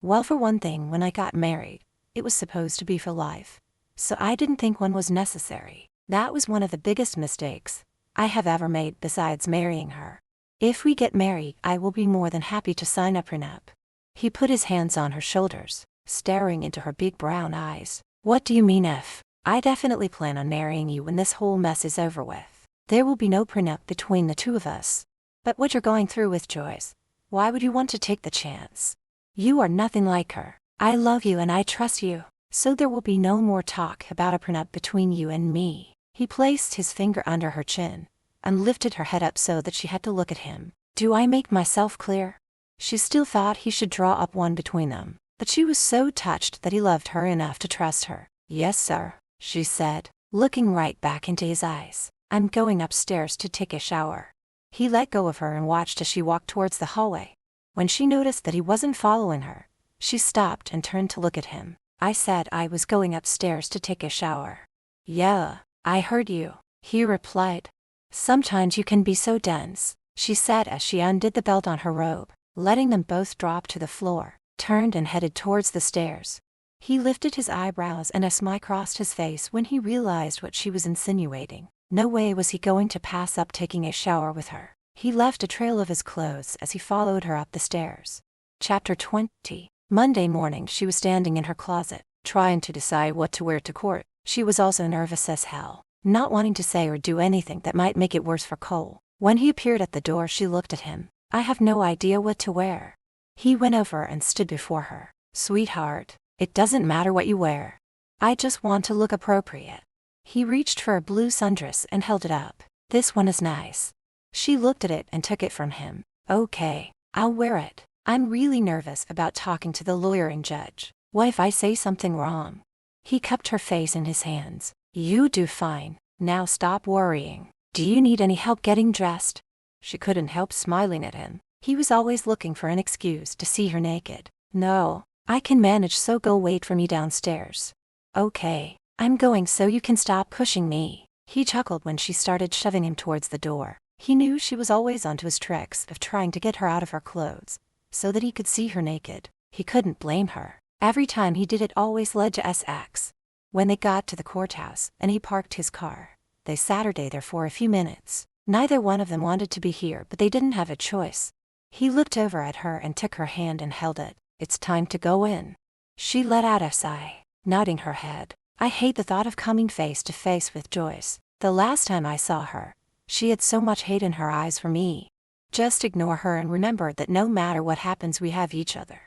Well, for one thing, when I got married, it was supposed to be for life. So I didn't think one was necessary. That was one of the biggest mistakes I have ever made besides marrying her. If we get married, I will be more than happy to sign a prenup. He put his hands on her shoulders, staring into her big brown eyes. What do you mean if? I definitely plan on marrying you when this whole mess is over with. There will be no prenup between the two of us. But what you're going through with Joyce, why would you want to take the chance? You are nothing like her. I love you and I trust you, so there will be no more talk about a prenup between you and me. He placed his finger under her chin and lifted her head up so that she had to look at him. Do I make myself clear? She still thought he should draw up one between them, but she was so touched that he loved her enough to trust her. Yes, sir, she said, looking right back into his eyes. I'm going upstairs to take a shower. He let go of her and watched as she walked towards the hallway. When she noticed that he wasn't following her, she stopped and turned to look at him. I said I was going upstairs to take a shower. Yeah, I heard you, he replied. Sometimes you can be so dense, she said as she undid the belt on her robe, letting them both drop to the floor, turned and headed towards the stairs. He lifted his eyebrows and a smile crossed his face when he realized what she was insinuating. No way was he going to pass up taking a shower with her. He left a trail of his clothes as he followed her up the stairs. Chapter 20. Monday morning she was standing in her closet, trying to decide what to wear to court. She was also nervous as hell, not wanting to say or do anything that might make it worse for Cole. When he appeared at the door, she looked at him. I have no idea what to wear. He went over and stood before her. Sweetheart, it doesn't matter what you wear. I just want to look appropriate. He reached for a blue sundress and held it up. This one is nice. She looked at it and took it from him. Okay, I'll wear it. I'm really nervous about talking to the lawyer and judge. What if I say something wrong? He cupped her face in his hands. You do fine. Now stop worrying. Do you need any help getting dressed? She couldn't help smiling at him. He was always looking for an excuse to see her naked. No, I can manage, so go wait for me downstairs. Okay, I'm going so you can stop pushing me. He chuckled when she started shoving him towards the door. He knew she was always onto his tricks of trying to get her out of her clothes, so that he could see her naked. He couldn't blame her. Every time he did, it always led to SX. When they got to the courthouse and he parked his car, they Saturday there for a few minutes. Neither one of them wanted to be here, but they didn't have a choice. He looked over at her and took her hand and held it. It's time to go in. She let out a sigh, nodding her head. I hate the thought of coming face to face with Joyce. The last time I saw her, she had so much hate in her eyes for me. Just ignore her and remember that no matter what happens, we have each other.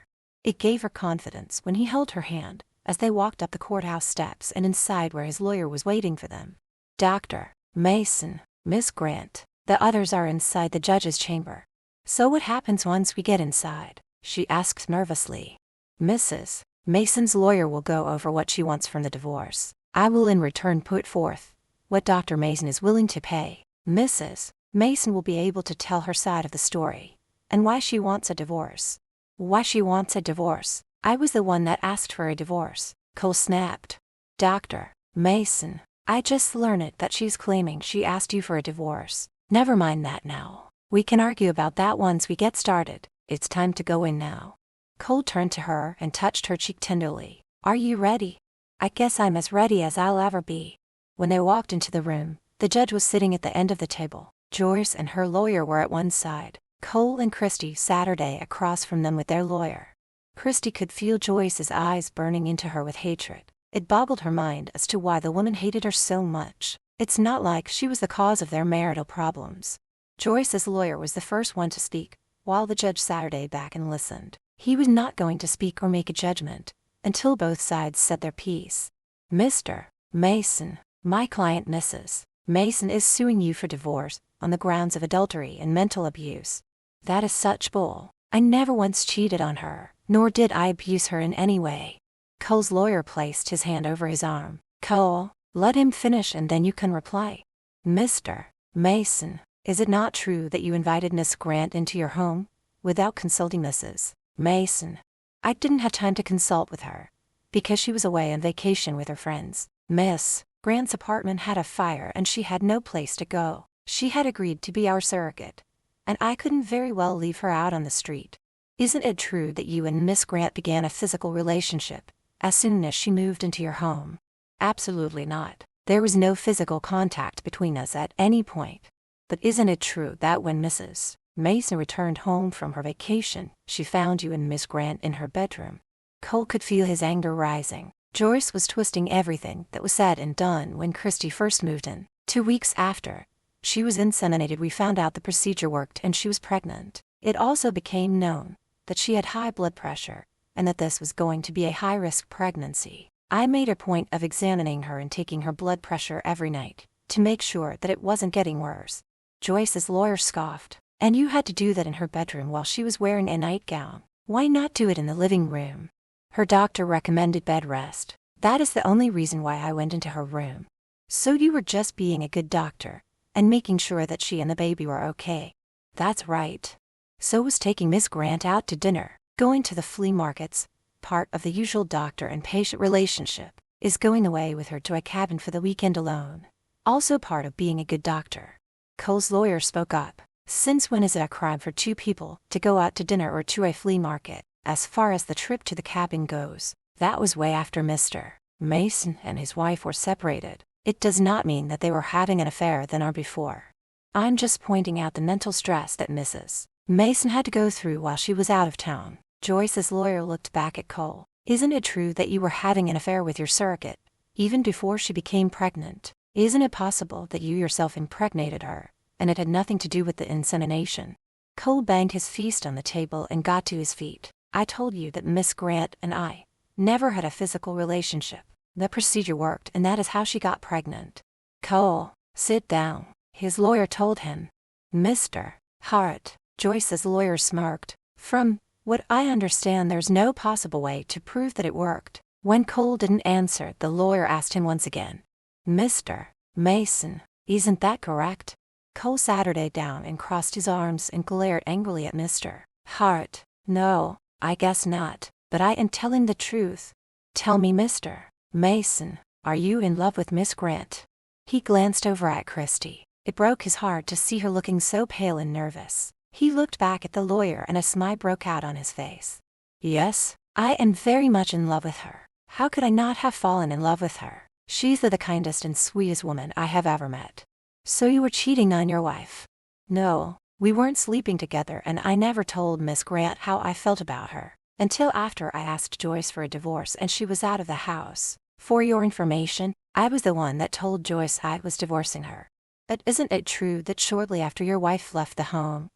It gave her confidence when he held her hand as they walked up the courthouse steps and inside where his lawyer was waiting for them. Dr. Mason, Miss Grant, the others are inside the judge's chamber. So what happens once we get inside? She asked nervously. Mrs. Mason's lawyer will go over what she wants from the divorce. I will in return put forth what Dr. Mason is willing to pay. Mrs. Mason will be able to tell her side of the story and why she wants a divorce. Why she wants a divorce? I was the one that asked for a divorce, Cole snapped. Dr. Mason, I just learned that she's claiming she asked you for a divorce. Never mind that now. We can argue about that once we get started. It's time to go in now. Cole turned to her and touched her cheek tenderly. Are you ready? I guess I'm as ready as I'll ever be. When they walked into the room, the judge was sitting at the end of the table. Joyce and her lawyer were at one side. Cole and Christy Saturday across from them with their lawyer. Christy could feel Joyce's eyes burning into her with hatred. It boggled her mind as to why the woman hated her so much. It's not like she was the cause of their marital problems. Joyce's lawyer was the first one to speak, while the judge Saturday back and listened. He was not going to speak or make a judgment until both sides said their piece. Mr. Mason, my client Mrs. Mason is suing you for divorce on the grounds of adultery and mental abuse. That is such bull. I never once cheated on her, nor did I abuse her in any way. Cole's lawyer placed his hand over his arm. Cole, let him finish and then you can reply. Mr. Mason, is it not true that you invited Miss Grant into your home without consulting Mrs. Mason? I didn't have time to consult with her because she was away on vacation with her friends. Miss Grant's apartment had a fire and she had no place to go. She had agreed to be our surrogate, and I couldn't very well leave her out on the street. Isn't it true that you and Miss Grant began a physical relationship as soon as she moved into your home? Absolutely not. There was no physical contact between us at any point. But isn't it true that when Mrs. Mason returned home from her vacation, she found you and Miss Grant in her bedroom? Cole could feel his anger rising. Joyce was twisting everything that was said and done when Christy first moved in. 2 weeks after she was inseminated, we found out the procedure worked and she was pregnant. It also became known that she had high blood pressure and that this was going to be a high-risk pregnancy. I made a point of examining her and taking her blood pressure every night to make sure that it wasn't getting worse. Joyce's lawyer scoffed. And you had to do that in her bedroom while she was wearing a nightgown. Why not do it in the living room? Her doctor recommended bed rest. That is the only reason why I went into her room. So you were just being a good doctor and making sure that she and the baby were okay. That's right. So was taking Miss Grant out to dinner, going to the flea markets. Part of the usual doctor and patient relationship is going away with her to a cabin for the weekend alone. Also part of being a good doctor. Cole's lawyer spoke up. Since when is it a crime for 2 people to go out to dinner or to a flea market? As far as the trip to the cabin goes, that was way after Mr. Mason and his wife were separated. It does not mean that they were having an affair then or before. I'm just pointing out the mental stress that Mrs. Mason had to go through while she was out of town. Joyce's lawyer looked back at Cole. Isn't it true that you were having an affair with your surrogate, even before she became pregnant? Isn't it possible that you yourself impregnated her, and it had nothing to do with the insemination? Cole banged his fist on the table and got to his feet. I told you that Miss Grant and I never had a physical relationship. The procedure worked and that is how she got pregnant. Cole, sit down, his lawyer told him. Mr. Hart, Joyce's lawyer smirked. From what I understand, there's no possible way to prove that it worked. When Cole didn't answer, the lawyer asked him once again. Mr. Mason, isn't that correct? Cole sat down and crossed his arms and glared angrily at Mr. Hart. No, I guess not, but I am telling the truth. Tell me, Mr. Mason, are you in love with Miss Grant? He glanced over at Christy. It broke his heart to see her looking so pale and nervous. He looked back at the lawyer and a smile broke out on his face. Yes, I am very much in love with her. How could I not have fallen in love with her? She's the kindest and sweetest woman I have ever met. So you were cheating on your wife? No, we weren't sleeping together and I never told Miss Grant how I felt about her until after I asked Joyce for a divorce and she was out of the house. For your information, I was the one that told Joyce I was divorcing her. But isn't it true that shortly after your wife left the home,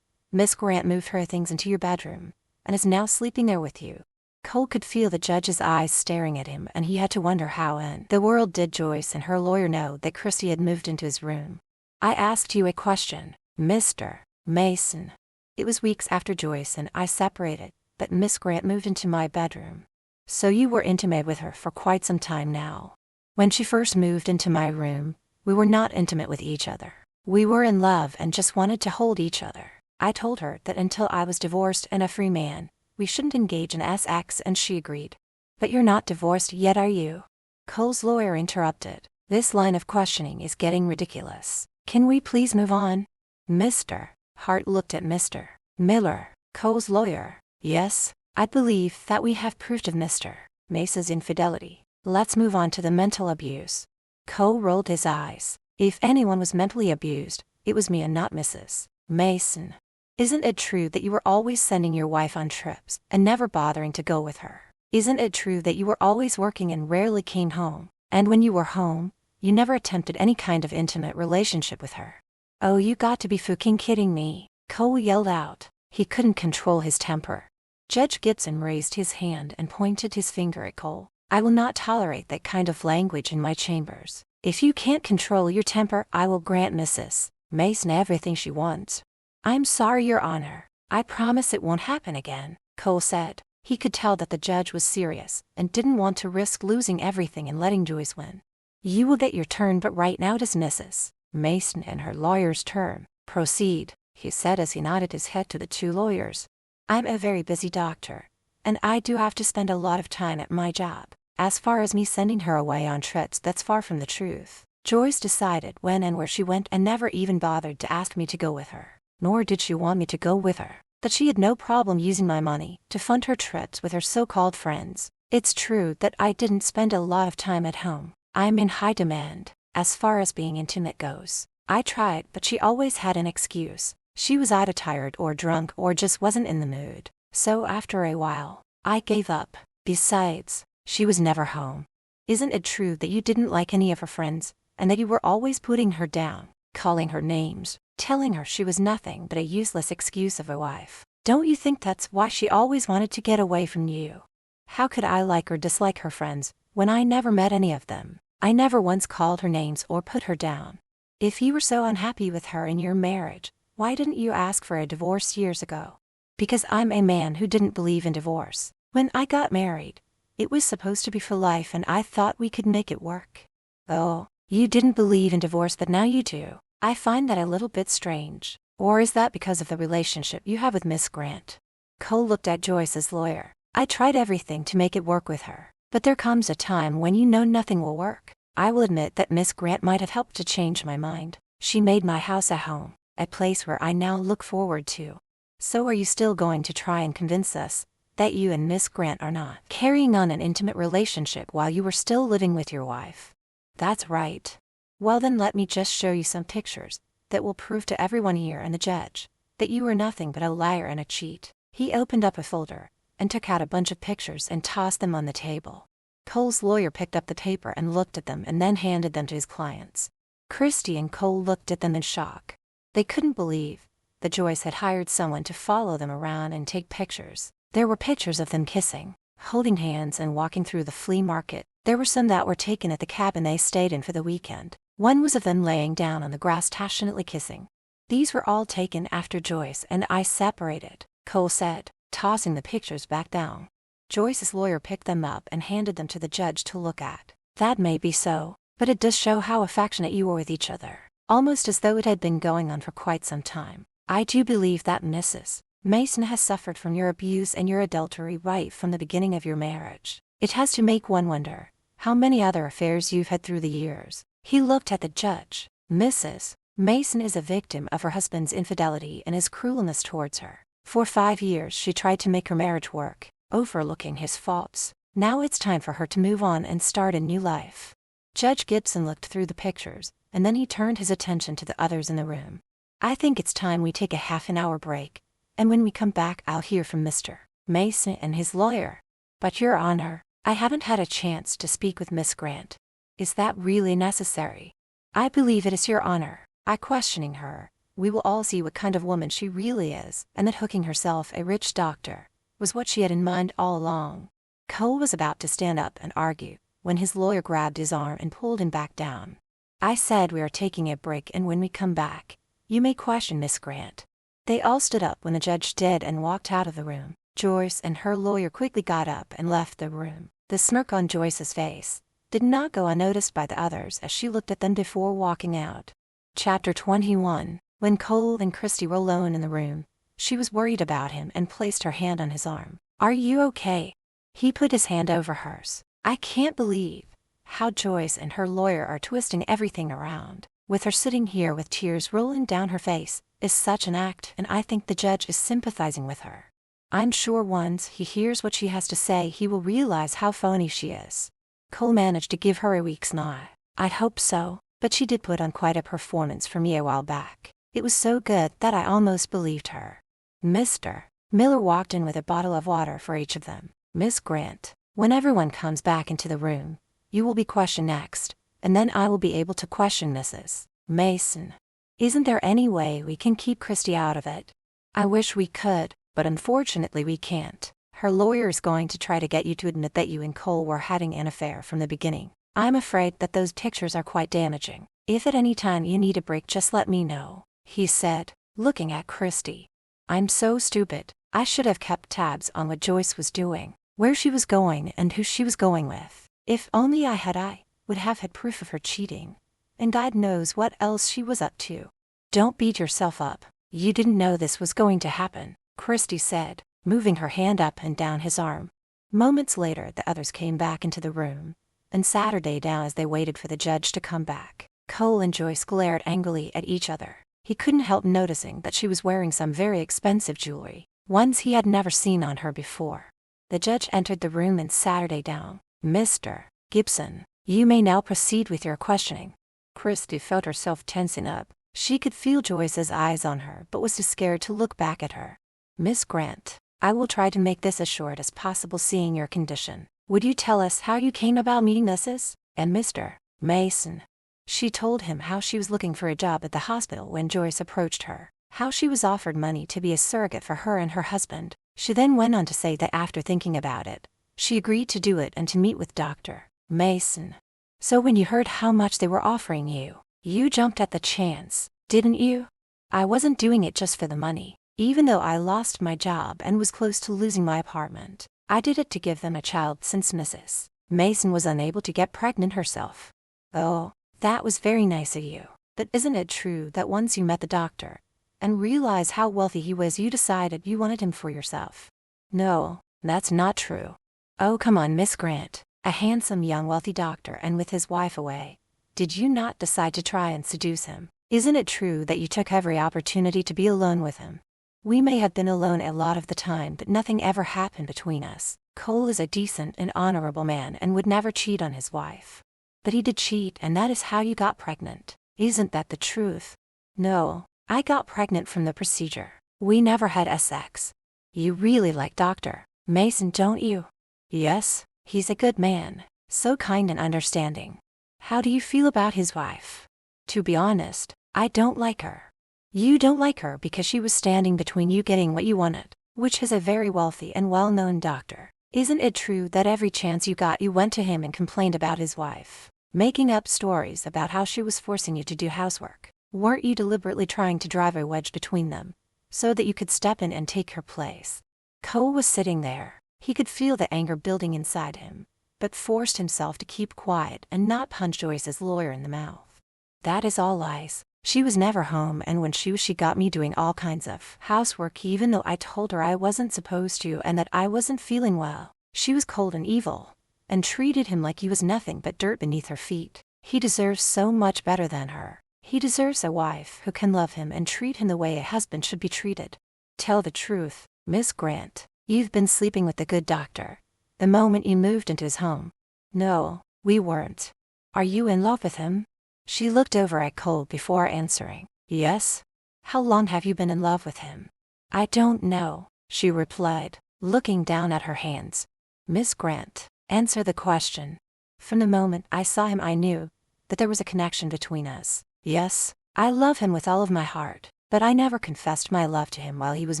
Miss Grant moved her things into your bedroom and is now sleeping there with you? Cole could feel the judge's eyes staring at him and he had to wonder how in the world did Joyce and her lawyer know that Christy had moved into his room. I asked you a question, Mr. Mason. It was weeks after Joyce and I separated, but Miss Grant moved into my bedroom. So you were intimate with her for quite some time now. When she first moved into my room, we were not intimate with each other. We were in love and just wanted to hold each other. I told her that until I was divorced and a free man, we shouldn't engage in sex and she agreed. But you're not divorced yet, are you? Cole's lawyer interrupted. This line of questioning is getting ridiculous. Can we please move on? Mr. Hart looked at Mr. Miller, Cole's lawyer. Yes, I believe that we have proof of Mr. Mason's infidelity. Let's move on to the mental abuse. Cole rolled his eyes. If anyone was mentally abused, it was me and not Mrs. Mason. Isn't it true that you were always sending your wife on trips and never bothering to go with her? Isn't it true that you were always working and rarely came home? And when you were home, you never attempted any kind of intimate relationship with her? Oh, you got to be fucking kidding me, Cole yelled out. He couldn't control his temper. Judge Gibson raised his hand and pointed his finger at Cole. I will not tolerate that kind of language in my chambers. If you can't control your temper, I will grant Mrs. Mason everything she wants. I'm sorry, Your Honor. I promise it won't happen again, Cole said. He could tell that the judge was serious and didn't want to risk losing everything and letting Joyce win. You will get your turn, but right now it is Mrs. Mason and her lawyer's term. Proceed, he said as he nodded his head to the two lawyers. I'm a very busy doctor, and I do have to spend a lot of time at my job. As far as me sending her away on trips, that's far from the truth. Joyce decided when and where she went and never even bothered to ask me to go with her. Nor did she want me to go with her. That she had no problem using my money to fund her trips with her so-called friends. It's true that I didn't spend a lot of time at home. I'm in high demand, as far as being intimate goes. I tried, but she always had an excuse. She was either tired or drunk or just wasn't in the mood. So after a while, I gave up. Besides, she was never home. Isn't it true that you didn't like any of her friends, and that you were always putting her down, calling her names, telling her she was nothing but a useless excuse of a wife? Don't you think that's why she always wanted to get away from you? How could I like or dislike her friends when I never met any of them? I never once called her names or put her down. If you were so unhappy with her in your marriage, why didn't you ask for a divorce years ago? Because I'm a man who didn't believe in divorce. When I got married, it was supposed to be for life and I thought we could make it work. Oh, you didn't believe in divorce, but now you do. I find that a little bit strange. Or is that because of the relationship you have with Miss Grant? Cole looked at Joyce's lawyer. I tried everything to make it work with her, but there comes a time when you know nothing will work. I will admit that Miss Grant might have helped to change my mind. She made my house a home, a place where I now look forward to. So are you still going to try and convince us that you and Miss Grant are not carrying on an intimate relationship while you were still living with your wife? That's right. Well then let me just show you some pictures that will prove to everyone here and the judge that you are nothing but a liar and a cheat. He opened up a folder and took out a bunch of pictures and tossed them on the table. Cole's lawyer picked up the paper and looked at them and then handed them to his clients. Christy and Cole looked at them in shock. They couldn't believe that Joyce had hired someone to follow them around and take pictures. There were pictures of them kissing, holding hands and walking through the flea market. There were some that were taken at the cabin they stayed in for the weekend. One was of them laying down on the grass passionately kissing. These were all taken after Joyce and I separated, Cole said, tossing the pictures back down. Joyce's lawyer picked them up and handed them to the judge to look at. That may be so, but it does show how affectionate you were with each other, almost as though it had been going on for quite some time. I do believe that Mrs. Mason has suffered from your abuse and your adultery right from the beginning of your marriage. It has to make one wonder how many other affairs you've had through the years. He looked at the judge. Mrs. Mason is a victim of her husband's infidelity and his cruelness towards her. For 5 years she tried to make her marriage work, overlooking his faults. Now it's time for her to move on and start a new life. Judge Gibson looked through the pictures, and then he turned his attention to the others in the room. I think it's time we take a half-an-hour break, and when we come back I'll hear from Mr. Mason and his lawyer. But Your Honor, I haven't had a chance to speak with Miss Grant. Is that really necessary? I believe it is, Your Honor. I questioning her. We will all see what kind of woman she really is, and that hooking herself a rich doctor was what she had in mind all along. Cole was about to stand up and argue when his lawyer grabbed his arm and pulled him back down. I said we are taking a break, and when we come back, you may question Miss Grant. They all stood up when the judge did and walked out of the room. Joyce and her lawyer quickly got up and left the room. The smirk on Joyce's face did not go unnoticed by the others as she looked at them before walking out. Chapter 21. When Cole and Christy were alone in the room, she was worried about him and placed her hand on his arm. Are you okay? He put his hand over hers. I can't believe how Joyce and her lawyer are twisting everything around. With her sitting here with tears rolling down her face is such an act, and I think the judge is sympathizing with her. I'm sure once he hears what she has to say he will realize how phony she is. Cole managed to give her a weak nod. I'd hope so, but she did put on quite a performance for me a while back. It was so good that I almost believed her. Mr. Miller walked in with a bottle of water for each of them. Miss Grant, when everyone comes back into the room, you will be questioned next, and then I will be able to question Mrs. Mason. Isn't there any way we can keep Christy out of it? I wish we could, but unfortunately we can't. Her lawyer is going to try to get you to admit that you and Cole were having an affair from the beginning. I'm afraid that those pictures are quite damaging. If at any time you need a break, just let me know, he said, looking at Christy. I'm so stupid. I should have kept tabs on what Joyce was doing, where she was going and who she was going with. If only I would have had proof of her cheating. and God knows what else she was up to. Don't beat yourself up. You didn't know this was going to happen, Christy said, moving her hand up and down his arm. Moments later, the others came back into the room and Saturday down as they waited for the judge to come back. Cole and Joyce glared angrily at each other. He couldn't help noticing that she was wearing some very expensive jewelry, ones he had never seen on her before. The judge entered the room and Saturday down. Mr. Gibson, you may now proceed with your questioning. Christy felt herself tensing up. She could feel Joyce's eyes on her but was too scared to look back at her. Miss Grant, I will try to make this as short as possible seeing your condition. Would you tell us how you came about meeting Mrs. and Mr. Mason? She told him how she was looking for a job at the hospital when Joyce approached her, how she was offered money to be a surrogate for her and her husband. She then went on to say that after thinking about it, she agreed to do it and to meet with Dr. Mason. So when you heard how much they were offering you, you jumped at the chance, didn't you? I wasn't doing it just for the money. Even though I lost my job and was close to losing my apartment, I did it to give them a child since Mrs. Mason was unable to get pregnant herself. Oh, that was very nice of you. But isn't it true that once you met the doctor and realized how wealthy he was, you decided you wanted him for yourself? No, that's not true. Oh, come on, Miss Grant. A handsome young wealthy doctor and with his wife away. Did you not decide to try and seduce him? Isn't it true that you took every opportunity to be alone with him? We may have been alone a lot of the time, but nothing ever happened between us. Cole is a decent and honorable man and would never cheat on his wife. But he did cheat, and that is how you got pregnant. Isn't that the truth? No, I got pregnant from the procedure. We never had sex. You really like Dr. Mason, don't you? Yes, he's a good man, so kind and understanding. How do you feel about his wife? To be honest, I don't like her. You don't like her because she was standing between you getting what you wanted, which is a very wealthy and well-known doctor. Isn't it true that every chance you got you went to him and complained about his wife, making up stories about how she was forcing you to do housework? Weren't you deliberately trying to drive a wedge between them, so that you could step in and take her place? Cole was sitting there. He could feel the anger building inside him, but forced himself to keep quiet and not punch Joyce's lawyer in the mouth. That is all lies. She was never home, and when she got me doing all kinds of housework even though I told her I wasn't supposed to and that I wasn't feeling well. She was cold and evil, and treated him like he was nothing but dirt beneath her feet. He deserves so much better than her. He deserves a wife who can love him and treat him the way a husband should be treated. Tell the truth, Miss Grant. You've been sleeping with the good doctor the moment you moved into his home. No, we weren't. Are you in love with him? She looked over at Cole before answering. Yes. How long have you been in love with him? I don't know, she replied, looking down at her hands. Miss Grant, answer the question. From the moment I saw him, I knew that there was a connection between us. Yes, I love him with all of my heart, but I never confessed my love to him while he was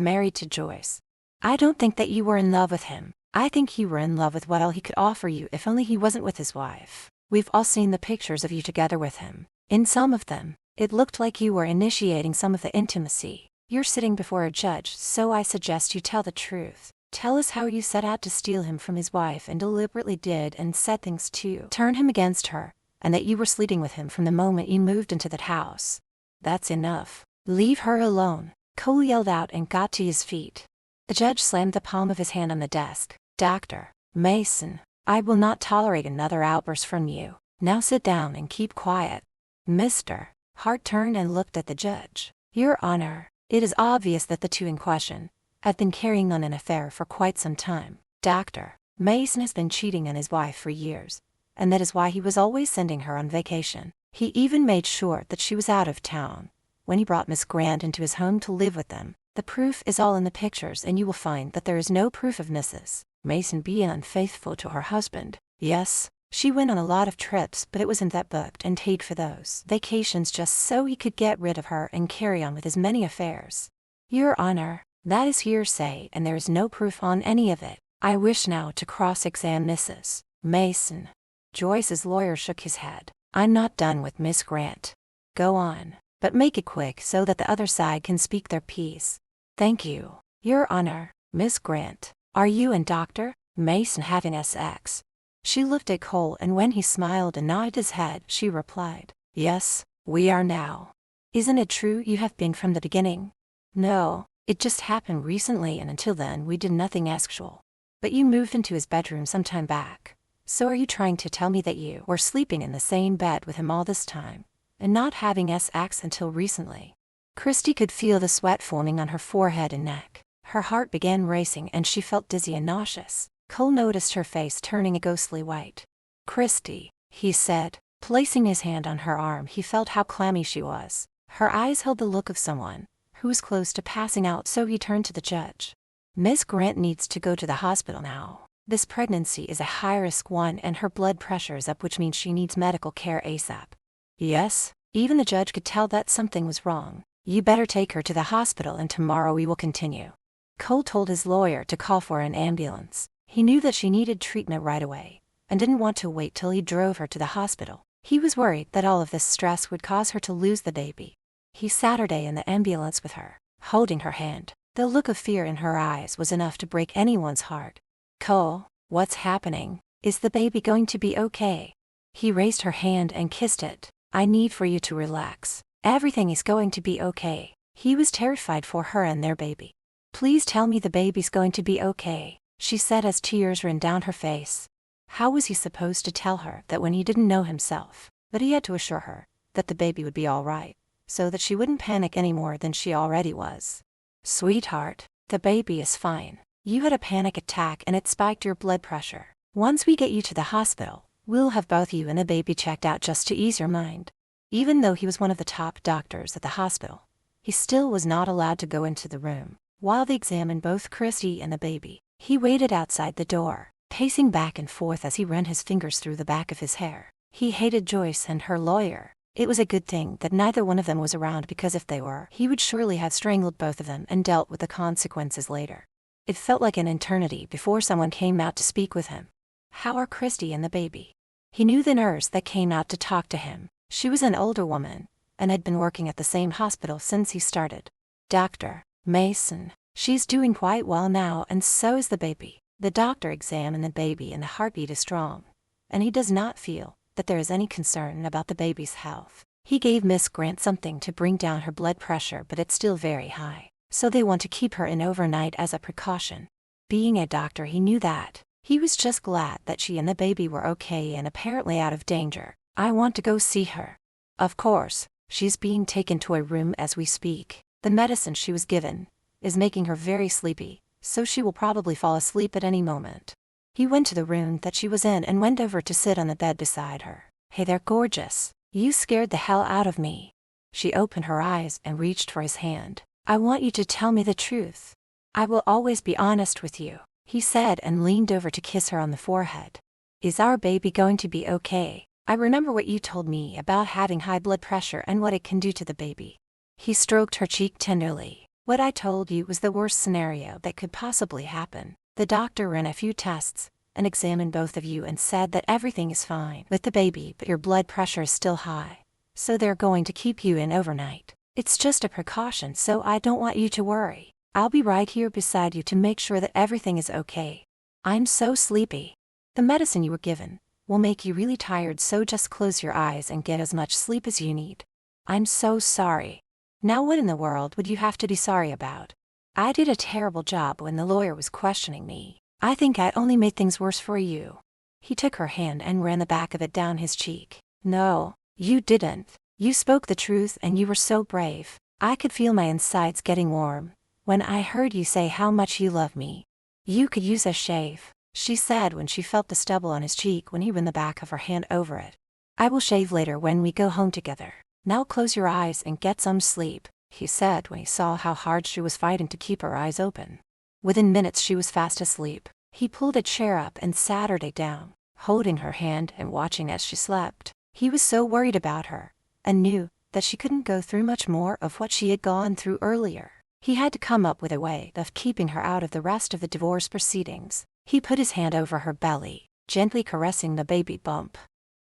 married to Joyce. I don't think that you were in love with him. I think you were in love with what all he could offer you if only he wasn't with his wife. We've all seen the pictures of you together with him. In some of them, it looked like you were initiating some of the intimacy. You're sitting before a judge, so I suggest you tell the truth. Tell us how you set out to steal him from his wife and deliberately did and said things to turn him against her, and that you were sleeping with him from the moment you moved into that house. That's enough. Leave her alone, Cole yelled out and got to his feet. The judge slammed the palm of his hand on the desk. Dr. Mason, I will not tolerate another outburst from you. Now sit down and keep quiet. Mr. Hart turned and looked at the judge. Your Honor, it is obvious that the two in question have been carrying on an affair for quite some time. Dr. Mason has been cheating on his wife for years, and that is why he was always sending her on vacation. He even made sure that she was out of town when he brought Miss Grant into his home to live with them. The proof is all in the pictures, and you will find that there is no proof of Mrs. Mason being unfaithful to her husband. Yes, she went on a lot of trips, but it wasn't that booked and paid for those vacations just so he could get rid of her and carry on with his many affairs. Your Honor, that is hearsay and there is no proof on any of it. I wish now to cross-examine Mrs. Mason. Joyce's lawyer shook his head. I'm not done with Miss Grant. Go on, but make it quick so that the other side can speak their piece. Thank you. Your Honor, Miss Grant, are you and Dr. Mason having sex? She looked at Cole, and when he smiled and nodded his head, she replied, Yes, we are now. Isn't it true you have been from the beginning? No, it just happened recently and until then we did nothing actual. But you moved into his bedroom some time back. So are you trying to tell me that you were sleeping in the same bed with him all this time, and not having sex until recently? Christy could feel the sweat forming on her forehead and neck. Her heart began racing and she felt dizzy and nauseous. Cole noticed her face turning a ghostly white. Christy, he said, placing his hand on her arm. He felt how clammy she was. Her eyes held the look of someone who was close to passing out, so he turned to the judge. Miss Grant needs to go to the hospital now. This pregnancy is a high-risk one and her blood pressure is up, which means she needs medical care ASAP. Yes, even the judge could tell that something was wrong. You better take her to the hospital and tomorrow we will continue. Cole told his lawyer to call for an ambulance. He knew that she needed treatment right away and didn't want to wait till he drove her to the hospital. He was worried that all of this stress would cause her to lose the baby. He sat her in the ambulance with her, holding her hand. The look of fear in her eyes was enough to break anyone's heart. Cole, what's happening? Is the baby going to be okay? He raised her hand and kissed it. I need for you to relax. Everything is going to be okay. He was terrified for her and their baby. Please tell me the baby's going to be okay, she said as tears ran down her face. How was he supposed to tell her that when he didn't know himself? But he had to assure her that the baby would be all right, so that she wouldn't panic any more than she already was. Sweetheart, the baby is fine. You had a panic attack and it spiked your blood pressure. Once we get you to the hospital, we'll have both you and the baby checked out just to ease your mind. Even though he was one of the top doctors at the hospital, he still was not allowed to go into the room. While they examined both Christy and the baby, he waited outside the door, pacing back and forth as he ran his fingers through the back of his hair. He hated Joyce and her lawyer. It was a good thing that neither one of them was around, because if they were, he would surely have strangled both of them and dealt with the consequences later. It felt like an eternity before someone came out to speak with him. How are Christy and the baby? He knew the nurse that came out to talk to him. She was an older woman and had been working at the same hospital since he started. Dr. Mason, she's doing quite well now and so is the baby. The doctor examined the baby and the heartbeat is strong, and he does not feel that there is any concern about the baby's health. He gave Miss Grant something to bring down her blood pressure, but it's still very high, so they want to keep her in overnight as a precaution. Being a doctor, he knew that. He was just glad that she and the baby were okay and apparently out of danger. I want to go see her. Of course, she's being taken to a room as we speak. The medicine she was given is making her very sleepy, so she will probably fall asleep at any moment. He went to the room that she was in and went over to sit on the bed beside her. Hey there, gorgeous. You scared the hell out of me. She opened her eyes and reached for his hand. I want you to tell me the truth. I will always be honest with you, he said and leaned over to kiss her on the forehead. Is our baby going to be okay? I remember what you told me about having high blood pressure and what it can do to the baby. He stroked her cheek tenderly. What I told you was the worst scenario that could possibly happen. The doctor ran a few tests and examined both of you and said that everything is fine with the baby, but your blood pressure is still high. So they're going to keep you in overnight. It's just a precaution, so I don't want you to worry. I'll be right here beside you to make sure that everything is okay. I'm so sleepy. The medicine you were given will make you really tired, so just close your eyes and get as much sleep as you need. I'm so sorry. Now what in the world would you have to be sorry about? I did a terrible job when the lawyer was questioning me. I think I only made things worse for you. He took her hand and ran the back of it down his cheek. No, you didn't. You spoke the truth and you were so brave. I could feel my insides getting warm when I heard you say how much you love me. You could use a shave, she said when she felt the stubble on his cheek when he ran the back of her hand over it. I will shave later when we go home together. Now close your eyes and get some sleep, he said when he saw how hard she was fighting to keep her eyes open. Within minutes she was fast asleep. He pulled a chair up and sat her down, holding her hand and watching as she slept. He was so worried about her and knew that she couldn't go through much more of what she had gone through earlier. He had to come up with a way of keeping her out of the rest of the divorce proceedings. He put his hand over her belly, gently caressing the baby bump.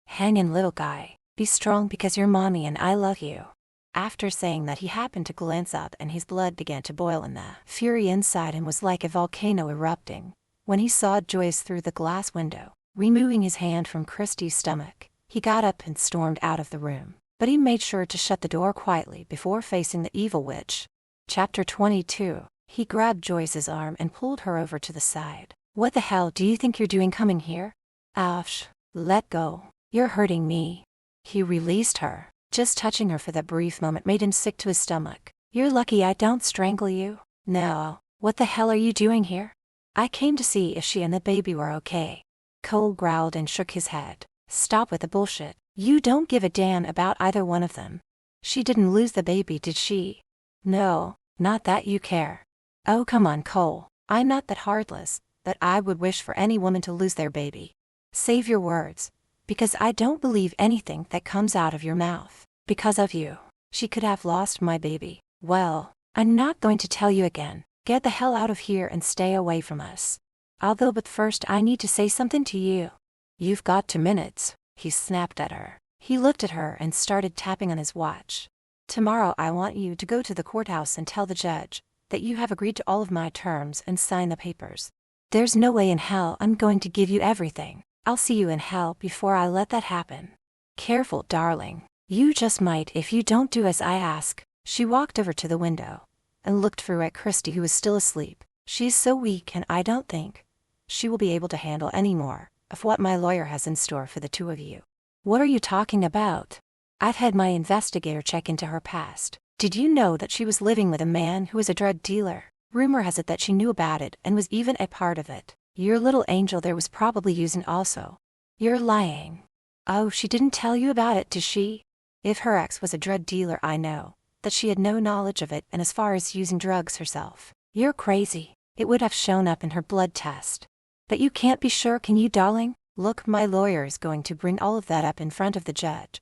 Hang in, little guy. Be strong because you're mommy and I love you. After saying that, he happened to glance up and his blood began to boil, and the fury inside him was like a volcano erupting. When he saw Joyce through the glass window, removing his hand from Christy's stomach, he got up and stormed out of the room. but he made sure to shut the door quietly before facing the evil witch. Chapter 22. He grabbed Joyce's arm and pulled her over to the side. What the hell do you think you're doing coming here? Ouch. Let go. You're hurting me. He released her. Just touching her for that brief moment made him sick to his stomach. You're lucky I don't strangle you. No. What the hell are you doing here? I came to see if she and the baby were okay. Cole growled and shook his head. Stop with the bullshit. You don't give a damn about either one of them. She didn't lose the baby, did she? No, not that you care. Oh come on, Cole. I'm not that heartless that I would wish for any woman to lose their baby. Save your words, because I don't believe anything that comes out of your mouth. Because of you, she could have lost my baby. Well, I'm not going to tell you again. Get the hell out of here and stay away from us. But first I need to say something to you. You've got 2 minutes, he snapped at her. He looked at her and started tapping on his watch. Tomorrow I want you to go to the courthouse and tell the judge that you have agreed to all of my terms and sign the papers. There's no way in hell I'm going to give you everything. I'll see you in hell before I let that happen. Careful, darling. You just might if you don't do as I ask. She walked over to the window and looked through at Christy, who was still asleep. She's so weak and I don't think she will be able to handle any more of what my lawyer has in store for the two of you. What are you talking about? I've had my investigator check into her past. Did you know that she was living with a man who was a drug dealer? Rumor has it that she knew about it and was even a part of it. Your little angel there was probably using also. You're lying. Oh, she didn't tell you about it, did she? If her ex was a drug dealer, I know that she had no knowledge of it, and as far as using drugs herself, you're crazy. It would have shown up in her blood test. But you can't be sure, can you, darling? Look, my lawyer is going to bring all of that up in front of the judge,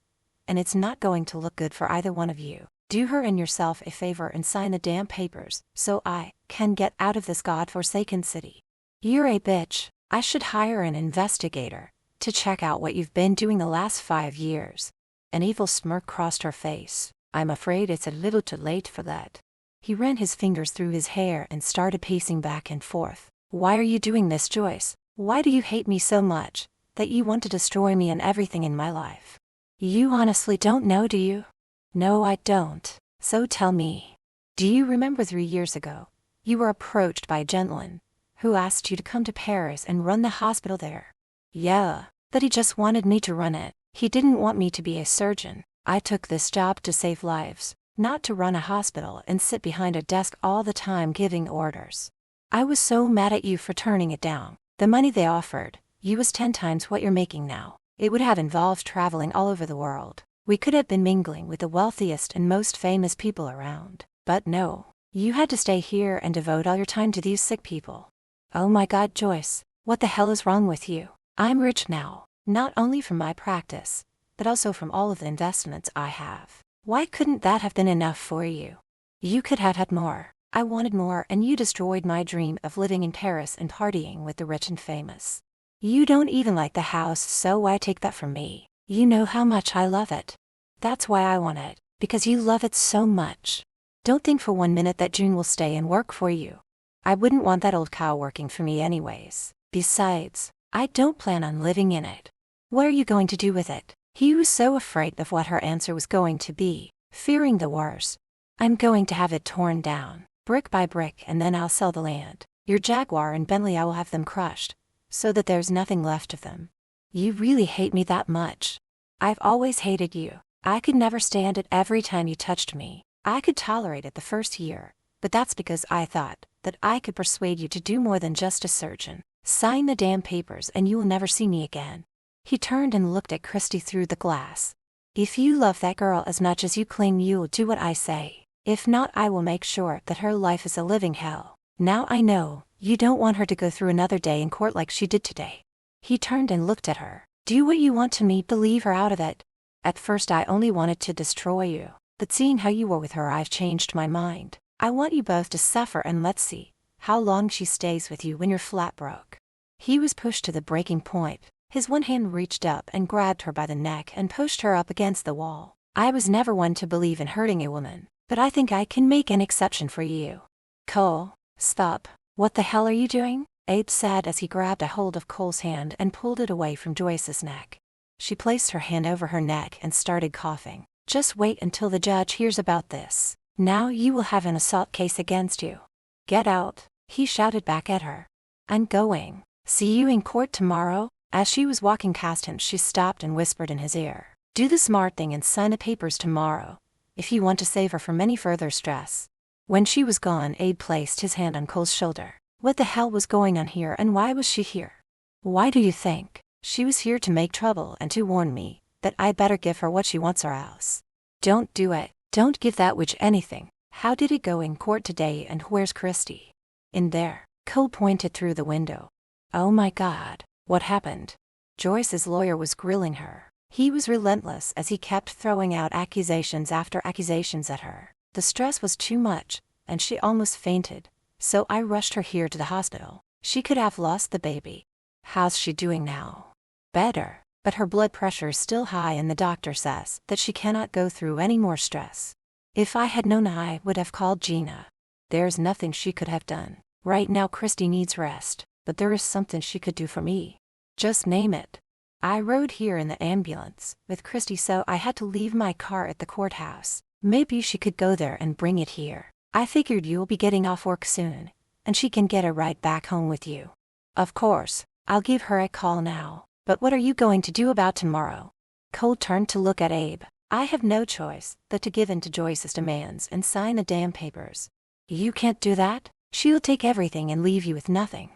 and it's not going to look good for either one of you. Do her and yourself a favor and sign the damn papers so I can get out of this godforsaken city. You're a bitch. I should hire an investigator to check out what you've been doing the last 5 years. An evil smirk crossed her face. I'm afraid it's a little too late for that. He ran his fingers through his hair and started pacing back and forth. Why are you doing this, Joyce? Why do you hate me so much that you want to destroy me and everything in my life? You honestly don't know, do you? No, I don't. So tell me. Do you remember 3 years ago, you were approached by a gentleman who asked you to come to Paris and run the hospital there? Yeah, but he just wanted me to run it. He didn't want me to be a surgeon. I took this job to save lives, not to run a hospital and sit behind a desk all the time giving orders. I was so mad at you for turning it down. The money they offered you was 10 times what you're making now. It would have involved traveling all over the world. We could have been mingling with the wealthiest and most famous people around. But no, you had to stay here and devote all your time to these sick people. Oh my God, Joyce, what the hell is wrong with you? I'm rich now, not only from my practice, but also from all of the investments I have. Why couldn't that have been enough for you? You could have had more. I wanted more, and you destroyed my dream of living in Paris and partying with the rich and famous. You don't even like the house, so why take that from me? You know how much I love it. That's why I want it, because you love it so much. Don't think for 1 minute that June will stay and work for you. I wouldn't want that old cow working for me anyways. Besides, I don't plan on living in it. What are you going to do with it? He was so afraid of what her answer was going to be, fearing the worst. I'm going to have it torn down, brick by brick, and then I'll sell the land. Your Jaguar and Bentley, I will have them crushed, so that there's nothing left of them. You really hate me that much? I've always hated you. I could never stand it every time you touched me. I could tolerate it the first year, but that's because I thought that I could persuade you to do more than just a surgeon. Sign the damn papers and you will never see me again. He turned and looked at Christy through the glass. If you love that girl as much as you claim, you'll do what I say. If not, I will make sure that her life is a living hell. Now I know you don't want her to go through another day in court like she did today. He turned and looked at her. Do what you want to me, but leave her out of it. At first I only wanted to destroy you, but seeing how you were with her, I've changed my mind. I want you both to suffer, and let's see how long she stays with you when you're flat broke. He was pushed to the breaking point. His one hand reached up and grabbed her by the neck and pushed her up against the wall. I was never one to believe in hurting a woman, but I think I can make an exception for you. Cole, stop. What the hell are you doing? Abe said as he grabbed a hold of Cole's hand and pulled it away from Joyce's neck. She placed her hand over her neck and started coughing. Just wait until the judge hears about this. Now you will have an assault case against you. Get out, he shouted back at her. I'm going. See you in court tomorrow. As she was walking past him, she stopped and whispered in his ear. Do the smart thing and sign the papers tomorrow, if you want to save her from any further stress. When she was gone, Abe placed his hand on Cole's shoulder. What the hell was going on here, and why was she here? Why do you think? She was here to make trouble and to warn me that I better give her what she wants or else. Don't do it. Don't give that witch anything. How did it go in court today, and where's Christy? In there. Cole pointed through the window. Oh my God, what happened? Joyce's lawyer was grilling her. He was relentless as he kept throwing out accusations after accusations at her. The stress was too much, and she almost fainted, so I rushed her here to the hospital. She could have lost the baby. How's she doing now? Better, but her blood pressure is still high and the doctor says that she cannot go through any more stress. If I had known, I would have called Gina. There's nothing she could have done. Right now Christy needs rest, but there is something she could do for me. Just name it. I rode here in the ambulance with Christy, so I had to leave my car at the courthouse. Maybe she could go there and bring it here. I figured you'll be getting off work soon, and she can get a ride back home with you. Of course, I'll give her a call now. But what are you going to do about tomorrow? Cole turned to look at Abe. I have no choice but to give in to Joyce's demands and sign the damn papers. You can't do that. She'll take everything and leave you with nothing.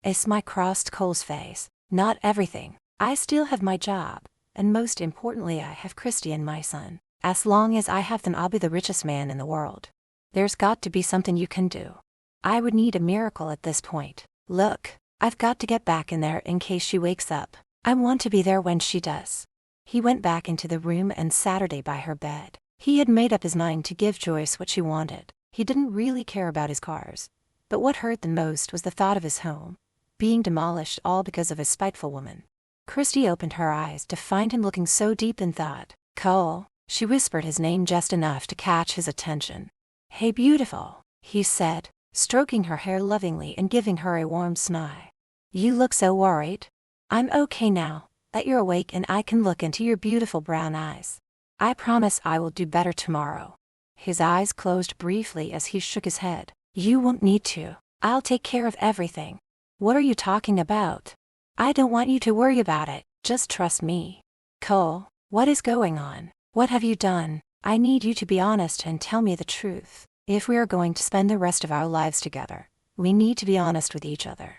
A smile crossed Cole's face. Not everything. I still have my job, and most importantly I have Christy and my son. As long as I have them, I'll be the richest man in the world. There's got to be something you can do. I would need a miracle at this point. Look, I've got to get back in there in case she wakes up. I want to be there when she does. He went back into the room and Saturday by her bed. He had made up his mind to give Joyce what she wanted. He didn't really care about his cars, but what hurt the most was the thought of his home being demolished, all because of a spiteful woman. Christy opened her eyes to find him looking so deep in thought. Cole, she whispered his name just enough to catch his attention. Hey beautiful, he said, stroking her hair lovingly and giving her a warm smile. You look so worried. I'm okay now that you're awake and I can look into your beautiful brown eyes. I promise I will do better tomorrow. His eyes closed briefly as he shook his head. You won't need to. I'll take care of everything. What are you talking about? I don't want you to worry about it. Just trust me. Cole, what is going on? What have you done? I need you to be honest and tell me the truth. If we are going to spend the rest of our lives together, we need to be honest with each other.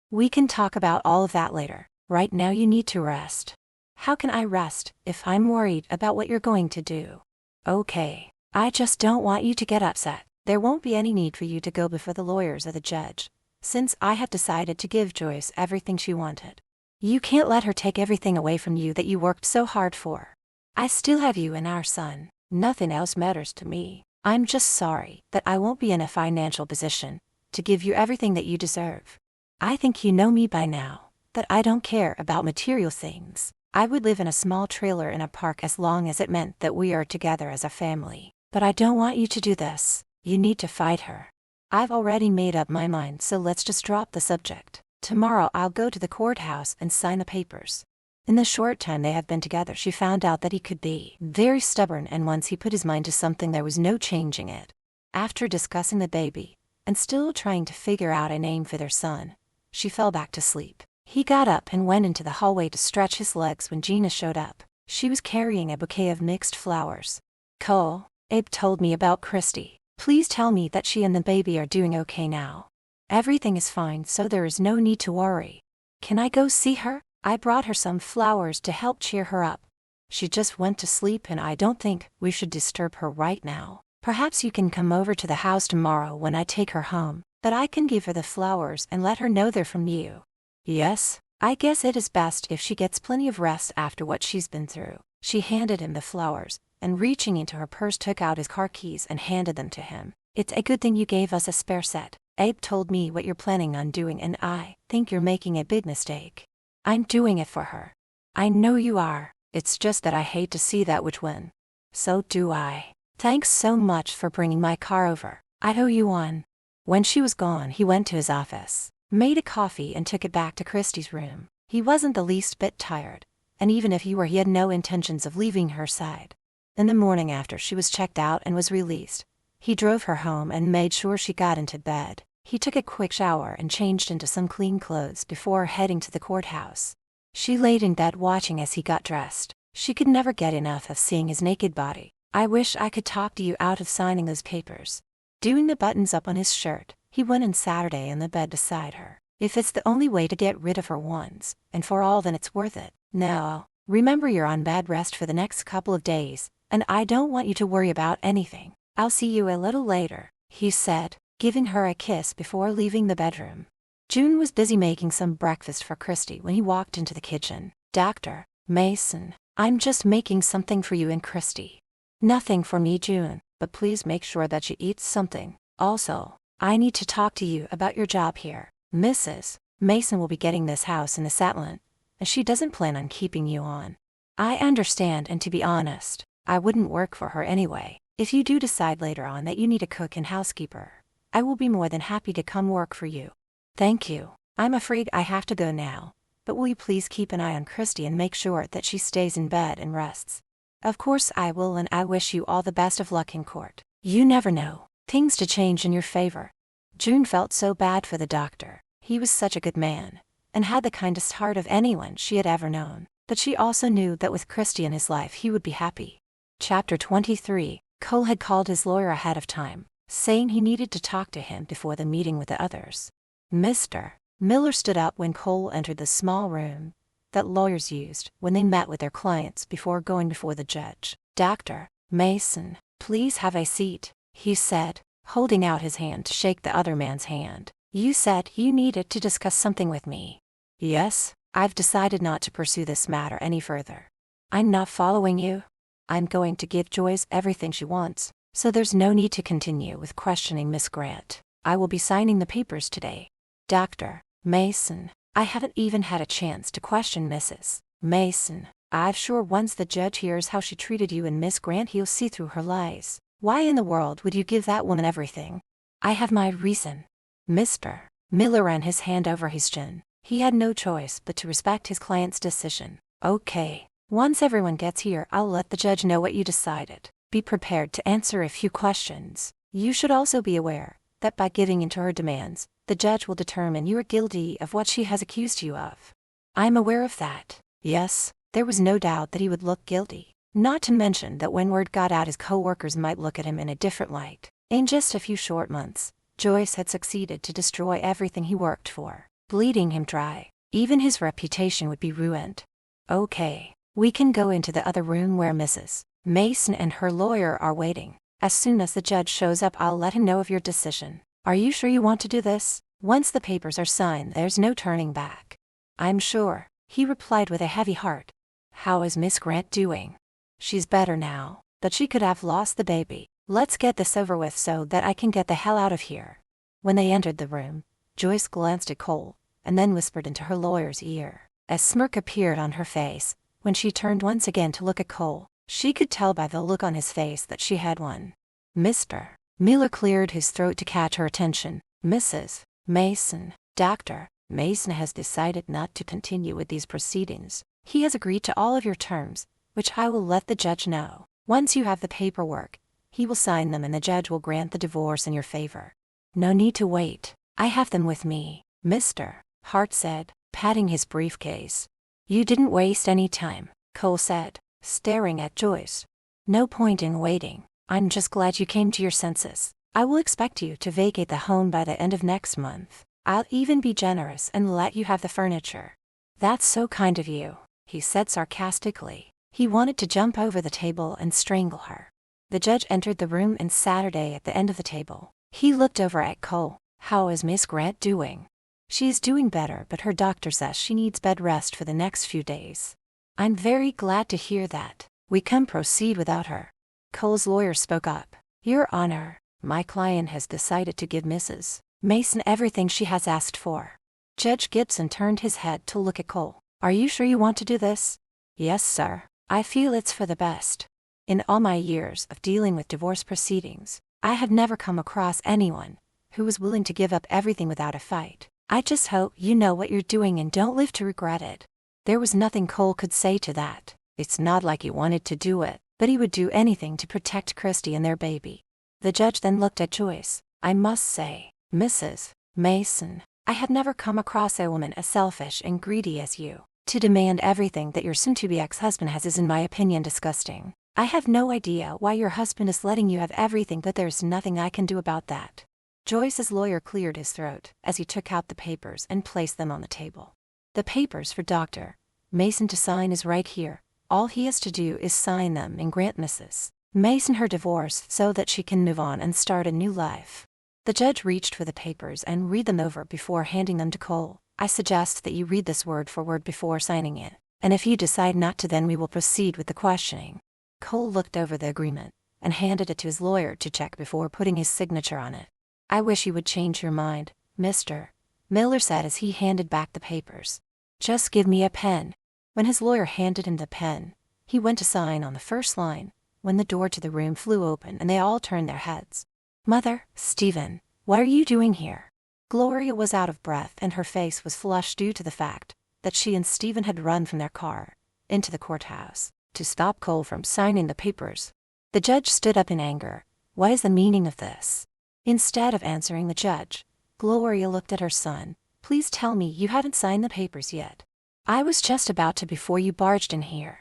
We can talk about all of that later. Right now you need to rest. How can I rest if I'm worried about what you're going to do? Okay, I just don't want you to get upset. There won't be any need for you to go before the lawyers or the judge, since I have decided to give Joyce everything she wanted. You can't let her take everything away from you that you worked so hard for. I still have you and our son. Nothing else matters to me. I'm just sorry that I won't be in a financial position to give you everything that you deserve. I think you know me by now, that I don't care about material things. I would live in a small trailer in a park as long as it meant that we are together as a family. But I don't want you to do this. You need to fight her. I've already made up my mind, so let's just drop the subject. Tomorrow I'll go to the courthouse and sign the papers. In the short time they have been together, she found out that he could be very stubborn, and once he put his mind to something, there was no changing it. After discussing the baby, and still trying to figure out a name for their son, she fell back to sleep. He got up and went into the hallway to stretch his legs when Gina showed up. She was carrying a bouquet of mixed flowers. Cole, Abe told me about Christy. Please tell me that she and the baby are doing okay now. Everything is fine, so there is no need to worry. Can I go see her? I brought her some flowers to help cheer her up. She just went to sleep and I don't think we should disturb her right now. Perhaps you can come over to the house tomorrow when I take her home, that I can give her the flowers and let her know they're from you. Yes, I guess it is best if she gets plenty of rest after what she's been through. She handed him the flowers, and reaching into her purse took out his car keys and handed them to him. It's a good thing you gave us a spare set. Abe told me what you're planning on doing and I think you're making a big mistake. I'm doing it for her. I know you are. It's just that I hate to see that witch win. So do I. Thanks so much for bringing my car over. I owe you one. When she was gone, he went to his office, made a coffee and took it back to Christy's room. He wasn't the least bit tired, and even if he were, he had no intentions of leaving her side. In the morning after she was checked out and was released, he drove her home and made sure she got into bed. He took a quick shower and changed into some clean clothes before heading to the courthouse. She laid in bed watching as he got dressed. She could never get enough of seeing his naked body. "I wish I could talk to you out of signing those papers." Doing the buttons up on his shirt, he went in Saturday in the bed beside her. "If it's the only way to get rid of her once and for all, then it's worth it. Now, remember you're on bed rest for the next couple of days, and I don't want you to worry about anything. I'll see you a little later," he said, giving her a kiss before leaving the bedroom. June was busy making some breakfast for Christy when he walked into the kitchen. "Dr. Mason, I'm just making something for you and Christy." "Nothing for me, June, but please make sure that she eats something. Also, I need to talk to you about your job here. Mrs. Mason will be getting this house in the settlement, and she doesn't plan on keeping you on." "I understand, and to be honest, I wouldn't work for her anyway. If you do decide later on that you need a cook and housekeeper, I will be more than happy to come work for you." "Thank you. I'm afraid I have to go now, but will you please keep an eye on Christy and make sure that she stays in bed and rests?" "Of course I will, and I wish you all the best of luck in court. You never know things to change in your favor." June felt so bad for the doctor. He was such a good man, and had the kindest heart of anyone she had ever known, but she also knew that with Christy in his life he would be happy. Chapter 23. Cole had called his lawyer ahead of time, saying he needed to talk to him before the meeting with the others. Mr. Miller stood up when Cole entered the small room that lawyers used when they met with their clients before going before the judge. "Dr. Mason, please have a seat," he said, holding out his hand to shake the other man's hand. "You said you needed to discuss something with me." "Yes, I've decided not to pursue this matter any further." "I'm not following you." "I'm going to give Joyce everything she wants, so there's no need to continue with questioning Miss Grant. I will be signing the papers today." "Dr. Mason, I haven't even had a chance to question Mrs. Mason. I'm sure once the judge hears how she treated you and Miss Grant, he'll see through her lies. Why in the world would you give that woman everything?" "I have my reason." Mr. Miller ran his hand over his chin. He had no choice but to respect his client's decision. "Okay, once everyone gets here, I'll let the judge know what you decided. Be prepared to answer a few questions. You should also be aware that by giving in to her demands, the judge will determine you are guilty of what she has accused you of." "I'm aware of that." Yes, there was no doubt that he would look guilty. Not to mention that when word got out, his co-workers might look at him in a different light. In just a few short months, Joyce had succeeded to destroy everything he worked for, bleeding him dry. Even his reputation would be ruined. "Okay, we can go into the other room where Mrs. Mason and her lawyer are waiting. As soon as the judge shows up, I'll let him know of your decision. Are you sure you want to do this? Once the papers are signed, there's no turning back." "I'm sure," he replied with a heavy heart. "How is Miss Grant doing?" "She's better now, but she could have lost the baby. Let's get this over with so that I can get the hell out of here." When they entered the room, Joyce glanced at Cole, and then whispered into her lawyer's ear. A smirk appeared on her face when she turned once again to look at Cole. She could tell by the look on his face that she had one. Mr. Miller cleared his throat to catch her attention. "Mrs. Mason, Dr. Mason has decided not to continue with these proceedings. He has agreed to all of your terms, which I will let the judge know. Once you have the paperwork, he will sign them and the judge will grant the divorce in your favor." "No need to wait. I have them with me," Mr. Hart said, patting his briefcase. "You didn't waste any time," Cole said, staring at Joyce. "No point in waiting. I'm just glad you came to your senses. I will expect you to vacate the home by the end of next month. I'll even be generous and let you have the furniture." "That's so kind of you," he said sarcastically. He wanted to jump over the table and strangle her. The judge entered the room and Saturday at the end of the table. He looked over at Cole. "How is Miss Grant doing?" "She's doing better, but her doctor says she needs bed rest for the next few days." "I'm very glad to hear that. We can proceed without her." Cole's lawyer spoke up. "Your Honor, my client has decided to give Mrs. Mason everything she has asked for." Judge Gibson turned his head to look at Cole. "Are you sure you want to do this?" "Yes, sir. I feel it's for the best. In all my years of dealing with divorce proceedings, I have never come across anyone who was willing to give up everything without a fight. I just hope you know what you're doing and don't live to regret it." There was nothing Cole could say to that. It's not like he wanted to do it. but he would do anything to protect Christy and their baby. The judge then looked at Joyce. I must say, Mrs. Mason, I have never come across a woman as selfish and greedy as you. To demand everything that your soon-to-be ex-husband has is in my opinion disgusting. I have no idea why your husband is letting you have everything, but there's nothing I can do about that. Joyce's lawyer cleared his throat as he took out the papers and placed them on the table. The papers for Dr. Mason to sign is right here. All he has to do is sign them and grant Mrs. Mason her divorce so that she can move on and start a new life. The judge reached for the papers and read them over before handing them to Cole. I suggest that you read this word for word before signing it, and if you decide not to, then we will proceed with the questioning. Cole looked over the agreement and handed it to his lawyer to check before putting his signature on it. I wish you would change your mind, Mr. Miller said as he handed back the papers. Just give me a pen. When his lawyer handed him the pen, he went to sign on the first line when the door to the room flew open and they all turned their heads. Mother, Stephen, what are you doing here? Gloria was out of breath and her face was flushed due to the fact that she and Stephen had run from their car into the courthouse to stop Cole from signing the papers. The judge stood up in anger. What is the meaning of this? Instead of answering the judge, Gloria looked at her son. Please tell me you haven't signed the papers yet. I was just about to before you barged in here.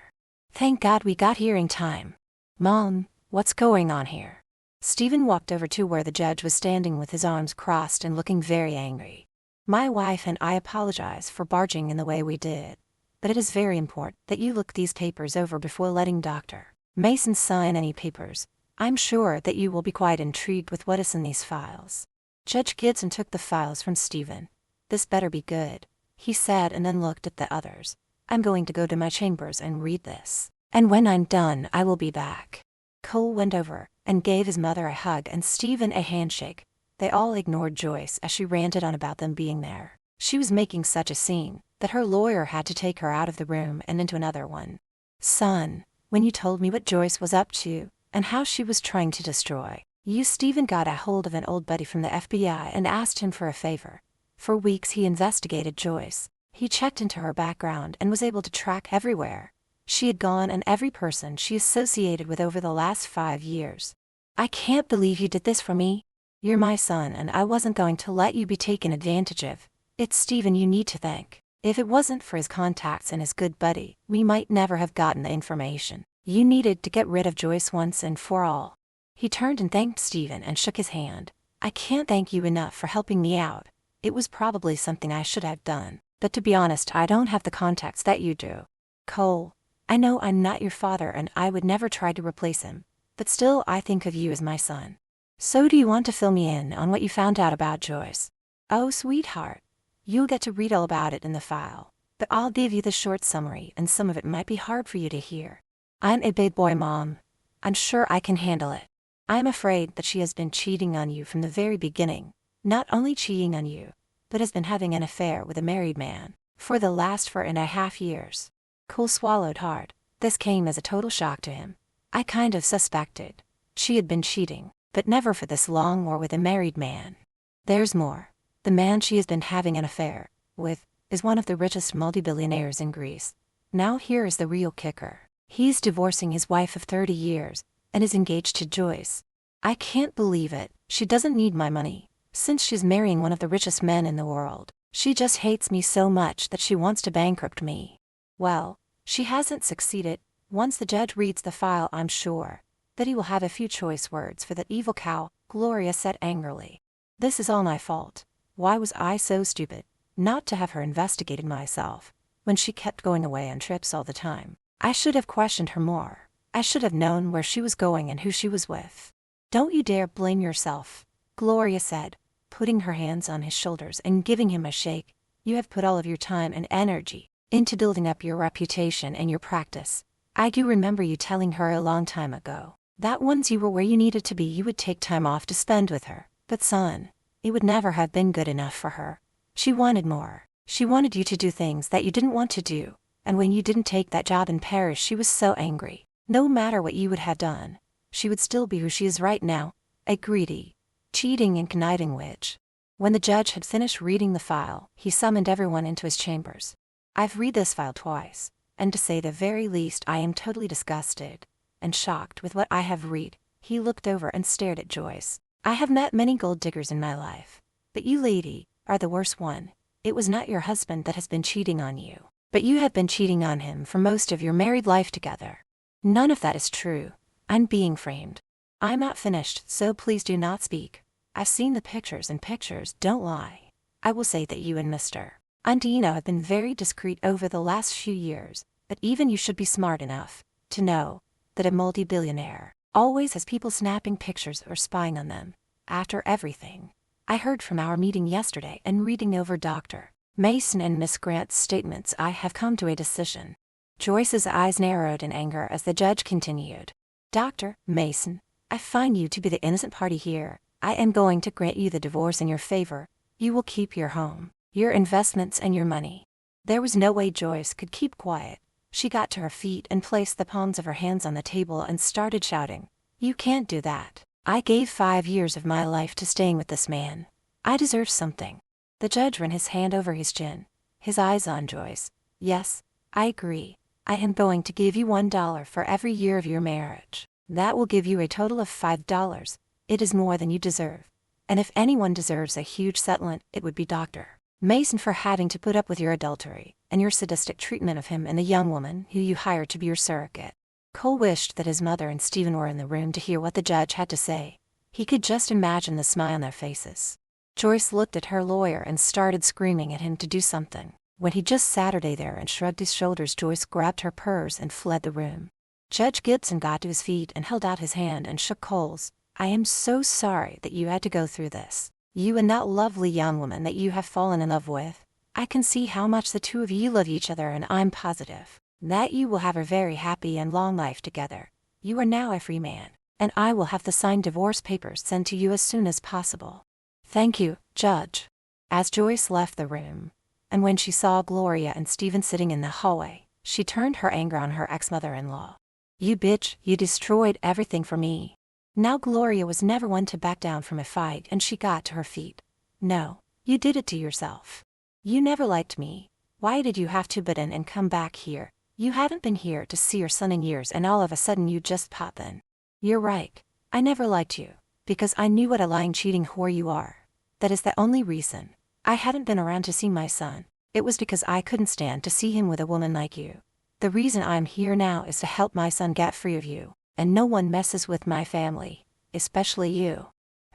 Thank God we got here in time. Mom, what's going on here? Stephen walked over to where the judge was standing with his arms crossed and looking very angry. My wife and I apologize for barging in the way we did, but it is very important that you look these papers over before letting Dr. Mason sign any papers. I'm sure that you will be quite intrigued with what is in these files. Judge Gibson took the files from Stephen. This better be good, he said, and then looked at the others. I'm going to go to my chambers and read this, and when I'm done I will be back. Cole went over and gave his mother a hug and Stephen a handshake. They all ignored Joyce as she ranted on about them being there. She was making such a scene that her lawyer had to take her out of the room and into another one. Son, when you told me what Joyce was up to and how she was trying to destroy you, Stephen got a hold of an old buddy from the FBI and asked him for a favor. For weeks he investigated Joyce. He checked into her background and was able to track everywhere she had gone and every person she associated with over the last 5 years. I can't believe you did this for me. You're my son and I wasn't going to let you be taken advantage of. It's Stephen you need to thank. If it wasn't for his contacts and his good buddy, we might never have gotten the information you needed to get rid of Joyce once and for all. He turned and thanked Stephen and shook his hand. I can't thank you enough for helping me out. It was probably something I should have done, but to be honest, I don't have the contacts that you do. Cole, I know I'm not your father and I would never try to replace him, but still I think of you as my son. So do you want to fill me in on what you found out about Joyce? Oh, sweetheart. You'll get to read all about it in the file, but I'll give you the short summary and some of it might be hard for you to hear. I'm a big boy, Mom. I'm sure I can handle it. I'm afraid that she has been cheating on you from the very beginning. Not only cheating on you, but has been having an affair with a married man for the last 4.5 years. Cole swallowed hard. This came as a total shock to him. I kind of suspected she had been cheating, but never for this long or with a married man. There's more. The man she has been having an affair with is one of the richest multi-billionaires in Greece. Now here is the real kicker. He's divorcing his wife of 30 years and is engaged to Joyce. I can't believe it. She doesn't need my money, since she's marrying one of the richest men in the world. She just hates me so much that she wants to bankrupt me. Well, she hasn't succeeded. Once the judge reads the file, I'm sure that he will have a few choice words for that evil cow, Gloria said angrily. This is all my fault. Why was I so stupid not to have her investigated myself when she kept going away on trips all the time? I should have questioned her more. I should have known where she was going and who she was with. Don't you dare blame yourself, Gloria said, putting her hands on his shoulders and giving him a shake. You have put all of your time and energy into building up your reputation and your practice. I do remember you telling her a long time ago that once you were where you needed to be, you would take time off to spend with her. But son, it would never have been good enough for her. She wanted more. She wanted you to do things that you didn't want to do. And when you didn't take that job in Paris, she was so angry. No matter what you would have done, she would still be who she is right now, a greedy, cheating and conniving witch. When the judge had finished reading the file, he summoned everyone into his chambers. I've read this file twice, and to say the very least I am totally disgusted. and shocked with what I have read, he looked over and stared at Joyce. I have met many gold diggers in my life, but you, lady, are the worst one. It was not your husband that has been cheating on you, but you have been cheating on him for most of your married life together. None of that is true. I'm being framed. I'm not finished, so please do not speak. I've seen the pictures, and pictures don't lie. I will say that you and Mr. Undino have been very discreet over the last few years, but even you should be smart enough to know that a multi-billionaire always has people snapping pictures or spying on them. After everything I heard from our meeting yesterday and reading over Dr. Mason and Miss Grant's statements, I have come to a decision. Joyce's eyes narrowed in anger as the judge continued. Dr. Mason, I find you to be the innocent party here. I am going to grant you the divorce in your favor. You will keep your home, your investments, and your money. There was no way Joyce could keep quiet. She got to her feet and placed the palms of her hands on the table and started shouting. You can't do that. I gave 5 years of my life to staying with this man. I deserve something. The judge ran his hand over his chin, his eyes on Joyce. Yes, I agree. I am going to give you $1 for every year of your marriage. That will give you a total of $5. It is more than you deserve. And if anyone deserves a huge settlement, it would be Dr. Mason for having to put up with your adultery and your sadistic treatment of him and the young woman who you hired to be your surrogate. Cole wished that his mother and Stephen were in the room to hear what the judge had to say. He could just imagine the smile on their faces. Joyce looked at her lawyer and started screaming at him to do something. When he just sat there and shrugged his shoulders, Joyce grabbed her purse and fled the room. Judge Gibson got to his feet and held out his hand and shook Cole's. I am so sorry that you had to go through this. You and that lovely young woman that you have fallen in love with. I can see how much the two of you love each other, and I'm positive that you will have a very happy and long life together. You are now a free man, and I will have the signed divorce papers sent to you as soon as possible. Thank you, Judge. As Joyce left the room, and when she saw Gloria and Stephen sitting in the hallway, she turned her anger on her ex-mother-in-law. You bitch, you destroyed everything for me. Now Gloria was never one to back down from a fight, and she got to her feet. No, you did it to yourself. You never liked me. Why did you have to butt in and come back here? You haven't been here to see your son in years, and all of a sudden you just pop in. You're right. I never liked you, because I knew what a lying, cheating whore you are. That is the only reason. I hadn't been around to see my son. It was because I couldn't stand to see him with a woman like you. The reason I'm here now is to help my son get free of you, and no one messes with my family, especially you.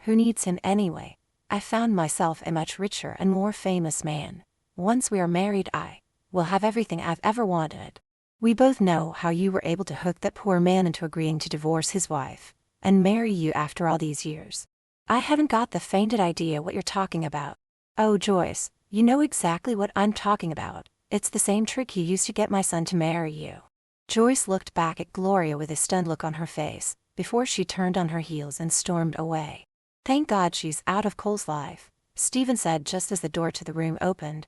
Who needs him anyway? I found myself a much richer and more famous man. Once we are married, I will have everything I've ever wanted. We both know how you were able to hook that poor man into agreeing to divorce his wife and marry you after all these years. I haven't got the faintest idea what you're talking about. Oh, Joyce, you know exactly what I'm talking about. It's the same trick you used to get my son to marry you. Joyce looked back at Gloria with a stunned look on her face before she turned on her heels and stormed away. Thank God she's out of Cole's life, Stephen said just as the door to the room opened,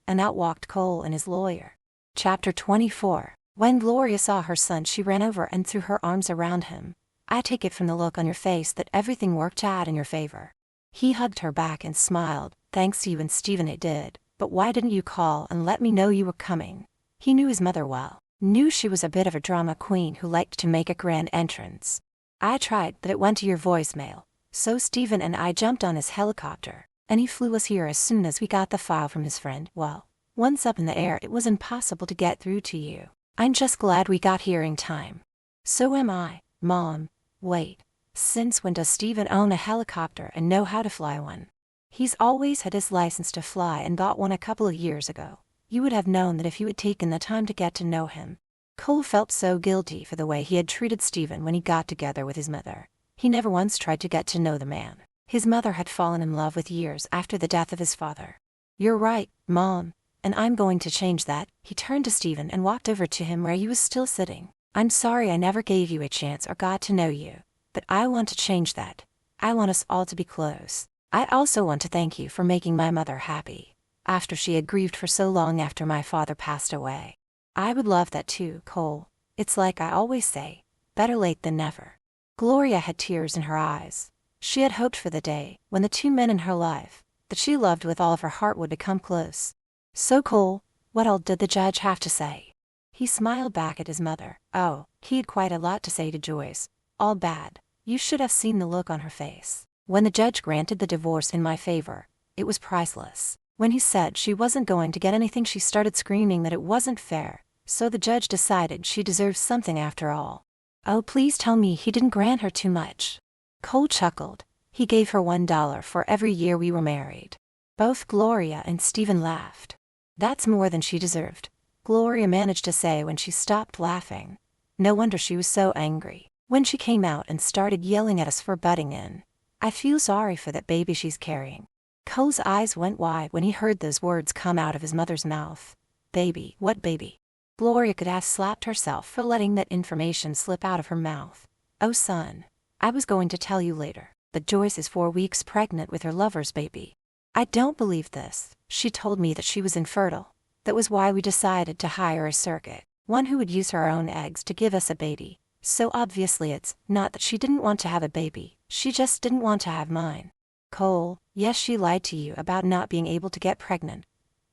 and out walked Cole and his lawyer. Chapter 24. When Gloria saw her son, she ran over and threw her arms around him. I take it from the look on your face that everything worked out in your favor. He hugged her back and smiled. Thanks to you and Stephen it did, but why didn't you call and let me know you were coming? He knew his mother well, knew she was a bit of a drama queen who liked to make a grand entrance. I tried, but it went to your voicemail, so Stephen and I jumped on his helicopter, and he flew us here as soon as we got the file from his friend. Well, once up in the air it was impossible to get through to you. I'm just glad we got here in time. So am I, Mom. Wait, since when does Stephen own a helicopter and know how to fly one? He's always had his license to fly and got one a couple of years ago. You would have known that if you had taken the time to get to know him. Cole felt so guilty for the way he had treated Stephen when he got together with his mother. He never once tried to get to know the man his mother had fallen in love with years after the death of his father. You're right, Mom, and I'm going to change that. He turned to Stephen and walked over to him where he was still sitting. I'm sorry I never gave you a chance or got to know you, but I want to change that. I want us all to be close. I also want to thank you for making my mother happy after she had grieved for so long after my father passed away. I would love that too, Cole. It's like I always say, better late than never. Gloria had tears in her eyes. She had hoped for the day when the two men in her life that she loved with all of her heart would become close. So Cole, what all did the judge have to say? He smiled back at his mother. Oh, he had quite a lot to say to Joyce. All bad. You should have seen the look on her face. When the judge granted the divorce in my favor, it was priceless. When he said she wasn't going to get anything, she started screaming that it wasn't fair, so the judge decided she deserved something after all. Oh, please tell me he didn't grant her too much. Cole chuckled. He gave her $1 for every year we were married. Both Gloria and Stephen laughed. That's more than she deserved, Gloria managed to say when she stopped laughing. No wonder she was so angry when she came out and started yelling at us for butting in. I feel sorry for that baby she's carrying. Cole's eyes went wide when he heard those words come out of his mother's mouth. Baby, what baby? Gloria could have slapped herself for letting that information slip out of her mouth. Oh son, I was going to tell you later, but Joyce is 4 weeks pregnant with her lover's baby. I don't believe this. She told me that she was infertile. That was why we decided to hire a surrogate, one who would use her own eggs to give us a baby. So obviously it's not that she didn't want to have a baby, she just didn't want to have mine. Cole, yes, she lied to you about not being able to get pregnant.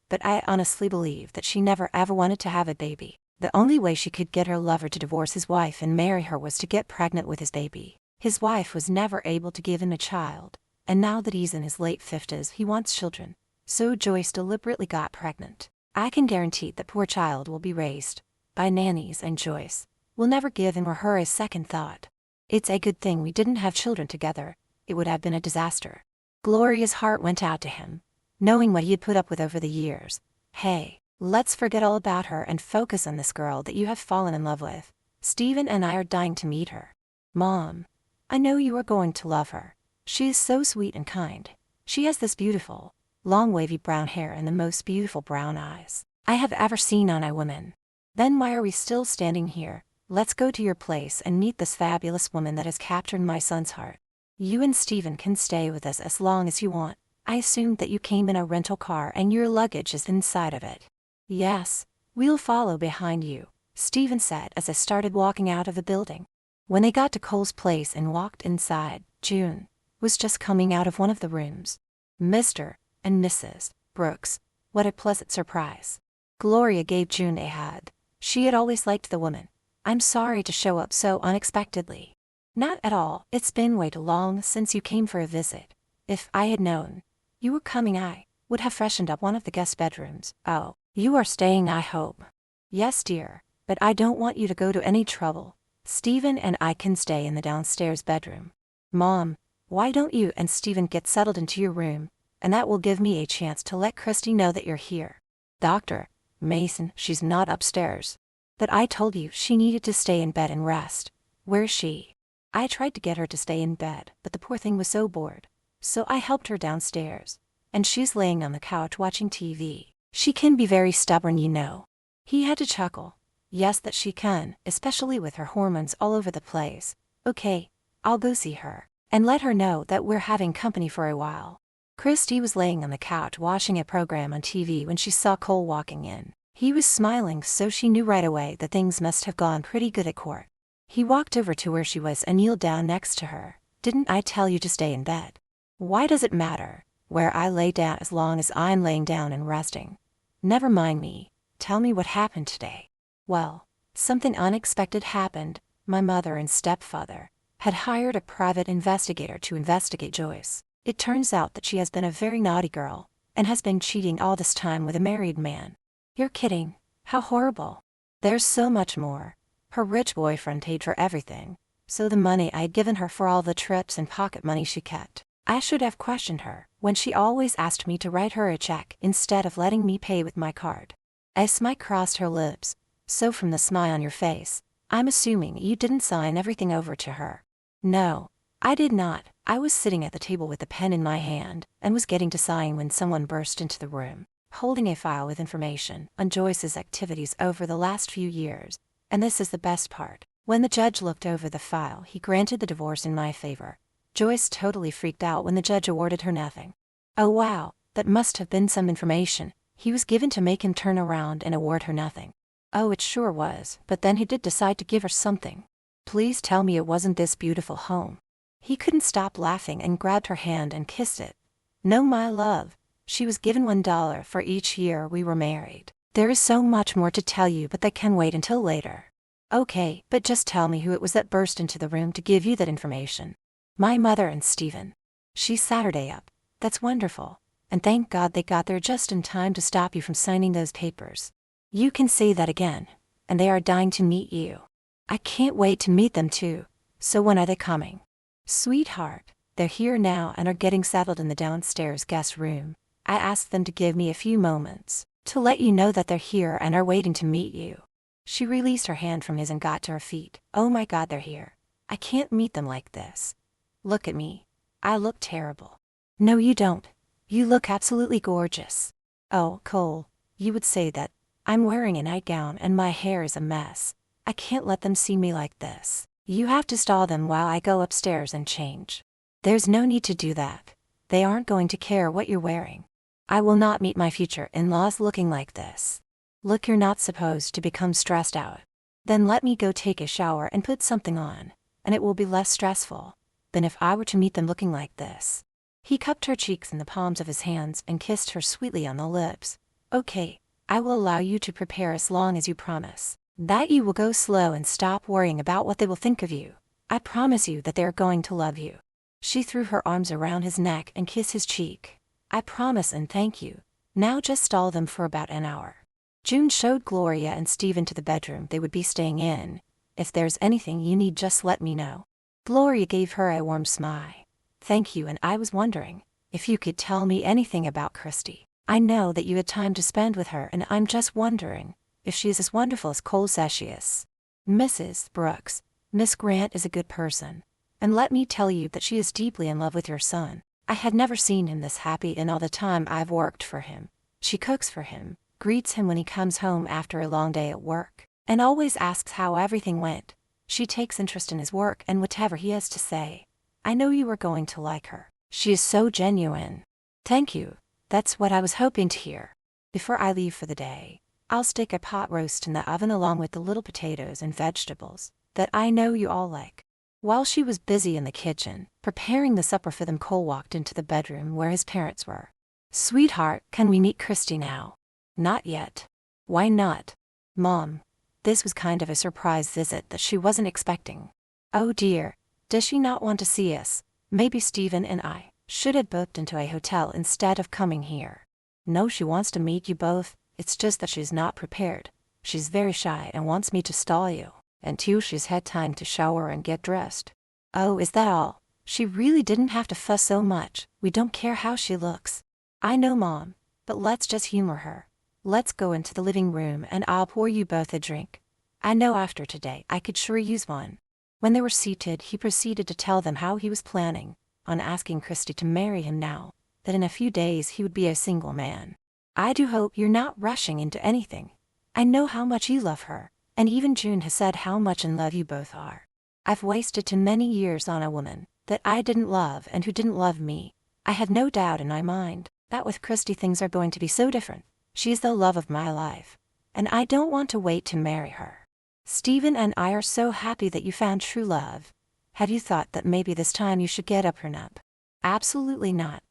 But I honestly believe that she never ever wanted to have a baby. The only way she could get her lover to divorce his wife and marry her was to get pregnant with his baby. His wife was never able to give him a child, and now that he's in his late 50s, he wants children. So Joyce deliberately got pregnant. I can guarantee that poor child will be raised by nannies, and Joyce will never give him or her a second thought. It's a good thing we didn't have children together. It would have been a disaster. Gloria's heart went out to him, knowing what he had put up with over the years. Hey, let's forget all about her and focus on this girl that you have fallen in love with. Stephen and I are dying to meet her. Mom, I know you are going to love her. She is so sweet and kind. She has this beautiful, long wavy brown hair and the most beautiful brown eyes I have ever seen on a woman. Then why are we still standing here? Let's go to your place and meet this fabulous woman that has captured my son's heart. You and Stephen can stay with us as long as you want. I assumed that you came in a rental car and your luggage is inside of it. Yes, we'll follow behind you, Stephen said as they started walking out of the building. When they got to Cole's place and walked inside, June was just coming out of one of the rooms. Mr. and Mrs. Brooks, what a pleasant surprise. Gloria gave June a hug. She had always liked the woman. I'm sorry to show up so unexpectedly. Not at all, it's been way too long since you came for a visit. If I had known you were coming, I would have freshened up one of the guest bedrooms. Oh, you are staying, I hope. Yes, dear, but I don't want you to go to any trouble. Stephen and I can stay in the downstairs bedroom. Mom, why don't you and Stephen get settled into your room, and that will give me a chance to let Christy know that you're here. Dr. Mason, she's not upstairs. But I told you she needed to stay in bed and rest. Where's she? I tried to get her to stay in bed, but the poor thing was so bored. So I helped her downstairs, and she's laying on the couch watching TV. She can be very stubborn, you know. He had to chuckle. Yes, that she can, especially with her hormones all over the place. Okay, I'll go see her, and let her know that we're having company for a while. Christy was laying on the couch watching a program on TV when she saw Cole walking in. He was smiling, so she knew right away that things must have gone pretty good at court. He walked over to where she was and kneeled down next to her. Didn't I tell you to stay in bed? Why does it matter where I lay down as long as I'm laying down and resting? Never mind me. Tell me what happened today. Well, something unexpected happened. My mother and stepfather had hired a private investigator to investigate Joyce. It turns out that she has been a very naughty girl and has been cheating all this time with a married man. You're kidding. How horrible. There's so much more. Her rich boyfriend paid for everything, so the money I had given her for all the trips and pocket money she kept. I should have questioned her when she always asked me to write her a check instead of letting me pay with my card. A smile crossed her lips. So from the smile on your face, I'm assuming you didn't sign everything over to her. No, I did not. I was sitting at the table with a pen in my hand and was getting to sign when someone burst into the room, holding a file with information on Joyce's activities over the last few years. And this is the best part. When the judge looked over the file, he granted the divorce in my favor. Joyce totally freaked out when the judge awarded her nothing. Oh wow, that must have been some information he was given to make him turn around and award her nothing. Oh, it sure was, but then he did decide to give her something. Please tell me it wasn't this beautiful home. He couldn't stop laughing and grabbed her hand and kissed it. No, my love, she was given $1 for each year we were married. There is so much more to tell you, but that can wait until later. Okay, but just tell me who it was that burst into the room to give you that information. My mother and Stephen. She's Saturday up. That's wonderful. And thank God they got there just in time to stop you from signing those papers. You can say that again. And they are dying to meet you. I can't wait to meet them too. So when are they coming? Sweetheart, they're here now and are getting settled in the downstairs guest room. I asked them to give me a few moments to let you know that they're here and are waiting to meet you. She released her hand from his and got to her feet. Oh my God, they're here. I can't meet them like this. Look at me. I look terrible. No, you don't. You look absolutely gorgeous. Oh, Cole, you would say that. I'm wearing a nightgown and my hair is a mess. I can't let them see me like this. You have to stall them while I go upstairs and change. There's no need to do that. They aren't going to care what you're wearing. I will not meet my future in-laws looking like this. Look, you're not supposed to become stressed out. Then let me go take a shower and put something on, and it will be less stressful than if I were to meet them looking like this. He cupped her cheeks in the palms of his hands and kissed her sweetly on the lips. Okay, I will allow you to prepare as long as you promise that you will go slow and stop worrying about what they will think of you. I promise you that they are going to love you. She threw her arms around his neck and kissed his cheek. I promise and thank you. Now just stall them for about an hour. June showed Gloria and Stephen to the bedroom they would be staying in. If there's anything you need, just let me know. Gloria gave her a warm smile. Thank you, and I was wondering if you could tell me anything about Christy. I know that you had time to spend with her, and I'm just wondering if she is as wonderful as Cole says she is. Mrs. Brooks, Miss Grant is a good person, and let me tell you that she is deeply in love with your son. I had never seen him this happy in all the time I've worked for him. She cooks for him, greets him when he comes home after a long day at work, and always asks how everything went. She takes interest in his work and whatever he has to say. I know you are going to like her. She is so genuine. Thank you. That's what I was hoping to hear. Before I leave for the day, I'll stick a pot roast in the oven along with the little potatoes and vegetables that I know you all like. While she was busy in the kitchen, preparing the supper for them, Cole walked into the bedroom where his parents were. Sweetheart, can we meet Christy now? Not yet. Why not? Mom, this was kind of a surprise visit that she wasn't expecting. Oh dear, does she not want to see us? Maybe Stephen and I should have booked into a hotel instead of coming here. No, she wants to meet you both. It's just that she's not prepared. She's very shy and wants me to stall you. And too, she's had time to shower and get dressed. Oh, is that all? She really didn't have to fuss so much. We don't care how she looks. I know, Mom, but let's just humor her. Let's go into the living room and I'll pour you both a drink. I know after today I could sure use one. When they were seated, he proceeded to tell them how he was planning on asking Christy to marry him now that in a few days he would be a single man. I do hope you're not rushing into anything. I know how much you love her, and even June has said how much in love you both are. I've wasted too many years on a woman that I didn't love and who didn't love me. I had no doubt in my mind that with Christy things are going to be so different. She's the love of my life, and I don't want to wait to marry her. Stephen and I are so happy that you found true love. Have you thought that maybe this time you should get a prenup? Absolutely not.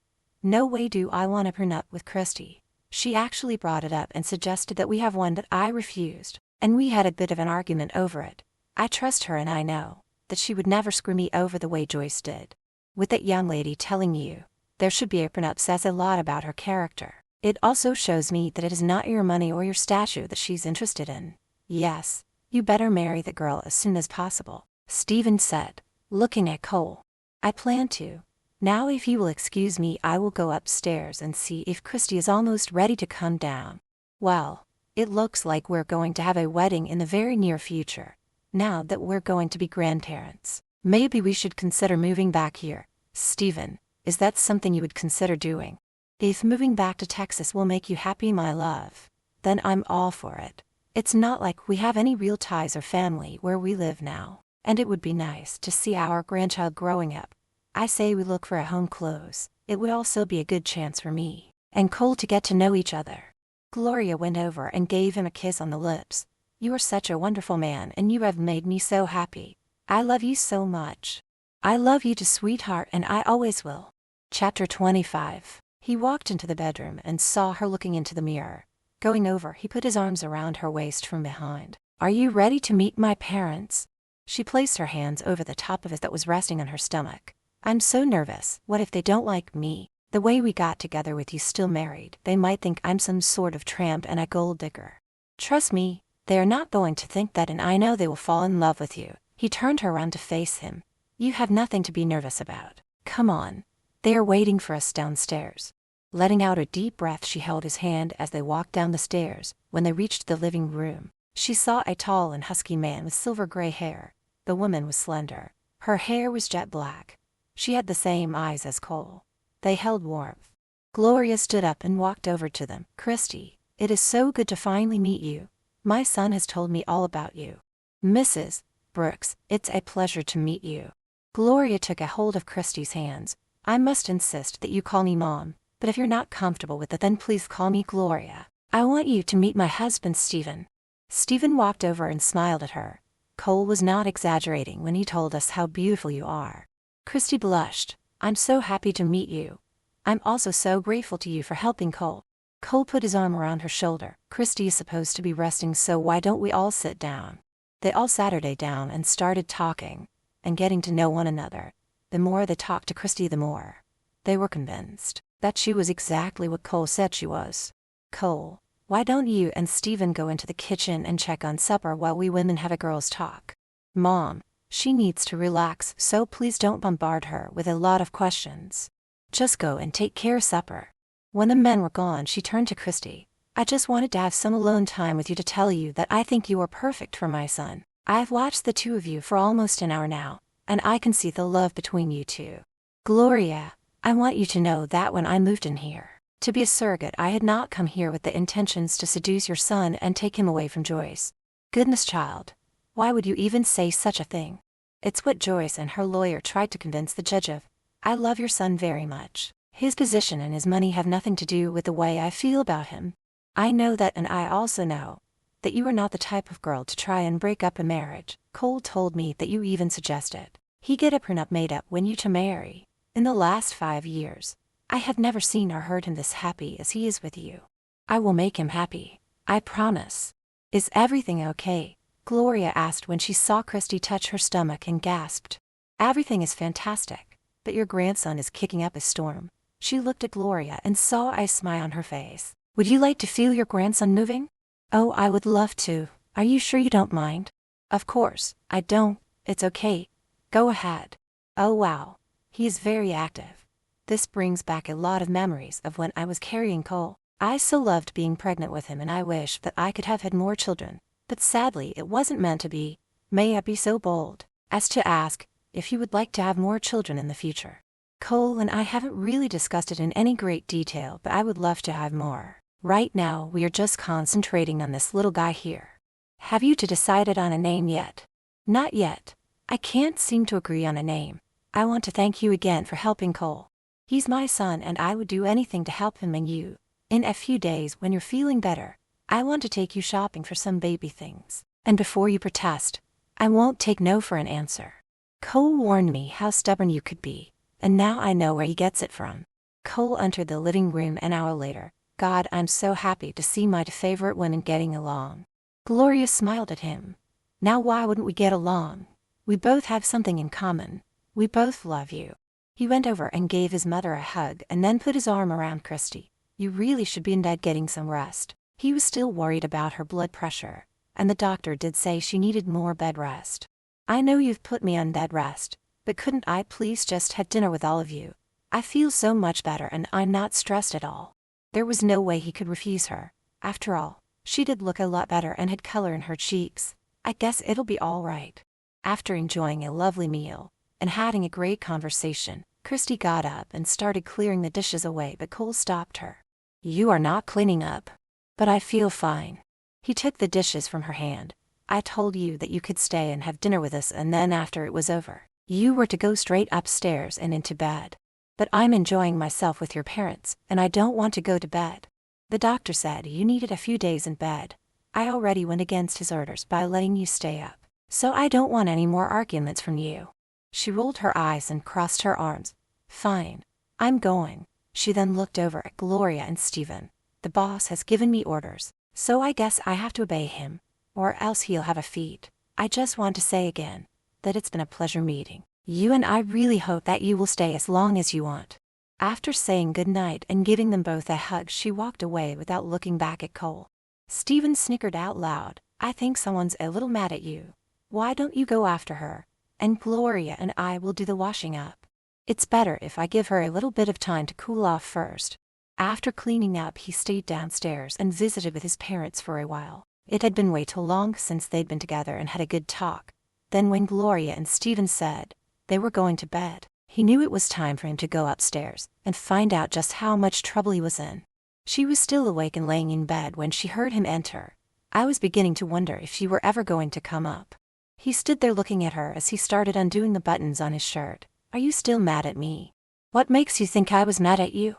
No way do I want a prenup with Christy. She actually brought it up and suggested that we have one that I refused, and we had a bit of an argument over it. I trust her and I know that she would never screw me over the way Joyce did. With that young lady telling you there should be a prenup says a lot about her character. It also shows me that it is not your money or your statue that she's interested in. Yes, you better marry the girl as soon as possible, Stephen said, looking at Cole. I plan to. Now if you will excuse me, I will go upstairs and see if Christy is almost ready to come down. Well, it looks like we're going to have a wedding in the very near future. Now that we're going to be grandparents, maybe we should consider moving back here. Stephen, is that something you would consider doing? If moving back to Texas will make you happy, my love, then I'm all for it. It's not like we have any real ties or family where we live now, and it would be nice to see our grandchild growing up. I say we look for a home close. It would also be a good chance for me and Cole to get to know each other. Gloria went over and gave him a kiss on the lips. You are such a wonderful man and you have made me so happy. I love you so much. I love you too, sweetheart, and I always will. Chapter 25. He walked into the bedroom and saw her looking into the mirror. Going over, he put his arms around her waist from behind. Are you ready to meet my parents? She placed her hands over the top of his that was resting on her stomach. I'm so nervous. What if they don't like me? The way we got together with you still married, they might think I'm some sort of tramp and a gold digger. Trust me, they are not going to think that, and I know they will fall in love with you. He turned her around to face him. You have nothing to be nervous about. Come on. They are waiting for us downstairs. Letting out a deep breath, she held his hand as they walked down the stairs. When they reached the living room, she saw a tall and husky man with silver gray hair. The woman was slender. Her hair was jet black. She had the same eyes as Cole. They held warmth. Gloria stood up and walked over to them. Christy, it is so good to finally meet you. My son has told me all about you. Mrs. Brooks, it's a pleasure to meet you. Gloria took a hold of Christy's hands. I must insist that you call me Mom, but if you're not comfortable with it, then please call me Gloria. I want you to meet my husband, Stephen. Stephen walked over and smiled at her. Cole was not exaggerating when he told us how beautiful you are. Christy blushed. I'm so happy to meet you. I'm also so grateful to you for helping Cole. Cole put his arm around her shoulder. Christy is supposed to be resting, so why don't we all sit down? They all sat her down and started talking and getting to know one another. The more they talked to Christy, the more they were convinced that she was exactly what Cole said she was. Cole, why don't you and Stephen go into the kitchen and check on supper while we women have a girls' talk? Mom, she needs to relax, so please don't bombard her with a lot of questions. Just go and take care of supper. When the men were gone, she turned to Christy. I just wanted to have some alone time with you to tell you that I think you are perfect for my son. I've watched the two of you for almost an hour now, and I can see the love between you two. Gloria, I want you to know that when I moved in here to be a surrogate, I had not come here with the intentions to seduce your son and take him away from Joyce. Goodness, child, why would you even say such a thing? It's what Joyce and her lawyer tried to convince the judge of. I love your son very much. His position and his money have nothing to do with the way I feel about him. I know that, and I also know that you are not the type of girl to try and break up a marriage. Cole told me that you even suggested he get a prenup made up when you to marry. In the last 5 years, I have never seen or heard him this happy as he is with you. I will make him happy. I promise. Is everything okay? Gloria asked when she saw Christy touch her stomach and gasped. Everything is fantastic, but your grandson is kicking up a storm. She looked at Gloria and saw a smile on her face. Would you like to feel your grandson moving? Oh, I would love to. Are you sure you don't mind? Of course, I don't. It's okay. Go ahead. Oh wow. He is very active. This brings back a lot of memories of when I was carrying Cole. I so loved being pregnant with him, and I wish that I could have had more children, but sadly it wasn't meant to be. May I be so bold as to ask if you would like to have more children in the future? Cole and I haven't really discussed it in any great detail, but I would love to have more. Right now we are just concentrating on this little guy here. Have you two decided on a name yet? Not yet. I can't seem to agree on a name. I want to thank you again for helping Cole. He's my son and I would do anything to help him and you. In a few days when you're feeling better, I want to take you shopping for some baby things. And before you protest, I won't take no for an answer. Cole warned me how stubborn you could be, and now I know where he gets it from. Cole entered the living room an hour later. God, I'm so happy to see my favorite women getting along. Gloria smiled at him. Now why wouldn't we get along? We both have something in common. We both love you. He went over and gave his mother a hug and then put his arm around Christy. You really should be in bed getting some rest. He was still worried about her blood pressure, and the doctor did say she needed more bed rest. I know you've put me on bed rest, but couldn't I please just have dinner with all of you? I feel so much better and I'm not stressed at all. There was no way he could refuse her. After all, she did look a lot better and had color in her cheeks. I guess it'll be all right. After enjoying a lovely meal and having a great conversation, Christy got up and started clearing the dishes away, but Cole stopped her. You are not cleaning up. But I feel fine. He took the dishes from her hand. I told you that you could stay and have dinner with us, and then after it was over, you were to go straight upstairs and into bed. But I'm enjoying myself with your parents, and I don't want to go to bed. The doctor said you needed a few days in bed. I already went against his orders by letting you stay up, so I don't want any more arguments from you. She rolled her eyes and crossed her arms. Fine. I'm going. She then looked over at Gloria and Stephen. The boss has given me orders, so I guess I have to obey him, or else he'll have a fit. I just want to say again that it's been a pleasure meeting you, and I really hope that you will stay as long as you want." After saying goodnight and giving them both a hug, she walked away without looking back at Cole. Stephen snickered out loud. "I think someone's a little mad at you. Why don't you go after her, and Gloria and I will do the washing up? It's better if I give her a little bit of time to cool off first." After cleaning up, he stayed downstairs and visited with his parents for a while. It had been way too long since they'd been together and had a good talk. Then when Gloria and Stephen said they were going to bed, he knew it was time for him to go upstairs and find out just how much trouble he was in. She was still awake and laying in bed when she heard him enter. "I was beginning to wonder if you were ever going to come up." He stood there looking at her as he started undoing the buttons on his shirt. "Are you still mad at me? What makes you think I was mad at you?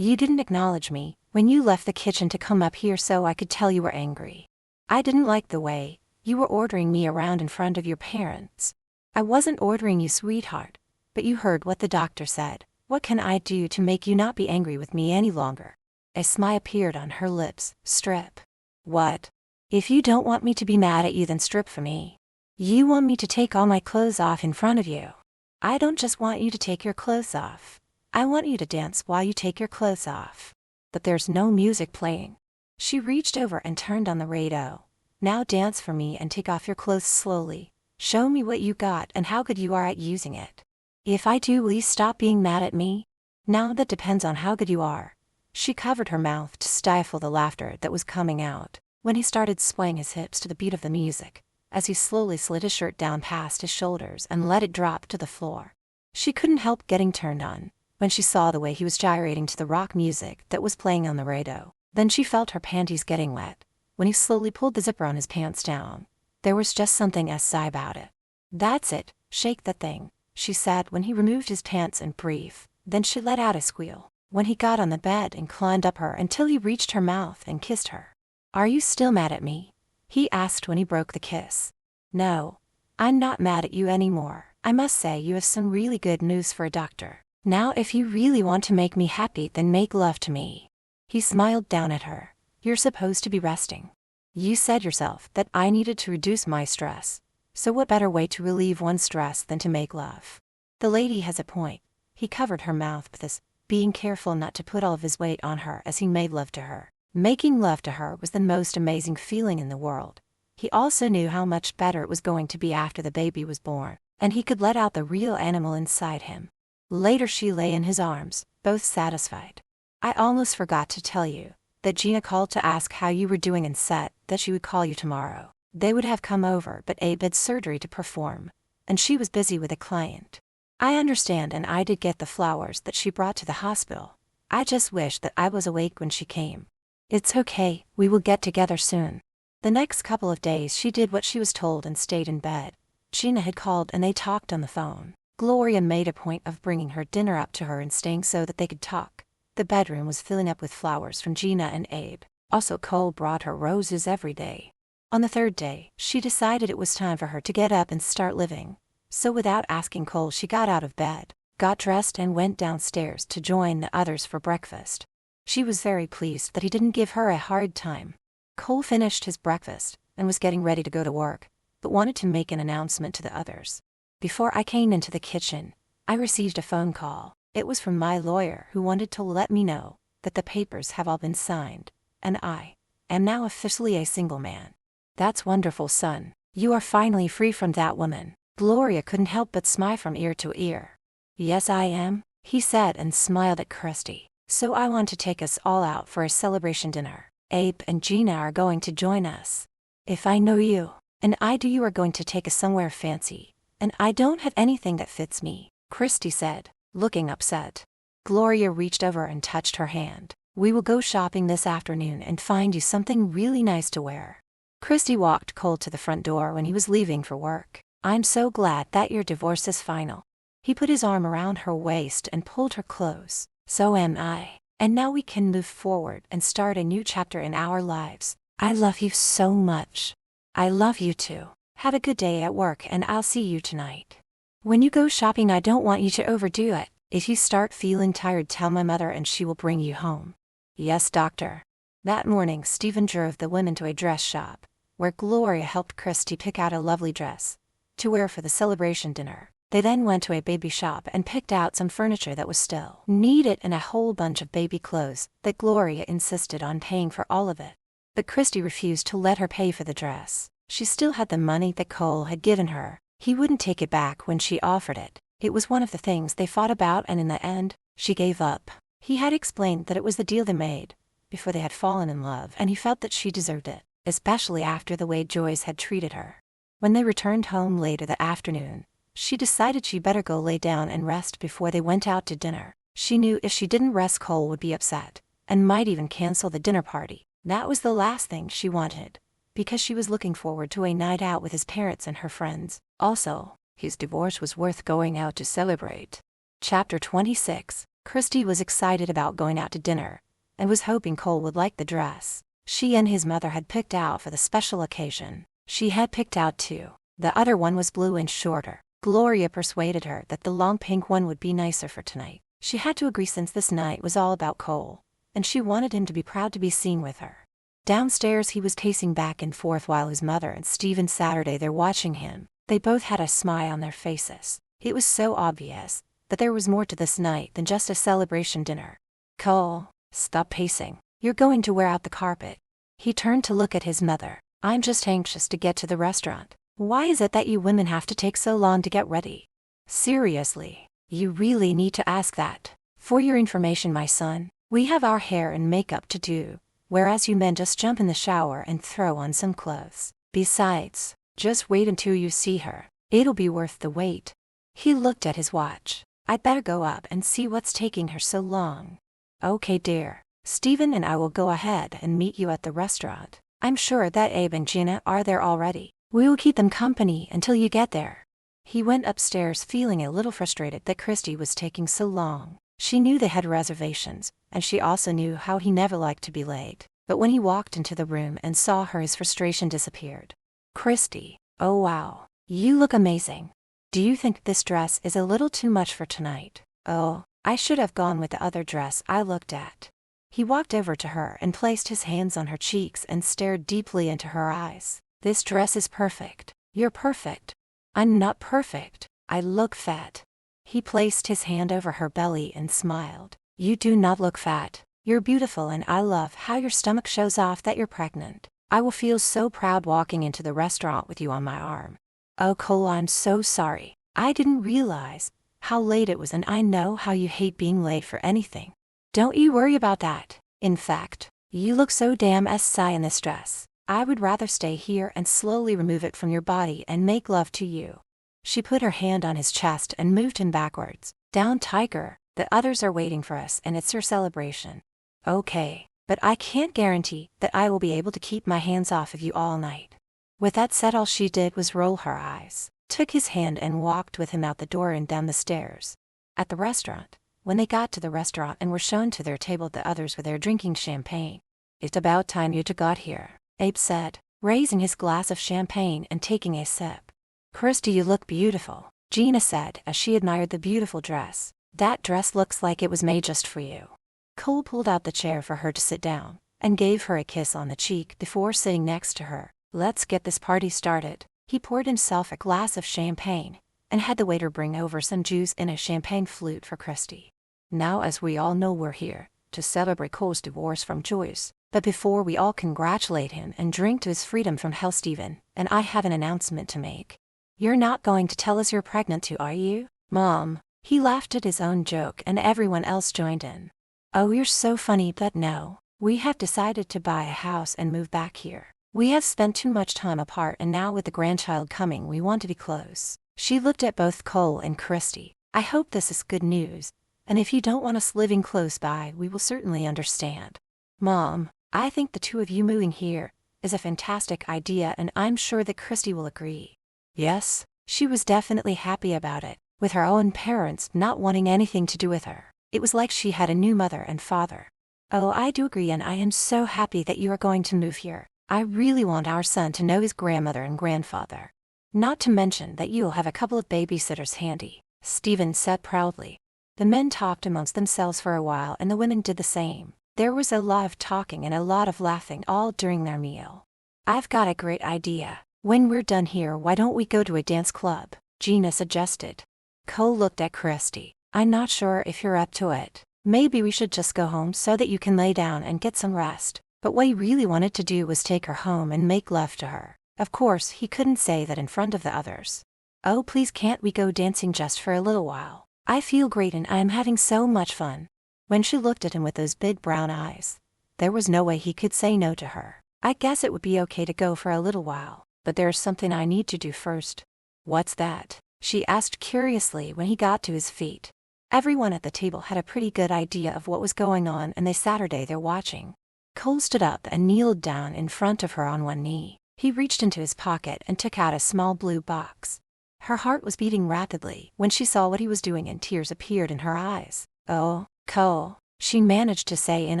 You didn't acknowledge me when you left the kitchen to come up here, so I could tell you were angry. I didn't like the way you were ordering me around in front of your parents." "I wasn't ordering you, sweetheart, but you heard what the doctor said. What can I do to make you not be angry with me any longer?" A smile appeared on her lips. "Strip." "What? If you don't want me to be mad at you, then strip for me. You want me to take all my clothes off in front of you?" "I don't just want you to take your clothes off. I want you to dance while you take your clothes off." "But there's no music playing." She reached over and turned on the radio. "Now dance for me and take off your clothes slowly. Show me what you got and how good you are at using it. If I do, will you stop being mad at me?" "Now that depends on how good you are." She covered her mouth to stifle the laughter that was coming out when he started swaying his hips to the beat of the music, as he slowly slid his shirt down past his shoulders and let it drop to the floor. She couldn't help getting turned on when she saw the way he was gyrating to the rock music that was playing on the radio. Then she felt her panties getting wet when he slowly pulled the zipper on his pants down. There was just something SI about it. "That's it, shake that thing," she said when he removed his pants and brief. Then she let out a squeal when he got on the bed and climbed up her until he reached her mouth and kissed her. "Are you still mad at me?" he asked when he broke the kiss. "No, I'm not mad at you anymore. I must say you have some really good news for a doctor. Now if you really want to make me happy, then make love to me." He smiled down at her. "You're supposed to be resting. You said yourself that I needed to reduce my stress, so what better way to relieve one's stress than to make love?" "The lady has a point." He covered her mouth with this, being careful not to put all of his weight on her as he made love to her. Making love to her was the most amazing feeling in the world. He also knew how much better it was going to be after the baby was born, and he could let out the real animal inside him. Later she lay in his arms, both satisfied. "I almost forgot to tell you that Gina called to ask how you were doing and said that she would call you tomorrow. They would have come over, but Abe had surgery to perform, and she was busy with a client." "I understand, and I did get the flowers that she brought to the hospital. I just wish that I was awake when she came." "It's okay, we will get together soon." The next couple of days she did what she was told and stayed in bed. Gina had called and they talked on the phone. Gloria made a point of bringing her dinner up to her and staying so that they could talk. The bedroom was filling up with flowers from Gina and Abe. Also Cole brought her roses every day. On the third day, she decided it was time for her to get up and start living. So without asking Cole, she got out of bed, got dressed and went downstairs to join the others for breakfast. She was very pleased that he didn't give her a hard time. Cole finished his breakfast and was getting ready to go to work, but wanted to make an announcement to the others. "Before I came into the kitchen, I received a phone call. It was from my lawyer, who wanted to let me know that the papers have all been signed, and I am now officially a single man." "That's wonderful, son. You are finally free from that woman." Gloria couldn't help but smile from ear to ear. "Yes, I am," he said and smiled at Christy. "So I want to take us all out for a celebration dinner. Abe and Gina are going to join us. If I know you, and I do, you are going to take us somewhere fancy, and I don't have anything that fits me," Christy said, looking upset. Gloria reached over and touched her hand. "We will go shopping this afternoon and find you something really nice to wear." Christy walked Cole to the front door when he was leaving for work. "I'm so glad that your divorce is final." He put his arm around her waist and pulled her close. "So am I. And now we can move forward and start a new chapter in our lives. I love you so much." "I love you too. Have a good day at work and I'll see you tonight. When you go shopping, I don't want you to overdo it. If you start feeling tired, tell my mother and she will bring you home." "Yes, doctor." That morning, Stephen drove the women to a dress shop, where Gloria helped Christy pick out a lovely dress to wear for the celebration dinner. They then went to a baby shop and picked out some furniture that was still needed and a whole bunch of baby clothes that Gloria insisted on paying for all of it. But Christy refused to let her pay for the dress. She still had the money that Cole had given her. He wouldn't take it back when she offered it. It was one of the things they fought about, and in the end, she gave up. He had explained that it was the deal they made before they had fallen in love, and he felt that she deserved it, especially after the way Joyce had treated her. When they returned home later that afternoon, she decided she better go lay down and rest before they went out to dinner. She knew if she didn't rest, Cole would be upset and might even cancel the dinner party. That was the last thing she wanted, because she was looking forward to a night out with his parents and her friends. Also, his divorce was worth going out to celebrate. Chapter 26. Christy was excited about going out to dinner and was hoping Cole would like the dress she and his mother had picked out for the special occasion. She had picked out two. The other one was blue and shorter. Gloria persuaded her that the long pink one would be nicer for tonight. She had to agree since this night was all about Cole, and she wanted him to be proud to be seen with her. Downstairs, he was pacing back and forth while his mother and Stephen sat there watching him. They both had a smile on their faces. It was so obvious that there was more to this night than just a celebration dinner. Cole, stop pacing. You're going to wear out the carpet. He turned to look at his mother. I'm just anxious to get to the restaurant. Why is it that you women have to take so long to get ready? Seriously, you really need to ask that. For your information, my son, we have our hair and makeup to do, whereas you men just jump in the shower and throw on some clothes. Besides, just wait until you see her. It'll be worth the wait. He looked at his watch. I'd better go up and see what's taking her so long. Okay, dear. Stephen and I will go ahead and meet you at the restaurant. I'm sure that Abe and Gina are there already. We will keep them company until you get there. He went upstairs feeling a little frustrated that Christy was taking so long. She knew they had reservations, and she also knew how he never liked to be late. But when he walked into the room and saw her, his frustration disappeared. Christy, oh wow, you look amazing. Do you think this dress is a little too much for tonight? Oh, I should have gone with the other dress I looked at. He walked over to her and placed his hands on her cheeks and stared deeply into her eyes. This dress is perfect. You're perfect. I'm not perfect. I look fat. He placed his hand over her belly and smiled. You do not look fat. You're beautiful, and I love how your stomach shows off that you're pregnant. I will feel so proud walking into the restaurant with you on my arm. Oh, Cole, I'm so sorry. I didn't realize how late it was, and I know how you hate being late for anything. Don't you worry about that. In fact, you look so damn sexy in this dress. I would rather stay here and slowly remove it from your body and make love to you. She put her hand on his chest and moved him backwards. Down, tiger. The others are waiting for us, and it's your celebration. Okay, but I can't guarantee that I will be able to keep my hands off of you all night. With that said, all she did was roll her eyes, took his hand and walked with him out the door and down the stairs. At the restaurant, when they got to the restaurant and were shown to their table, the others were there drinking champagne. It's about time you two got here, Abe said, raising his glass of champagne and taking a sip. Christy, you look beautiful, Gina said as she admired the beautiful dress. That dress looks like it was made just for you. Cole pulled out the chair for her to sit down and gave her a kiss on the cheek before sitting next to her. Let's get this party started. He poured himself a glass of champagne and had the waiter bring over some juice in a champagne flute for Christy. Now, as we all know, we're here to celebrate Cole's divorce from Joyce. But before we all congratulate him and drink to his freedom from hell, Stephen and I have an announcement to make. You're not going to tell us you're pregnant too, are you, Mom? He laughed at his own joke and everyone else joined in. Oh, you're so funny, but no. We have decided to buy a house and move back here. We have spent too much time apart, and now with the grandchild coming, we want to be close. She looked at both Cole and Christy. I hope this is good news, and if you don't want us living close by, we will certainly understand. Mom, I think the two of you moving here is a fantastic idea, and I'm sure that Christy will agree. Yes, she was definitely happy about it, with her own parents not wanting anything to do with her. It was like she had a new mother and father. Oh, I do agree, and I am so happy that you are going to move here. I really want our son to know his grandmother and grandfather. Not to mention that you'll have a couple of babysitters handy, Stephen said proudly. The men talked amongst themselves for a while, and the women did the same. There was a lot of talking and a lot of laughing all during their meal. "I've got a great idea. When we're done here, why don't we go to a dance club?" Gina suggested. Cole looked at Christy. "I'm not sure if you're up to it. Maybe we should just go home so that you can lay down and get some rest." But what he really wanted to do was take her home and make love to her. Of course, he couldn't say that in front of the others. "Oh, please, can't we go dancing just for a little while? I feel great and I'm having so much fun." When she looked at him with those big brown eyes, there was no way he could say no to her. "I guess it would be okay to go for a little while, but there's something I need to do first." "What's that?" she asked curiously when he got to his feet. Everyone at the table had a pretty good idea of what was going on, and they sat there watching. Cole stood up and kneeled down in front of her on one knee. He reached into his pocket and took out a small blue box. Her heart was beating rapidly when she saw what he was doing, and tears appeared in her eyes. "Oh, Cole," she managed to say in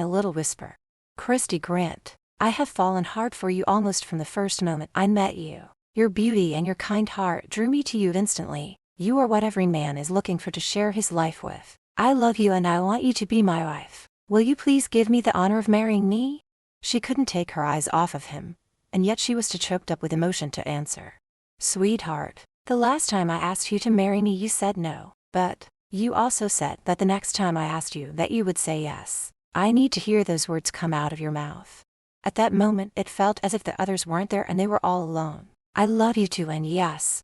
a little whisper. Christy grinned. "I have fallen hard for you almost from the first moment I met you. Your beauty and your kind heart drew me to you instantly. You are what every man is looking for to share his life with. I love you and I want you to be my wife. Will you please give me the honor of marrying me?" She couldn't take her eyes off of him, and yet she was too choked up with emotion to answer. "Sweetheart, the last time I asked you to marry me you said no, but you also said that the next time I asked you that you would say yes. I need to hear those words come out of your mouth." At that moment it felt as if the others weren't there and they were all alone. "I love you too, and yes,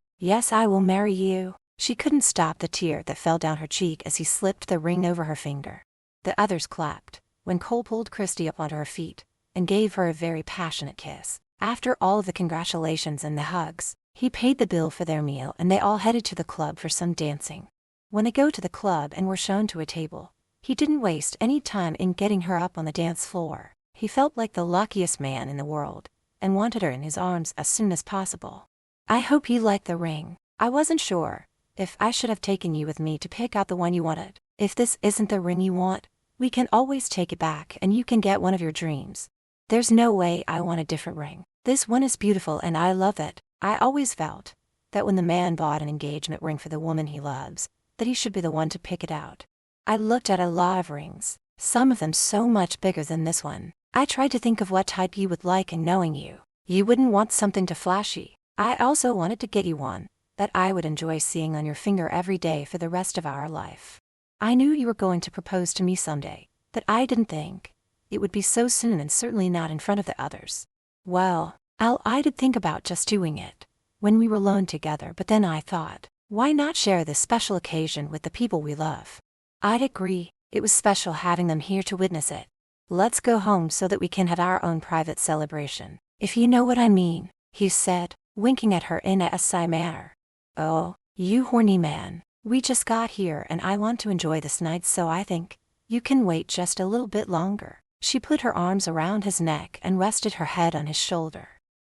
I will marry you." She couldn't stop the tear that fell down her cheek as he slipped the ring over her finger. The others clapped when Cole pulled Christy up onto her feet and gave her a very passionate kiss. After all of the congratulations and the hugs, he paid the bill for their meal and they all headed to the club for some dancing. When they go to the club and were shown to a table, he didn't waste any time in getting her up on the dance floor. He felt like the luckiest man in the world and wanted her in his arms as soon as possible. "I hope you like the ring. I wasn't sure if I should have taken you with me to pick out the one you wanted. If this isn't the ring you want, we can always take it back and you can get one of your dreams." "There's no way I want a different ring. This one is beautiful and I love it. I always felt that when the man bought an engagement ring for the woman he loves, that he should be the one to pick it out. I looked at a lot of rings, some of them so much bigger than this one. I tried to think of what type you would like, and knowing you, you wouldn't want something too flashy. I also wanted to get you one that I would enjoy seeing on your finger every day for the rest of our life. I knew you were going to propose to me someday, but I didn't think it would be so soon, and certainly not in front of the others. Well, I did think about just doing it when we were alone together, but then I thought, why not share this special occasion with the people we love?" "I'd agree. It was special having them here to witness it. Let's go home so that we can have our own private celebration, if you know what I mean," he said, winking at her in a sly manner. "Oh, you horny man. We just got here and I want to enjoy this night, so I think you can wait just a little bit longer." She put her arms around his neck and rested her head on his shoulder.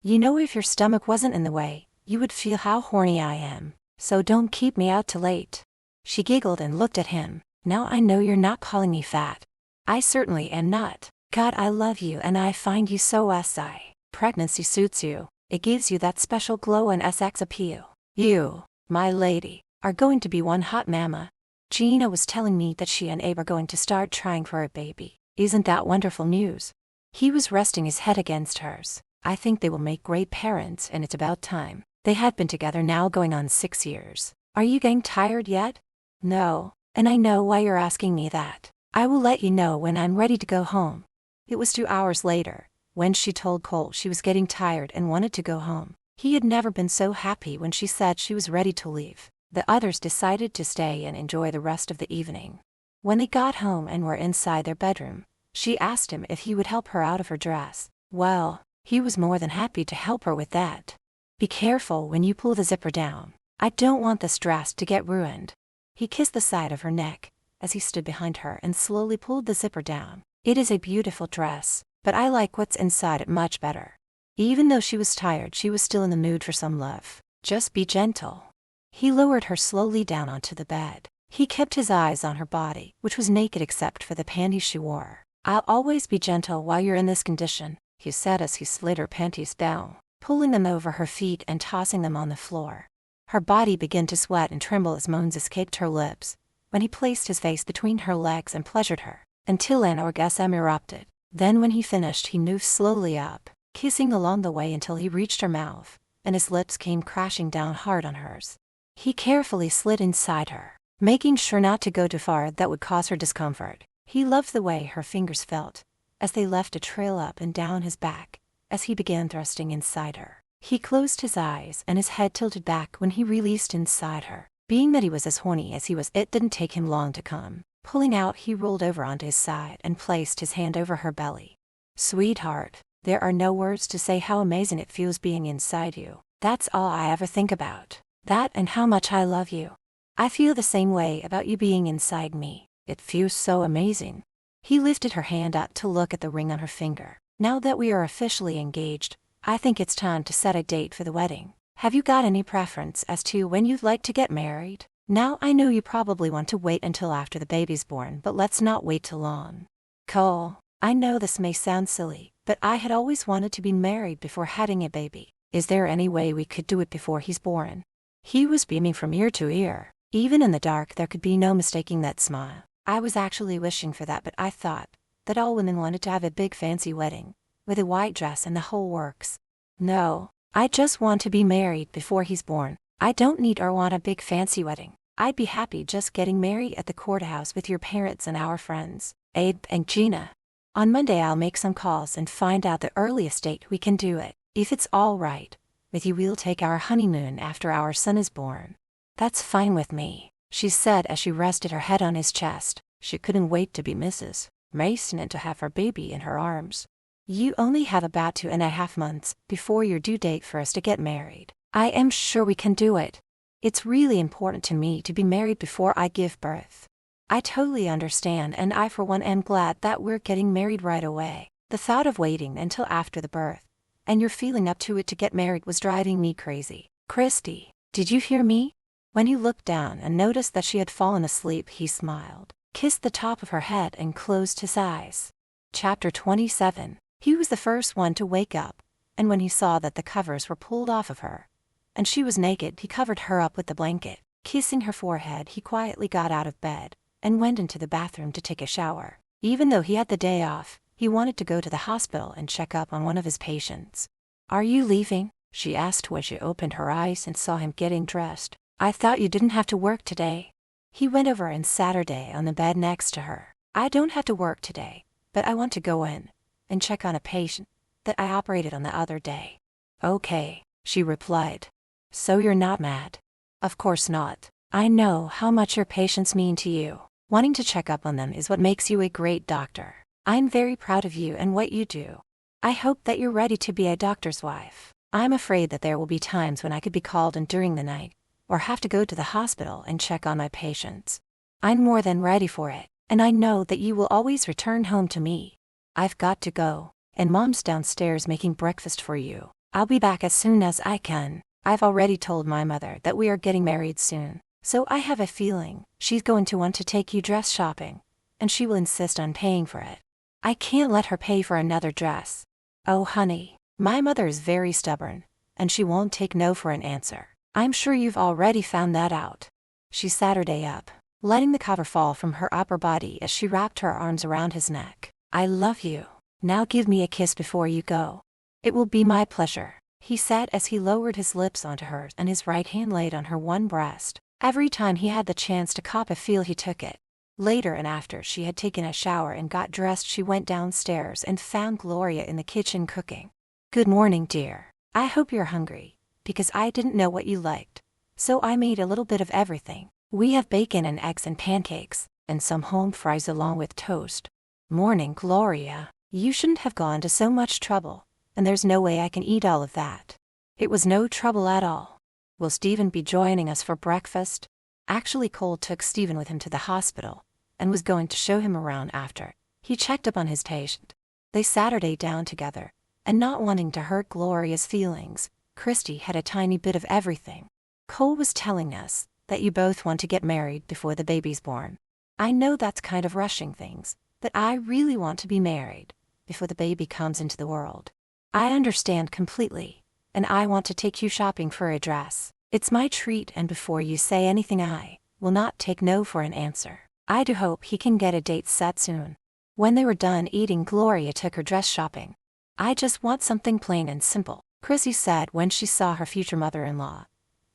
"You know, if your stomach wasn't in the way, you would feel how horny I am, so don't keep me out too late." She giggled and looked at him. "Now I know you're not calling me fat." "I certainly am not. God, I love you and I find you so SI. Pregnancy suits you. It gives you that special glow and sex appeal. You, my lady, are going to be one hot mama. Gina was telling me that she and Abe are going to start trying for a baby. Isn't that wonderful news?" He was resting his head against hers. "I think they will make great parents, and it's about time. They had been together now going on 6 years. Are you getting tired yet?" "No, and I know why you're asking me that. I will let you know when I'm ready to go home." It was 2 hours later when she told Cole she was getting tired and wanted to go home. He had never been so happy when she said she was ready to leave. The others decided to stay and enjoy the rest of the evening. When they got home and were inside their bedroom, she asked him if he would help her out of her dress. Well, he was more than happy to help her with that. "Be careful when you pull the zipper down. I don't want this dress to get ruined." He kissed the side of her neck as he stood behind her and slowly pulled the zipper down. "It is a beautiful dress, but I like what's inside it much better." Even though she was tired, she was still in the mood for some love. "Just be gentle." He lowered her slowly down onto the bed. He kept his eyes on her body, which was naked except for the panties she wore. "I'll always be gentle while you're in this condition," he said as he slid her panties down, pulling them over her feet and tossing them on the floor. Her body began to sweat and tremble as moans escaped her lips when he placed his face between her legs and pleasured her. until an orgasm erupted. Then when he finished, he moved slowly up, kissing along the way until he reached her mouth, and his lips came crashing down hard on hers. He carefully slid inside her, making sure not to go too far that would cause her discomfort. He loved the way her fingers felt as they left a trail up and down his back as he began thrusting inside her. He closed his eyes and his head tilted back when he released inside her. Being that he was as horny as he was, it didn't take him long to come. Pulling out, he rolled over onto his side and placed his hand over her belly. Sweetheart, there are no words to say how amazing it feels being inside you. That's all I ever think about. That and how much I love you. I feel the same way about you being inside me. It feels so amazing. He lifted her hand up to look at the ring on her finger. Now that we are officially engaged, I think it's time to set a date for the wedding. Have you got any preference as to when you'd like to get married? Now I know you probably want to wait until after the baby's born, but let's not wait too long. Cole, I know this may sound silly, but I had always wanted to be married before having a baby. Is there any way we could do it before he's born? He was beaming from ear to ear. Even in the dark there could be no mistaking that smile. I was actually wishing for that, but I thought that all women wanted to have a big fancy wedding, with a white dress and the whole works. No, I just want to be married before he's born. I don't need or want a big fancy wedding. I'd be happy just getting married at the courthouse with your parents and our friends, Abe and Gina. On Monday I'll make some calls and find out the earliest date we can do it. If it's all right with you, we'll take our honeymoon after our son is born. That's fine with me, she said as she rested her head on his chest. She couldn't wait to be Mrs. Mason and to have her baby in her arms. You only have about 2.5 months before your due date for us to get married. I am sure we can do it. It's really important to me to be married before I give birth. I totally understand, and I for one am glad that we're getting married right away. The thought of waiting until after the birth and you're feeling up to it to get married was driving me crazy. Christy, did you hear me? When he looked down and noticed that she had fallen asleep, he smiled, kissed the top of her head and closed his eyes. Chapter 27. He was the first one to wake up, and when he saw that the covers were pulled off of her and she was naked, he covered her up with the blanket. Kissing her forehead, he quietly got out of bed and went into the bathroom to take a shower. Even though he had the day off, he wanted to go to the hospital and check up on one of his patients. Are you leaving? She asked when she opened her eyes and saw him getting dressed. I thought you didn't have to work today. He went over and sat her down on the bed next to her. I don't have to work today, but I want to go in and check on a patient that I operated on the other day. Okay, she replied. So you're not mad? Of course not. I know how much your patients mean to you. Wanting to check up on them is what makes you a great doctor. I'm very proud of you and what you do. I hope that you're ready to be a doctor's wife. I'm afraid that there will be times when I could be called in during the night or have to go to the hospital and check on my patients. I'm more than ready for it, and I know that you will always return home to me. I've got to go, and Mom's downstairs making breakfast for you. I'll be back as soon as I can. I've already told my mother that we are getting married soon, so I have a feeling she's going to want to take you dress shopping, and she will insist on paying for it. I can't let her pay for another dress. Oh honey, my mother is very stubborn, and she won't take no for an answer. I'm sure you've already found that out. She sat her day up, letting the cover fall from her upper body as she wrapped her arms around his neck. I love you. Now give me a kiss before you go. It will be my pleasure, he said as he lowered his lips onto hers and his right hand laid on her one breast. Every time he had the chance to cop a feel, he took it. Later, and after she had taken a shower and got dressed, she went downstairs and found Gloria in the kitchen cooking. Good morning, dear. I hope you're hungry, because I didn't know what you liked, so I made a little bit of everything. We have bacon and eggs and pancakes, and some home fries along with toast. Morning, Gloria. You shouldn't have gone to so much trouble, and there's no way I can eat all of that. It was no trouble at all. Will Stephen be joining us for breakfast? Actually, Cole took Stephen with him to the hospital and was going to show him around after he checked up on his patient. They sat her day down together, and not wanting to hurt Gloria's feelings, Christy had a tiny bit of everything. Cole was telling us that you both want to get married before the baby's born. I know that's kind of rushing things, but I really want to be married before the baby comes into the world. I understand completely, and I want to take you shopping for a dress. It's my treat, and before you say anything, I will not take no for an answer. I do hope he can get a date set soon. When they were done eating, Gloria took her dress shopping. "I just want something plain and simple," Chrissy said when she saw her future mother-in-law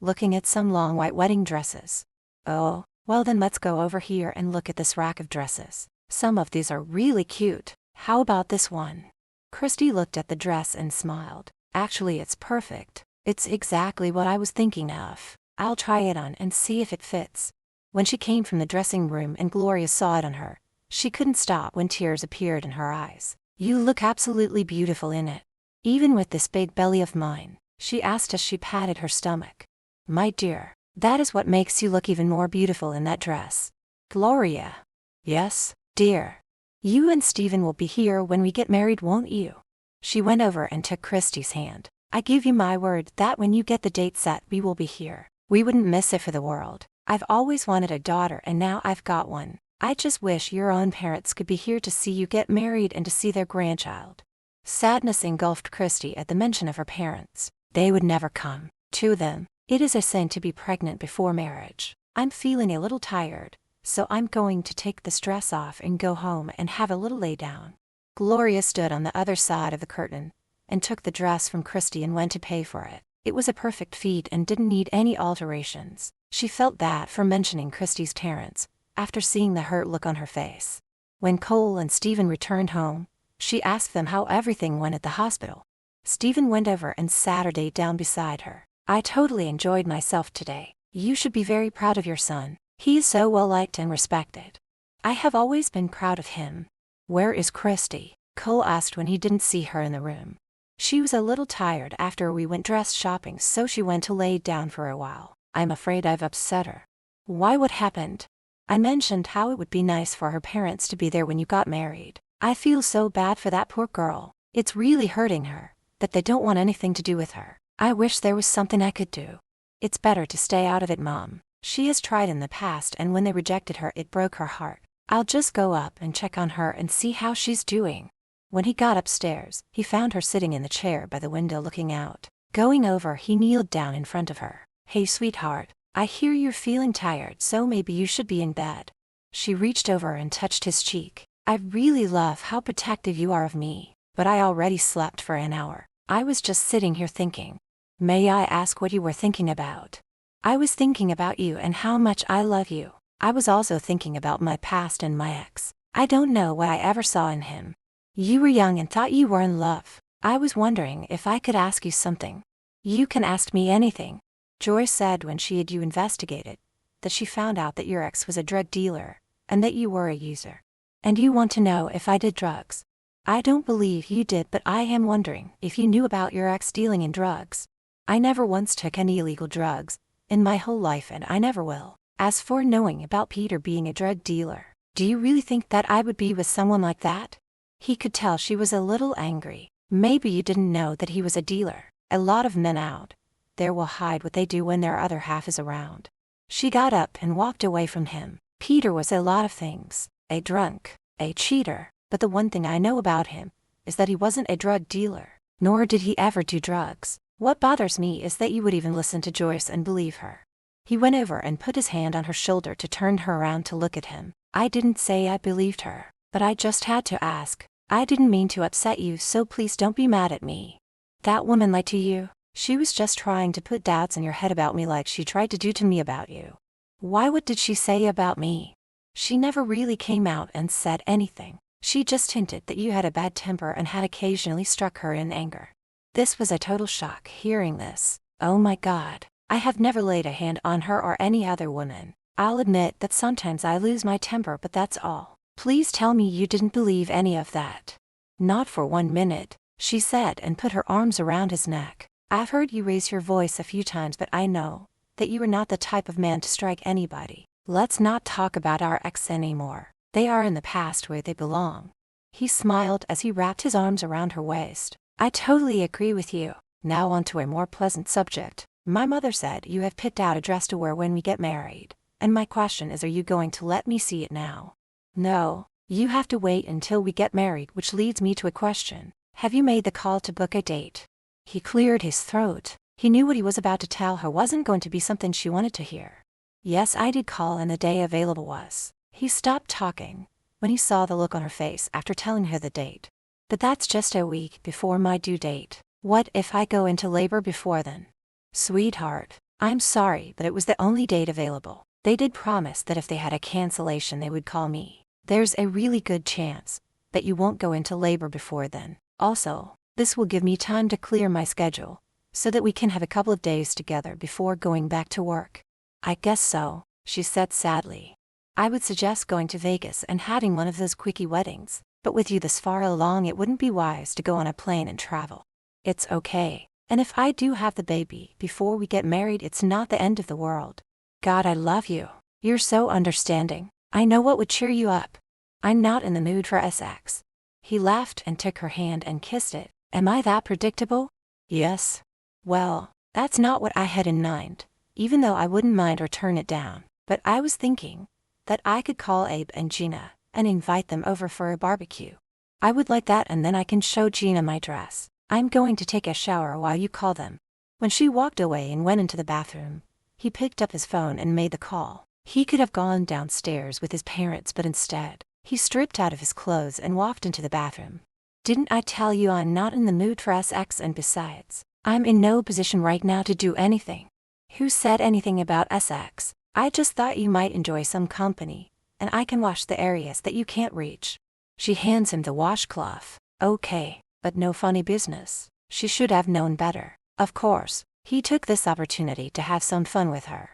looking at some long white wedding dresses. "Oh, well then let's go over here and look at this rack of dresses. Some of these are really cute. How about this one?" Christy looked at the dress and smiled. "Actually, it's perfect. It's exactly what I was thinking of. I'll try it on and see if it fits." When she came from the dressing room and Gloria saw it on her, she couldn't stop when tears appeared in her eyes. "You look absolutely beautiful in it. Even with this big belly of mine," she asked as she patted her stomach. "My dear, that is what makes you look even more beautiful in that dress." "Gloria." "Yes, dear. You and Stephen will be here when we get married, won't you?" She went over and took Christy's hand. "I give you my word that when you get the date set, we will be here. We wouldn't miss it for the world. I've always wanted a daughter and now I've got one. I just wish your own parents could be here to see you get married and to see their grandchild." Sadness engulfed Christy at the mention of her parents. They would never come. To them, it is a sin to be pregnant before marriage. "I'm feeling a little tired, so I'm going to take this dress off and go home and have a little lay down." Gloria stood on the other side of the curtain and took the dress from Christy and went to pay for it. It was a perfect fit and didn't need any alterations. She felt bad for mentioning Christy's parents after seeing the hurt look on her face. When Cole and Stephen returned home, she asked them how everything went at the hospital. Stephen went over and sat her down beside her. "I totally enjoyed myself today. You should be very proud of your son. He is so well liked and respected. I have always been proud of him." "Where is Christy?" Cole asked when he didn't see her in the room. "She was a little tired after we went dress shopping, so she went to lay down for a while. I'm afraid I've upset her." "Why, what happened?" "I mentioned how it would be nice for her parents to be there when you got married. I feel so bad for that poor girl. It's really hurting her that they don't want anything to do with her. I wish there was something I could do." "It's better to stay out of it, Mom. She has tried in the past and when they rejected her it broke her heart. I'll just go up and check on her and see how she's doing." When he got upstairs, he found her sitting in the chair by the window looking out. Going over, he kneeled down in front of her. "Hey sweetheart, I hear you're feeling tired, so maybe you should be in bed." She reached over and touched his cheek. "I really love how protective you are of me, but I already slept for an hour. I was just sitting here thinking." "May I ask what you were thinking about?" "I was thinking about you and how much I love you. I was also thinking about my past and my ex. I don't know what I ever saw in him. You were young and thought you were in love. I was wondering if I could ask you something." "You can ask me anything." Joy said when she had you investigated that she found out that your ex was a drug dealer and that you were a user. "And you want to know if I did drugs?" "I don't believe you did, but I am wondering if you knew about your ex dealing in drugs." "I never once took any illegal drugs in my whole life and I never will. As for knowing about Peter being a drug dealer, do you really think that I would be with someone like that?" He could tell she was a little angry. "Maybe you didn't know that he was a dealer. A lot of men out there will hide what they do when their other half is around." She got up and walked away from him. "Peter was a lot of things. A drunk, a cheater, but the one thing I know about him is that he wasn't a drug dealer, nor did he ever do drugs. What bothers me is that you would even listen to Joyce and believe her." He went over and put his hand on her shoulder to turn her around to look at him. "I didn't say I believed her, but I just had to ask. I didn't mean to upset you, so please don't be mad at me." "That woman lied to you? She was just trying to put doubts in your head about me like she tried to do to me about you." "Why, what did she say about me?" "She never really came out and said anything. She just hinted that you had a bad temper and had occasionally struck her in anger." This was a total shock hearing this. "Oh my God, I have never laid a hand on her or any other woman. I'll admit that sometimes I lose my temper, but that's all. Please tell me you didn't believe any of that." "Not for 1 minute," she said and put her arms around his neck. "I've heard you raise your voice a few times, but I know that you are not the type of man to strike anybody. Let's not talk about our ex anymore. They are in the past where they belong." He smiled as he wrapped his arms around her waist. "I totally agree with you. Now on to a more pleasant subject. My mother said you have picked out a dress to wear when we get married, and my question is, are you going to let me see it now?" "No, you have to wait until we get married, which leads me to a question. Have you made the call to book a date?" He cleared his throat. He knew what he was about to tell her wasn't going to be something she wanted to hear. "Yes, I did call and the day available was." He stopped talking when he saw the look on her face after telling her the date. But that's just a week before my due date. What if I go into labor before then? Sweetheart, I'm sorry, but it was the only date available. They did promise that if they had a cancellation they would call me. There's a really good chance that you won't go into labor before then. Also, this will give me time to clear my schedule, so that we can have a couple of days together before going back to work. I guess so, she said sadly. I would suggest going to Vegas and having one of those quickie weddings, but with you this far along it wouldn't be wise to go on a plane and travel. It's okay, and if I do have the baby before we get married it's not the end of the world. God, I love you. You're so understanding. I know what would cheer you up. I'm not in the mood for sex. He laughed and took her hand and kissed it. Am I that predictable? Yes. Well, that's not what I had in mind, even though I wouldn't mind or turn it down. But I was thinking that I could call Abe and Gina and invite them over for a barbecue. I would like that, and then I can show Gina my dress. I'm going to take a shower while you call them. When she walked away and went into the bathroom, he picked up his phone and made the call. He could have gone downstairs with his parents, but instead, he stripped out of his clothes and walked into the bathroom. Didn't I tell you I'm not in the mood for sex, and besides, I'm in no position right now to do anything. Who said anything about sex? I just thought you might enjoy some company, and I can wash the areas that you can't reach. She hands him the washcloth. Okay, but no funny business. She should have known better. Of course, he took this opportunity to have some fun with her.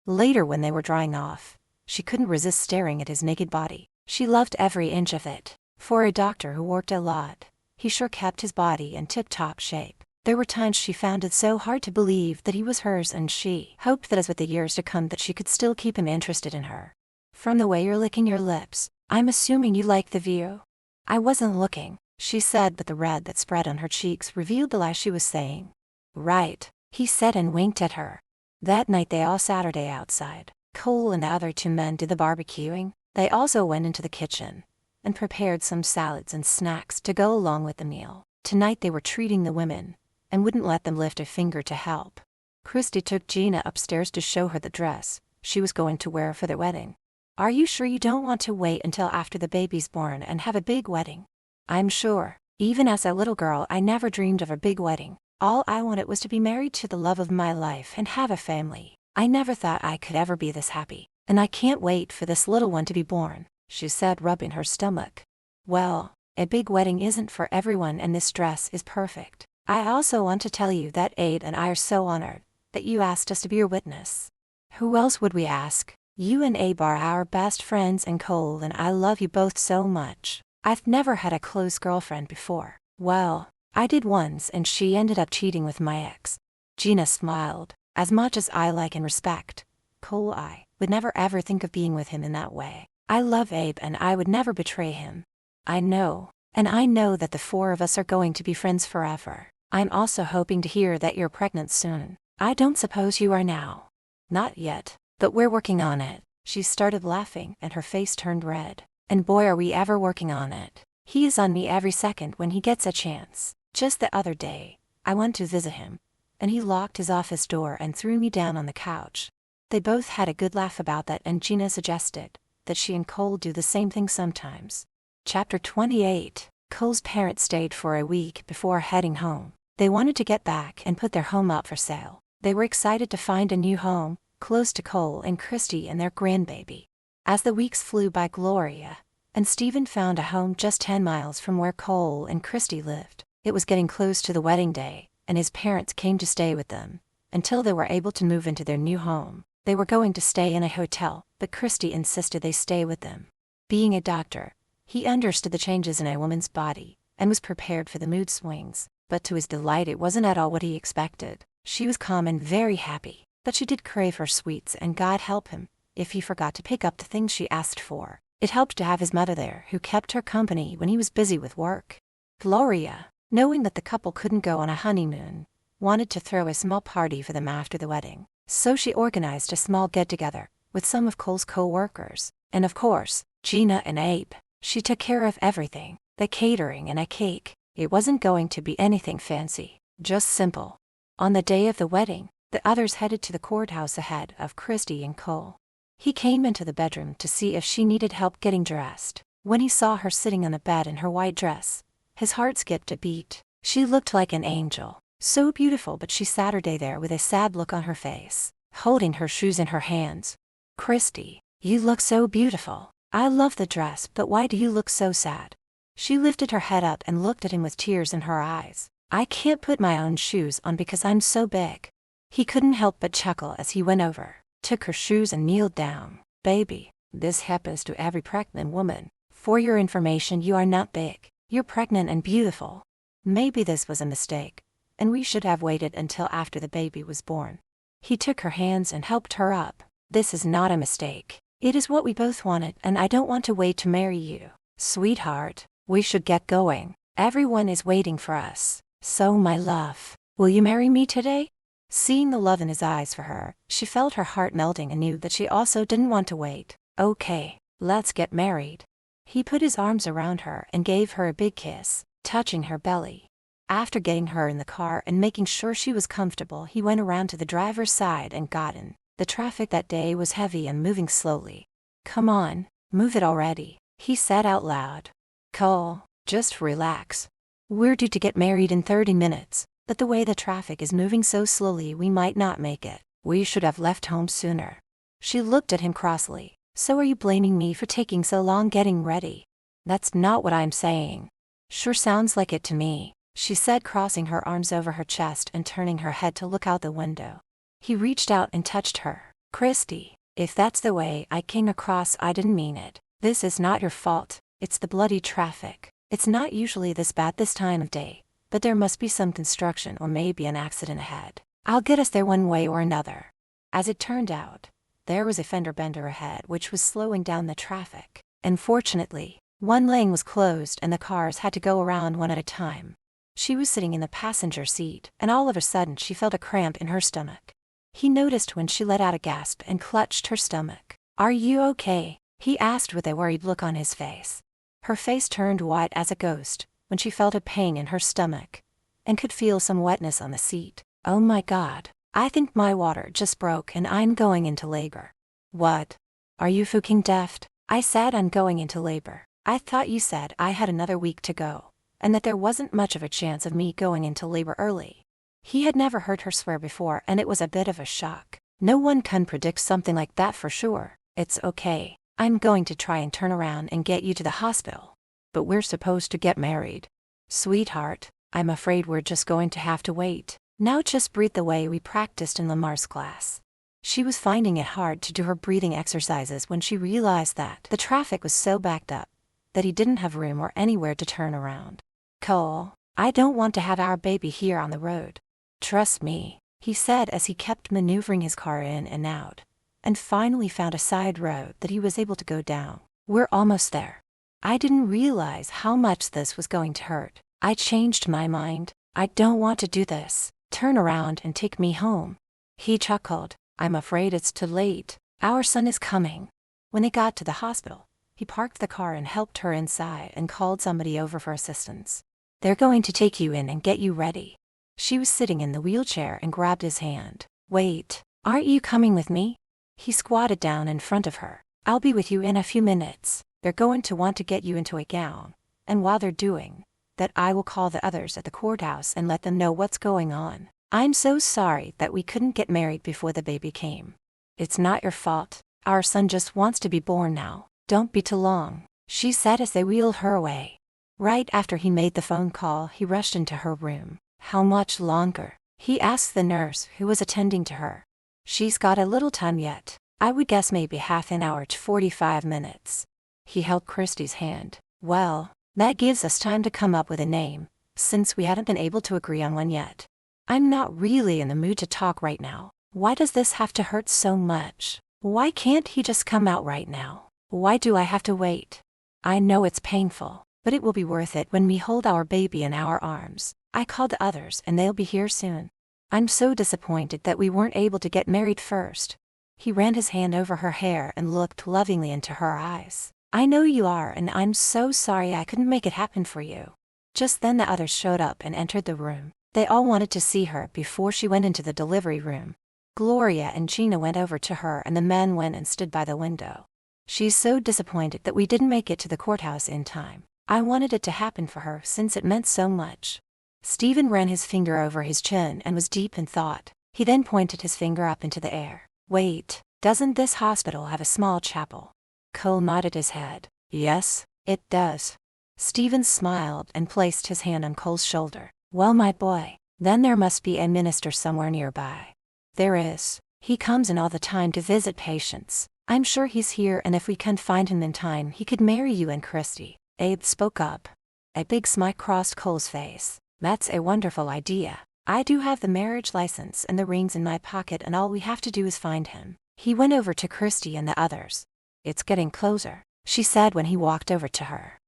Later, when they were drying off, she couldn't resist staring at his naked body. She loved every inch of it. For a doctor who worked a lot, he sure kept his body in tip-top shape. There were times she found it so hard to believe that he was hers, and she hoped that as with the years to come that she could still keep him interested in her. From the way you're licking your lips, I'm assuming you like the view. I wasn't looking, she said, but the red that spread on her cheeks revealed the lie she was saying. Right, he said and winked at her. That night they all Saturday outside. Cole and the other two men did the barbecuing. They also went into the kitchen and prepared some salads and snacks to go along with the meal. Tonight they were treating the women and wouldn't let them lift a finger to help. Christy took Gina upstairs to show her the dress she was going to wear for their wedding. Are you sure you don't want to wait until after the baby's born and have a big wedding? I'm sure. Even as a little girl I never dreamed of a big wedding. All I wanted was to be married to the love of my life and have a family. I never thought I could ever be this happy, and I can't wait for this little one to be born, she said, rubbing her stomach. Well, a big wedding isn't for everyone, and this dress is perfect. I also want to tell you that Abe and I are so honored that you asked us to be your witness. Who else would we ask? You and Abe are our best friends, and Cole and I love you both so much. I've never had a close girlfriend before. Well, I did once, and she ended up cheating with my ex. Gina smiled. As much as I like and respect Cole, I would never ever think of being with him in that way. I love Abe and I would never betray him. I know, and I know that the four of us are going to be friends forever. I'm also hoping to hear that you're pregnant soon. I don't suppose you are now. Not yet, but we're working on it. She started laughing and her face turned red. And boy, are we ever working on it. He is on me every second when he gets a chance. Just the other day, I went to visit him, and he locked his office door and threw me down on the couch. They both had a good laugh about that, and Gina suggested that she and Cole do the same thing sometimes. Chapter 28. Cole's parents stayed for a week before heading home. They wanted to get back and put their home up for sale. They were excited to find a new home, close to Cole and Christy and their grandbaby. As the weeks flew by, Gloria and Stephen found a home just 10 miles from where Cole and Christy lived. It was getting close to the wedding day, and his parents came to stay with them until they were able to move into their new home. They were going to stay in a hotel, but Christy insisted they stay with them. Being a doctor, he understood the changes in a woman's body and was prepared for the mood swings, but to his delight it wasn't at all what he expected. She was calm and very happy, but she did crave her sweets, and God help him if he forgot to pick up the things she asked for. It helped to have his mother there, who kept her company when he was busy with work. Gloria, knowing that the couple couldn't go on a honeymoon, wanted to throw a small party for them after the wedding, so she organized a small get-together with some of Cole's co-workers, and of course, Gina and Abe. She took care of everything, the catering and a cake. It wasn't going to be anything fancy, just simple. On the day of the wedding, the others headed to the courthouse ahead of Christy and Cole. He came into the bedroom to see if she needed help getting dressed. When he saw her sitting on the bed in her white dress, his heart skipped a beat. She looked like an angel, so beautiful, but she sat there with a sad look on her face, holding her shoes in her hands. "Christy, you look so beautiful. I love the dress, but why do you look so sad?" She lifted her head up and looked at him with tears in her eyes. "I can't put my own shoes on because I'm so big." He couldn't help but chuckle as he went over, took her shoes and kneeled down. "Baby, this happens to every pregnant woman. For your information, you are not big. You're pregnant and beautiful. Maybe this was a mistake, and we should have waited until after the baby was born." He took her hands and helped her up. "This is not a mistake. It is what we both wanted, and I don't want to wait to marry you. Sweetheart, we should get going. Everyone is waiting for us. So, my love, will you marry me today?" Seeing the love in his eyes for her, she felt her heart melting and knew that she also didn't want to wait. "Okay, let's get married." He put his arms around her and gave her a big kiss, touching her belly. After getting her in the car and making sure she was comfortable, he went around to the driver's side and got in. The traffic that day was heavy and moving slowly. "Come on, move it already," he said out loud. "Cole, just relax. We're due to get married in 30 minutes, but the way the traffic is moving so slowly, we might not make it. We should have left home sooner." She looked at him crossly. "So are you blaming me for taking so long getting ready?" "That's not what I'm saying." "Sure sounds like it to me," she said, crossing her arms over her chest and turning her head to look out the window. He reached out and touched her. "Christy, if that's the way I came across, I didn't mean it. This is not your fault. It's the bloody traffic. It's not usually this bad this time of day, but there must be some construction or maybe an accident ahead. I'll get us there one way or another." As it turned out, there was a fender bender ahead which was slowing down the traffic. Unfortunately, one lane was closed and the cars had to go around one at a time. She was sitting in the passenger seat, and all of a sudden she felt a cramp in her stomach. He noticed when she let out a gasp and clutched her stomach. "Are you okay?" he asked with a worried look on his face. Her face turned white as a ghost when she felt a pain in her stomach and could feel some wetness on the seat. "Oh my God, I think my water just broke and I'm going into labor." "What? Are you fucking deaf?" I said I'm going into labor. I thought you said I had another week to go, and that there wasn't much of a chance of me going into labor early." He had never heard her swear before, and it was a bit of a shock. No one can predict something like that for sure. "It's okay. I'm going to try and turn around and get you to the hospital. But we're supposed to get married." "Sweetheart, I'm afraid we're just going to have to wait. Now just breathe the way we practiced in Immerse class." She was finding it hard to do her breathing exercises when she realized that the traffic was so backed up that he didn't have room or anywhere to turn around. "Cole, I don't want to have our baby here on the road. Trust me," he said as he kept maneuvering his car in and out, and finally found a side road that he was able to go down. "We're almost there." "I didn't realize how much this was going to hurt. I changed my mind. I don't want to do this. Turn around and take me home." He chuckled. "I'm afraid it's too late. Our son is coming." When they got to the hospital, he parked the car and helped her inside and called somebody over for assistance. "They're going to take you in and get you ready." She was sitting in the wheelchair and grabbed his hand. "Wait, aren't you coming with me?" He squatted down in front of her. "I'll be with you in a few minutes. They're going to want to get you into a gown, and while they're doing that, I will call the others at the courthouse and let them know what's going on. I'm so sorry that we couldn't get married before the baby came. It's not your fault. Our son just wants to be born now. Don't be too long," she said as they wheeled her away. Right after he made the phone call, he rushed into her room. "How much longer?" he asked the nurse who was attending to her. "She's got a little time yet. I would guess maybe half an hour to 45 minutes. He held Christy's hand. "Well, that gives us time to come up with a name, since we haven't been able to agree on one yet. I'm not really in the mood to talk right now. Why does this have to hurt so much? Why can't he just come out right now? Why do I have to wait? I know it's painful, but it will be worth it when we hold our baby in our arms. I called the others and they'll be here soon. I'm so disappointed that we weren't able to get married first." He ran his hand over her hair and looked lovingly into her eyes. "I know you are, and I'm so sorry I couldn't make it happen for you." Just then the others showed up and entered the room. They all wanted to see her before she went into the delivery room. Gloria and Gina went over to her and the men went and stood by the window. She's so disappointed that we didn't make it to the courthouse in time. I wanted it to happen for her since it meant so much." Stephen ran his finger over his chin and was deep in thought. He then pointed his finger up into the air. "Wait, doesn't this hospital have a small chapel?" Cole nodded his head. "Yes, it does." Stephen smiled and placed his hand on Cole's shoulder. "Well, my boy, then there must be a minister somewhere nearby." "There is. He comes in all the time to visit patients. I'm sure he's here, and if we can find him in time, he could marry you and Christy." Abe spoke up. A big smile crossed Cole's face. "That's a wonderful idea. I do have the marriage license and the rings in my pocket, and all we have to do is find him." He went over to Christy and the others. "It's getting closer," she said when he walked over to her.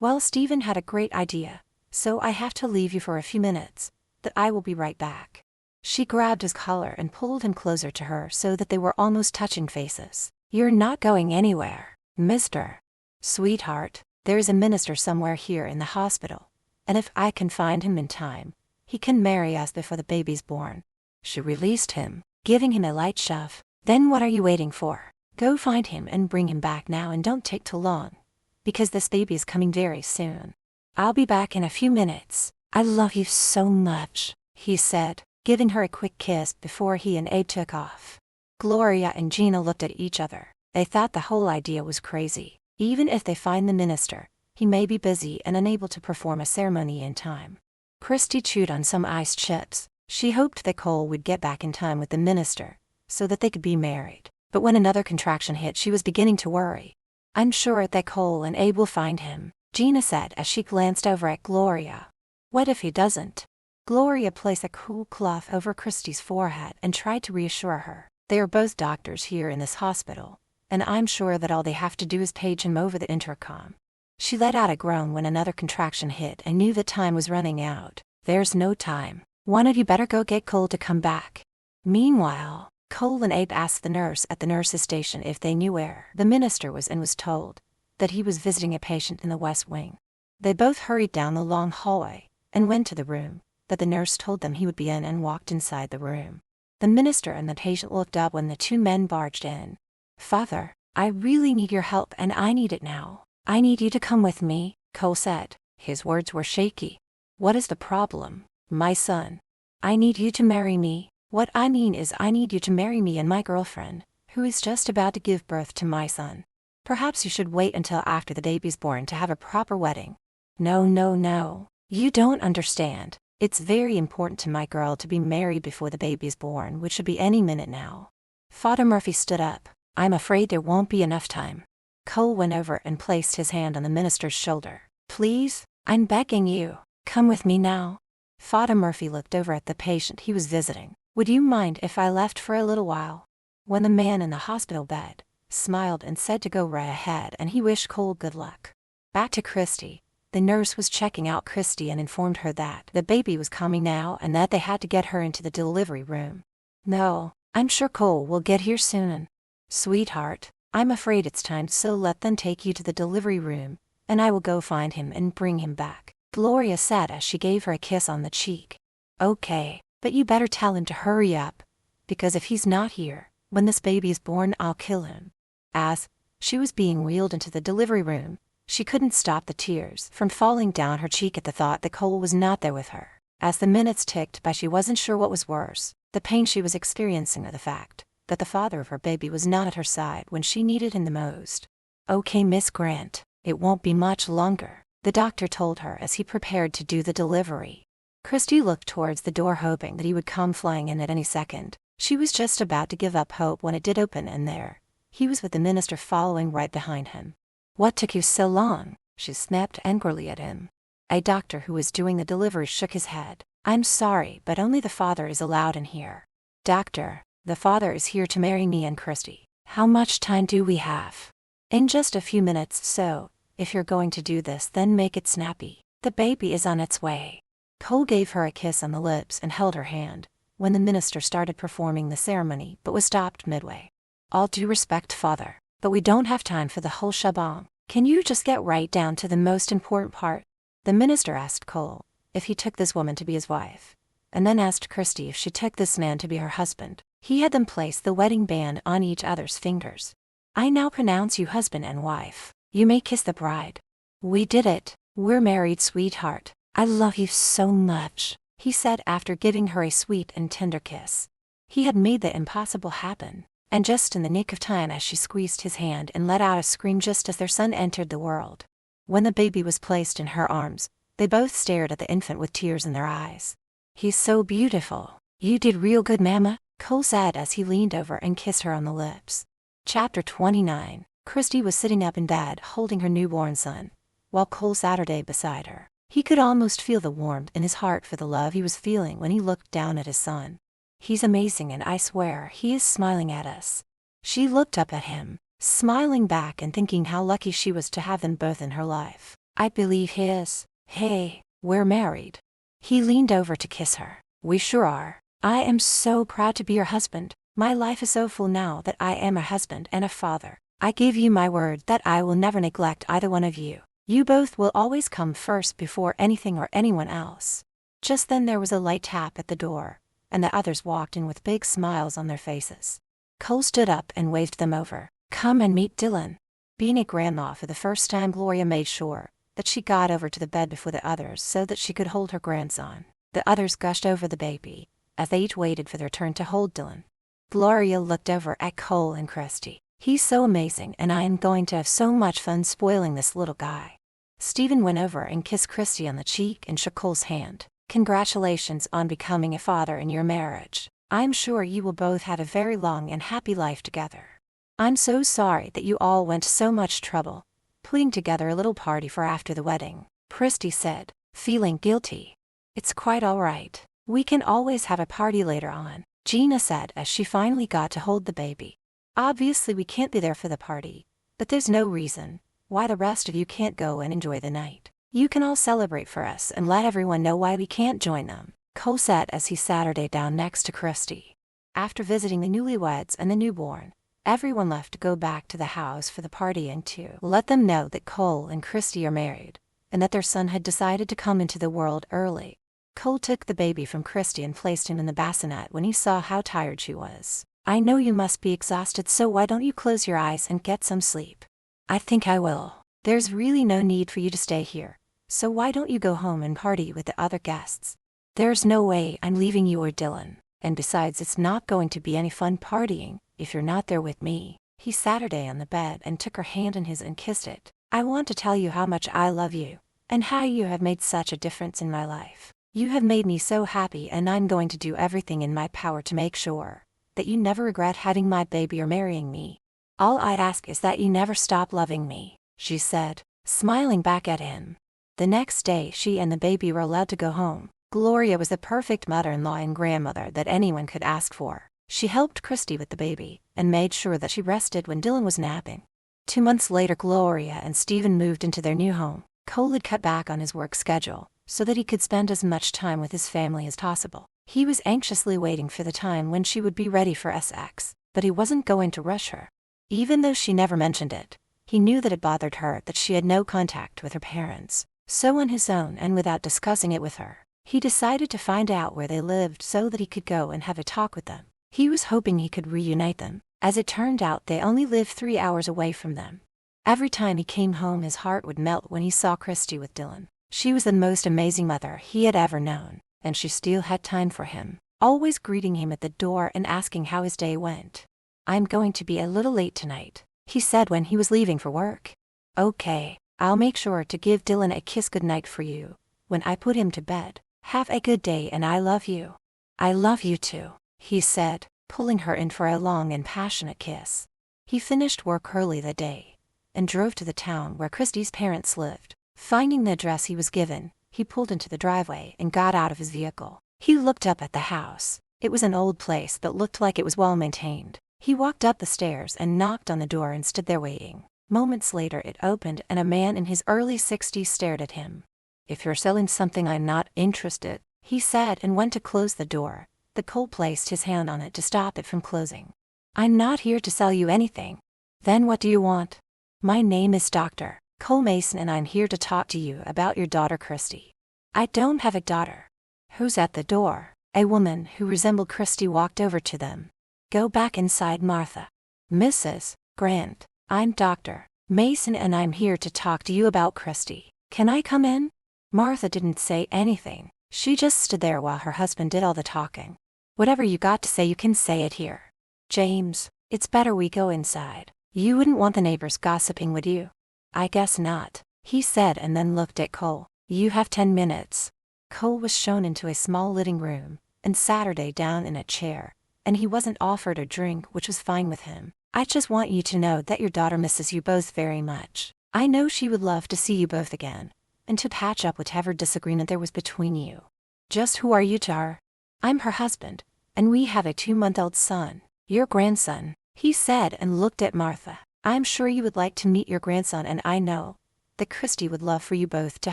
Well, Stephen had a great idea, so I have to leave you for a few minutes, but I will be right back." She grabbed his collar and pulled him closer to her so that they were almost touching faces. "You're not going anywhere, mister." "Sweetheart, there's a minister somewhere here in the hospital, and if I can find him in time, he can marry us before the baby's born." She released him, giving him a light shove. "Then what are you waiting for? Go find him and bring him back now, and don't take too long, because this baby is coming very soon." "I'll be back in a few minutes. I love you so much," he said, giving her a quick kiss before he and Abe took off. Gloria and Gina looked at each other. They thought the whole idea was crazy. Even if they find the minister, he may be busy and unable to perform a ceremony in time. Christy chewed on some iced chips. She hoped that Cole would get back in time with the minister, so that they could be married. But when another contraction hit, she was beginning to worry. "I'm sure that Cole and Abe will find him," Gina said as she glanced over at Gloria. "What if he doesn't?" Gloria placed a cool cloth over Christy's forehead and tried to reassure her. "They are both doctors here in this hospital, and I'm sure that all they have to do is page him over the intercom." She let out a groan when another contraction hit and knew that time was running out. "There's no time. One of you better go get Cole to come back." Meanwhile, Cole and Abe asked the nurse at the nurse's station if they knew where the minister was, and was told that he was visiting a patient in the West Wing. They both hurried down the long hallway and went to the room that the nurse told them he would be in, and walked inside the room. The minister and the patient looked up when the two men barged in. "Father, I really need your help, and I need it now. I need you to come with me," Cole said. His words were shaky. "What is the problem, my son?" "I need you to marry me. What I mean is I need you to marry me and my girlfriend, who is just about to give birth to my son. Perhaps you should wait until after the baby's born to have a proper wedding." No. You don't understand. It's very important to my girl to be married before the baby's born, which should be any minute now." Father Murphy stood up. "I'm afraid there won't be enough time." Cole went over and placed his hand on the minister's shoulder. "Please, I'm begging you, come with me now." Father Murphy looked over at the patient he was visiting. "Would you mind if I left for a little while?" When the man in the hospital bed smiled and said to go right ahead, and he wished Cole good luck. Back to Christy. The nurse was checking out Christy and informed her that the baby was coming now and that they had to get her into the delivery room. "No, I'm sure Cole will get here soon." "Sweetheart, I'm afraid it's time, so let them take you to the delivery room, and I will go find him and bring him back," Gloria said as she gave her a kiss on the cheek. "Okay, but you better tell him to hurry up, because if he's not here when this baby is born, I'll kill him." As she was being wheeled into the delivery room, she couldn't stop the tears from falling down her cheek at the thought that Cole was not there with her. As the minutes ticked by, she wasn't sure what was worse, the pain she was experiencing or the fact that the father of her baby was not at her side when she needed him the most. "Okay, Miss Grant, it won't be much longer," the doctor told her as he prepared to do the delivery. Christy looked towards the door, hoping that he would come flying in at any second. She was just about to give up hope when it did open, and there he was with the minister following right behind him. "What took you so long?" she snapped angrily at him. A doctor who was doing the delivery shook his head. "I'm sorry, but only the father is allowed in here." "Doctor, the father is here to marry me and Christy. How much time do we have?" "In just a few minutes, so if you're going to do this, then make it snappy. The baby is on its way." Cole gave her a kiss on the lips and held her hand when the minister started performing the ceremony, but was stopped midway. "All due respect, Father, but we don't have time for the whole shebang. Can you just get right down to the most important part?" The minister asked Cole if he took this woman to be his wife, and then asked Christy if she took this man to be her husband. He had them place the wedding band on each other's fingers. I now pronounce you husband and wife. You may kiss the bride." "We did it. We're married, sweetheart. I love you so much," he said after giving her a sweet and tender kiss. He had made the impossible happen, and just in the nick of time as she squeezed his hand and let out a scream just as their son entered the world. When the baby was placed in her arms, they both stared at the infant with tears in their eyes. "He's so beautiful. You did real good, Mama," Cole said as he leaned over and kissed her on the lips. Chapter 29. Christy was sitting up in bed holding her newborn son, while Cole sat beside her. He could almost feel the warmth in his heart for the love he was feeling when he looked down at his son. "He's amazing, and I swear he is smiling at us." She looked up at him, smiling back and thinking how lucky she was to have them both in her life. "I believe he is. Hey, we're married." He leaned over to kiss her. "We sure are. I am so proud to be your husband. My life is so full now that I am a husband and a father. I give you my word that I will never neglect either one of you. You both will always come first before anything or anyone else." Just then there was a light tap at the door, and the others walked in with big smiles on their faces. Cole stood up and waved them over. "Come and meet Dylan." Being a grandma for the first time, Gloria made sure that she got over to the bed before the others so that she could hold her grandson. The others gushed over the baby as they each waited for their turn to hold Dylan. Gloria looked over at Cole and Christy. "He's so amazing, and I am going to have so much fun spoiling this little guy." Stephen went over and kissed Christy on the cheek and shook Cole's hand. "Congratulations on becoming a father in your marriage. I'm sure you will both have a very long and happy life together. I'm so sorry that you all went to so much trouble putting together a little party for after the wedding," Christy said, feeling guilty. "It's quite all right. We can always have a party later on," Gina said as she finally got to hold the baby. "Obviously we can't be there for the party, but there's no reason why the rest of you can't go and enjoy the night. You can all celebrate for us and let everyone know why we can't join them," Cole said as he sat her down next to Christy. After visiting the newlyweds and the newborn, everyone left to go back to the house for the party and to let them know that Cole and Christy are married, and that their son had decided to come into the world early. Cole took the baby from Christy and placed him in the bassinet when he saw how tired she was. "I know you must be exhausted, so why don't you close your eyes and get some sleep?" "I think I will. There's really no need for you to stay here, so why don't you go home and party with the other guests?" "There's no way I'm leaving you or Dylan, and besides it's not going to be any fun partying if you're not there with me." He sat her down on the bed and took her hand in his and kissed it. "I want to tell you how much I love you, and how you have made such a difference in my life. You have made me so happy, and I'm going to do everything in my power to make sure that you never regret having my baby or marrying me. All I ask is that you never stop loving me," she said, smiling back at him. The next day she and the baby were allowed to go home. Gloria was the perfect mother-in-law and grandmother that anyone could ask for. She helped Christy with the baby and made sure that she rested when Dylan was napping. 2 months later, Gloria and Stephen moved into their new home. Cole had cut back on his work schedule so that he could spend as much time with his family as possible. He was anxiously waiting for the time when she would be ready for sex, but he wasn't going to rush her. Even though she never mentioned it, he knew that it bothered her that she had no contact with her parents. So on his own and without discussing it with her, he decided to find out where they lived so that he could go and have a talk with them. He was hoping he could reunite them. As it turned out, they only lived 3 hours away from them. Every time he came home, his heart would melt when he saw Christy with Dylan. She was the most amazing mother he had ever known, and she still had time for him, always greeting him at the door and asking how his day went. "I'm going to be a little late tonight," he said when he was leaving for work. "Okay, I'll make sure to give Dylan a kiss goodnight for you when I put him to bed. Have a good day, and I love you." "I love you too," he said, pulling her in for a long and passionate kiss. He finished work early that day and drove to the town where Christy's parents lived. Finding the address he was given, he pulled into the driveway and got out of his vehicle. He looked up at the house. It was an old place but looked like it was well maintained. He walked up the stairs and knocked on the door and stood there waiting. Moments later it opened and a man in his early 60s stared at him. "If you're selling something, I'm not interested," he said and went to close the door. The Cole placed his hand on it to stop it from closing. "I'm not here to sell you anything." "Then what do you want?" "My name is Dr. Cole Mason, and I'm here to talk to you about your daughter Christy." "I don't have a daughter." "Who's at the door?" A woman who resembled Christy walked over to them. "Go back inside, Martha." "Mrs. Grant, I'm Dr. Mason and I'm here to talk to you about Christy. Can I come in? Martha didn't say anything. She just stood there while her husband did all the talking. Whatever you got to say, you can say it here. James, it's better we go inside. You wouldn't want the neighbors gossiping, would you? I guess not, he said and then looked at Cole. You have 10 minutes. Cole was shown into a small living room and Saturday down in a chair, and he wasn't offered a drink, which was fine with him. I just want you to know that your daughter misses you both very much. I know she would love to see you both again, and to patch up whatever disagreement there was between you. Just who are you to her? I'm her husband, and we have a 2-month-old son, your grandson, he said and looked at Martha. I'm sure you would like to meet your grandson, and I know that Christy would love for you both to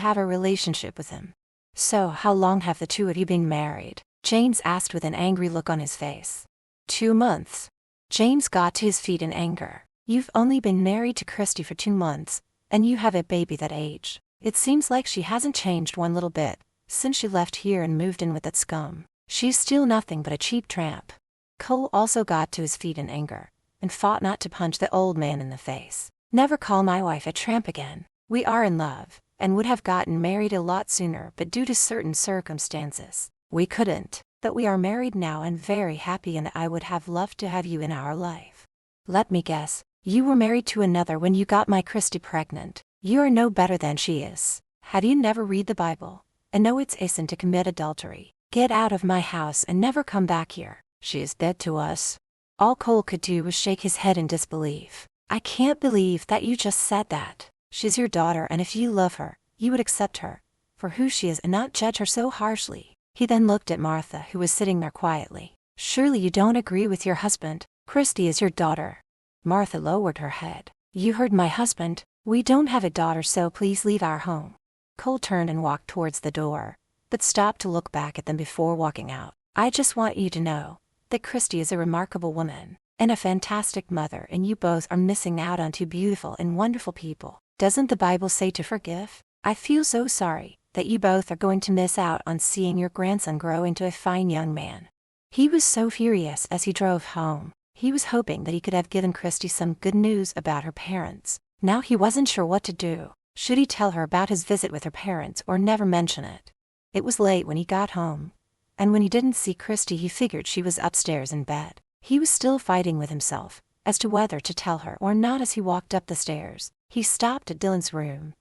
have a relationship with him. So how long have the two of you been married? James asked with an angry look on his face. 2 months. James got to his feet in anger. You've only been married to Christy for 2 months, and you have a baby that age. It seems like she hasn't changed one little bit since she left here and moved in with that scum. She's still nothing but a cheap tramp. Cole also got to his feet in anger and fought not to punch the old man in the face. Never call my wife a tramp again. We are in love and would have gotten married a lot sooner, but due to certain circumstances, we couldn't. But we are married now and very happy, and I would have loved to have you in our life. Let me guess, you were married to another when you got my Christy pregnant. You are no better than she is. Have you never read the Bible and know it's a sin to commit adultery? Get out of my house and never come back here. She is dead to us. All Cole could do was shake his head in disbelief. I can't believe that you just said that. She's your daughter, and if you love her, you would accept her for who she is and not judge her so harshly. He then looked at Martha, who was sitting there quietly. Surely you don't agree with your husband. Christy is your daughter. Martha lowered her head. You heard my husband. We don't have a daughter, so please leave our home. Cole turned and walked towards the door, but stopped to look back at them before walking out. I just want you to know that Christy is a remarkable woman and a fantastic mother, and you both are missing out on 2 beautiful and wonderful people. Doesn't the Bible say to forgive? I feel so sorry that you both are going to miss out on seeing your grandson grow into a fine young man. He was so furious as he drove home. He was hoping that he could have given Christy some good news about her parents. Now he wasn't sure what to do. Should he tell her about his visit with her parents or never mention it? It was late when he got home, and when he didn't see Christy, he figured she was upstairs in bed. He was still fighting with himself as to whether to tell her or not. As he walked up the stairs, he stopped at Dylan's room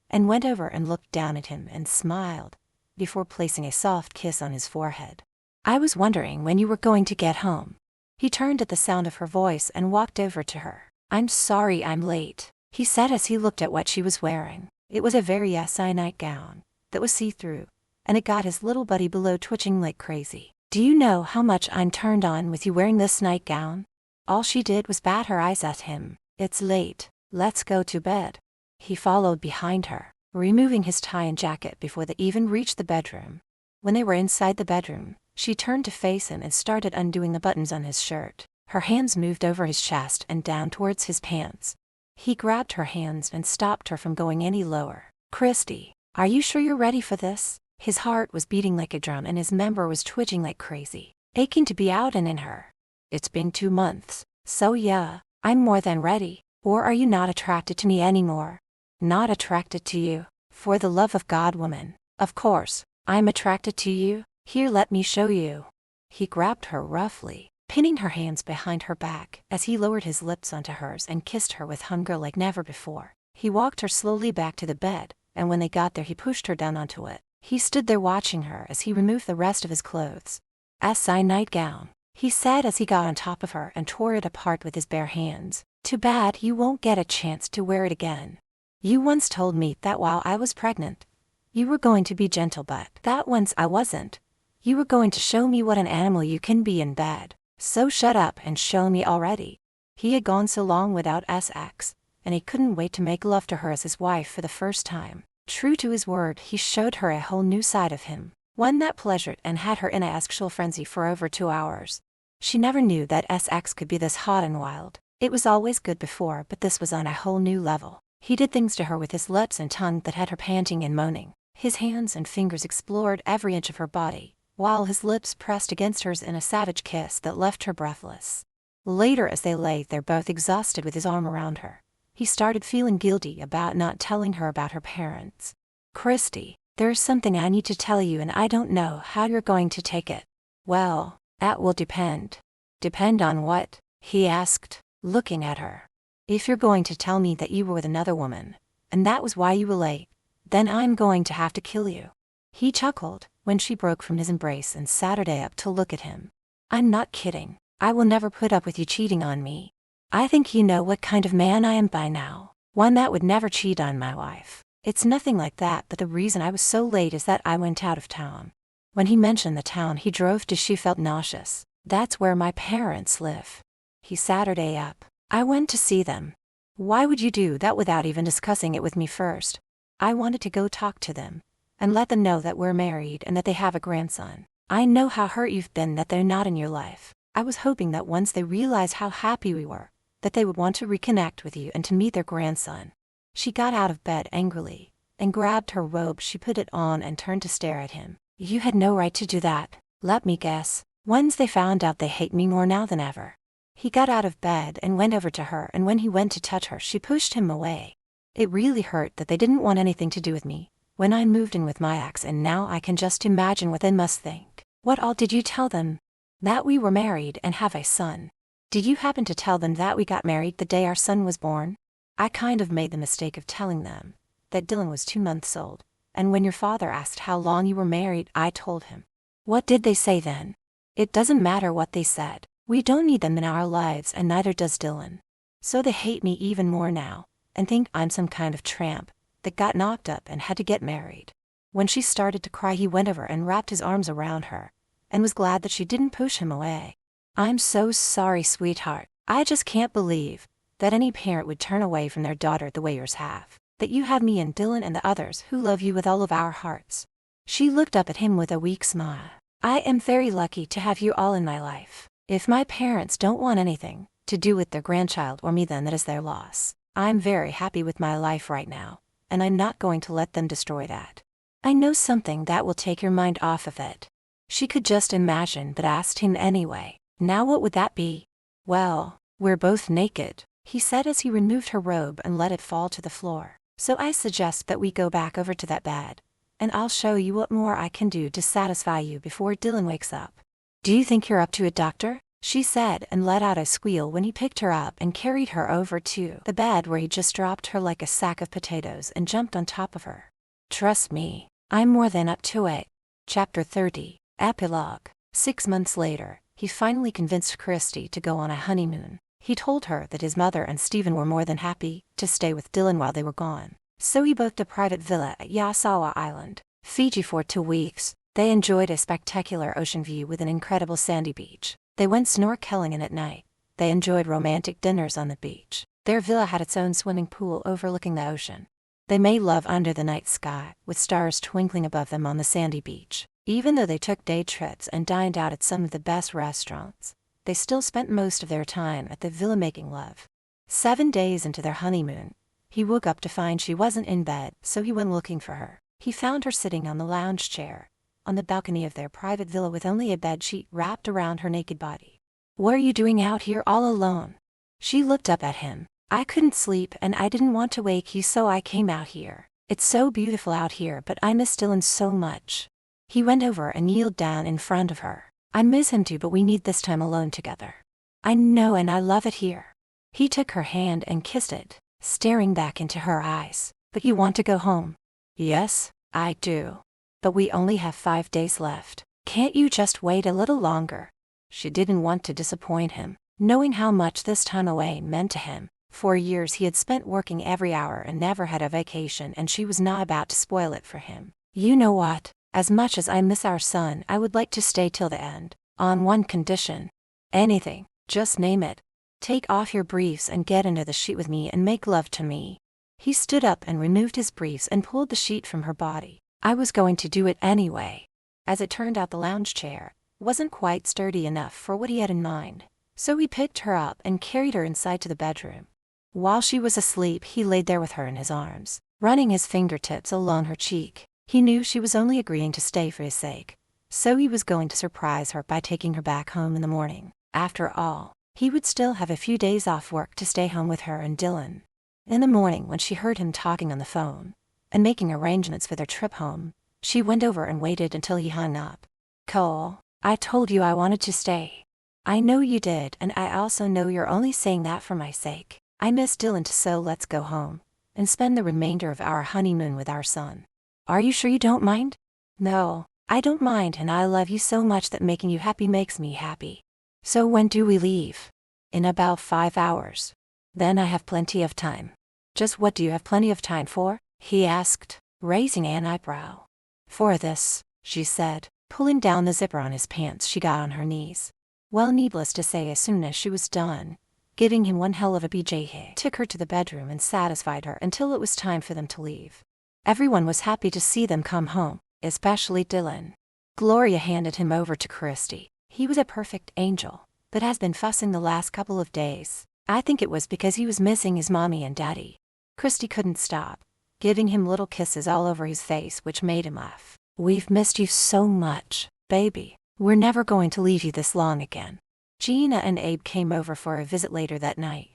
and went over and looked down at him and smiled before placing a soft kiss on his forehead. I was wondering when you were going to get home. He turned at the sound of her voice and walked over to her. I'm sorry I'm late, he said as he looked at what she was wearing. It was a very SI nightgown that was see-through, and it got his little buddy below twitching like crazy. Do you know how much I'm turned on with you wearing this nightgown? All she did was bat her eyes at him. It's late. Let's go to bed. He followed behind her, removing his tie and jacket before they even reached the bedroom. When they were inside the bedroom, she turned to face him and started undoing the buttons on his shirt. Her hands moved over his chest and down towards his pants. He grabbed her hands and stopped her from going any lower. Christy, are you sure you're ready for this? His heart was beating like a drum and his member was twitching like crazy, aching to be out and in her. It's been 2 months, so yeah, I'm more than ready. Or are you not attracted to me anymore? Not attracted to you? For the love of God, woman. Of course, I'm attracted to you. Here, let me show you. He grabbed her roughly, pinning her hands behind her back as he lowered his lips onto hers and kissed her with hunger like never before. He walked her slowly back to the bed, and when they got there he pushed her down onto it. He stood there watching her as he removed the rest of his clothes. SI nightgown, he said as he got on top of her and tore it apart with his bare hands. Too bad you won't get a chance to wear it again. You once told me that while I was pregnant, you were going to be gentle, but that once I wasn't. You were going to show me what an animal you can be in bed. So shut up and show me already. He had gone so long without sex, and he couldn't wait to make love to her as his wife for the first time. True to his word, he showed her a whole new side of him, one that pleasured and had her in a sexual frenzy for over 2 hours. She never knew that sex could be this hot and wild. It was always good before, but this was on a whole new level. He did things to her with his lips and tongue that had her panting and moaning. His hands and fingers explored every inch of her body, while his lips pressed against hers in a savage kiss that left her breathless. Later, as they lay there both exhausted with his arm around her, he started feeling guilty about not telling her about her parents. "Christy, there's something I need to tell you and I don't know how you're going to take it." "Well, that will depend." "Depend on what?" he asked, looking at her. "If you're going to tell me that you were with another woman, and that was why you were late, then I'm going to have to kill you." He chuckled when she broke from his embrace and sat her day up to look at him. "I'm not kidding. I will never put up with you cheating on me. I think you know what kind of man I am by now. One that would never cheat on my wife. It's nothing like that, but the reason I was so late is that I went out of town." When he mentioned the town he drove to, she felt nauseous. "That's where my parents live." He sat her day up. "I went to see them." "Why would you do that without even discussing it with me first?" "I wanted to go talk to them and let them know that we're married and that they have a grandson. I know how hurt you've been that they're not in your life. I was hoping that once they realize how happy we were, that they would want to reconnect with you and to meet their grandson." She got out of bed angrily and grabbed her robe. She put it on and turned to stare at him. "You had no right to do that. Let me guess. Once they found out, they hate me more now than ever." He got out of bed and went over to her, and when he went to touch her, she pushed him away. "It really hurt that they didn't want anything to do with me when I moved in with my ex, and now I can just imagine what they must think." "What all did you tell them?" "That we were married and have a son." "Did you happen to tell them that we got married the day our son was born?" "I kind of made the mistake of telling them that Dylan was 2 months old, and when your father asked how long you were married, I told him." "What did they say then?" "It doesn't matter what they said. We don't need them in our lives, and neither does Dylan. So they hate me even more now and think I'm some kind of tramp that got knocked up and had to get married." When she started to cry, he went over and wrapped his arms around her and was glad that she didn't push him away. "I'm so sorry, sweetheart. I just can't believe that any parent would turn away from their daughter the way yours have. That you have me and Dylan and the others who love you with all of our hearts." She looked up at him with a weak smile. "I am very lucky to have you all in my life. If my parents don't want anything to do with their grandchild or me, then that is their loss. I'm very happy with my life right now, and I'm not going to let them destroy that. I know something that will take your mind off of it." She could just imagine, but asked him anyway. "Now what would that be?" "Well, we're both naked," he said as he removed her robe and let it fall to the floor. "So I suggest that we go back over to that bed, and I'll show you what more I can do to satisfy you before Dylan wakes up." "Do you think you're up to it, doctor?" she said, and let out a squeal when he picked her up and carried her over to the bed, where he just dropped her like a sack of potatoes and jumped on top of her. "Trust me, I'm more than up to it." Chapter 30. Epilogue. 6 months later, he finally convinced Christy to go on a honeymoon. He told her that his mother and Stephen were more than happy to stay with Dylan while they were gone. So he booked a private villa at Yasawa Island, Fiji, for 2 weeks. They enjoyed a spectacular ocean view with an incredible sandy beach. They went snorkeling, and at night, they enjoyed romantic dinners on the beach. Their villa had its own swimming pool overlooking the ocean. They made love under the night sky, with stars twinkling above them on the sandy beach. Even though they took day trips and dined out at some of the best restaurants, they still spent most of their time at the villa making love. 7 days into their honeymoon, he woke up to find she wasn't in bed, so he went looking for her. He found her sitting on the lounge chair on the balcony of their private villa with only a bed sheet wrapped around her naked body. "What are you doing out here all alone?" She looked up at him. "I couldn't sleep and I didn't want to wake you, so I came out here. It's so beautiful out here, but I miss Dylan so much." He went over and kneeled down in front of her. "I miss him too, but we need this time alone together." "I know, and I love it here." He took her hand and kissed it, staring back into her eyes. "But you want to go home?" "Yes, I do. But we only have 5 days left. Can't you just wait a little longer?" She didn't want to disappoint him, knowing how much this time away meant to him. For years he had spent working every hour and never had a vacation, and she was not about to spoil it for him. "You know what? As much as I miss our son, I would like to stay till the end, on one condition." "Anything, just name it." "Take off your briefs and get into the sheet with me and make love to me." He stood up and removed his briefs and pulled the sheet from her body. "I was going to do it anyway." As it turned out, the lounge chair wasn't quite sturdy enough for what he had in mind, so he picked her up and carried her inside to the bedroom. While she was asleep, he laid there with her in his arms, running his fingertips along her cheek. He knew she was only agreeing to stay for his sake, so he was going to surprise her by taking her back home in the morning. After all, He would still have a few days off work to stay home with her and Dylan. In the morning, when she heard him talking on the phone and making arrangements for their trip home, she went over and waited until he hung up. "Cole, I told you I wanted to stay. I know you did, and I also know you're only saying that for my sake. I miss Dylan, so let's go home and spend the remainder of our honeymoon with our son. Are you sure you don't mind?" "No, I don't mind, and I love you so much that making you happy makes me happy." "So when do we leave?" "In about 5 hours. Then I have plenty of time." "Just what do you have plenty of time for?" he asked, raising an eyebrow. "For this," she said, pulling down the zipper on his pants. She got on her knees. Well, needless to say, as soon as she was done giving him one hell of a BJ, he took her to the bedroom and satisfied her until it was time for them to leave. Everyone was happy to see them come home, especially Dylan. Gloria handed him over to Christy. He was a perfect angel, but has been fussing the last couple of days. I think it was because he was missing his mommy and daddy. Christy couldn't stop giving him little kisses all over his face, which made him laugh. "We've missed you so much, baby. We're never going to leave you this long again." Gina and Abe came over for a visit later that night,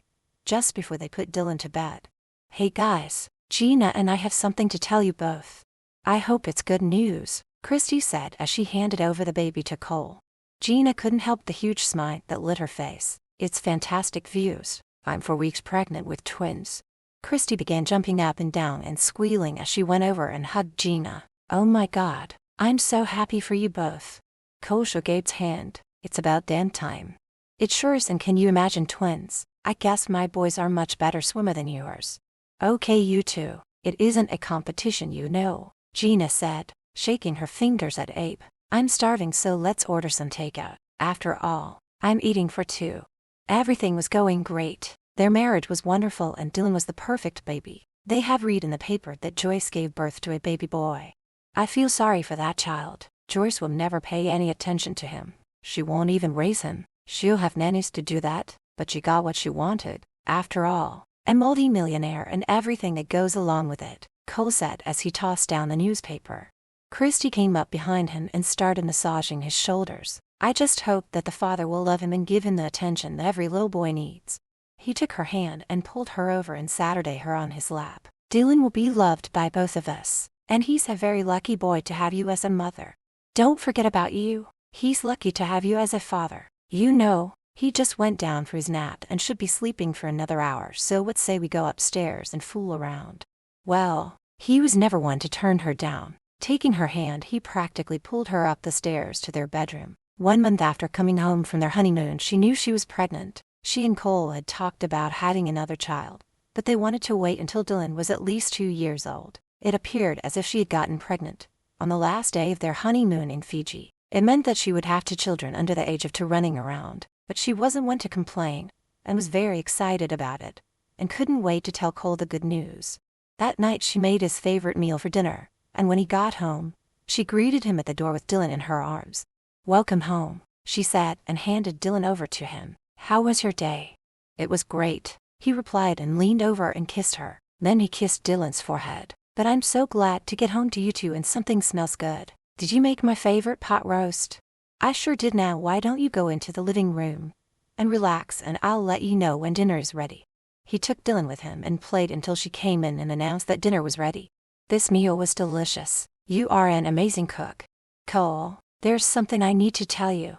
just before they put Dylan to bed. "Hey guys, Gina and I have something to tell you both. I hope it's good news," Christy said as she handed over the baby to Cole. Gina couldn't help the huge smile that lit her face. "It's fantastic views. I'm 4 weeks pregnant with twins." Christy began jumping up and down and squealing as she went over and hugged Gina. "Oh my God, I'm so happy for you both." Cole shook Abe's hand. "It's about damn time." "It sure is, and can you imagine twins? I guess my boys are much better swimmer than yours." "Okay, you two. It isn't a competition, you know," Gina said, shaking her fingers at Abe. "I'm starving, so let's order some takeout. After all, I'm eating for 2. Everything was going great. Their marriage was wonderful and Dylan was the perfect baby. They have read in the paper that Joyce gave birth to a baby boy. I feel sorry for that child. Joyce will never pay any attention to him. She won't even raise him. She'll have nannies to do that, but she got what she wanted. After all, a multi-millionaire and everything that goes along with it," Cole said as he tossed down the newspaper. Christy came up behind him and started massaging his shoulders. "I just hope that the father will love him and give him the attention that every little boy needs." He took her hand and pulled her over and Saturday her on his lap. "Dylan will be loved by both of us, and he's a very lucky boy to have you as a mother. Don't forget about you. He's lucky to have you as a father. You know, he just went down for his nap and should be sleeping for another hour, so what say we go upstairs and fool around?" Well, he was never one to turn her down. Taking her hand, he practically pulled her up the stairs to their bedroom. 1 month after coming home from their honeymoon, she knew she was pregnant. She and Cole had talked about having another child, but they wanted to wait until Dylan was at least 2 years old. It appeared as if she had gotten pregnant on the last day of their honeymoon in Fiji. It meant that she would have 2 children under the age of 2 running around, but she wasn't one to complain and was very excited about it and couldn't wait to tell Cole the good news. That night she made his favorite meal for dinner, and when he got home, she greeted him at the door with Dylan in her arms. "Welcome home," she said and handed Dylan over to him. "How was your day?" "It was great," he replied and leaned over and kissed her. Then he kissed Dylan's forehead. "But I'm so glad to get home to you two, and something smells good. Did you make my favorite pot roast?" "I sure did. Now why don't you go into the living room and relax, and I'll let you know when dinner is ready." He took Dylan with him and played until she came in and announced that dinner was ready. "This meal was delicious. You are an amazing cook." "Cole, there's something I need to tell you."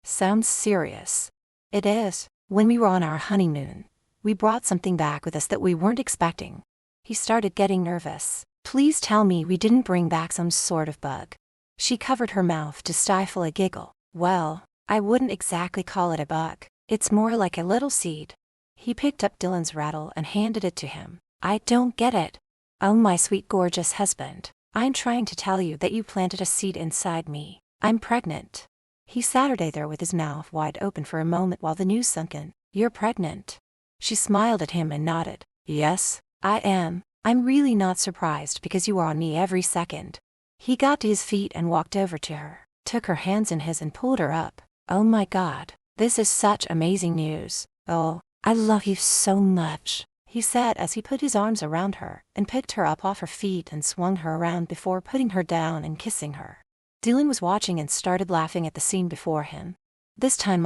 "Sounds serious." "It is. When we were on our honeymoon, we brought something back with us that we weren't expecting." He started getting nervous. "Please tell me we didn't bring back some sort of bug." She covered her mouth to stifle a giggle. "Well, I wouldn't exactly call it a bug. It's more like a little seed." He picked up Dylan's rattle and handed it to him. "I don't get it." "Oh, my sweet gorgeous husband, I'm trying to tell you that you planted a seed inside me. I'm pregnant." He sat there with his mouth wide open for a moment while the news sunk in. "You're pregnant?" She smiled at him and nodded. "Yes, I am. I'm really not surprised because you are on me every second." He got to his feet and walked over to her, took her hands in his and pulled her up. "Oh my God, this is such amazing news. Oh, I love you so much," he said as he put his arms around her and picked her up off her feet and swung her around before putting her down and kissing her. Dylan was watching and started laughing at the scene before him. "This time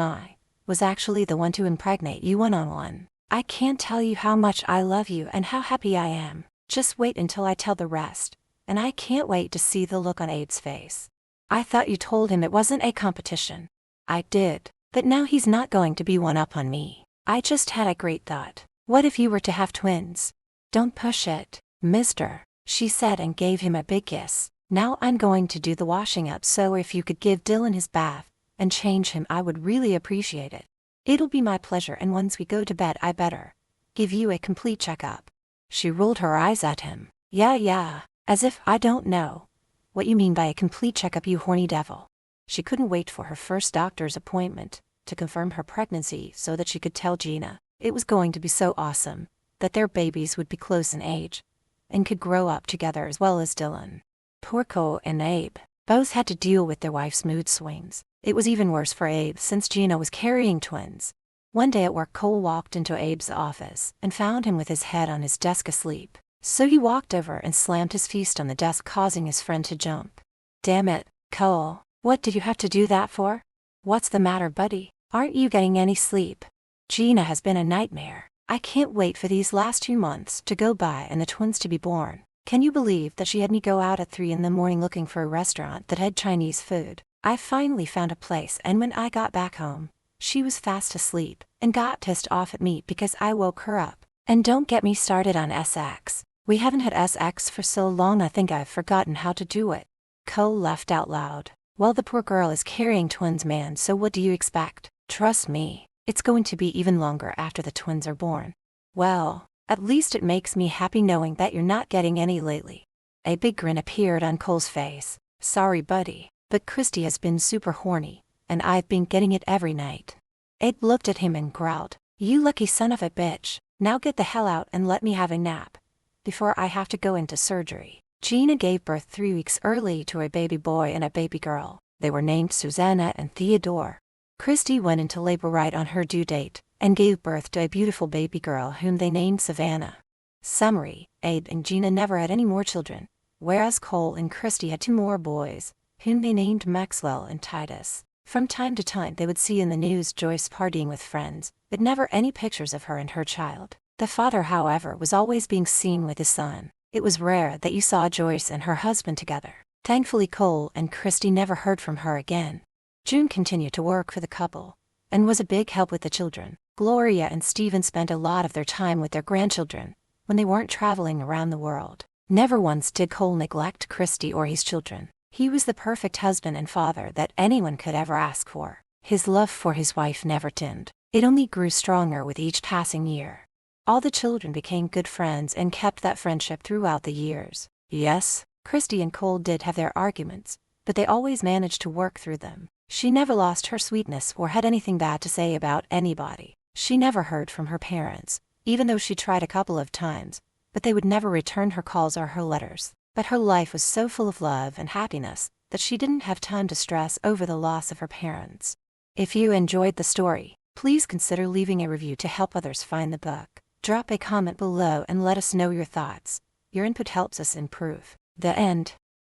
was actually the one to impregnate you one-on-one. I can't tell you how much I love you and how happy I am. Just wait until I tell the rest. And I can't wait to see the look on Abe's face. I thought you told him it wasn't a competition. I did, but now he's not going to be one up on me. I just had a great thought. What if you were to have twins? Don't push it, mister, she said and gave him a big kiss. Now I'm going to do the washing up, so if you could give Dylan his bath and change him, I would really appreciate it. It'll be my pleasure, and once we go to bed I better give you a complete checkup. She rolled her eyes at him. Yeah, as if I don't know what you mean by a complete checkup, you horny devil. She couldn't wait for her first doctor's appointment to confirm her pregnancy so that she could tell Gina it was going to be so awesome that their babies would be close in age and could grow up together, as well as Dylan. Poor Cole and Abe both had to deal with their wife's mood swings. It was even worse for Abe since Gina was carrying twins. One day at work, Cole walked into Abe's office and found him with his head on his desk asleep. So he walked over and slammed his fist on the desk, causing his friend to jump. Damn it, Cole, what did you have to do that for? What's the matter, buddy? Aren't you getting any sleep? Gina has been a nightmare. I can't wait for these last 2 months to go by and the twins to be born. Can you believe that she had me go out at 3 in the morning looking for a restaurant that had Chinese food? I finally found a place, and when I got back home, she was fast asleep and got pissed off at me because I woke her up. And don't get me started on SX. We haven't had SX for so long I think I've forgotten how to do it. Cole laughed out loud. Well, the poor girl is carrying twins, man, so what do you expect? Trust me, it's going to be even longer after the twins are born. Well, at least it makes me happy knowing that you're not getting any lately. A big grin appeared on Cole's face. Sorry, buddy, but Christy has been super horny, and I've been getting it every night. Abe looked at him and growled, You lucky son of a bitch, now get the hell out and let me have a nap before I have to go into surgery. Gina gave birth 3 weeks early to a baby boy and a baby girl. They were named Susanna and Theodore. Christy went into labor right on her due date and gave birth to a beautiful baby girl whom they named Savannah. Summary: Abe and Gina never had any more children, whereas Cole and Christy had 2 more boys, whom they named Maxwell and Titus. From time to time they would see in the news Joyce partying with friends, but never any pictures of her and her child. The father, however, was always being seen with his son. It was rare that you saw Joyce and her husband together. Thankfully, Cole and Christy never heard from her again. June continued to work for the couple and was a big help with the children. Gloria and Stephen spent a lot of their time with their grandchildren when they weren't traveling around the world. Never once did Cole neglect Christy or his children. He was the perfect husband and father that anyone could ever ask for. His love for his wife never dimmed. It only grew stronger with each passing year. All the children became good friends and kept that friendship throughout the years. Yes, Christy and Cole did have their arguments, but they always managed to work through them. She never lost her sweetness or had anything bad to say about anybody. She never heard from her parents, even though she tried a couple of times, but they would never return her calls or her letters. But her life was so full of love and happiness that she didn't have time to stress over the loss of her parents. If you enjoyed the story, please consider leaving a review to help others find the book. Drop a comment below and let us know your thoughts. Your input helps us improve. The end.